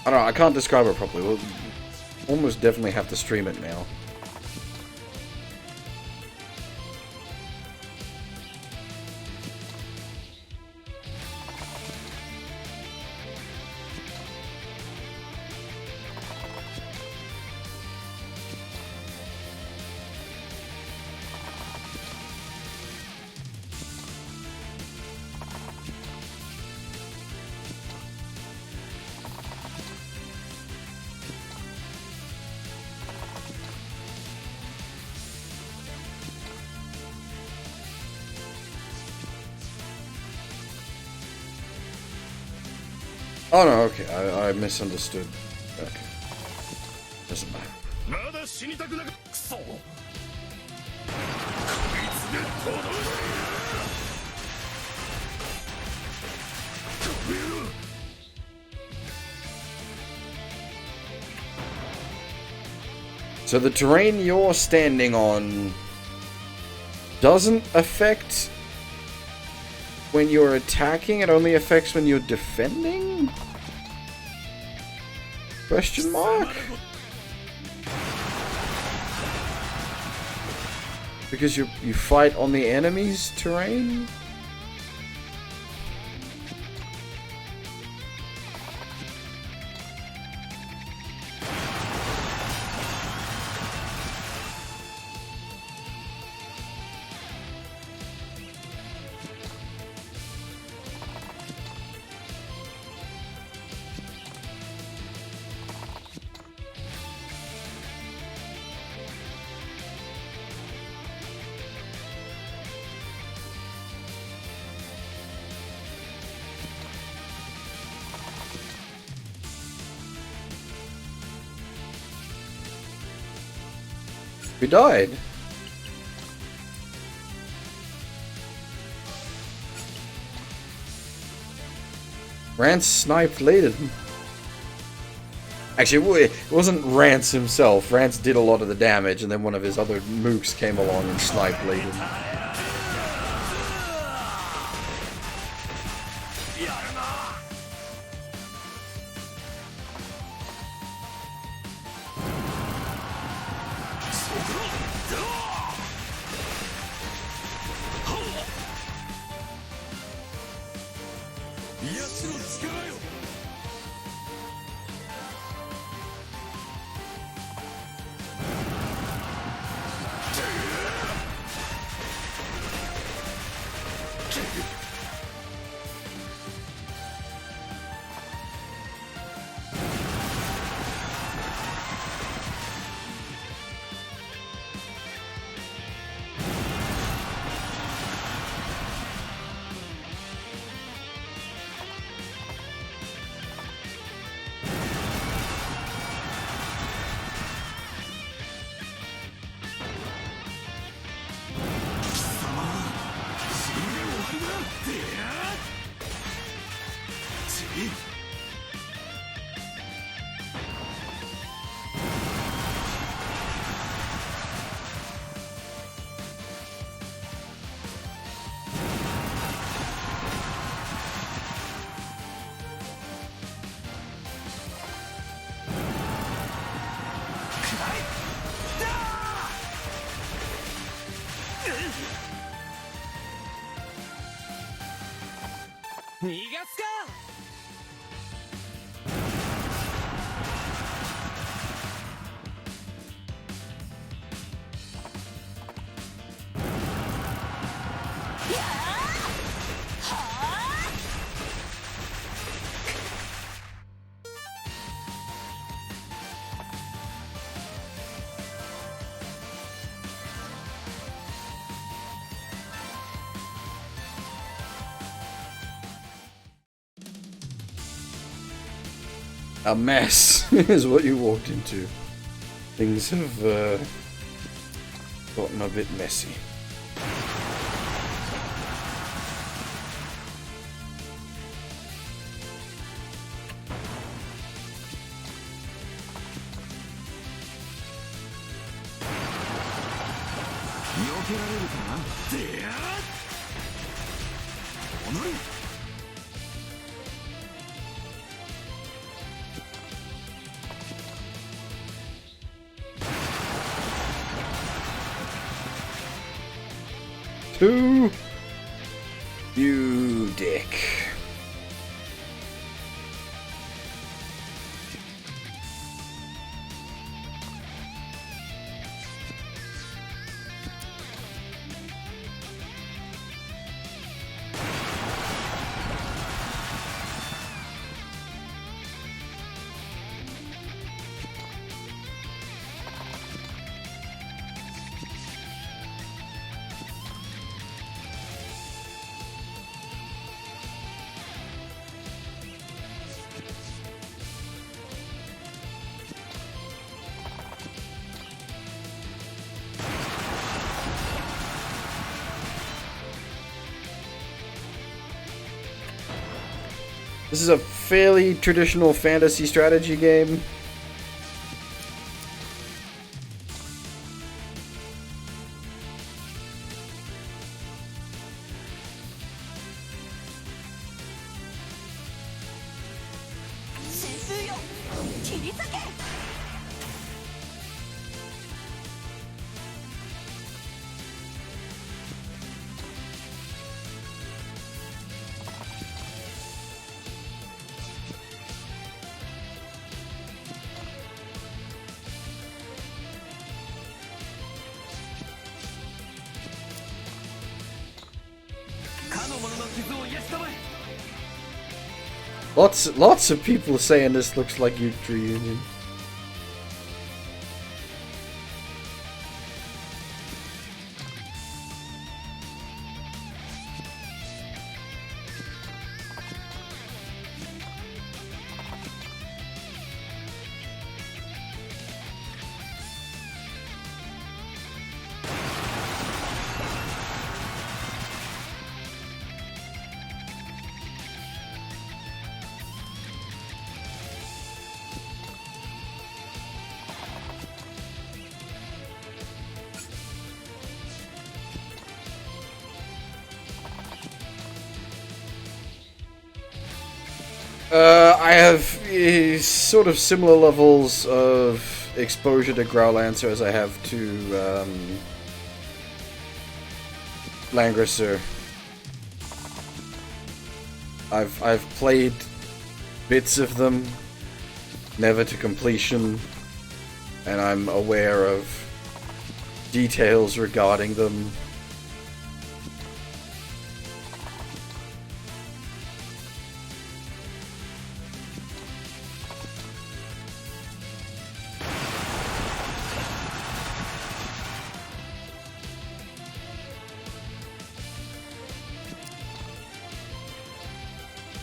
I don't know, I can't describe it properly. We'll almost definitely have to stream it now. Oh no, okay, I misunderstood. Okay. Doesn't matter. So the terrain you're standing on doesn't affect when you're attacking, it only affects when you're defending? Question mark? Because you fight on the enemy's terrain? We died. Rance sniped Layden. Actually, it wasn't Rance himself. Rance did a lot of the damage, and then one of his other mooks came along and sniped Layden. 逃がすか。A mess is what you walked into. Things have gotten a bit messy. You dick. This is a fairly traditional fantasy strategy game. Lots of people saying this looks like Youth Reunion. I have sort of similar levels of exposure to Growlancer as I have to Langrisser. I've played bits of them, never to completion, and I'm aware of details regarding them.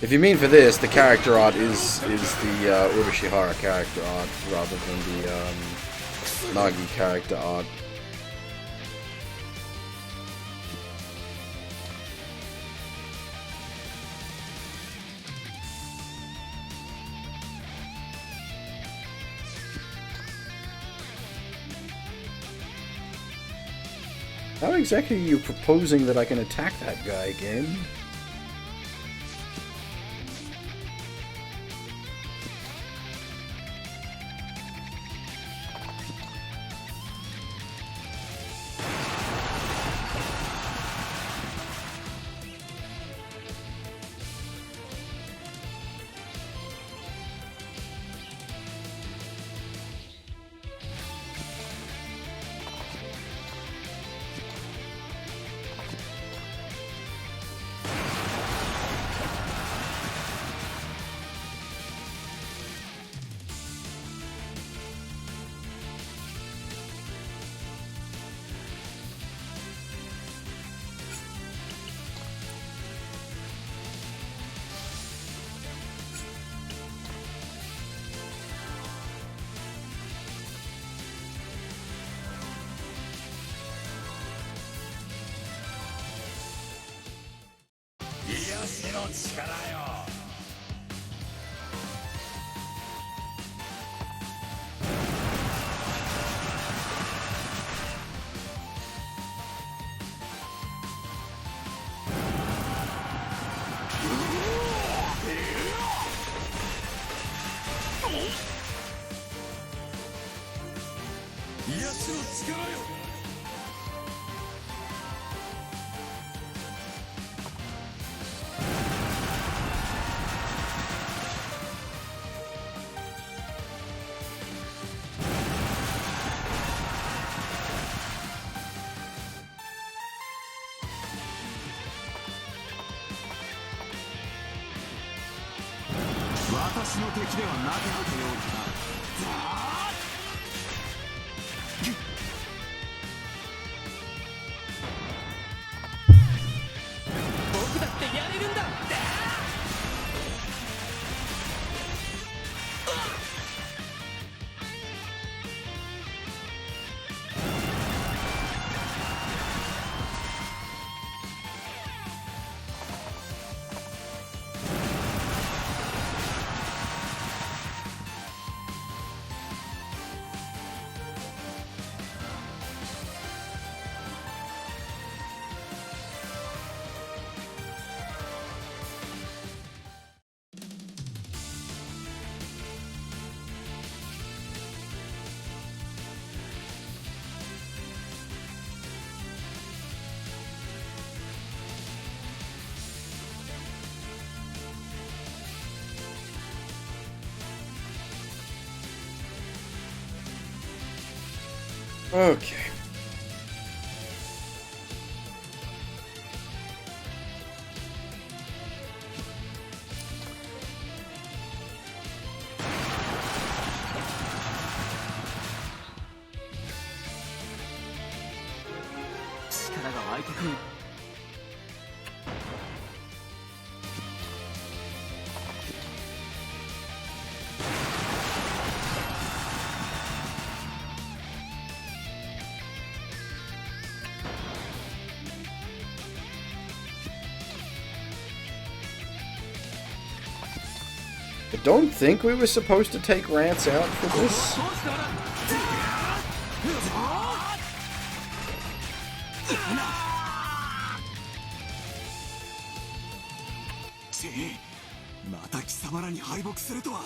If you mean for this, the character art is the Urashihara character art rather than the Nagi character art. How exactly are you proposing that I can attack that guy, game? 力よ。奴の力よ。私の敵ではなかったようだな。僕だってやれるんだ。Okay. I don't think we were supposed to take Rance out for this. Gee, また貴様らに敗北するとは。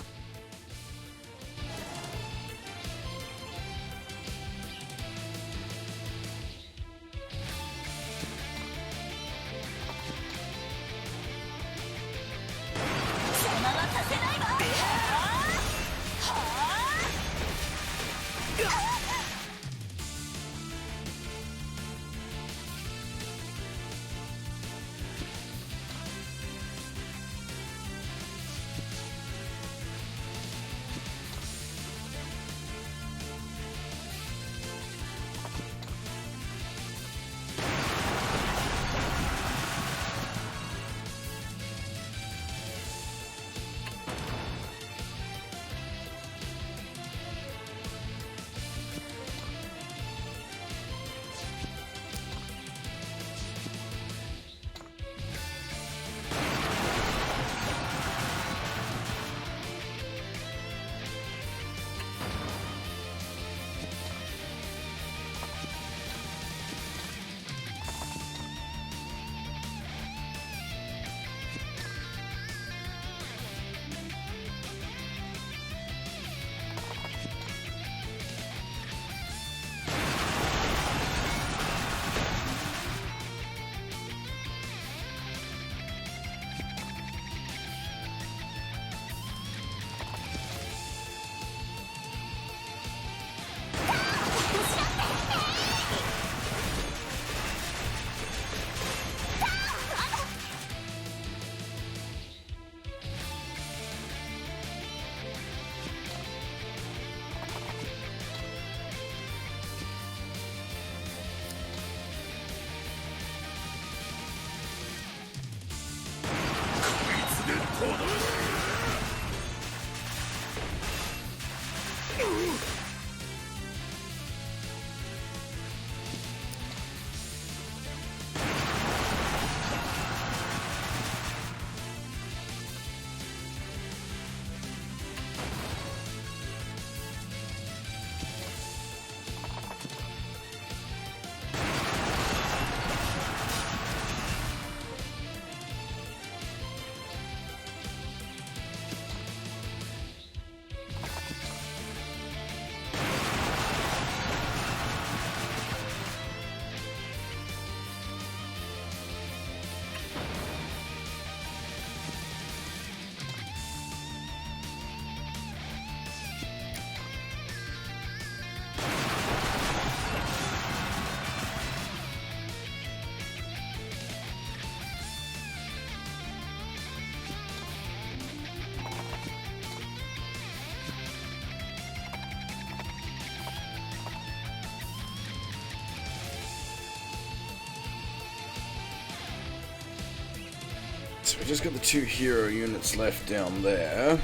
so we just got the 2 hero units left down there.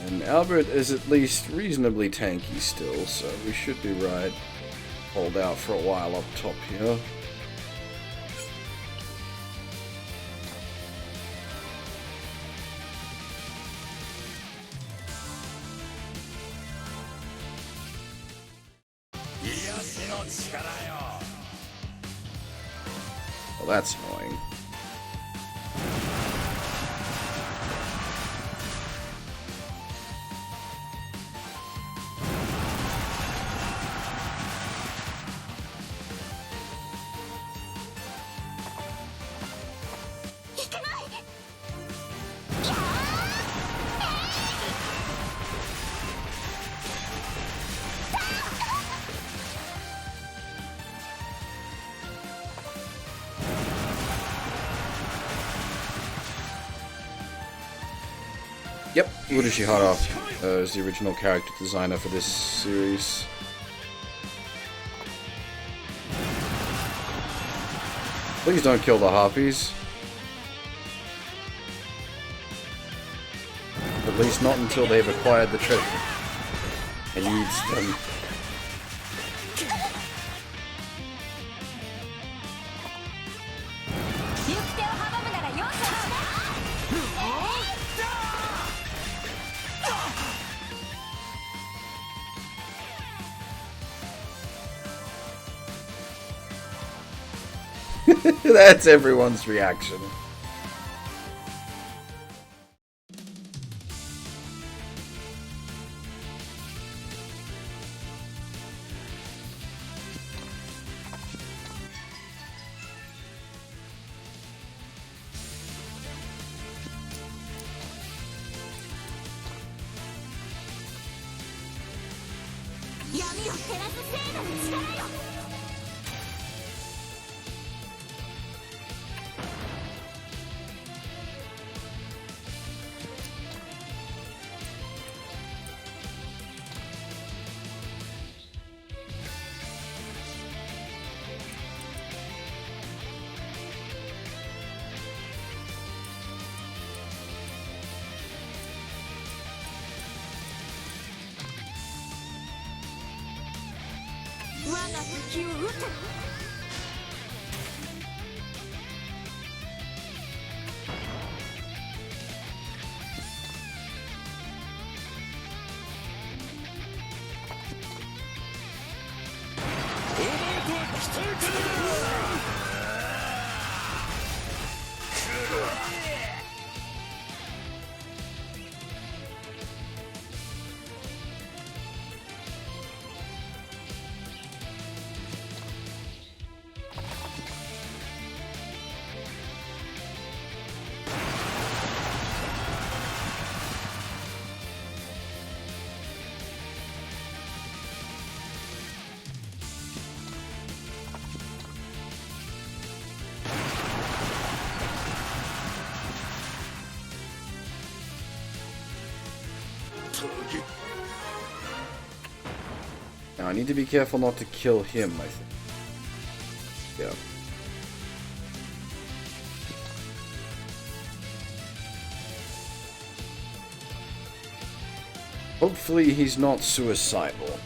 And Albert is at least reasonably tanky still, so we should be right. Hold out for a while up top here. Well, that's annoying. Yep, Urashihara is the original character designer for this series. Please don't kill the harpies. At least not until they've acquired the treasure. It needs them. That's everyone's reaction. Now I need to be careful not to kill him, I think. Yeah. Hopefully he's not suicidal.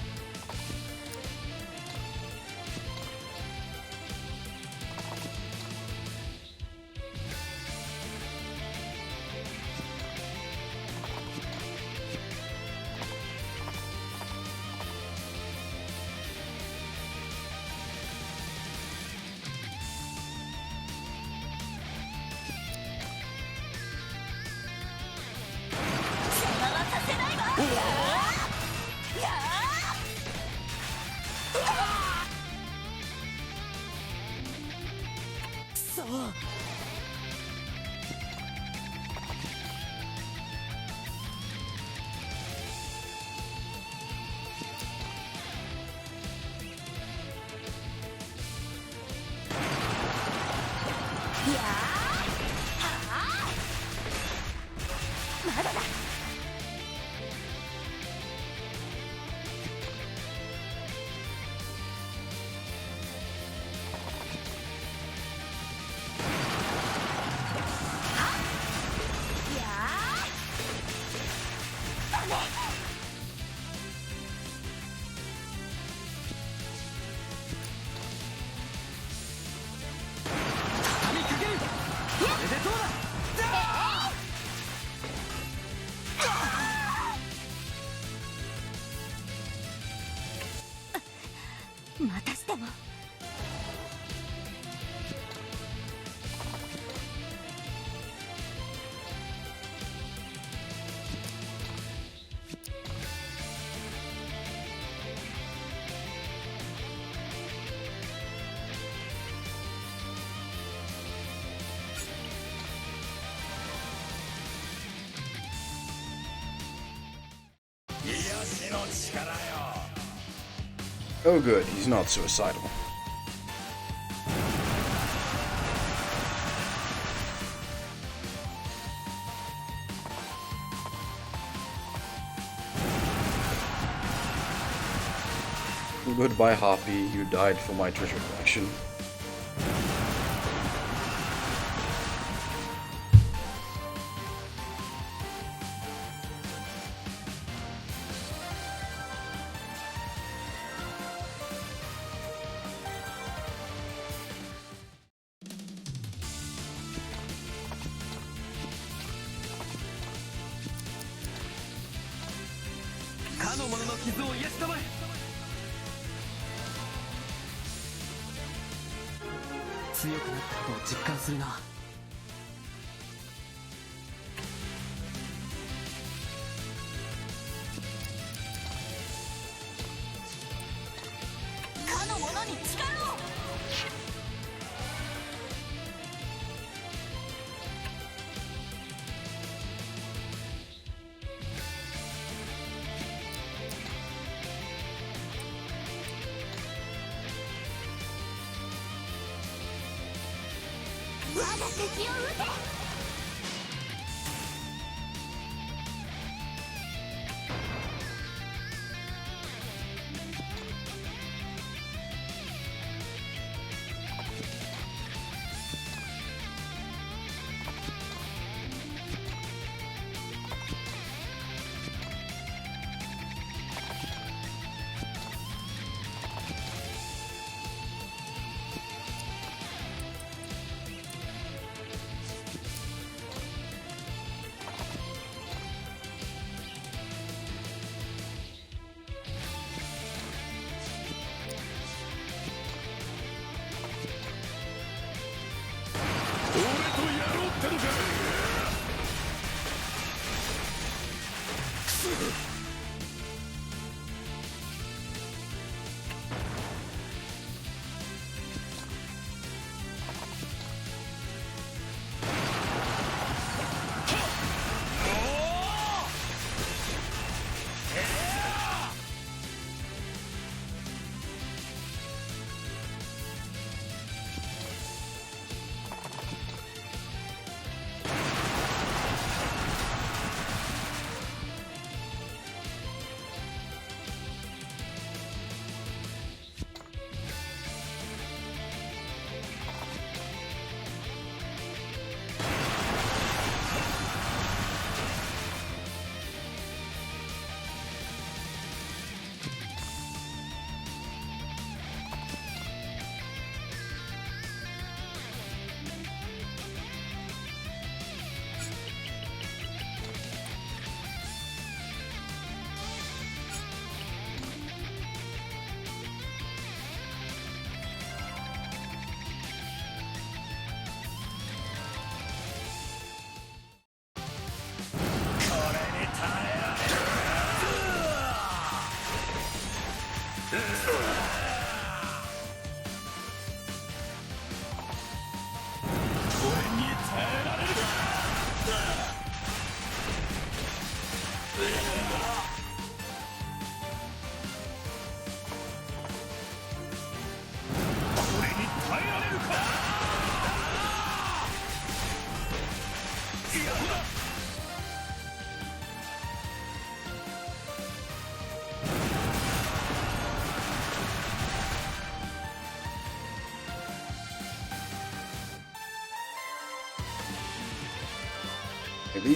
またしても。Oh good, he's not suicidal. Goodbye, Hoppy. You died for my treasure collection.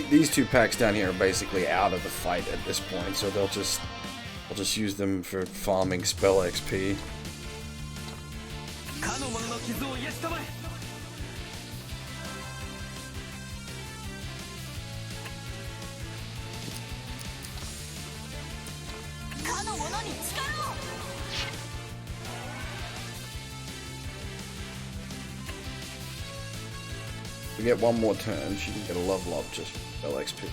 These two packs down here are basically out of the fight at this point, so they'll just use them for farming spell XP. we get one more turn, she can get a level up just for LXP.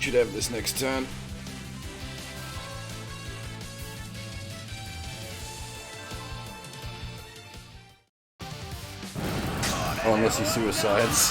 Should have this next turn. Oh, unless he suicides.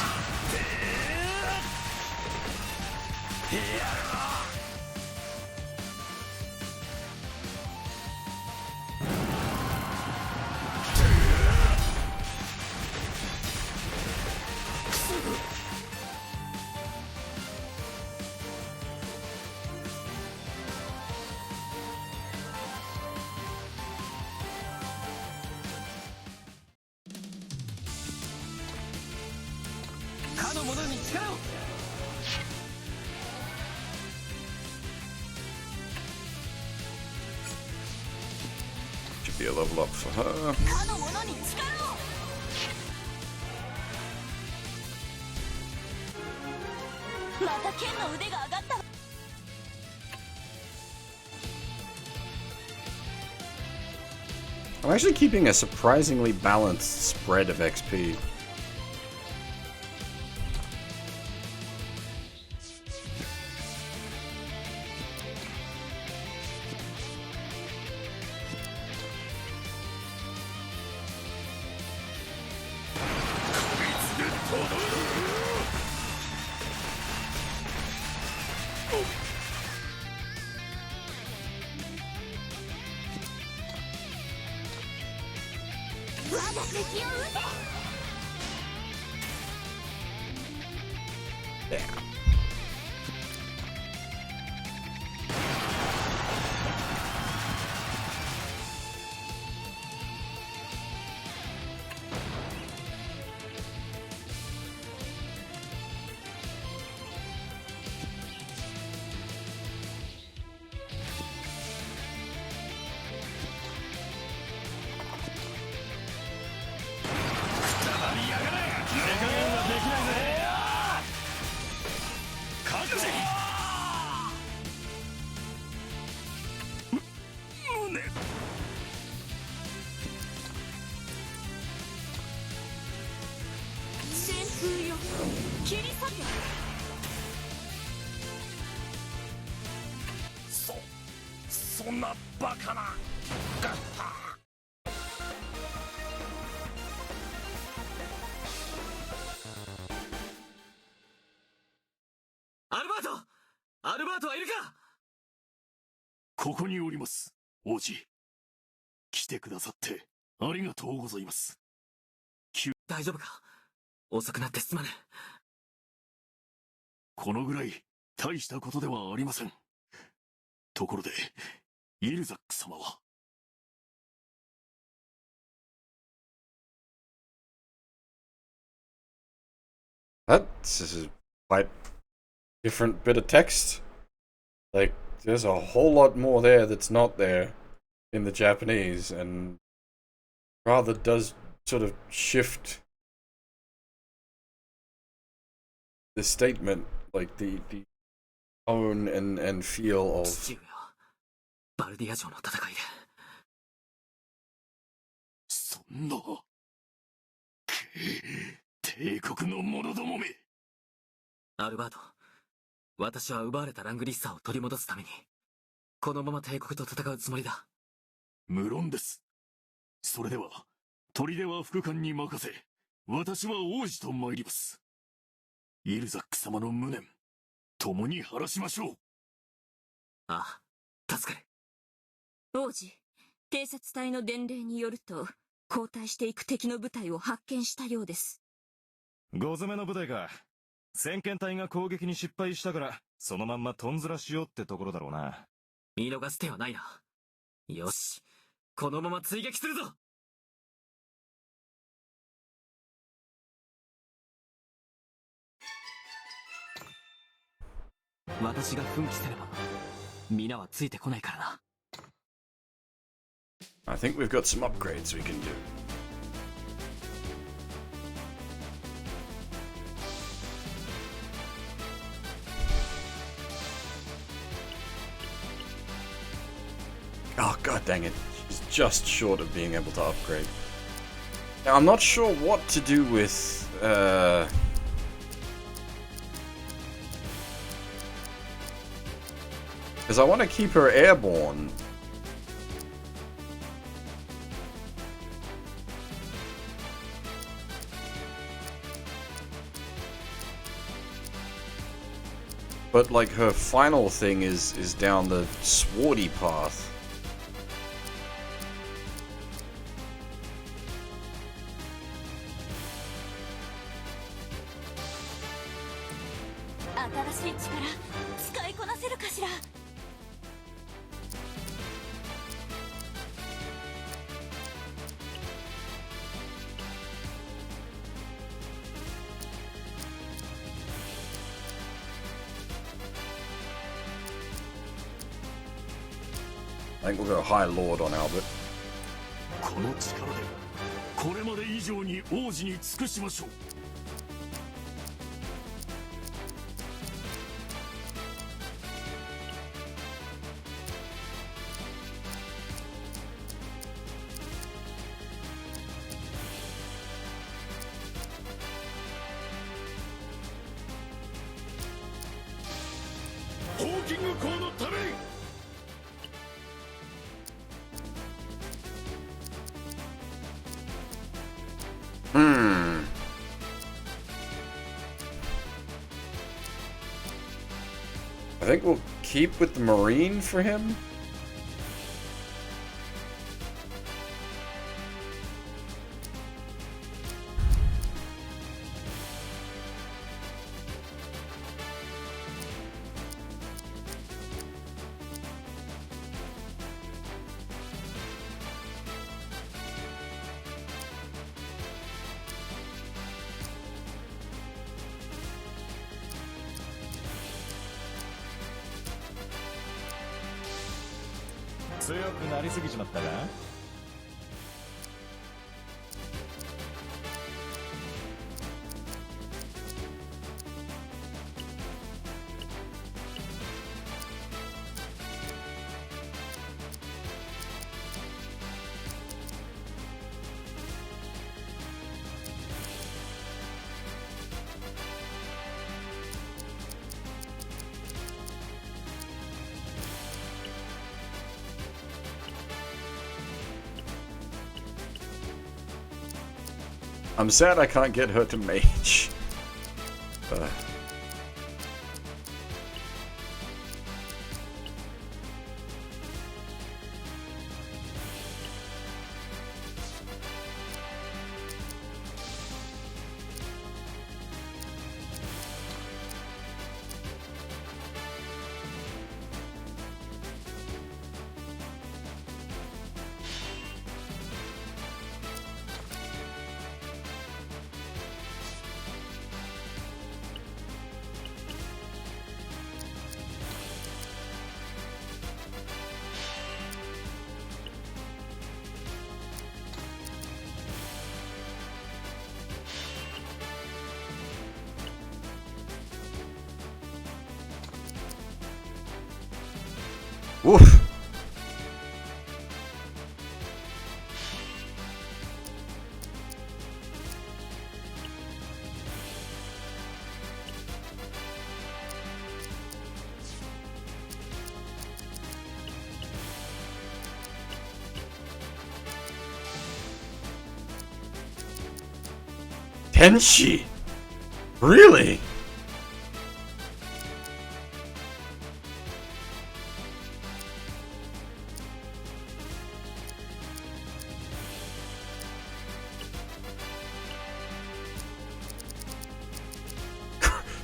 Should be a level up for her. I'm actually keeping a surprisingly balanced spread of XP. そんなバカな。アルバートはいるか？ここにおります、王子。来てくださってありがとうございます。大丈夫か？遅くなってすまぬ。このぐらい大したことではありません。ところで、イルザック様は？That's a quite different bit of text. Like, there's a whole lot more there that's not there in the Japanese, and rather does sort of shift the statement, like the tone and feel of. 父上はバルディア城の戦いで。そんな。帝国の者どもめ。アルバート、私は奪われたラングリッサーを取り戻すために、このまま帝国と戦うつもりだ。無論です。それでは、砦は副官に任せ、私は王子と参ります。イルザック様の無念、共に晴らしましょう。ああ、助かる。王子、偵察隊の伝令によると、後退していく敵の部隊を発見したようです。5詰めの部隊か。先遣隊が攻撃に失敗したから、そのまんまとんずらしようってところだろうな。見逃す手はないな。よし、このまま追撃するぞ。私が奮起すれば、皆はついてこないからな。I think we've got some upgrades we can do. Oh, god dang it. She's just short of being able to upgrade. Now, I'm not sure what to do with, because I want to keep her airborne. But, like, her final thing is down the swarty path. I think we'll go High Lord on Albert. この力で、これまで以上に王子に尽くしましょう。ホーキング校のために。I think we'll keep with the Marine for him.強くなりすぎちまったか？ I'm sad I can't get her to mage. Oof. Tenshi? Really?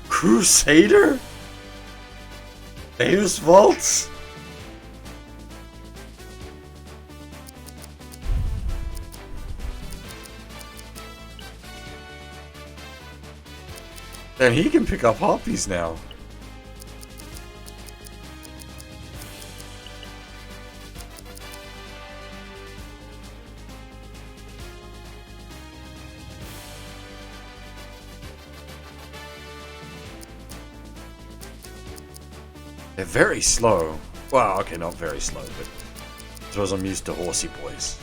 Crusader? Deus Vaults? And he can pick up harpies now. They're very slow. Well, okay, not very slow, but I suppose I'm used to horsey boys.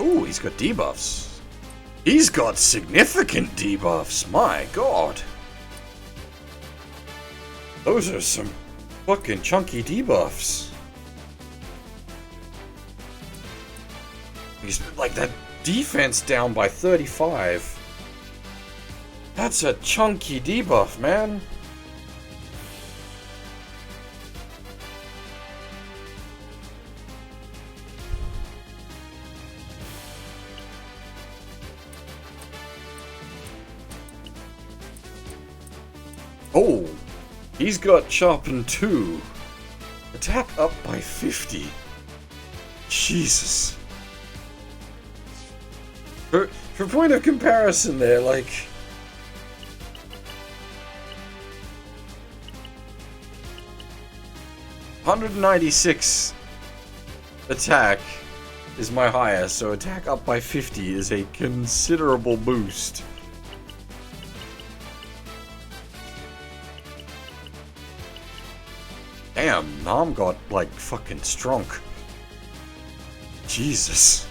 Ooh, he's got debuffs. He's got significant debuffs, my god. Those are some fucking chunky debuffs. He's like that defense down by 35. That's a chunky debuff, man. Oh, he's got sharpened 2. Attack up by 50. Jesus. For point of comparison there, like... $196 attack is my highest, so attack up by 50 is a considerable boost. Damn, Nam got, like, fucking strong. Jesus.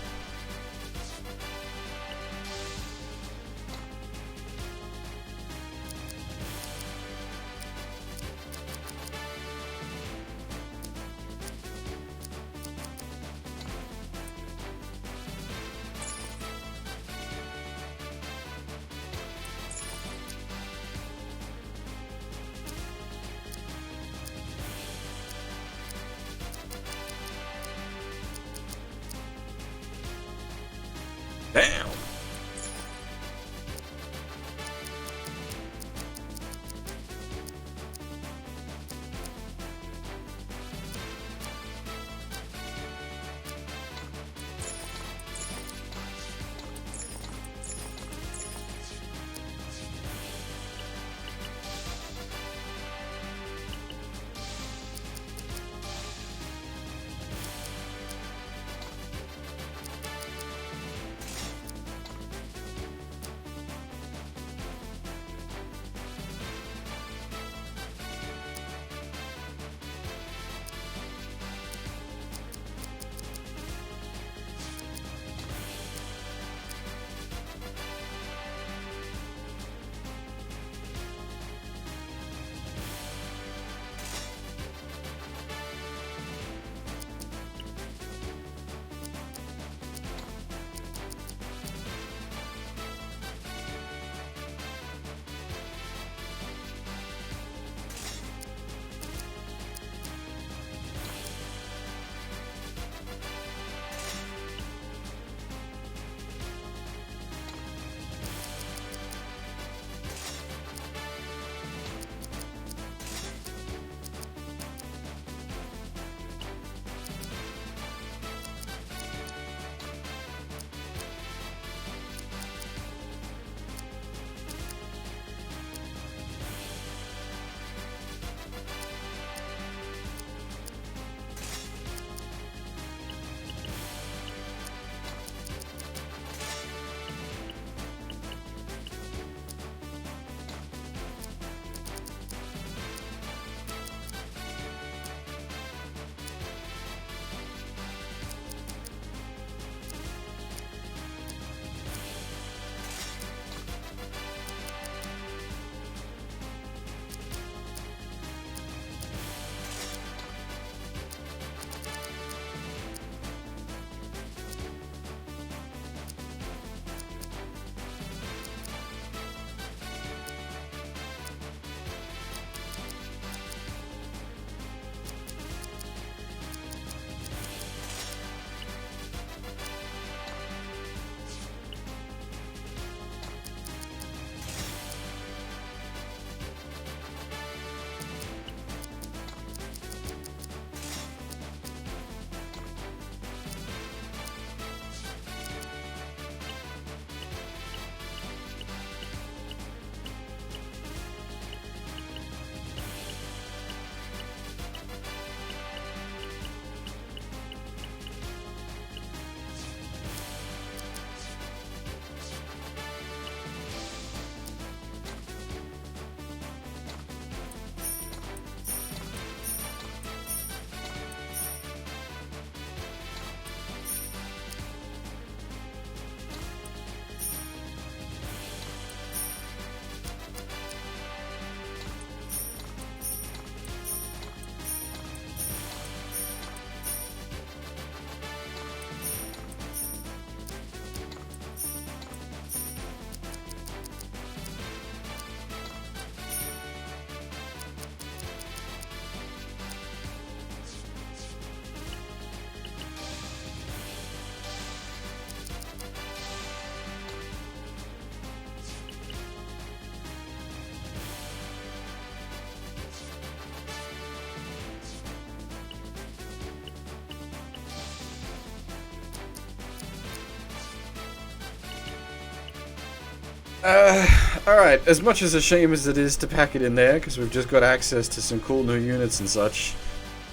Alright, as much as a shame as it is to pack it in there, because we've just got access to some cool new units and such,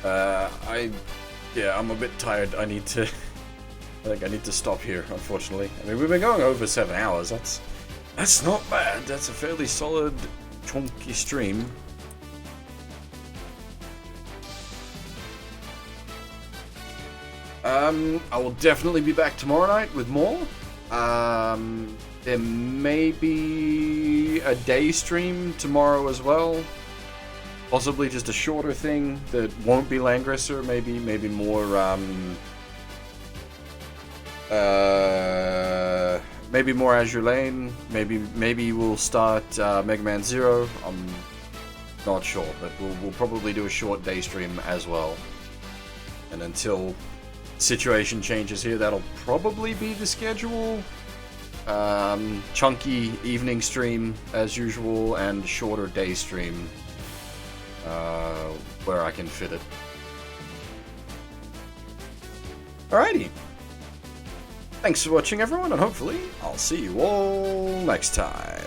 I'm a bit tired. I think I need to stop here, unfortunately. I mean, we've been going over 7 hours. That's not bad. That's a fairly solid, chunky stream. I will definitely be back tomorrow night with more. There may be a day stream tomorrow as well. Possibly just a shorter thing that won't be Langrisser. Maybe more, maybe more Azure Lane. Maybe we'll start Mega Man Zero. I'm not sure, but we'll probably do a short day stream as well. And until situation changes here, that'll probably be the schedule. Chunky evening stream as usual, and shorter day stream where I can fit it. Alrighty. Thanks for watching, everyone, and hopefully I'll see you all next time.